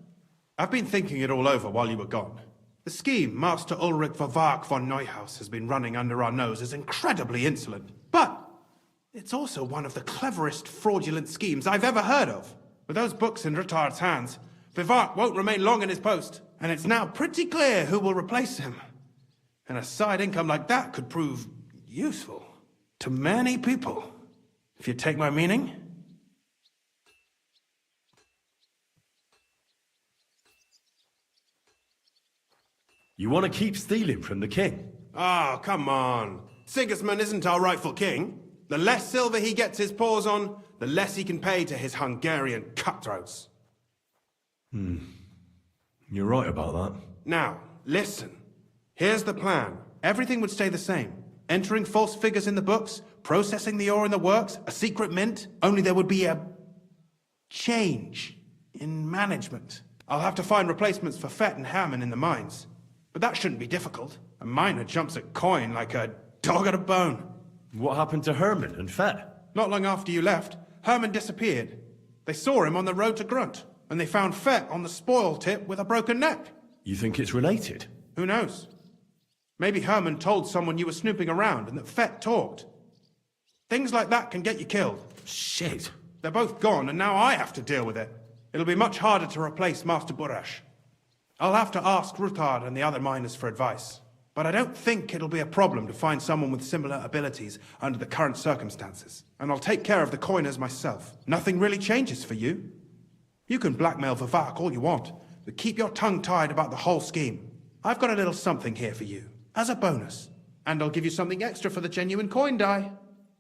I've been thinking it all over while you were gone. The scheme Master Ulrich Vavak von Neuhaus has been running under our nose is incredibly insolent. But it's also one of the cleverest fraudulent schemes I've ever heard of. With those books in Retard's hands, Vavak won't remain long in his post. And it's now pretty clear who will replace him. And a side income like that could prove useful to many people, if you take my meaning. You want to keep stealing from the king? Oh, come on. Sigismund isn't our rightful king. The less silver he gets his paws on, the less he can pay to his Hungarian cutthroats. You're right about that. Now, listen. Here's the plan. Everything would stay the same. Entering false figures in the books, processing the ore in the works, a secret mint, only there would be a change in management. I'll have to find replacements for Fett and Hammond in the mines. But that shouldn't be difficult. A miner jumps at coin like a dog at a bone. What happened to Herman and Fett? Not long after you left, Herman disappeared. They saw him on the road to Grunt, and they found Fett on the spoil tip with a broken neck. You think it's related? Who knows? Maybe Herman told someone you were snooping around and that Fett talked. Things like that can get you killed. Shit. They're both gone, and now I have to deal with it. It'll be much harder to replace Master Burash. I'll have to ask Rutard and the other miners for advice. But I don't think it'll be a problem to find someone with similar abilities under the current circumstances. And I'll take care of the coiners myself. Nothing really changes for you. You can blackmail Vivak all you want, but keep your tongue tied about the whole scheme. I've got a little something here for you, as a bonus. And I'll give you something extra for the genuine coin die.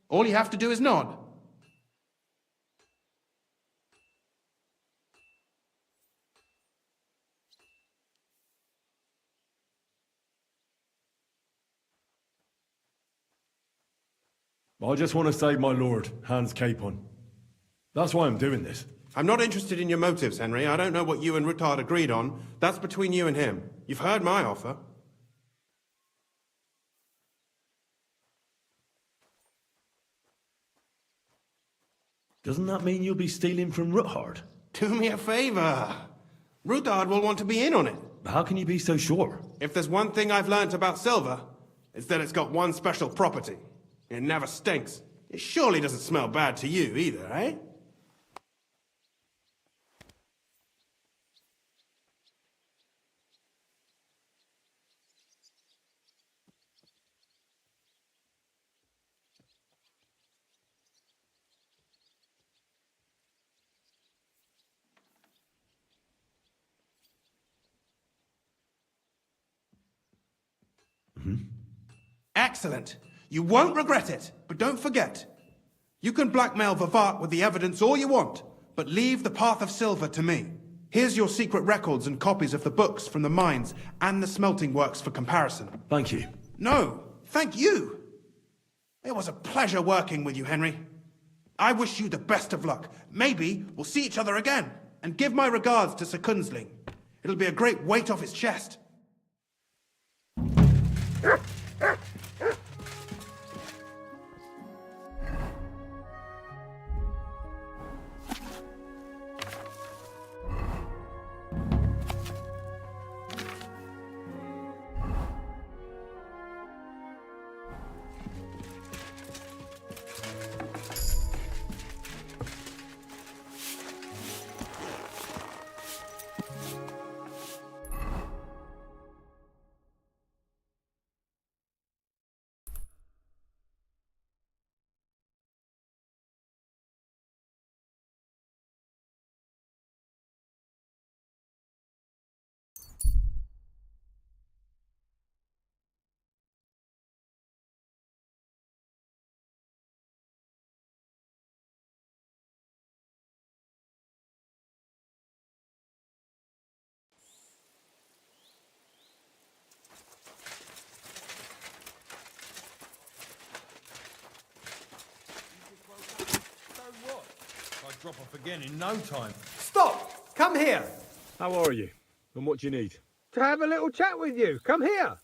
All you have to do is nod. I just want to save my lord, Hans Capon. That's why I'm doing this. I'm not interested in your motives, Henry. I don't know what you and Rutard agreed on. That's between you and him. You've heard my offer. Doesn't that mean you'll be stealing from Rutard? Do me a favor. Rutard will want to be in on it. How can you be so sure? If there's one thing I've learnt about silver, it's that it's got one special property. It never stinks. It surely doesn't smell bad to you either, eh? Excellent. You won't regret it, but don't forget. You can blackmail Vivart with the evidence all you want, but leave the path of silver to me. Here's your secret records and copies of the books from the mines and the smelting works for comparison. Thank you. No, thank you. It was a pleasure working with you, Henry. I wish you the best of luck. Maybe we'll see each other again. And give my regards to Sir Kunzling. It'll be a great weight off his chest. Drop off again in no time. Stop! Come here! How are you? And what do you need? To have a little chat with you. Come here!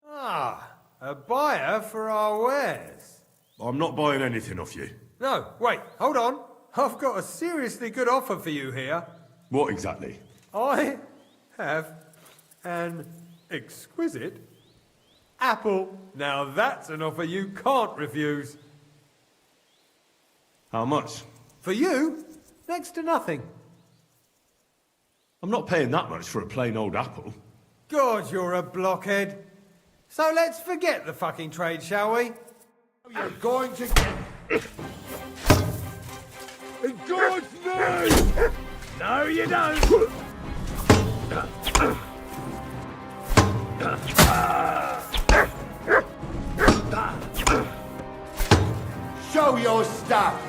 Ah, a buyer for our wares. I'm not buying anything off you. No, wait, hold on. I've got a seriously good offer for you here. What exactly? I have an exquisite apple. Now that's an offer you can't refuse. How much? For you, next to nothing. I'm not paying that much for a plain old apple. God, you're a blockhead. So let's forget the fucking trade, shall we? You're going to get... In God's name! No, you don't! Show your stuff!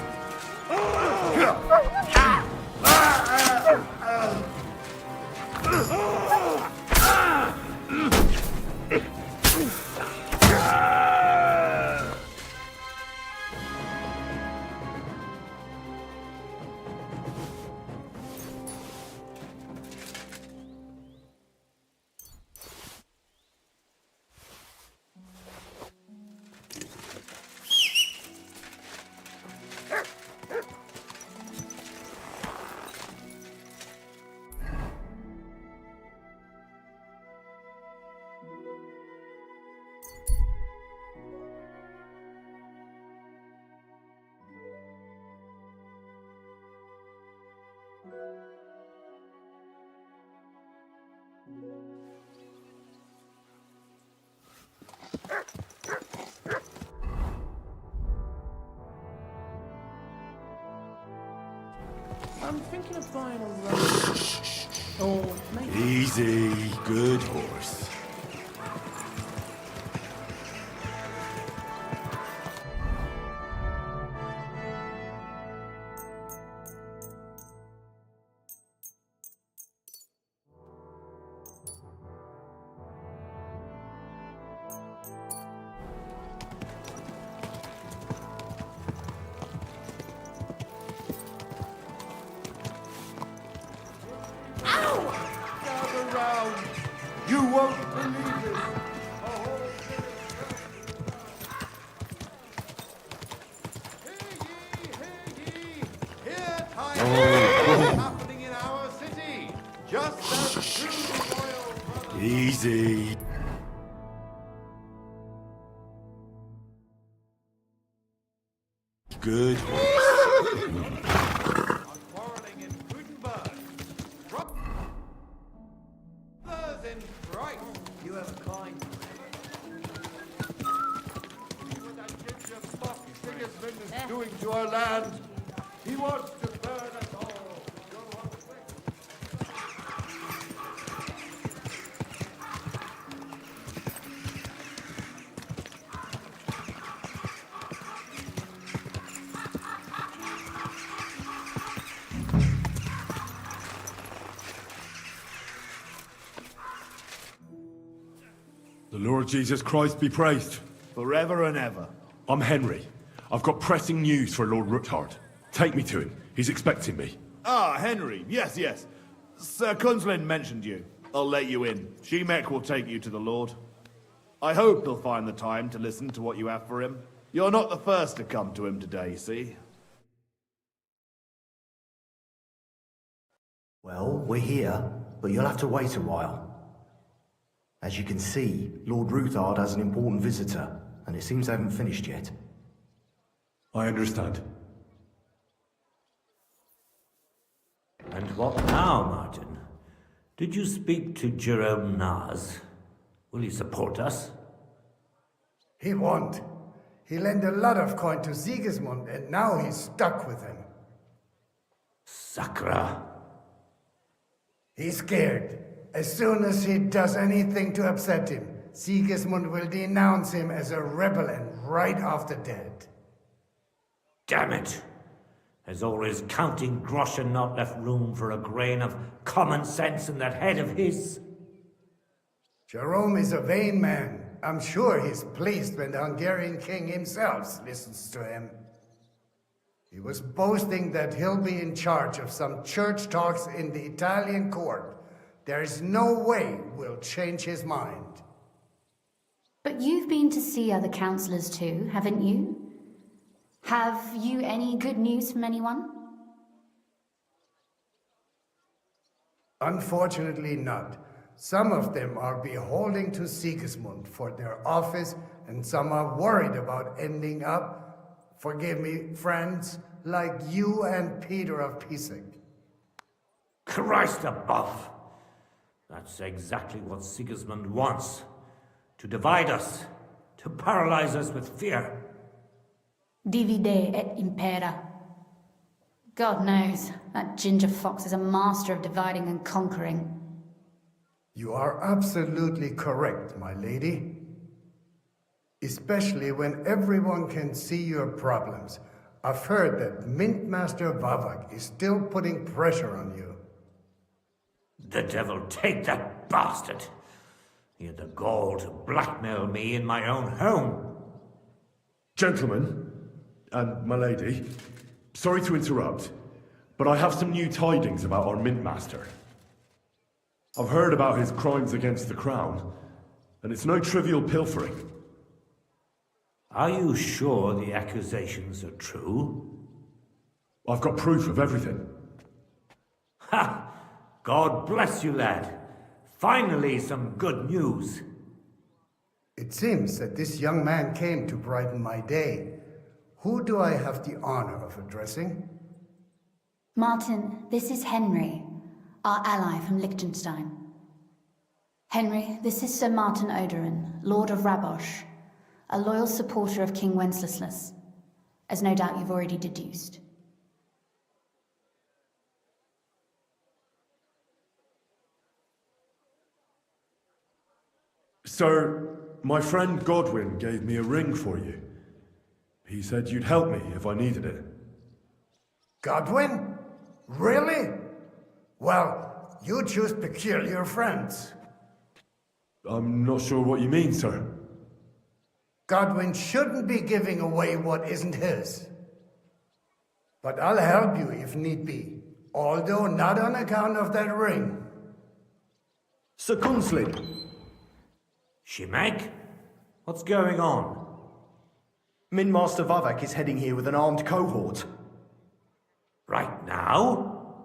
I'm thinking of buying a road. Or maybe... Easy, good horse. You won't believe this. Here, times happening in our city. Just as true royal brothers. Easy. Good horse. Quarreling in Kuttenberg. Brothers in Christ. You have a kind. See what that ginger fuck Sigismund is doing to our land. He wants to burn us all. Go on quick. The Lord Jesus Christ be praised. Forever and ever. I'm Henry. I've got pressing news for Lord Ruthard. Take me to him. He's expecting me. Ah, Henry. Yes, yes. Sir Kunslin mentioned you. I'll let you in. Shemek will take you to the Lord. I hope he'll find the time to listen to what you have for him. You're not the first to come to him today, see? Well, we're here, but you'll have to wait a while. As you can see, Lord Ruthard has an important visitor, and it seems they haven't finished yet. I understand. And what now, Martin? Did you speak to Jerome Naz? Will he support us? He won't. He lent a lot of coin to Sigismund, and now he's stuck with him. Sakra. He's scared. As soon as he does anything to upset him, Sigismund will denounce him as a rebel and right off the dead. Damn it! Has always Counting Groschen not left room for a grain of common sense in that head of his? Jerome is a vain man. I'm sure he's pleased when the Hungarian king himself listens to him. He was boasting that he'll be in charge of some church talks in the Italian court. There is no way we'll change his mind. But you've been to see other councillors too, haven't you? Have you any good news from anyone? Unfortunately not. Some of them are beholden to Sigismund for their office, and some are worried about ending up, forgive me, friends, like you and Peter of Pisek. Christ above! That's exactly what Sigismund wants. To divide us. To paralyze us with fear. Divide et impera. God knows, that ginger fox is a master of dividing and conquering. You are absolutely correct, my lady. Especially when everyone can see your problems. I've heard that Mint Master Vavak is still putting pressure on you. The devil take that bastard! He had the gall to blackmail me in my own home. Gentlemen, and my lady, sorry to interrupt, but I have some new tidings about our Mint Master. I've heard about his crimes against the Crown, and it's no trivial pilfering. Are you sure the accusations are true? I've got proof of everything. Ha! God bless you, lad. Finally, some good news. It seems that this young man came to brighten my day. Who do I have the honor of addressing? Martin, this is Henry, our ally from Liechtenstein. Henry, this is Sir Martin Odoran, Lord of Rabosh, a loyal supporter of King Wenceslas, as no doubt you've already deduced. Sir, my friend Godwin gave me a ring for you. He said you'd help me if I needed it. Godwin? Really? Well, you choose peculiar friends. I'm not sure what you mean, sir. Godwin shouldn't be giving away what isn't his. But I'll help you if need be, although not on account of that ring. Sir Kunsley. Shimek? What's going on? Min Master Vavak is heading here with an armed cohort. Right now?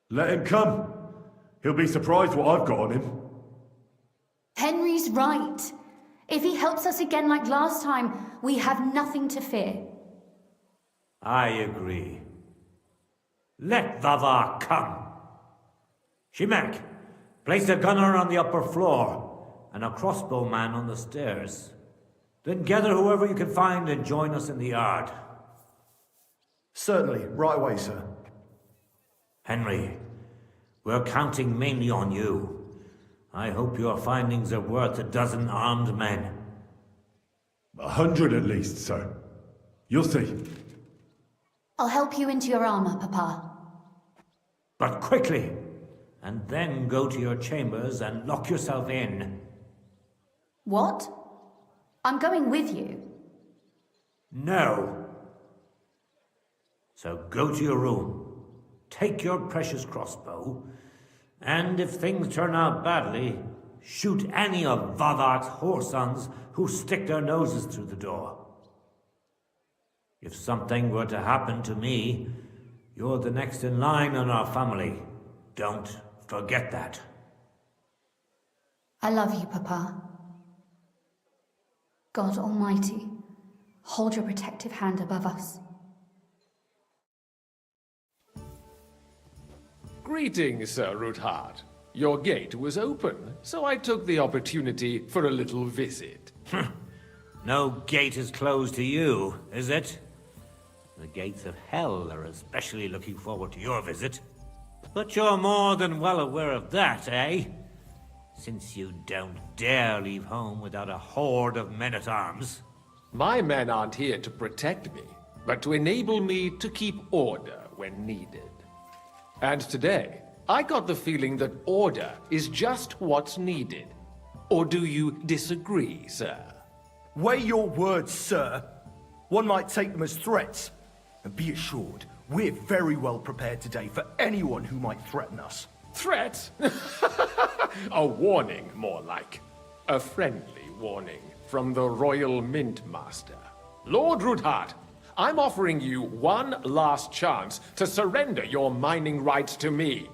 Let him come. He'll be surprised what I've got on him. Henry's right. If he helps us again like last time, we have nothing to fear. I agree. Let Vavar come. Shimek, place a gunner on the upper floor and a crossbowman on the stairs. Then gather whoever you can find and join us in the yard. Certainly, right away, sir. Henry, we're counting mainly on you. I hope your findings are worth a dozen armed men. 100 at least, sir. You'll see. I'll help you into your armor, Papa. But quickly, and then go to your chambers and lock yourself in. What? I'm going with you. No. So go to your room. Take your precious crossbow, and if things turn out badly, shoot any of Vavark's whoresons who stick their noses through the door. If something were to happen to me, you're the next in line in our family. Don't forget that. I love you, Papa. God Almighty, hold your protective hand above us. Greetings, Sir Ruthard. Your gate was open, so I took the opportunity for a little visit. No gate is closed to you, is it? The gates of hell are especially looking forward to your visit. But you're more than well aware of that, eh? Since you don't dare leave home without a horde of men-at-arms. My men aren't here to protect me, but to enable me to keep order when needed. And today, I got the feeling that order is just what's needed. Or do you disagree, sir? Weigh your words, sir. One might take them as threats. And be assured, we're very well prepared today for anyone who might threaten us. Threat? A warning, more like. A friendly warning from the Royal Mint Master. Lord Ruthard, I'm offering you one last chance to surrender your mining rights to me.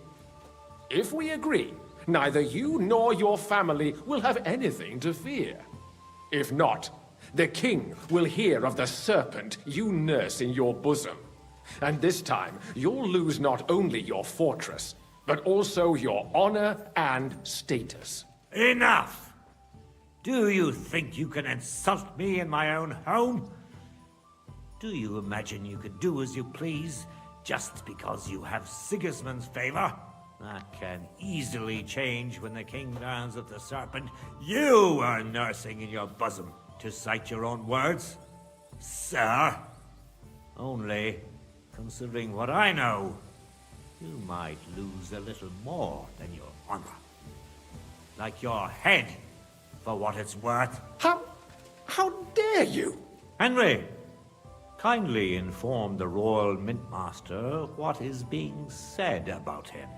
If we agree, neither you nor your family will have anything to fear. If not, the king will hear of the serpent you nurse in your bosom. And this time, you'll lose not only your fortress, but also your honor and status. Enough! Do you think you can insult me in my own home? Do you imagine you could do as you please, just because you have Sigismund's favor? That can easily change when the king learns of the serpent you are nursing in your bosom, to cite your own words, sir. Only, considering what I know, you might lose a little more than your honor. Like your head, for what it's worth. How dare you? Henry, kindly inform the Royal Mint Master what is being said about him.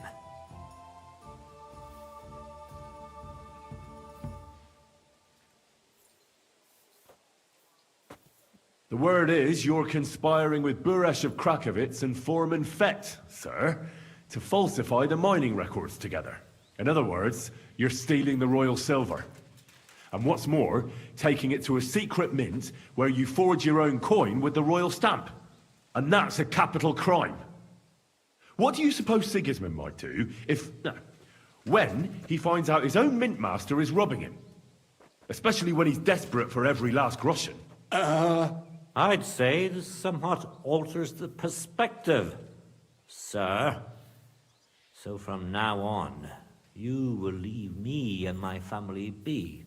The word is you're conspiring with Buresh of Krakowitz and Foreman Fett, sir, to falsify the mining records together. In other words, you're stealing the royal silver. And what's more, taking it to a secret mint where you forge your own coin with the royal stamp. And that's a capital crime. What do you suppose Sigismund might do when he finds out his own mint master is robbing him? Especially when he's desperate for every last groschen. I'd say this somewhat alters the perspective, sir. So from now on, you will leave me and my family be.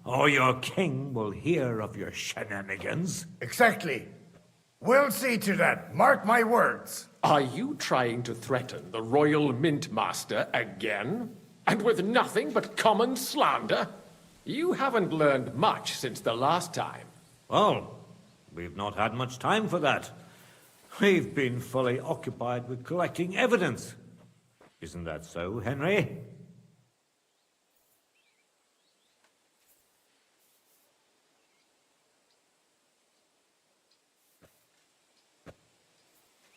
Or your king will hear of your shenanigans. Exactly. We'll see to that. Mark my words. Are you trying to threaten the Royal Mint Master again? And with nothing but common slander? You haven't learned much since the last time. Well, we've not had much time for that. We've been fully occupied with collecting evidence. Isn't that so, Henry?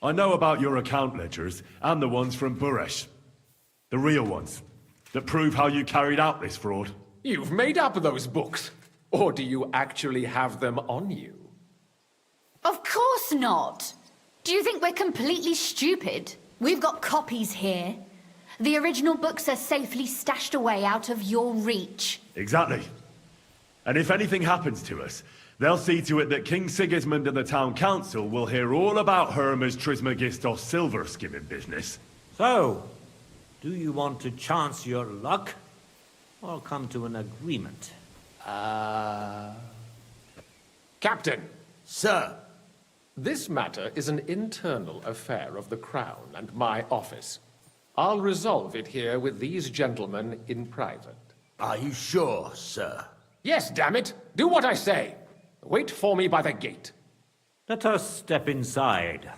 I know about your account ledgers and the ones from Buresh. The real ones, that prove how you carried out this fraud. You've made up those books. Or do you actually have them on you? Of course not. Do you think we're completely stupid? We've got copies here. The original books are safely stashed away out of your reach. Exactly. And if anything happens to us, they'll see to it that King Sigismund and the town council will hear all about Hermes Trismegistos silver skimming business. So, do you want to chance your luck? Or come to an agreement? Captain! Sir! This matter is an internal affair of the Crown and my office. I'll resolve it here with these gentlemen in private. Are you sure, sir? Yes, damn it! Do what I say! Wait for me by the gate. Let us step inside.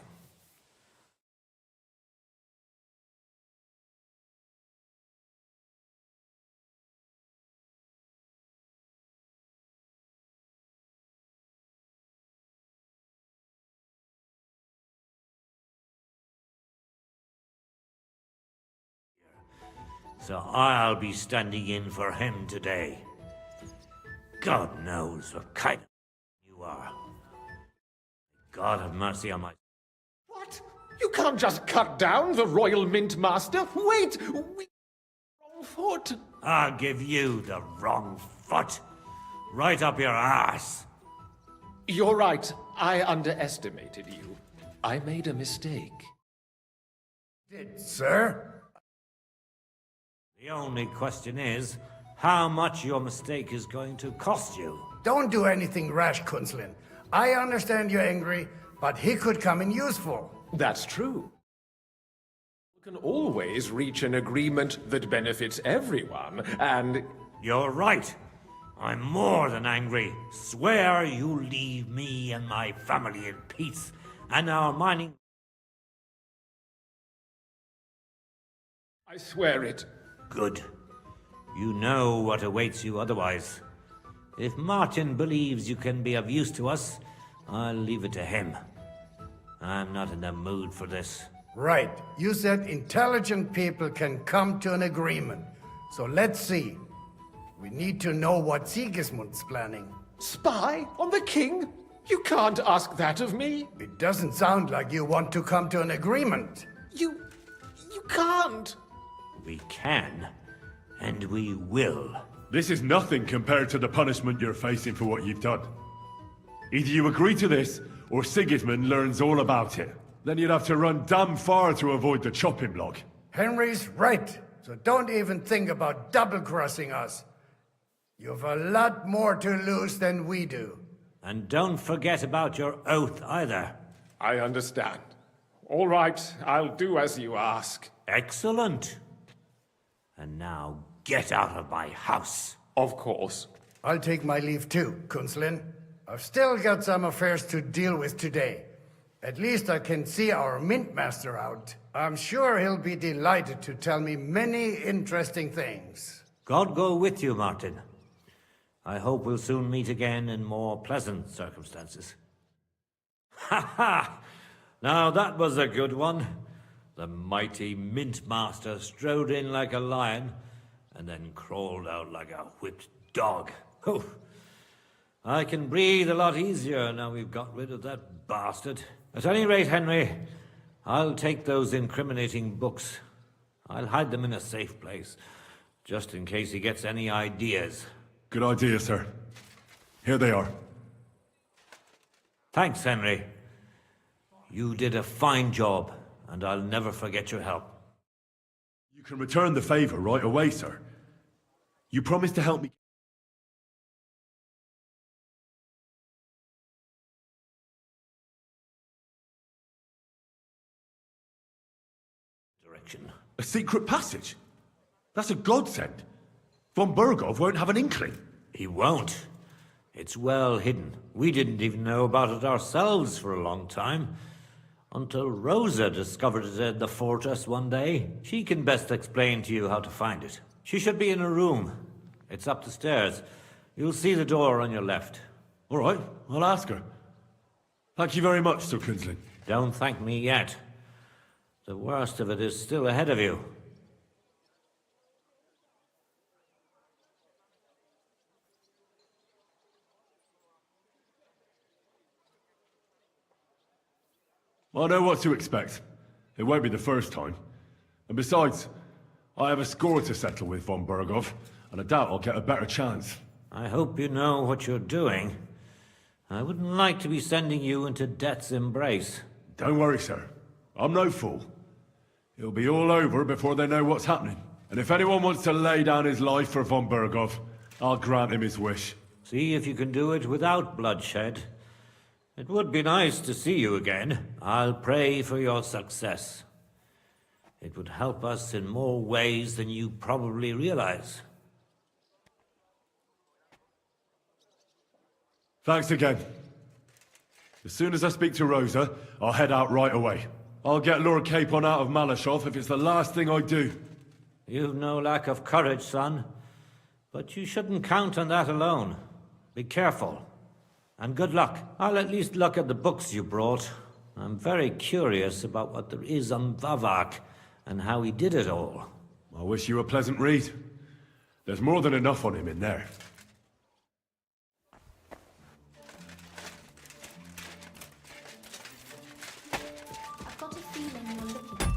So I'll be standing in for him today. God knows what kind of you are. God have mercy on my... What? You can't just cut down the Royal Mint Master. Wait! Wrong foot. I'll give you the wrong foot. Right up your ass. You're right. I underestimated you. I made a mistake. Sir? The only question is, how much your mistake is going to cost you. Don't do anything rash, Kunslin. I understand you're angry, but he could come in useful. That's true. You can always reach an agreement that benefits everyone, and... You're right. I'm more than angry. Swear you leave me and my family in peace, and our mining... I swear it. Good. You know what awaits you otherwise. If Martin believes you can be of use to us, I'll leave it to him. I'm not in the mood for this. Right. You said intelligent people can come to an agreement. So let's see. We need to know what Sigismund's planning. Spy on the king? You can't ask that of me. It doesn't sound like you want to come to an agreement. You can't. We can, and we will. This is nothing compared to the punishment you're facing for what you've done. Either you agree to this, or Sigismund learns all about it. Then you'd have to run damn far to avoid the chopping block. Henry's right, so don't even think about double-crossing us. You've a lot more to lose than we do. And don't forget about your oath either. I understand. All right, I'll do as you ask. Excellent. And now get out of my house. Of course. I'll take my leave too, Kunslin. I've still got some affairs to deal with today. At least I can see our Mint Master out. I'm sure he'll be delighted to tell me many interesting things. God go with you, Martin. I hope we'll soon meet again in more pleasant circumstances. Ha ha! Now that was a good one. The mighty Mint Master strode in like a lion, and then crawled out like a whipped dog. Oh, I can breathe a lot easier now we've got rid of that bastard. At any rate, Henry, I'll take those incriminating books. I'll hide them in a safe place, just in case he gets any ideas. Good idea, sir. Here they are. Thanks, Henry. You did a fine job, and I'll never forget your help. You can return the favor right away, sir. You promised to help me. Direction. A secret passage? That's a godsend. Von Bergov won't have an inkling. He won't. It's well hidden. We didn't even know about it ourselves for a long time. Until Rosa discovered it in the fortress one day. She can best explain to you how to find it. She should be in a room. It's up the stairs. You'll see the door on your left. All right, I'll ask her. Thank you very much, Sir Kinsling. Don't thank me yet. The worst of it is still ahead of you. I know what to expect. It won't be the first time. And besides, I have a score to settle with Von Bergov, and I doubt I'll get a better chance. I hope you know what you're doing. I wouldn't like to be sending you into death's embrace. Don't worry, sir. I'm no fool. It'll be all over before they know what's happening. And if anyone wants to lay down his life for Von Bergov, I'll grant him his wish. See if you can do it without bloodshed. It would be nice to see you again. I'll pray for your success. It would help us in more ways than you probably realize. Thanks again. As soon as I speak to Rosa, I'll head out right away. I'll get Lord Capon out of Malashov if it's the last thing I do. You've no lack of courage, son. But you shouldn't count on that alone. Be careful. And good luck. I'll at least look at the books you brought. I'm very curious about what there is on Vavak and how he did it all. I wish you a pleasant read. There's more than enough on him in there. I've got a feeling you're looking.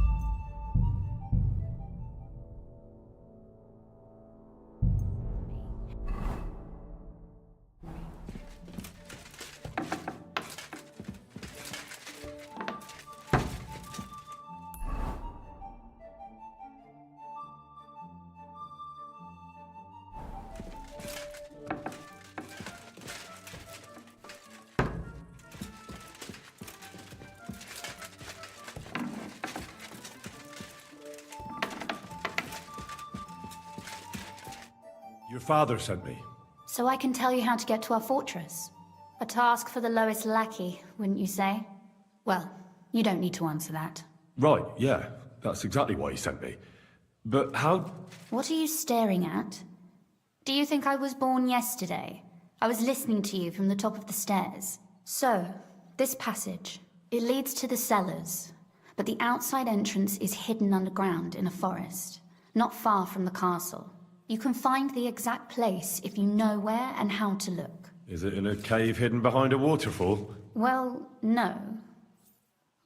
Your father sent me. So I can tell you how to get to our fortress. A task for the lowest lackey, wouldn't you say? Well, you don't need to answer that. Right, yeah. That's exactly why he sent me. But how... What are you staring at? Do you think I was born yesterday? I was listening to you from the top of the stairs. So, this passage, it leads to the cellars, but the outside entrance is hidden underground in a forest, not far from the castle. You can find the exact place if you know where and how to look. Is it in a cave hidden behind a waterfall? Well, no.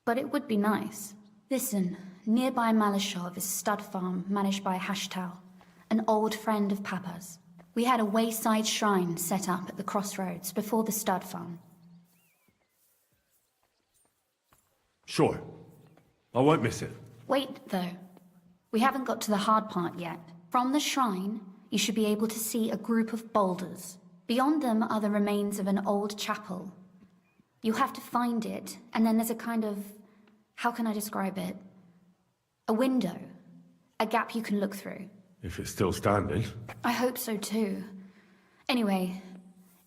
But it would be nice. Listen, nearby Malashov is stud farm managed by Hashtal, an old friend of Papa's. We had a wayside shrine set up at the crossroads before the stud farm. Sure. I won't miss it. Wait, though. We haven't got to the hard part yet. From the shrine, you should be able to see a group of boulders. Beyond them are the remains of an old chapel. You have to find it, and then there's a kind of... how can I describe it? A window. A gap you can look through. If it's still standing. I hope so too. Anyway,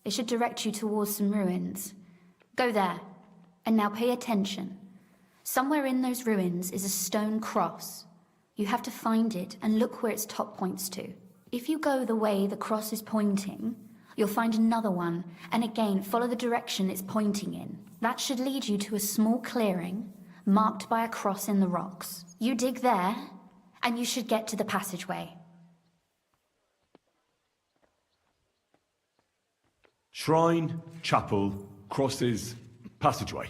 it should direct you towards some ruins. Go there. And now pay attention. Somewhere in those ruins is a stone cross. You have to find it and look where its top points to. If you go the way the cross is pointing, you'll find another one, and again follow the direction it's pointing in. That should lead you to a small clearing, marked by a cross in the rocks. You dig there, and you should get to the passageway. Shrine, chapel, crosses, passageway.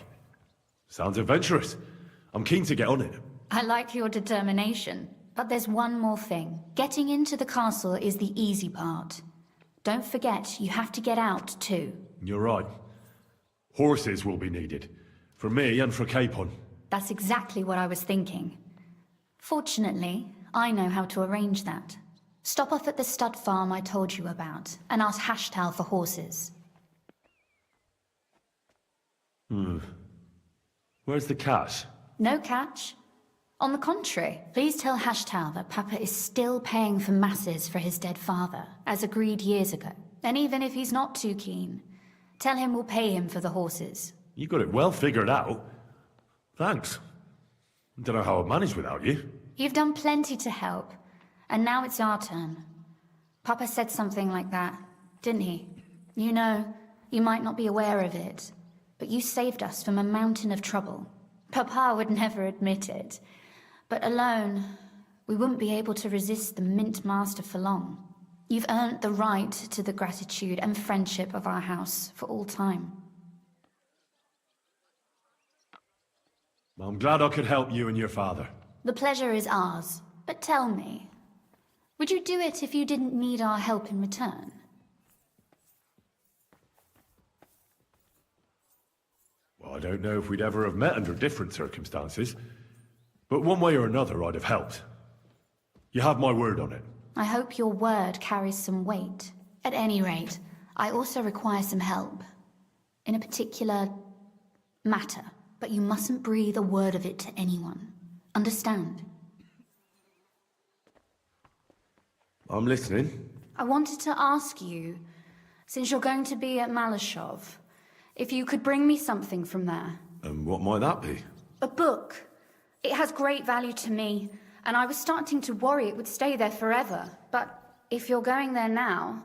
Sounds adventurous. I'm keen to get on it. I like your determination. But there's one more thing. Getting into the castle is the easy part. Don't forget, you have to get out too. You're right. Horses will be needed. For me and for Capon. That's exactly what I was thinking. Fortunately, I know how to arrange that. Stop off at the stud farm I told you about, and ask Hashtal for horses. Where's the cash? No catch. On the contrary, please tell Hashtal that Papa is still paying for masses for his dead father, as agreed years ago. And even if he's not too keen, tell him we'll pay him for the horses. You got it well figured out. Thanks. Don't know how I'd manage without you. You've done plenty to help, and now it's our turn. Papa said something like that, didn't he? You know, you might not be aware of it, but you saved us from a mountain of trouble. Papa would never admit it, but alone, we wouldn't be able to resist the Mint Master for long. You've earned the right to the gratitude and friendship of our house for all time. I'm glad I could help you and your father. The pleasure is ours, but tell me, would you do it if you didn't need our help in return? Well, I don't know if we'd ever have met under different circumstances, but one way or another I'd have helped. You have my word on it. I hope your word carries some weight. At any rate, I also require some help. In a particular matter, but you mustn't breathe a word of it to anyone. Understand? I'm listening. I wanted to ask you, since you're going to be at Malashov, if you could bring me something from there. And what might that be? A book. It has great value to me, and I was starting to worry it would stay there forever. But if you're going there now...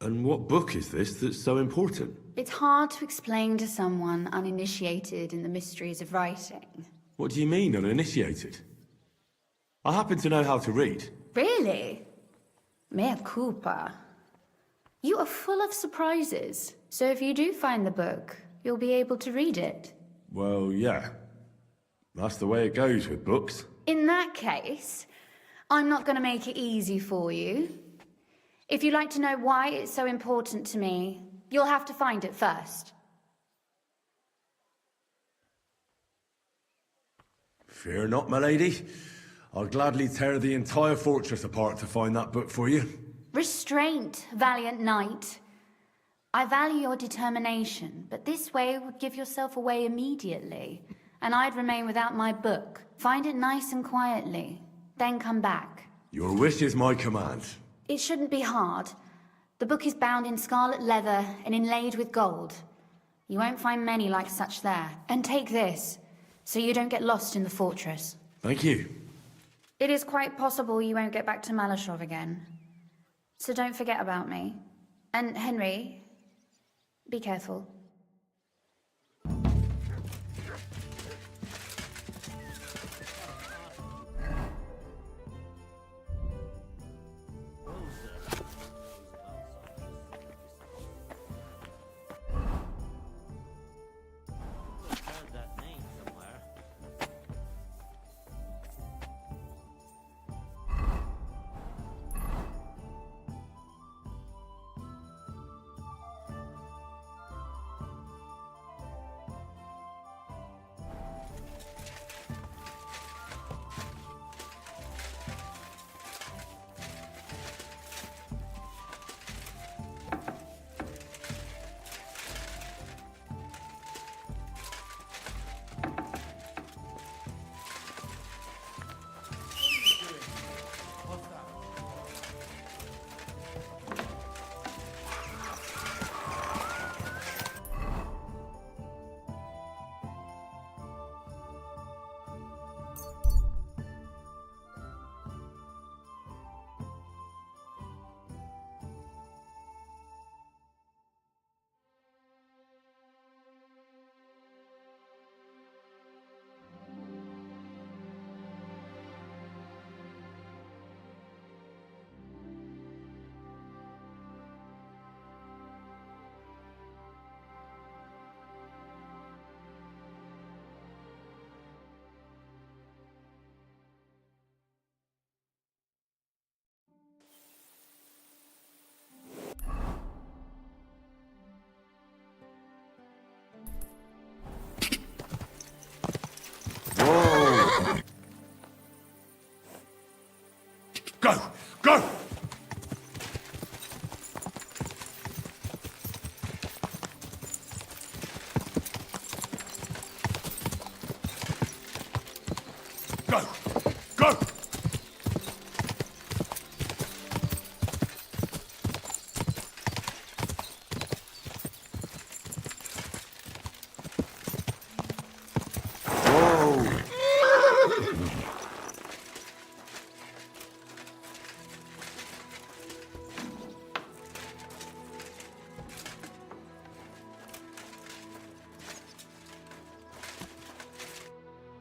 And what book is this that's so important? It's hard to explain to someone uninitiated in the mysteries of writing. What do you mean, uninitiated? I happen to know how to read. Really? Mea culpa. You are full of surprises, so if you do find the book, you'll be able to read it. Well, yeah. That's the way it goes with books. In that case, I'm not going to make it easy for you. If you'd like to know why it's so important to me, you'll have to find it first. Fear not, my lady. I'll gladly tear the entire fortress apart to find that book for you. Restraint, valiant knight. I value your determination, but this way would give yourself away immediately, and I'd remain without my book. Find it nice and quietly, then come back. Your wish is my command. It shouldn't be hard. The book is bound in scarlet leather and inlaid with gold. You won't find many like such there. And take this, so you don't get lost in the fortress. Thank you. It is quite possible you won't get back to Malashov again. So don't forget about me. And Henry, be careful. Go! Go! Go! Go!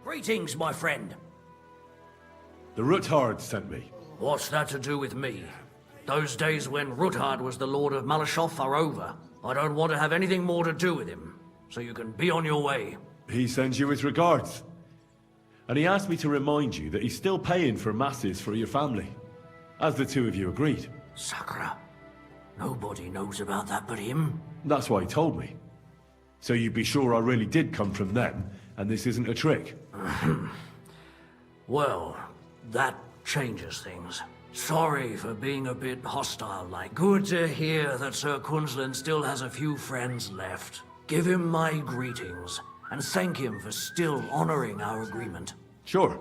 Greetings, my friend. The Ruthard sent me. What's that to do with me? Those days when Ruthard was the Lord of Malashov are over. I don't want to have anything more to do with him, so you can be on your way. He sends you his regards. And he asked me to remind you that he's still paying for masses for your family, as the two of you agreed. Sakura. Nobody knows about that but him. That's why he told me. So you'd be sure I really did come from them, and this isn't a trick. Well, that changes things. Sorry for being a bit hostile-like. Good to hear that Sir Quinlan still has a few friends left. Give him my greetings, and thank him for still honoring our agreement. Sure.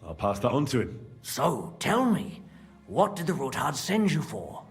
I'll pass that on to him. So, tell me, what did the Ruthard send you for?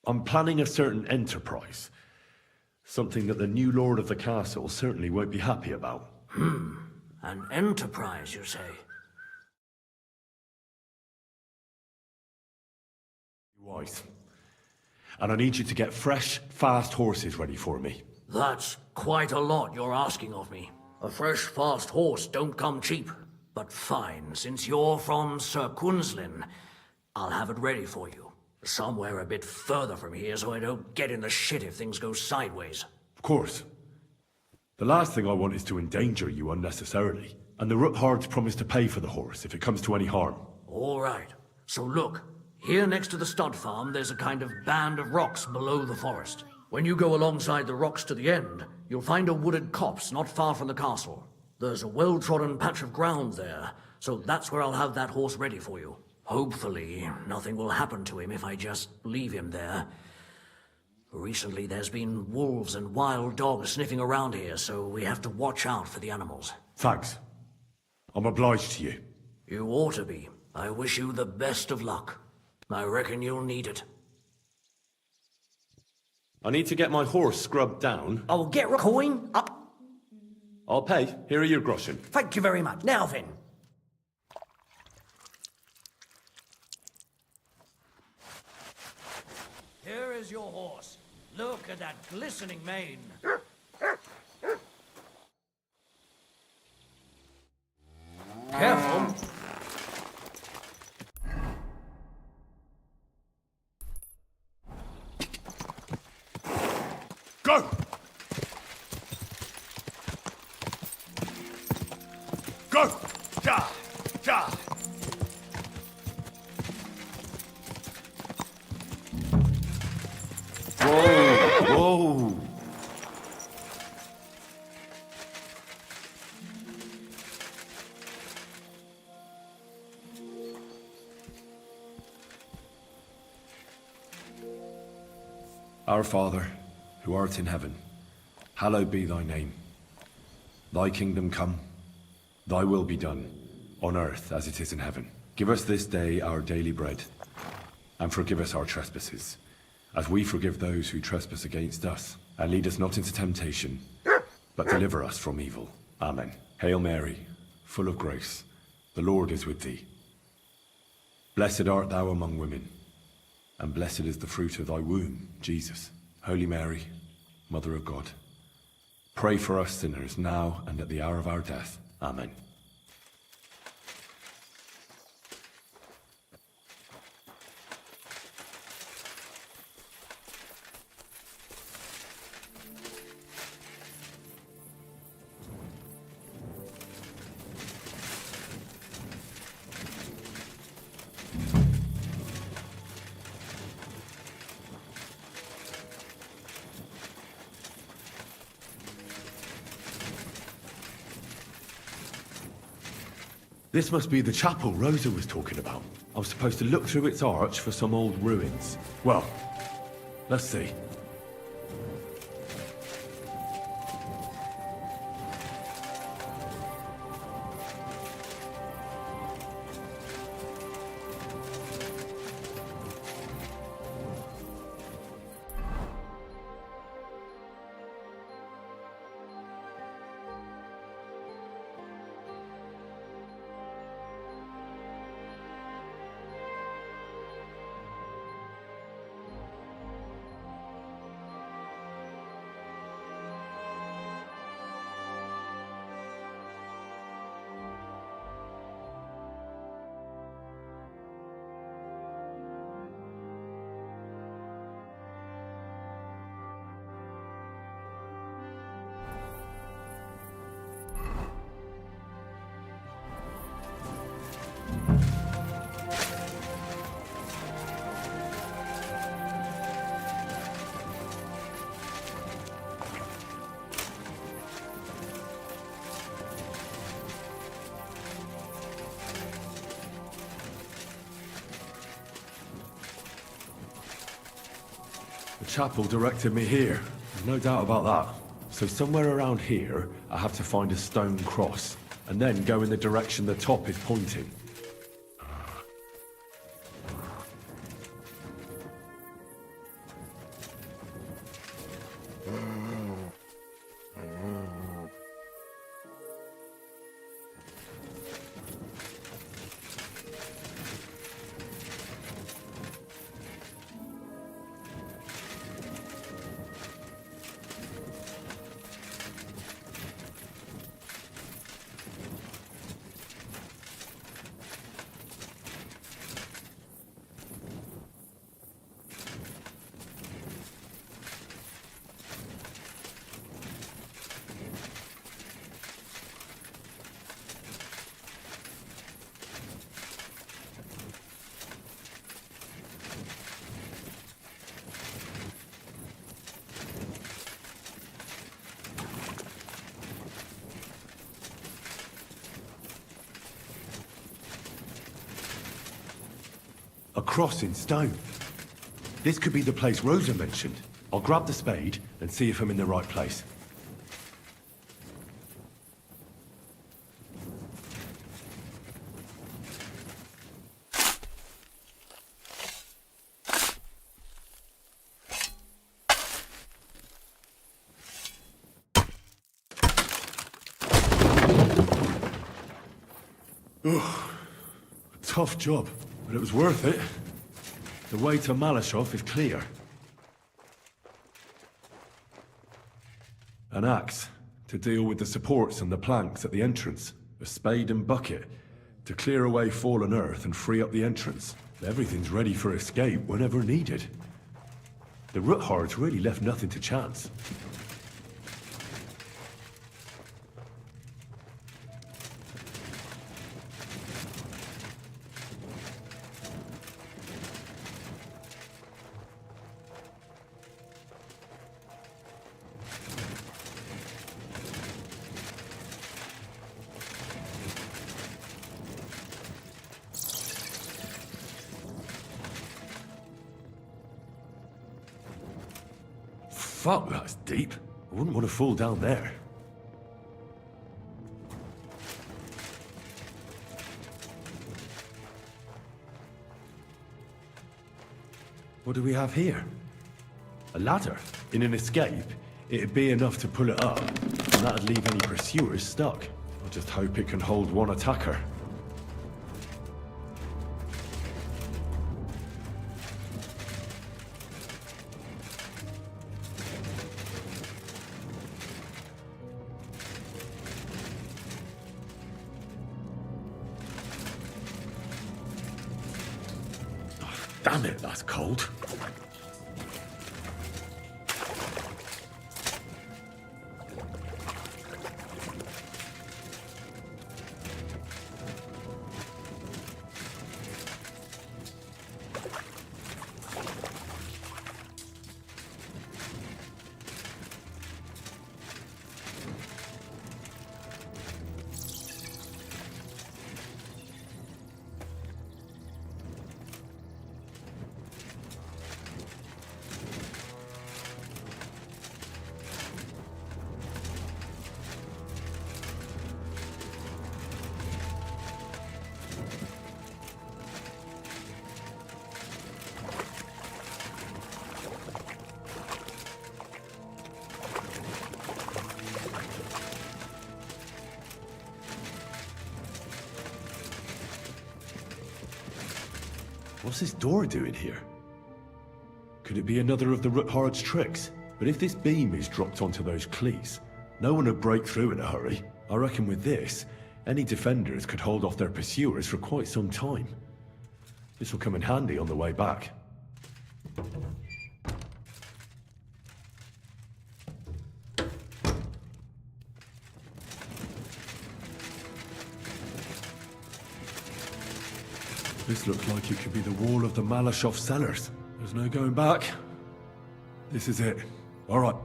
I'm planning a certain enterprise. Something that the new lord of the castle certainly won't be happy about. An enterprise, you say? Right. And I need you to get fresh, fast horses ready for me. That's quite a lot you're asking of me. A fresh, fast horse don't come cheap. But fine, since you're from Sir Quinlan, I'll have it ready for you. Somewhere a bit further from here so I don't get in the shit if things go sideways. Of course. The last thing I want is to endanger you unnecessarily. And the Ruthards promise to pay for the horse if it comes to any harm. All right. So look, here next to the stud farm there's a kind of band of rocks below the forest. When you go alongside the rocks to the end, you'll find a wooded copse not far from the castle. There's a well-trodden patch of ground there, so that's where I'll have that horse ready for you. Hopefully, nothing will happen to him if I just leave him there. Recently, there's been wolves and wild dogs sniffing around here, so we have to watch out for the animals. Thanks. I'm obliged to you. You ought to be. I wish you the best of luck. I reckon you'll need it. I need to get my horse scrubbed down. I will get a coin up. I'll pay. Here are your groschen. Thank you very much. Now then. Here is your horse. Look at that glistening mane. Careful. Go! Go! Ja! Ja! Our Father, who art in heaven, hallowed be thy name. Thy kingdom come, thy will be done, on earth as it is in heaven. Give us this day our daily bread, and forgive us our trespasses, as we forgive those who trespass against us. And lead us not into temptation, but deliver us from evil. Amen. Hail Mary, full of grace, the Lord is with thee. Blessed art thou among women, and blessed is the fruit of thy womb, Jesus. Holy Mary, Mother of God, pray for us sinners now and at the hour of our death. Amen. This must be the chapel Rosa was talking about. I was supposed to look through its arch for some old ruins. Well, let's see. The chapel directed me here. There's no doubt about that. So somewhere around here, I have to find a stone cross, and then go in the direction the top is pointing. A cross in stone. This could be the place Rosa mentioned. I'll grab the spade and see if I'm in the right place. Tough job, but it was worth it. The way to Malashov is clear. An axe to deal with the supports and the planks at the entrance. A spade and bucket to clear away fallen earth and free up the entrance. Everything's ready for escape whenever needed. The Roothards really left nothing to chance. Fuck, that's deep. I wouldn't want to fall down there. What do we have here? A ladder. In an escape, it'd be enough to pull it up, and that'd leave any pursuers stuck. I just hope it can hold one attacker. Damn it, that's cold. What's this door doing here? Could it be another of the Ruthard's tricks? But if this beam is dropped onto those cleats, no one would break through in a hurry. I reckon with this, any defenders could hold off their pursuers for quite some time. This will come in handy on the way back. This looks like it could be the wall of the Malashov cellars. There's no going back. This is it. All right.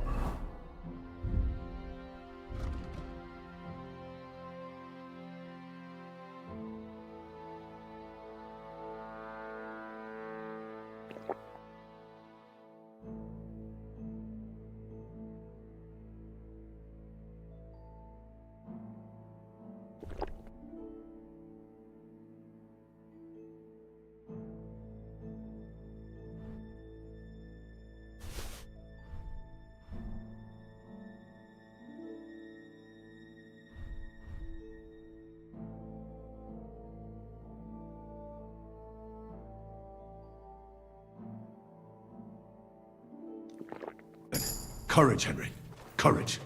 Courage, Henry. Courage.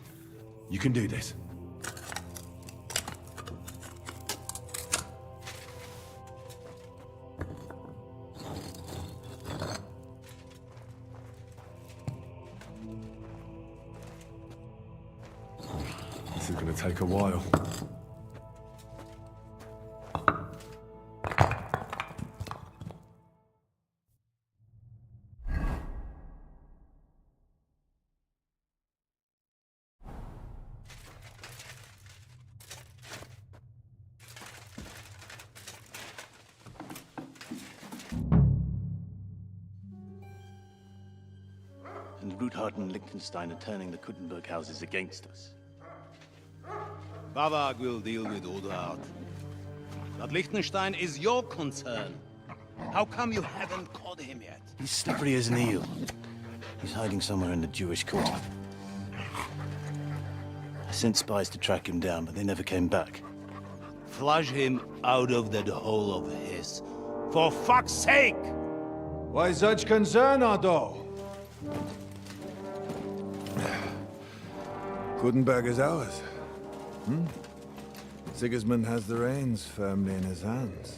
You can do this. This is going to take a while. And Ruthard and Liechtenstein are turning the Kuttenberg houses against us. Bavag will deal with Ruthard. But Liechtenstein is your concern. How come you haven't caught him yet? He's slippery as an eel. He's hiding somewhere in the Jewish quarter. I sent spies to track him down, but they never came back. Flush him out of that hole of his. For fuck's sake! Why such concern, Otto? Kuttenberg is ours. Sigismund has the reins firmly in his hands.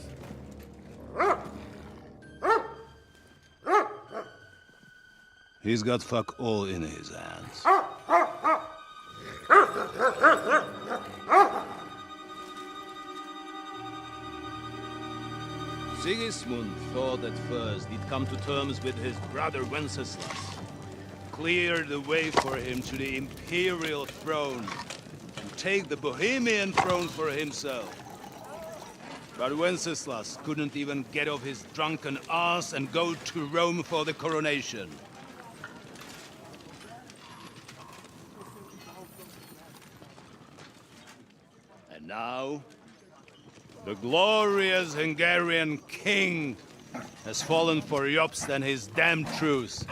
He's got fuck all in his hands. Sigismund thought at first he'd come to terms with his brother Wenceslas. Clear the way for him to the imperial throne and take the Bohemian throne for himself. But Wenceslas couldn't even get off his drunken ass and go to Rome for the coronation. Now, the glorious Hungarian king has fallen for Jobst and his damned truce.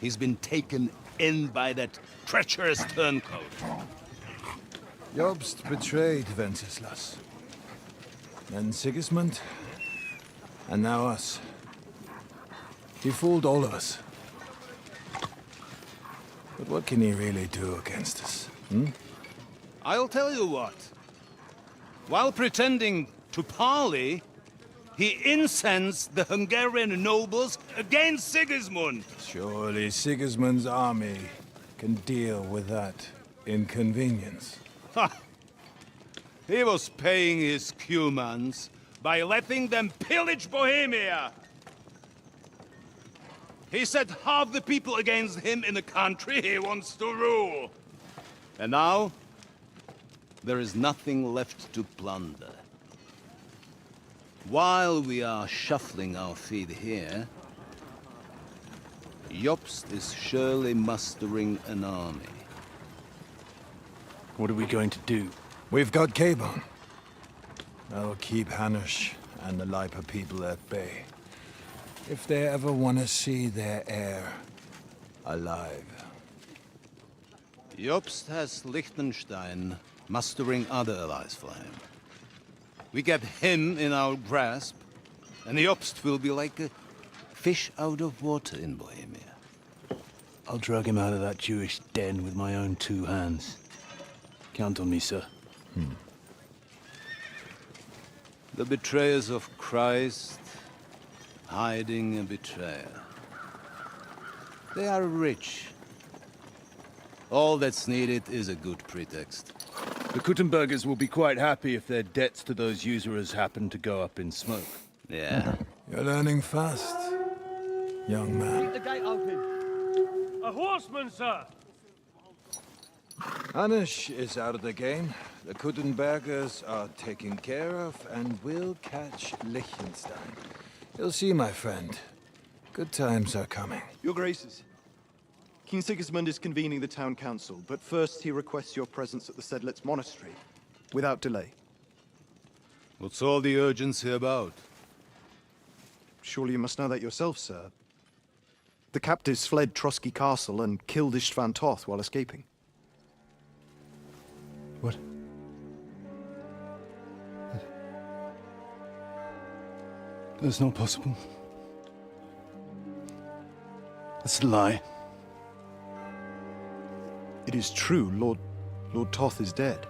He's been taken in by that treacherous turncoat. Jobst betrayed Wenceslas. Then Sigismund. And now us. He fooled all of us. But what can he really do against us, I'll tell you what. While pretending to parley, he incensed the Hungarian nobles against Sigismund. Surely Sigismund's army can deal with that inconvenience. Ha! He was paying his Cumans by letting them pillage Bohemia. He set half the people against him in the country he wants to rule. And now, there is nothing left to plunder. While we are shuffling our feet here, Jobst is surely mustering an army. What are we going to do? We've got Cabon. That'll keep Hanush and the Lipa people at bay. If they ever want to see their heir alive. Jobst has Liechtenstein mustering other allies for him. We get him in our grasp, and Jobst will be like a fish out of water in Bohemia. I'll drag him out of that Jewish den with my own 2 hands. Count on me, sir. The betrayers of Christ, hiding a betrayer. They are rich. All that's needed is a good pretext. The Kuttenbergers will be quite happy if their debts to those usurers happen to go up in smoke. Yeah. You're learning fast, young man. Keep the gate open. A horseman, sir! Hanush is out of the game. The Kuttenbergers are taken care of, and we'll catch Liechtenstein. You'll see, my friend. Good times are coming. Your Graces, King Sigismund is convening the town council, but first he requests your presence at the Sedlitz monastery, without delay. What's all the urgency about? Surely you must know that yourself, sir. The captives fled Trotsky Castle and killed Istvan Toth while escaping. What? That's not possible. That's a lie. It is true, Lord Toth is dead.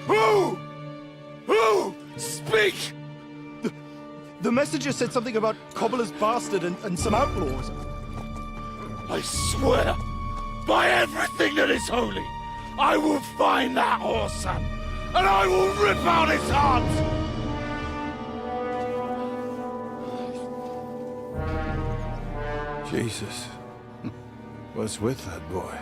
Who? Speak! The messenger said something about Cobbler's bastard and some outlaws. I swear, by everything that is holy, I will find that whoreson, and I will rip out his heart! Jesus. What's with that boy?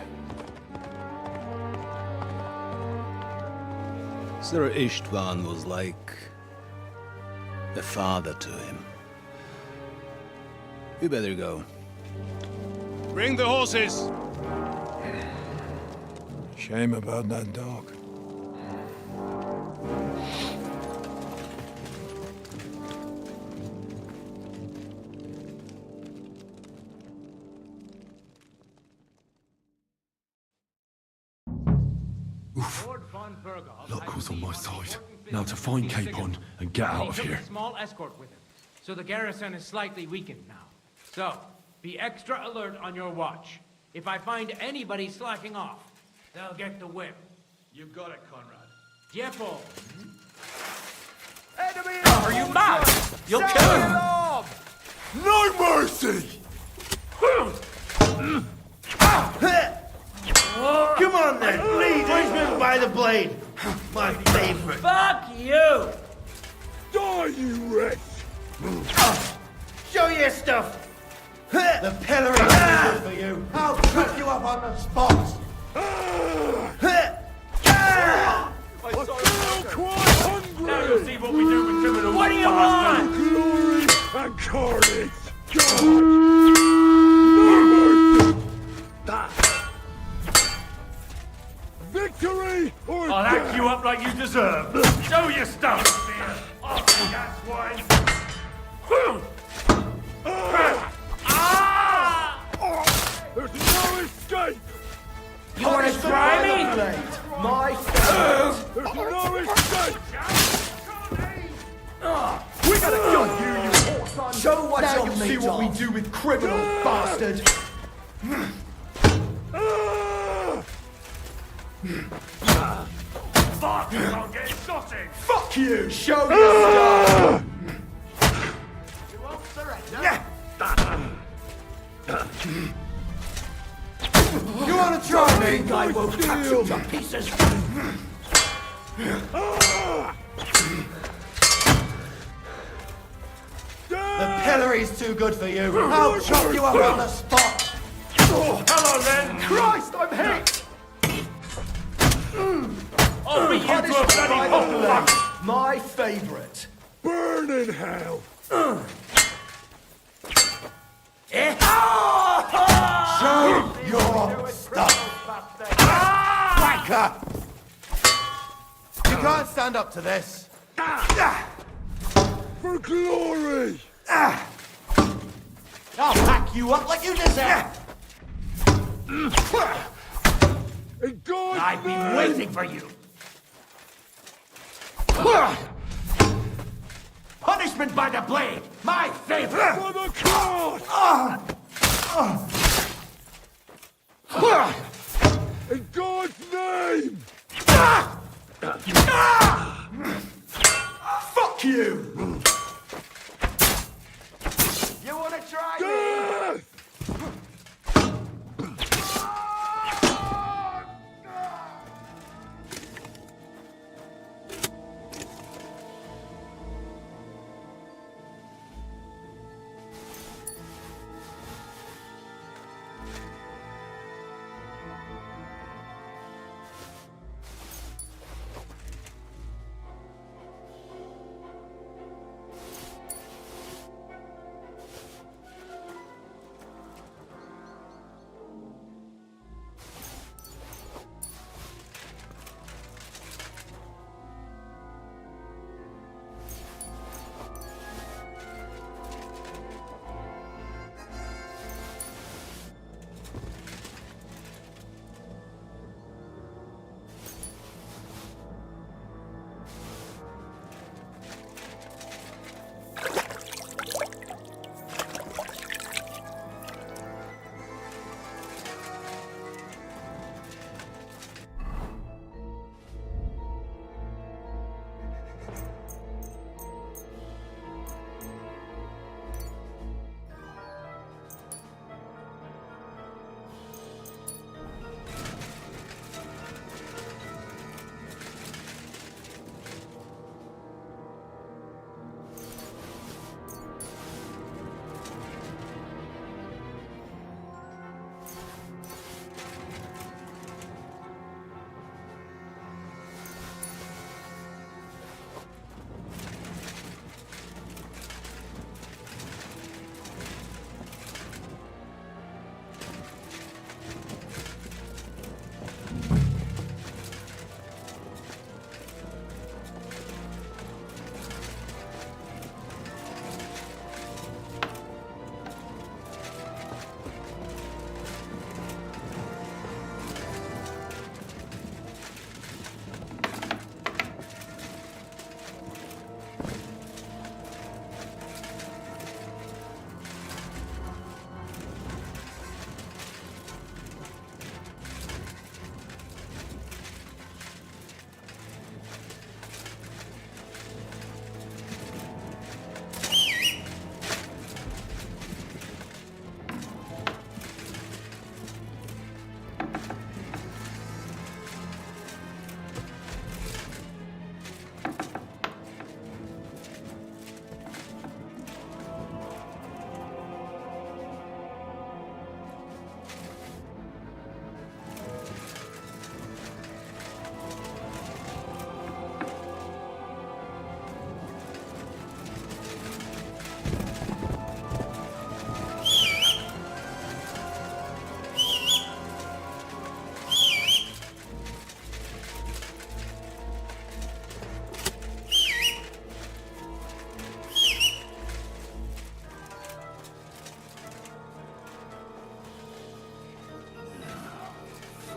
Sir Istvan was like a father to him. You better go. Bring the horses! Shame about that dog. Luck was on my side. Now to find Capon and get out of He took here. a small escort with him, so the garrison is slightly weakened now. So, be extra alert on your watch. If I find anybody slacking off, they'll get the whip. You got it, Conrad. Diepo! Enemy! Are you mad? You'll kill him! No mercy! Come on then, bleed him by the blade. My favorite. Fuck you! Die, you wretch! Show your stuff. The pillory is good for you. I'll cut you up on the spot. My sorry. Victory or I'll hack you up like you deserve. Show your stuff, Spear. Off you gas swine. There's no escape! You want to try me? My There's no escape! We gotta kill you, you whoreson! Show what's now you'll see what we do with criminal bastard! Fuck, I'll get shotted! Fuck you! Show your stuff! You won't surrender? You wanna try me? I will cut you to pieces! The pillory's too good for you. I'll chop you up on the spot! Hello, then! Christ, I'm hit! I'll beat you to a bloody pop. My favourite. Burn in hell! Show your stuff! Wanker! You can't stand up to this. For glory! I'll pack you up like you deserve! In God's I've been name! waiting for you. Punishment by the blade, my favorite. For the cross! In God's name! Fuck you! You wanna try me?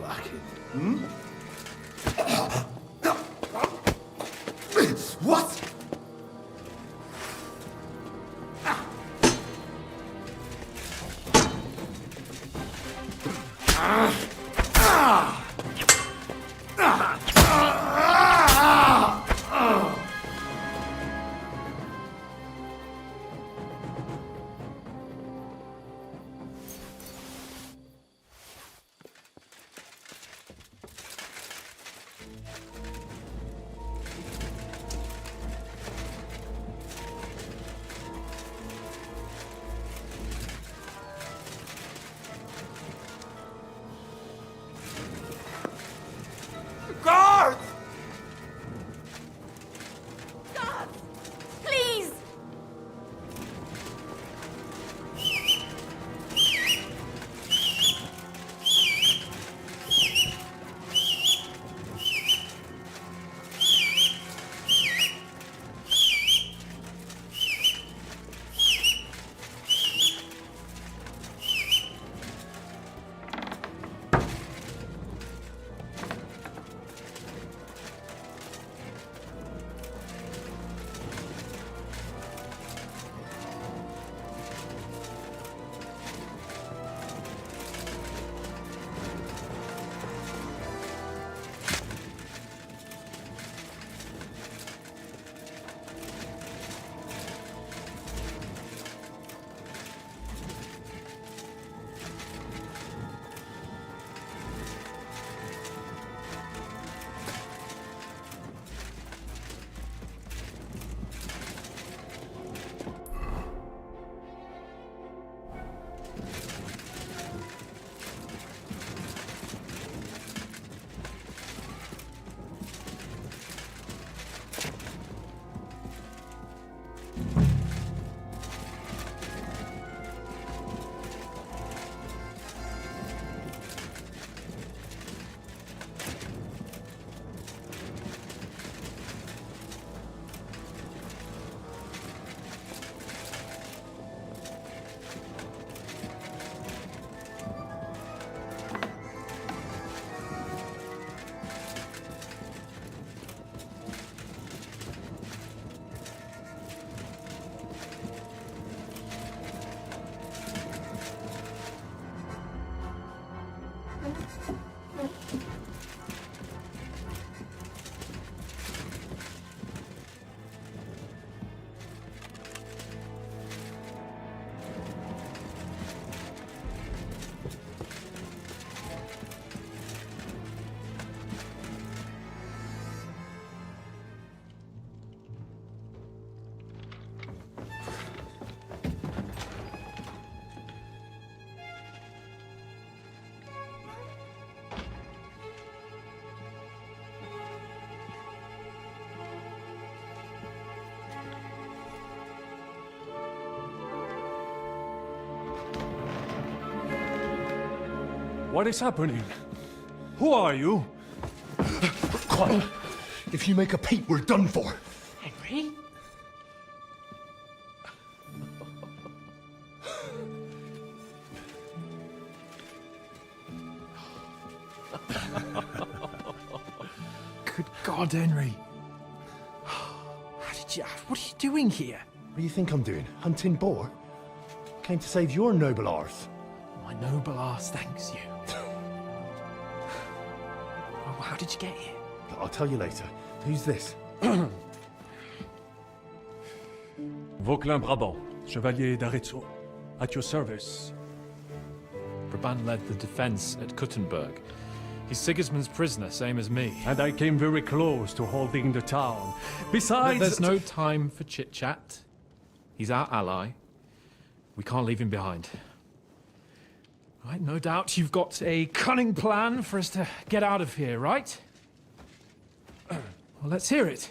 Fucking... What? Guards! Guards! Please! What is happening? Who are you? Quiet. If you make a peep, we're done for. Henry? Good God, Henry. What are you doing here? What do you think I'm doing? Hunting boar? Came to save your noble arse. My noble arse thanks you. Well, how did you get here? I'll tell you later. Who's this? Vauquelin Brabant, Chevalier d'Arezzo. At your service. Brabant led the defense at Kuttenberg. He's Sigismund's prisoner, same as me. And I came very close to holding the town. Besides... There's no time for chit-chat. He's our ally. We can't leave him behind. Right, no doubt you've got a cunning plan for us to get out of here, right? Well, let's hear it.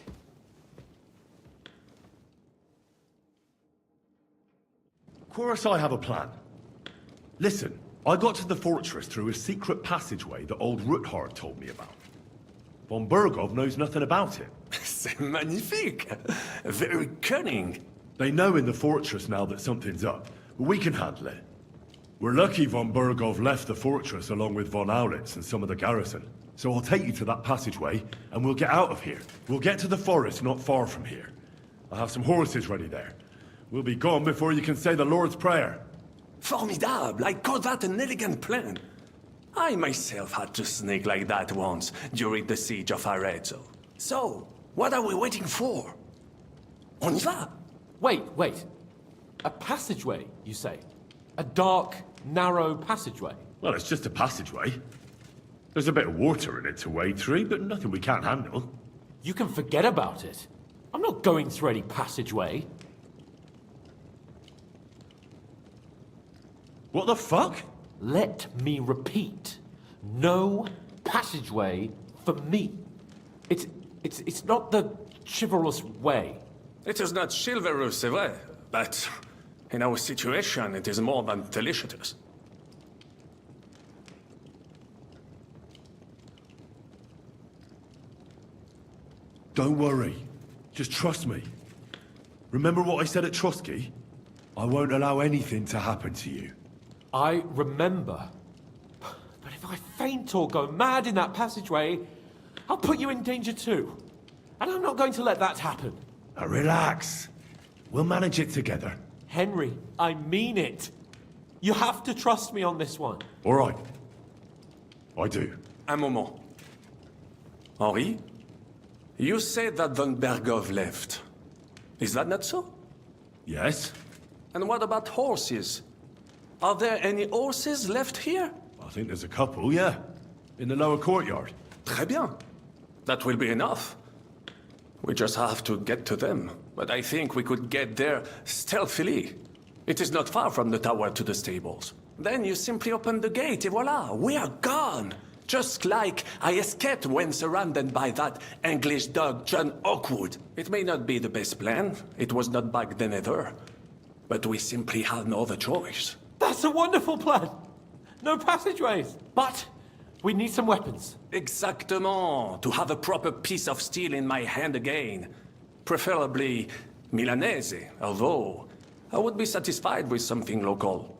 Of course I have a plan. Listen, I got to the fortress through a secret passageway that old Ruthard told me about. Von Bergov knows nothing about it. C'est magnifique! Very cunning. They know in the fortress now that something's up, but we can handle it. We're lucky von Burgov left the fortress along with von Aulitz and some of the garrison. So I'll take you to that passageway, and we'll get out of here. We'll get to the forest not far from here. I'll have some horses ready there. We'll be gone before you can say the Lord's Prayer. Formidable! I call that an elegant plan. I myself had to sneak like that once during the siege of Arezzo. So, what are we waiting for? On y va! Wait. A passageway, you say? A dark, narrow passageway? Well, it's just a passageway. There's a bit of water in it to wade through, but nothing we can't handle. You can forget about it. I'm not going through any passageway. What the fuck? Let me repeat. No passageway for me. It's not the chivalrous way. It is not chivalrous, c'est vrai, but in our situation, it is more than delicious. Don't worry. Just trust me. Remember what I said at Trotsky? I won't allow anything to happen to you. I remember. But if I faint or go mad in that passageway, I'll put you in danger too. And I'm not going to let that happen. Now relax. We'll manage it together. Henry, I mean it. You have to trust me on this one. All right. I do. Un moment. Henri? You said that von Bergov left. Is that not so? Yes. And what about horses? Are there any horses left here? I think there's a couple, yeah. In the lower courtyard. Très bien. That will be enough. We just have to get to them. But I think we could get there stealthily. It is not far from the tower to the stables. Then you simply open the gate, et voila, we are gone! Just like I escaped when surrounded by that English dog John Oakwood. It may not be the best plan. It was not back then either. But we simply had no other choice. That's a wonderful plan! No passageways! But we need some weapons. Exactement. To have a proper piece of steel in my hand again. Preferably Milanese, although I would be satisfied with something local.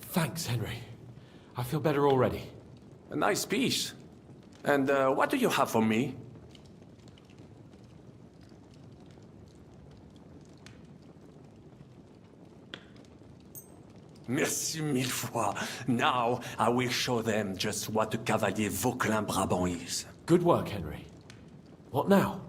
Thanks, Henry. I feel better already. A nice piece. And what do you have for me? Merci mille fois. Now I will show them just what a Cavalier Vauquelin-Brabant is. Good work, Henry. What now?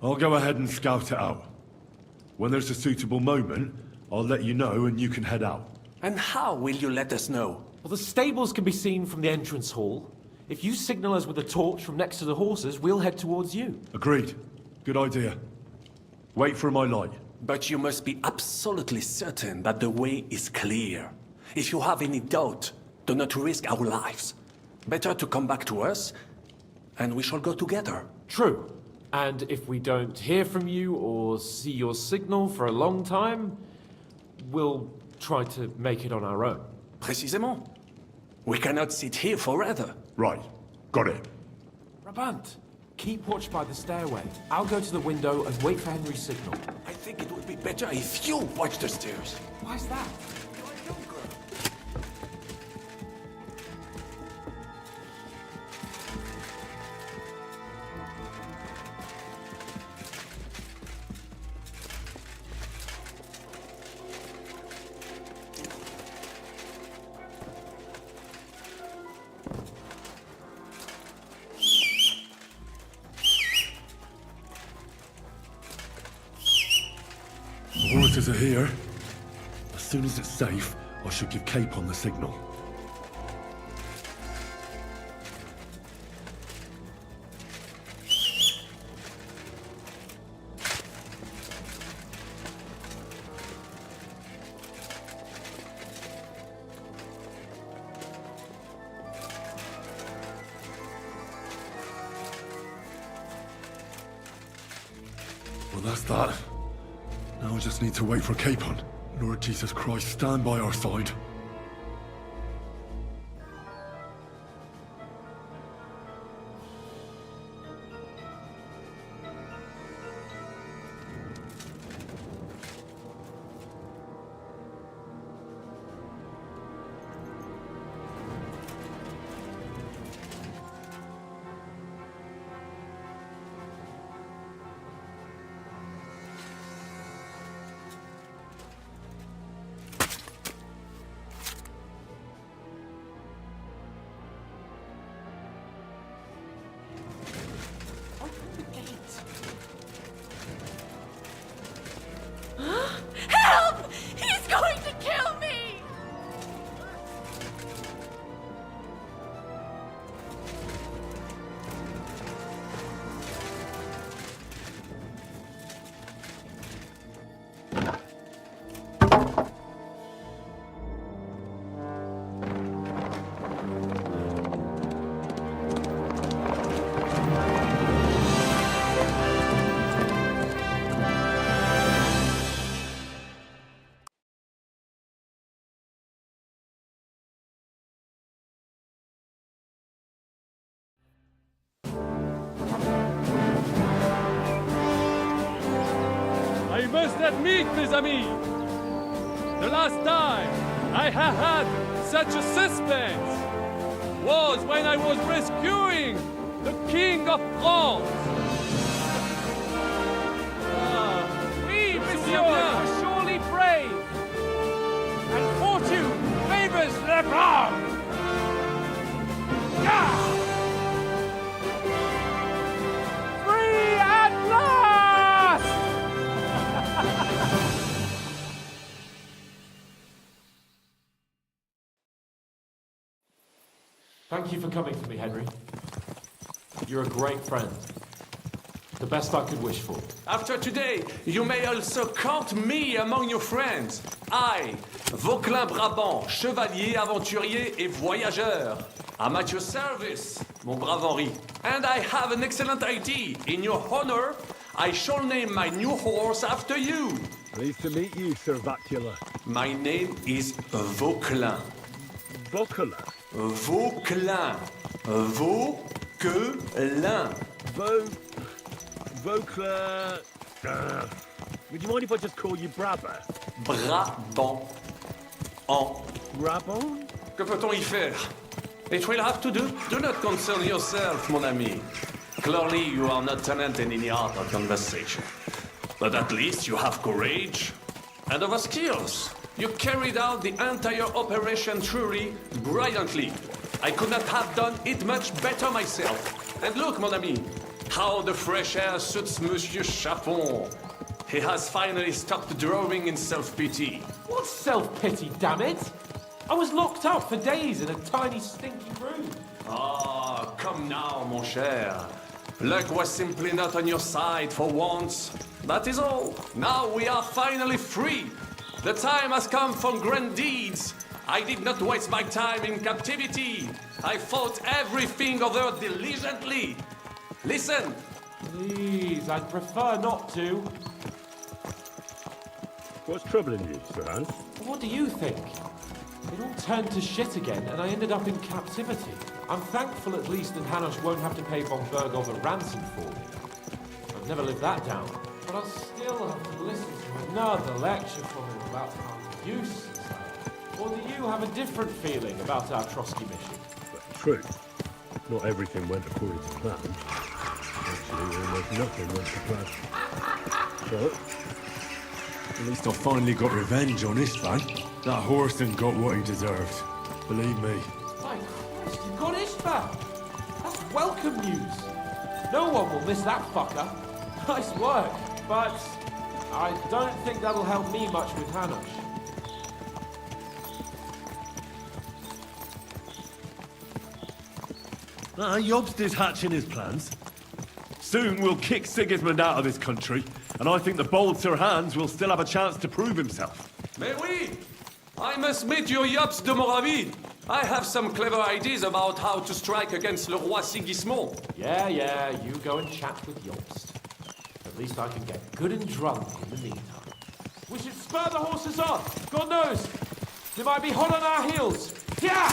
I'll go ahead and scout it out. When there's a suitable moment, I'll let you know and you can head out. And how will you let us know? Well, the stables can be seen from the entrance hall. If you signal us with a torch from next to the horses, we'll head towards you. Agreed. Good idea. Wait for my light. But you must be absolutely certain that the way is clear. If you have any doubt, do not risk our lives. Better to come back to us, and we shall go together. True. And if we don't hear from you or see your signal for a long time, we'll try to make it on our own. Précisément. We cannot sit here forever. Right. Got it. Brabant, keep watch by the stairway. I'll go to the window and wait for Henry's signal. I think it would be better if you watch the stairs. Why's that? The horses are here. As soon as it's safe, I should give Cape on the signal. that's that. Now I just need to wait for Capon. Lord Jesus Christ, stand by our side. Help! He's going to kill me! I must admit, mes amis, the last time I have had such a suspense was when I was rescuing the King of France. We, monsieur, are surely brave, and fortune favors the brave. Free at last! Thank you for coming for me, Henry. You're a great friend. The best I could wish for. After today, you may also count me among your friends. I, Vauclin Brabant, chevalier, aventurier et voyageur. I'm at your service, mon brave Henri. And I have an excellent idea. In your honor, I shall name my new horse after you. Pleased to meet you, Sir Vacula. My name is Vauclin. Vauclin? Vauclin. Vauquelin. Vauclin... would you mind if I just call you Brabant? Brabant. En. Brabant? Que peut-on y faire? It will have to do. Do not concern yourself, mon ami. Clearly, you are not talented in the art of conversation. But at least you have courage and other skills. You carried out the entire operation truly brilliantly. I could not have done it much better myself. And look, mon ami, how the fresh air suits Monsieur Chapon. He has finally stopped drawing in self-pity. What self-pity, damn it? I was locked up for days in a tiny, stinky room. Ah, come now, mon cher. Luck was simply not on your side for once. That is all. Now we are finally free. The time has come for grand deeds. I did not waste my time in captivity. I fought everything over diligently. Listen. Please, I'd prefer not to. What's troubling you, Sir Hans? What do you think? It all turned to shit again, and I ended up in captivity. I'm thankful at least that Hanush won't have to pay von Berghoff a ransom for me. I've never lived that down. But I'll still have to listen to another lecture from him about how useless I am. Or do you have a different feeling about our Trotsky mission? True. Not everything went according to plan. Actually, almost nothing went to plan. But at least I finally got revenge on Istvan. That Horson got what he deserved. Believe me. My Christ, you got Istvan! That's welcome news! No one will miss that fucker. Nice work, but I don't think that'll help me much with Hanush. Jobst is hatching his plans. Soon we'll kick Sigismund out of this country, and I think the bold Sir Hans will still have a chance to prove himself. Mais oui! I must meet your Jobst de Moravie. I have some clever ideas about how to strike against Le Roi Sigismund. Yeah, you go and chat with Jobst. But At least I can get good and drunk in the meantime. We should spur the horses on! God knows! They might be hot on our heels! Yeah!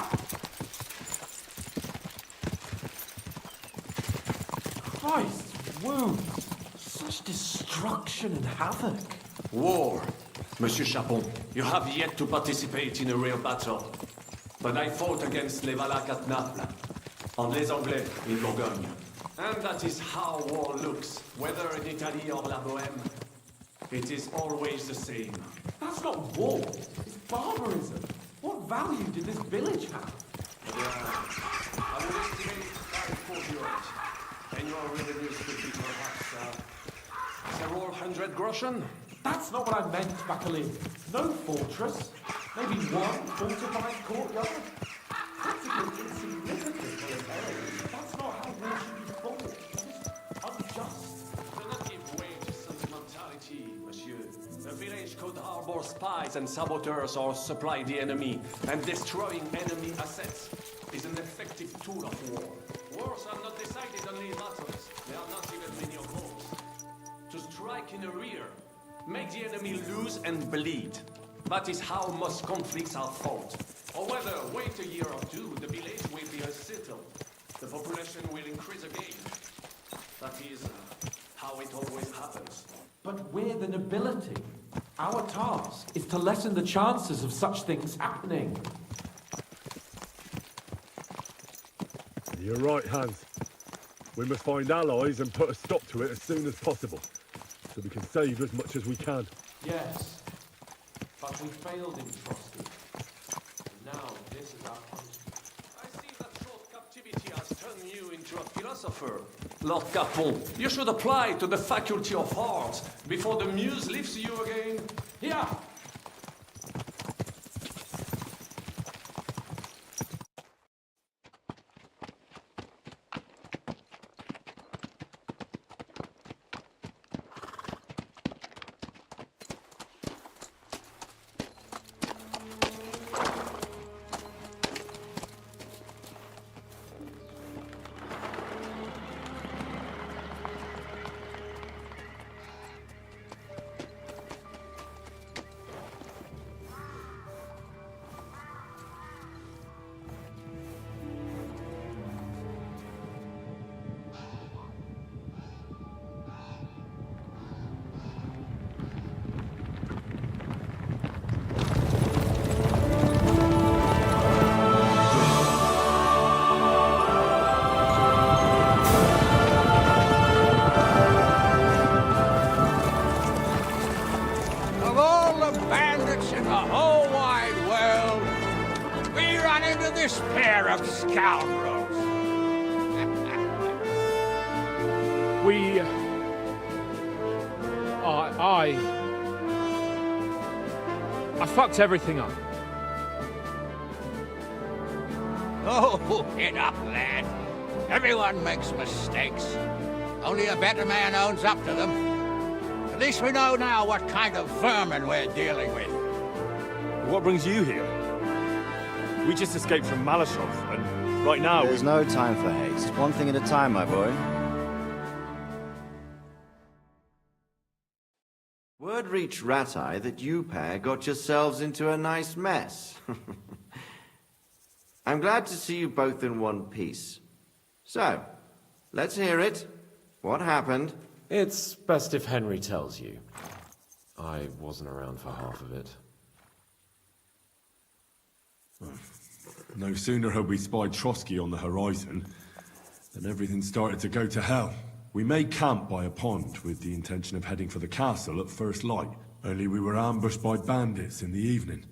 Christ, wounds! Such destruction and havoc! War. Monsieur Chapon, you have yet to participate in a real battle. But I fought against les Valaques at Naples, and les Anglais in Bourgogne. And that is how war looks, whether in Italy or La Bohème. It is always the same. That's not war. It's barbarism. What value did this village have? I would estimate 548. And your revenues could be perhaps several hundred groschen. That's not what I meant, Bakalin. No fortress. Maybe one fortified courtyard. Practically insignificant for an area. That's not how war should be fought. It's unjust. Do not give way to sentimentality, monsieur. A village could harbor spies and saboteurs or supply the enemy, and destroying enemy assets is an effective tool of war. Wars are not decided only in battles. They are not even in your hopes. To strike in the rear, make the enemy lose and bleed. That is how most conflicts are fought. Or whether, wait a year or two, the village will be unsettled. The population will increase again. That is how it always happens. But we're the nobility. Our task is to lessen the chances of such things happening. You're right, Hans. We must find allies and put a stop to it as soon as possible, so we can save as much as we can. Yes. But we failed in Trotsky. And now this is our punishment. I see that short captivity has turned you into a philosopher. Lord Capon, you should apply to the Faculty of Arts before the muse lifts you again. Here! this pair of scoundrels. I fucked everything up. Oh, get up, lad. Everyone makes mistakes. Only a better man owns up to them. At least we know now what kind of vermin we're dealing with. What brings you here? We just escaped from Malashov, and right now There's no time for haste. One thing at a time, my boy. Word reached Rat-Eye that you pair got yourselves into a nice mess. I'm glad to see you both in one piece. So, let's hear it. What happened? It's best if Henry tells you. I wasn't around for half of it. No sooner had we spied Trotsky on the horizon than everything started to go to hell. We made camp by a pond with the intention of heading for the castle at first light. Only we were ambushed by bandits in the evening.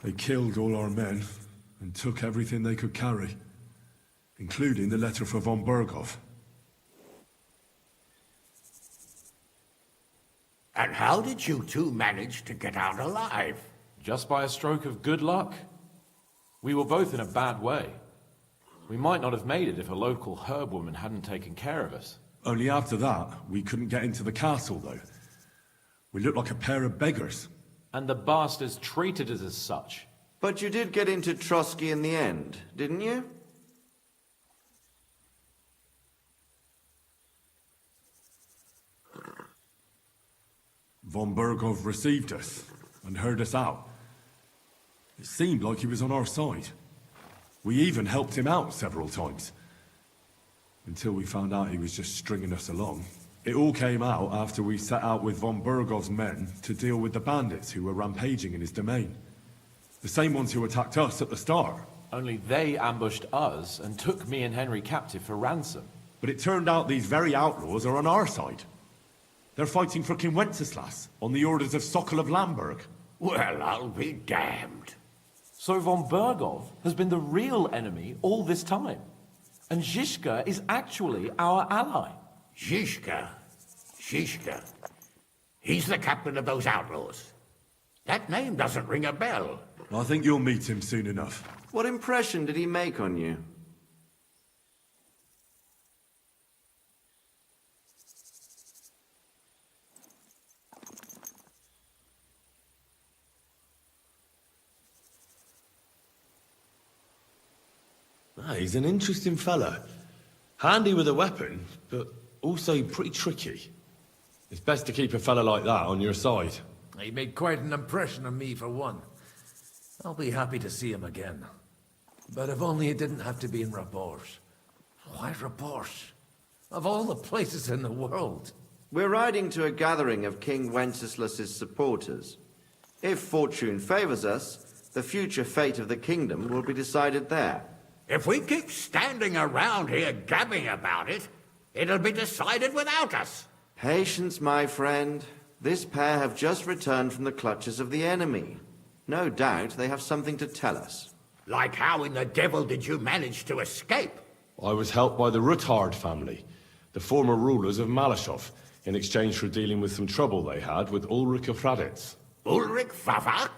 They killed all our men and took everything they could carry, including the letter for von Berghoff. And how did you two manage to get out alive? Just by a stroke of good luck. We were both in a bad way. We might not have made it if a local herb woman hadn't taken care of us. Only after that, we couldn't get into the castle, though. We looked like a pair of beggars. And the bastards treated us as such. But you did get into Trotsky in the end, didn't you? Von Berghoff received us and heard us out. It seemed like he was on our side. We even helped him out several times. Until we found out he was just stringing us along. It all came out after we set out with Von Berghoff's men to deal with the bandits who were rampaging in his domain. The same ones who attacked us at the start. Only they ambushed us and took me and Henry captive for ransom. But it turned out these very outlaws are on our side. They're fighting for King Wenceslas on the orders of Sokol of Lamberg. Well, I'll be damned. So Von Berghoff has been the real enemy all this time. And Zizka is actually our ally. Zizka? Zizka? He's the captain of those outlaws. That name doesn't ring a bell. I think you'll meet him soon enough. What impression did he make on you? He's an interesting fella. Handy with a weapon, but also pretty tricky. It's best to keep a fella like that on your side. He made quite an impression on me, for one. I'll be happy to see him again. But if only it didn't have to be in Rabosh. Why Rabosh? Of all the places in the world. We're riding to a gathering of King Wenceslas's supporters. If fortune favors us, the future fate of the kingdom will be decided there. If we keep standing around here gabbing about it, it'll be decided without us. Patience, my friend. This pair have just returned from the clutches of the enemy. No doubt they have something to tell us. Like how in the devil did you manage to escape? I was helped by the Ruthard family, the former rulers of Malashov, in exchange for dealing with some trouble they had with Ulrich of Raditz. Ulrich Favak?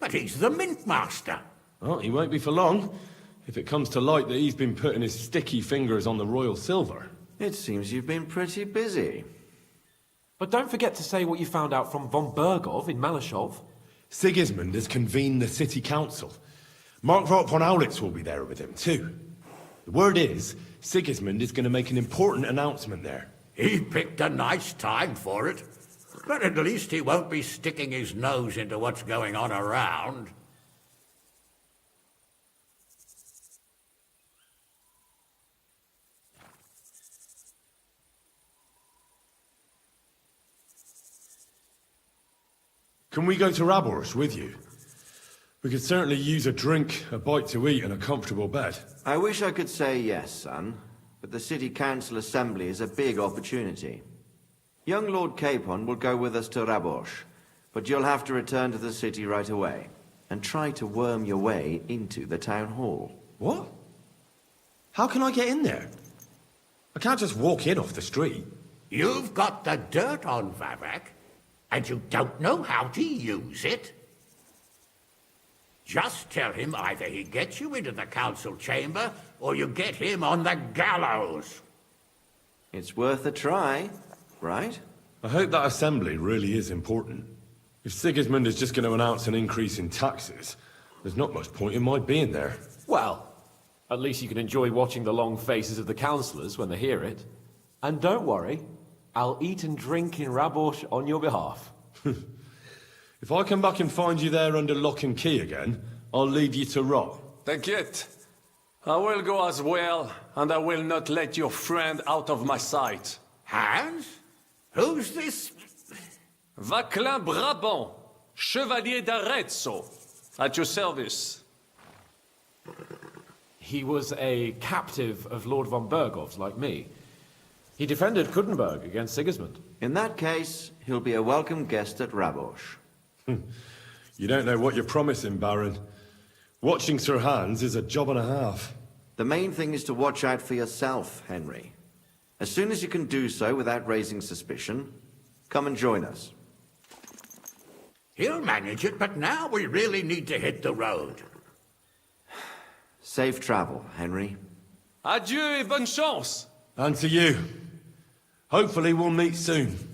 But he's the mint master. Well, he won't be for long, if it comes to light that he's been putting his sticky fingers on the royal silver. It seems you've been pretty busy. But don't forget to say what you found out from Von Berghoff in Malashov. Sigismund has convened the city council. Markvart von Aulitz will be there with him, too. The word is, Sigismund is going to make an important announcement there. He picked a nice time for it. But at least he won't be sticking his nose into what's going on around. Can we go to Raborsh with you? We could certainly use a drink, a bite to eat, and a comfortable bed. I wish I could say yes, son, but the City Council Assembly is a big opportunity. Young Lord Capon will go with us to Raborsh, but you'll have to return to the city right away, and try to worm your way into the town hall. What? How can I get in there? I can't just walk in off the street. You've got the dirt on Vavak, and you don't know how to use it? Just tell him either he gets you into the council chamber, or you get him on the gallows. It's worth a try, right? I hope that assembly really is important. If Sigismund is just going to announce an increase in taxes, there's not much point in my being there. Well, at least you can enjoy watching the long faces of the councillors when they hear it. And don't worry, I'll eat and drink in Raborsh on your behalf. If I come back and find you there under lock and key again, I'll leave you to rot. T'inquiète. I will go as well, and I will not let your friend out of my sight. Hans? Who's this? Vaclin Brabant, Chevalier d'Arezzo, at your service. He was a captive of Lord von Berghoff's, like me. He defended Kuttenberg against Sigismund. In that case, he'll be a welcome guest at Raborsh. You don't know what you're promising, Baron. Watching Sir Hans is a job and a half. The main thing is to watch out for yourself, Henry. As soon as you can do so without raising suspicion, come and join us. He'll manage it, but now we really need to hit the road. Safe travel, Henry. Adieu et bonne chance! And to you. Hopefully we'll meet soon.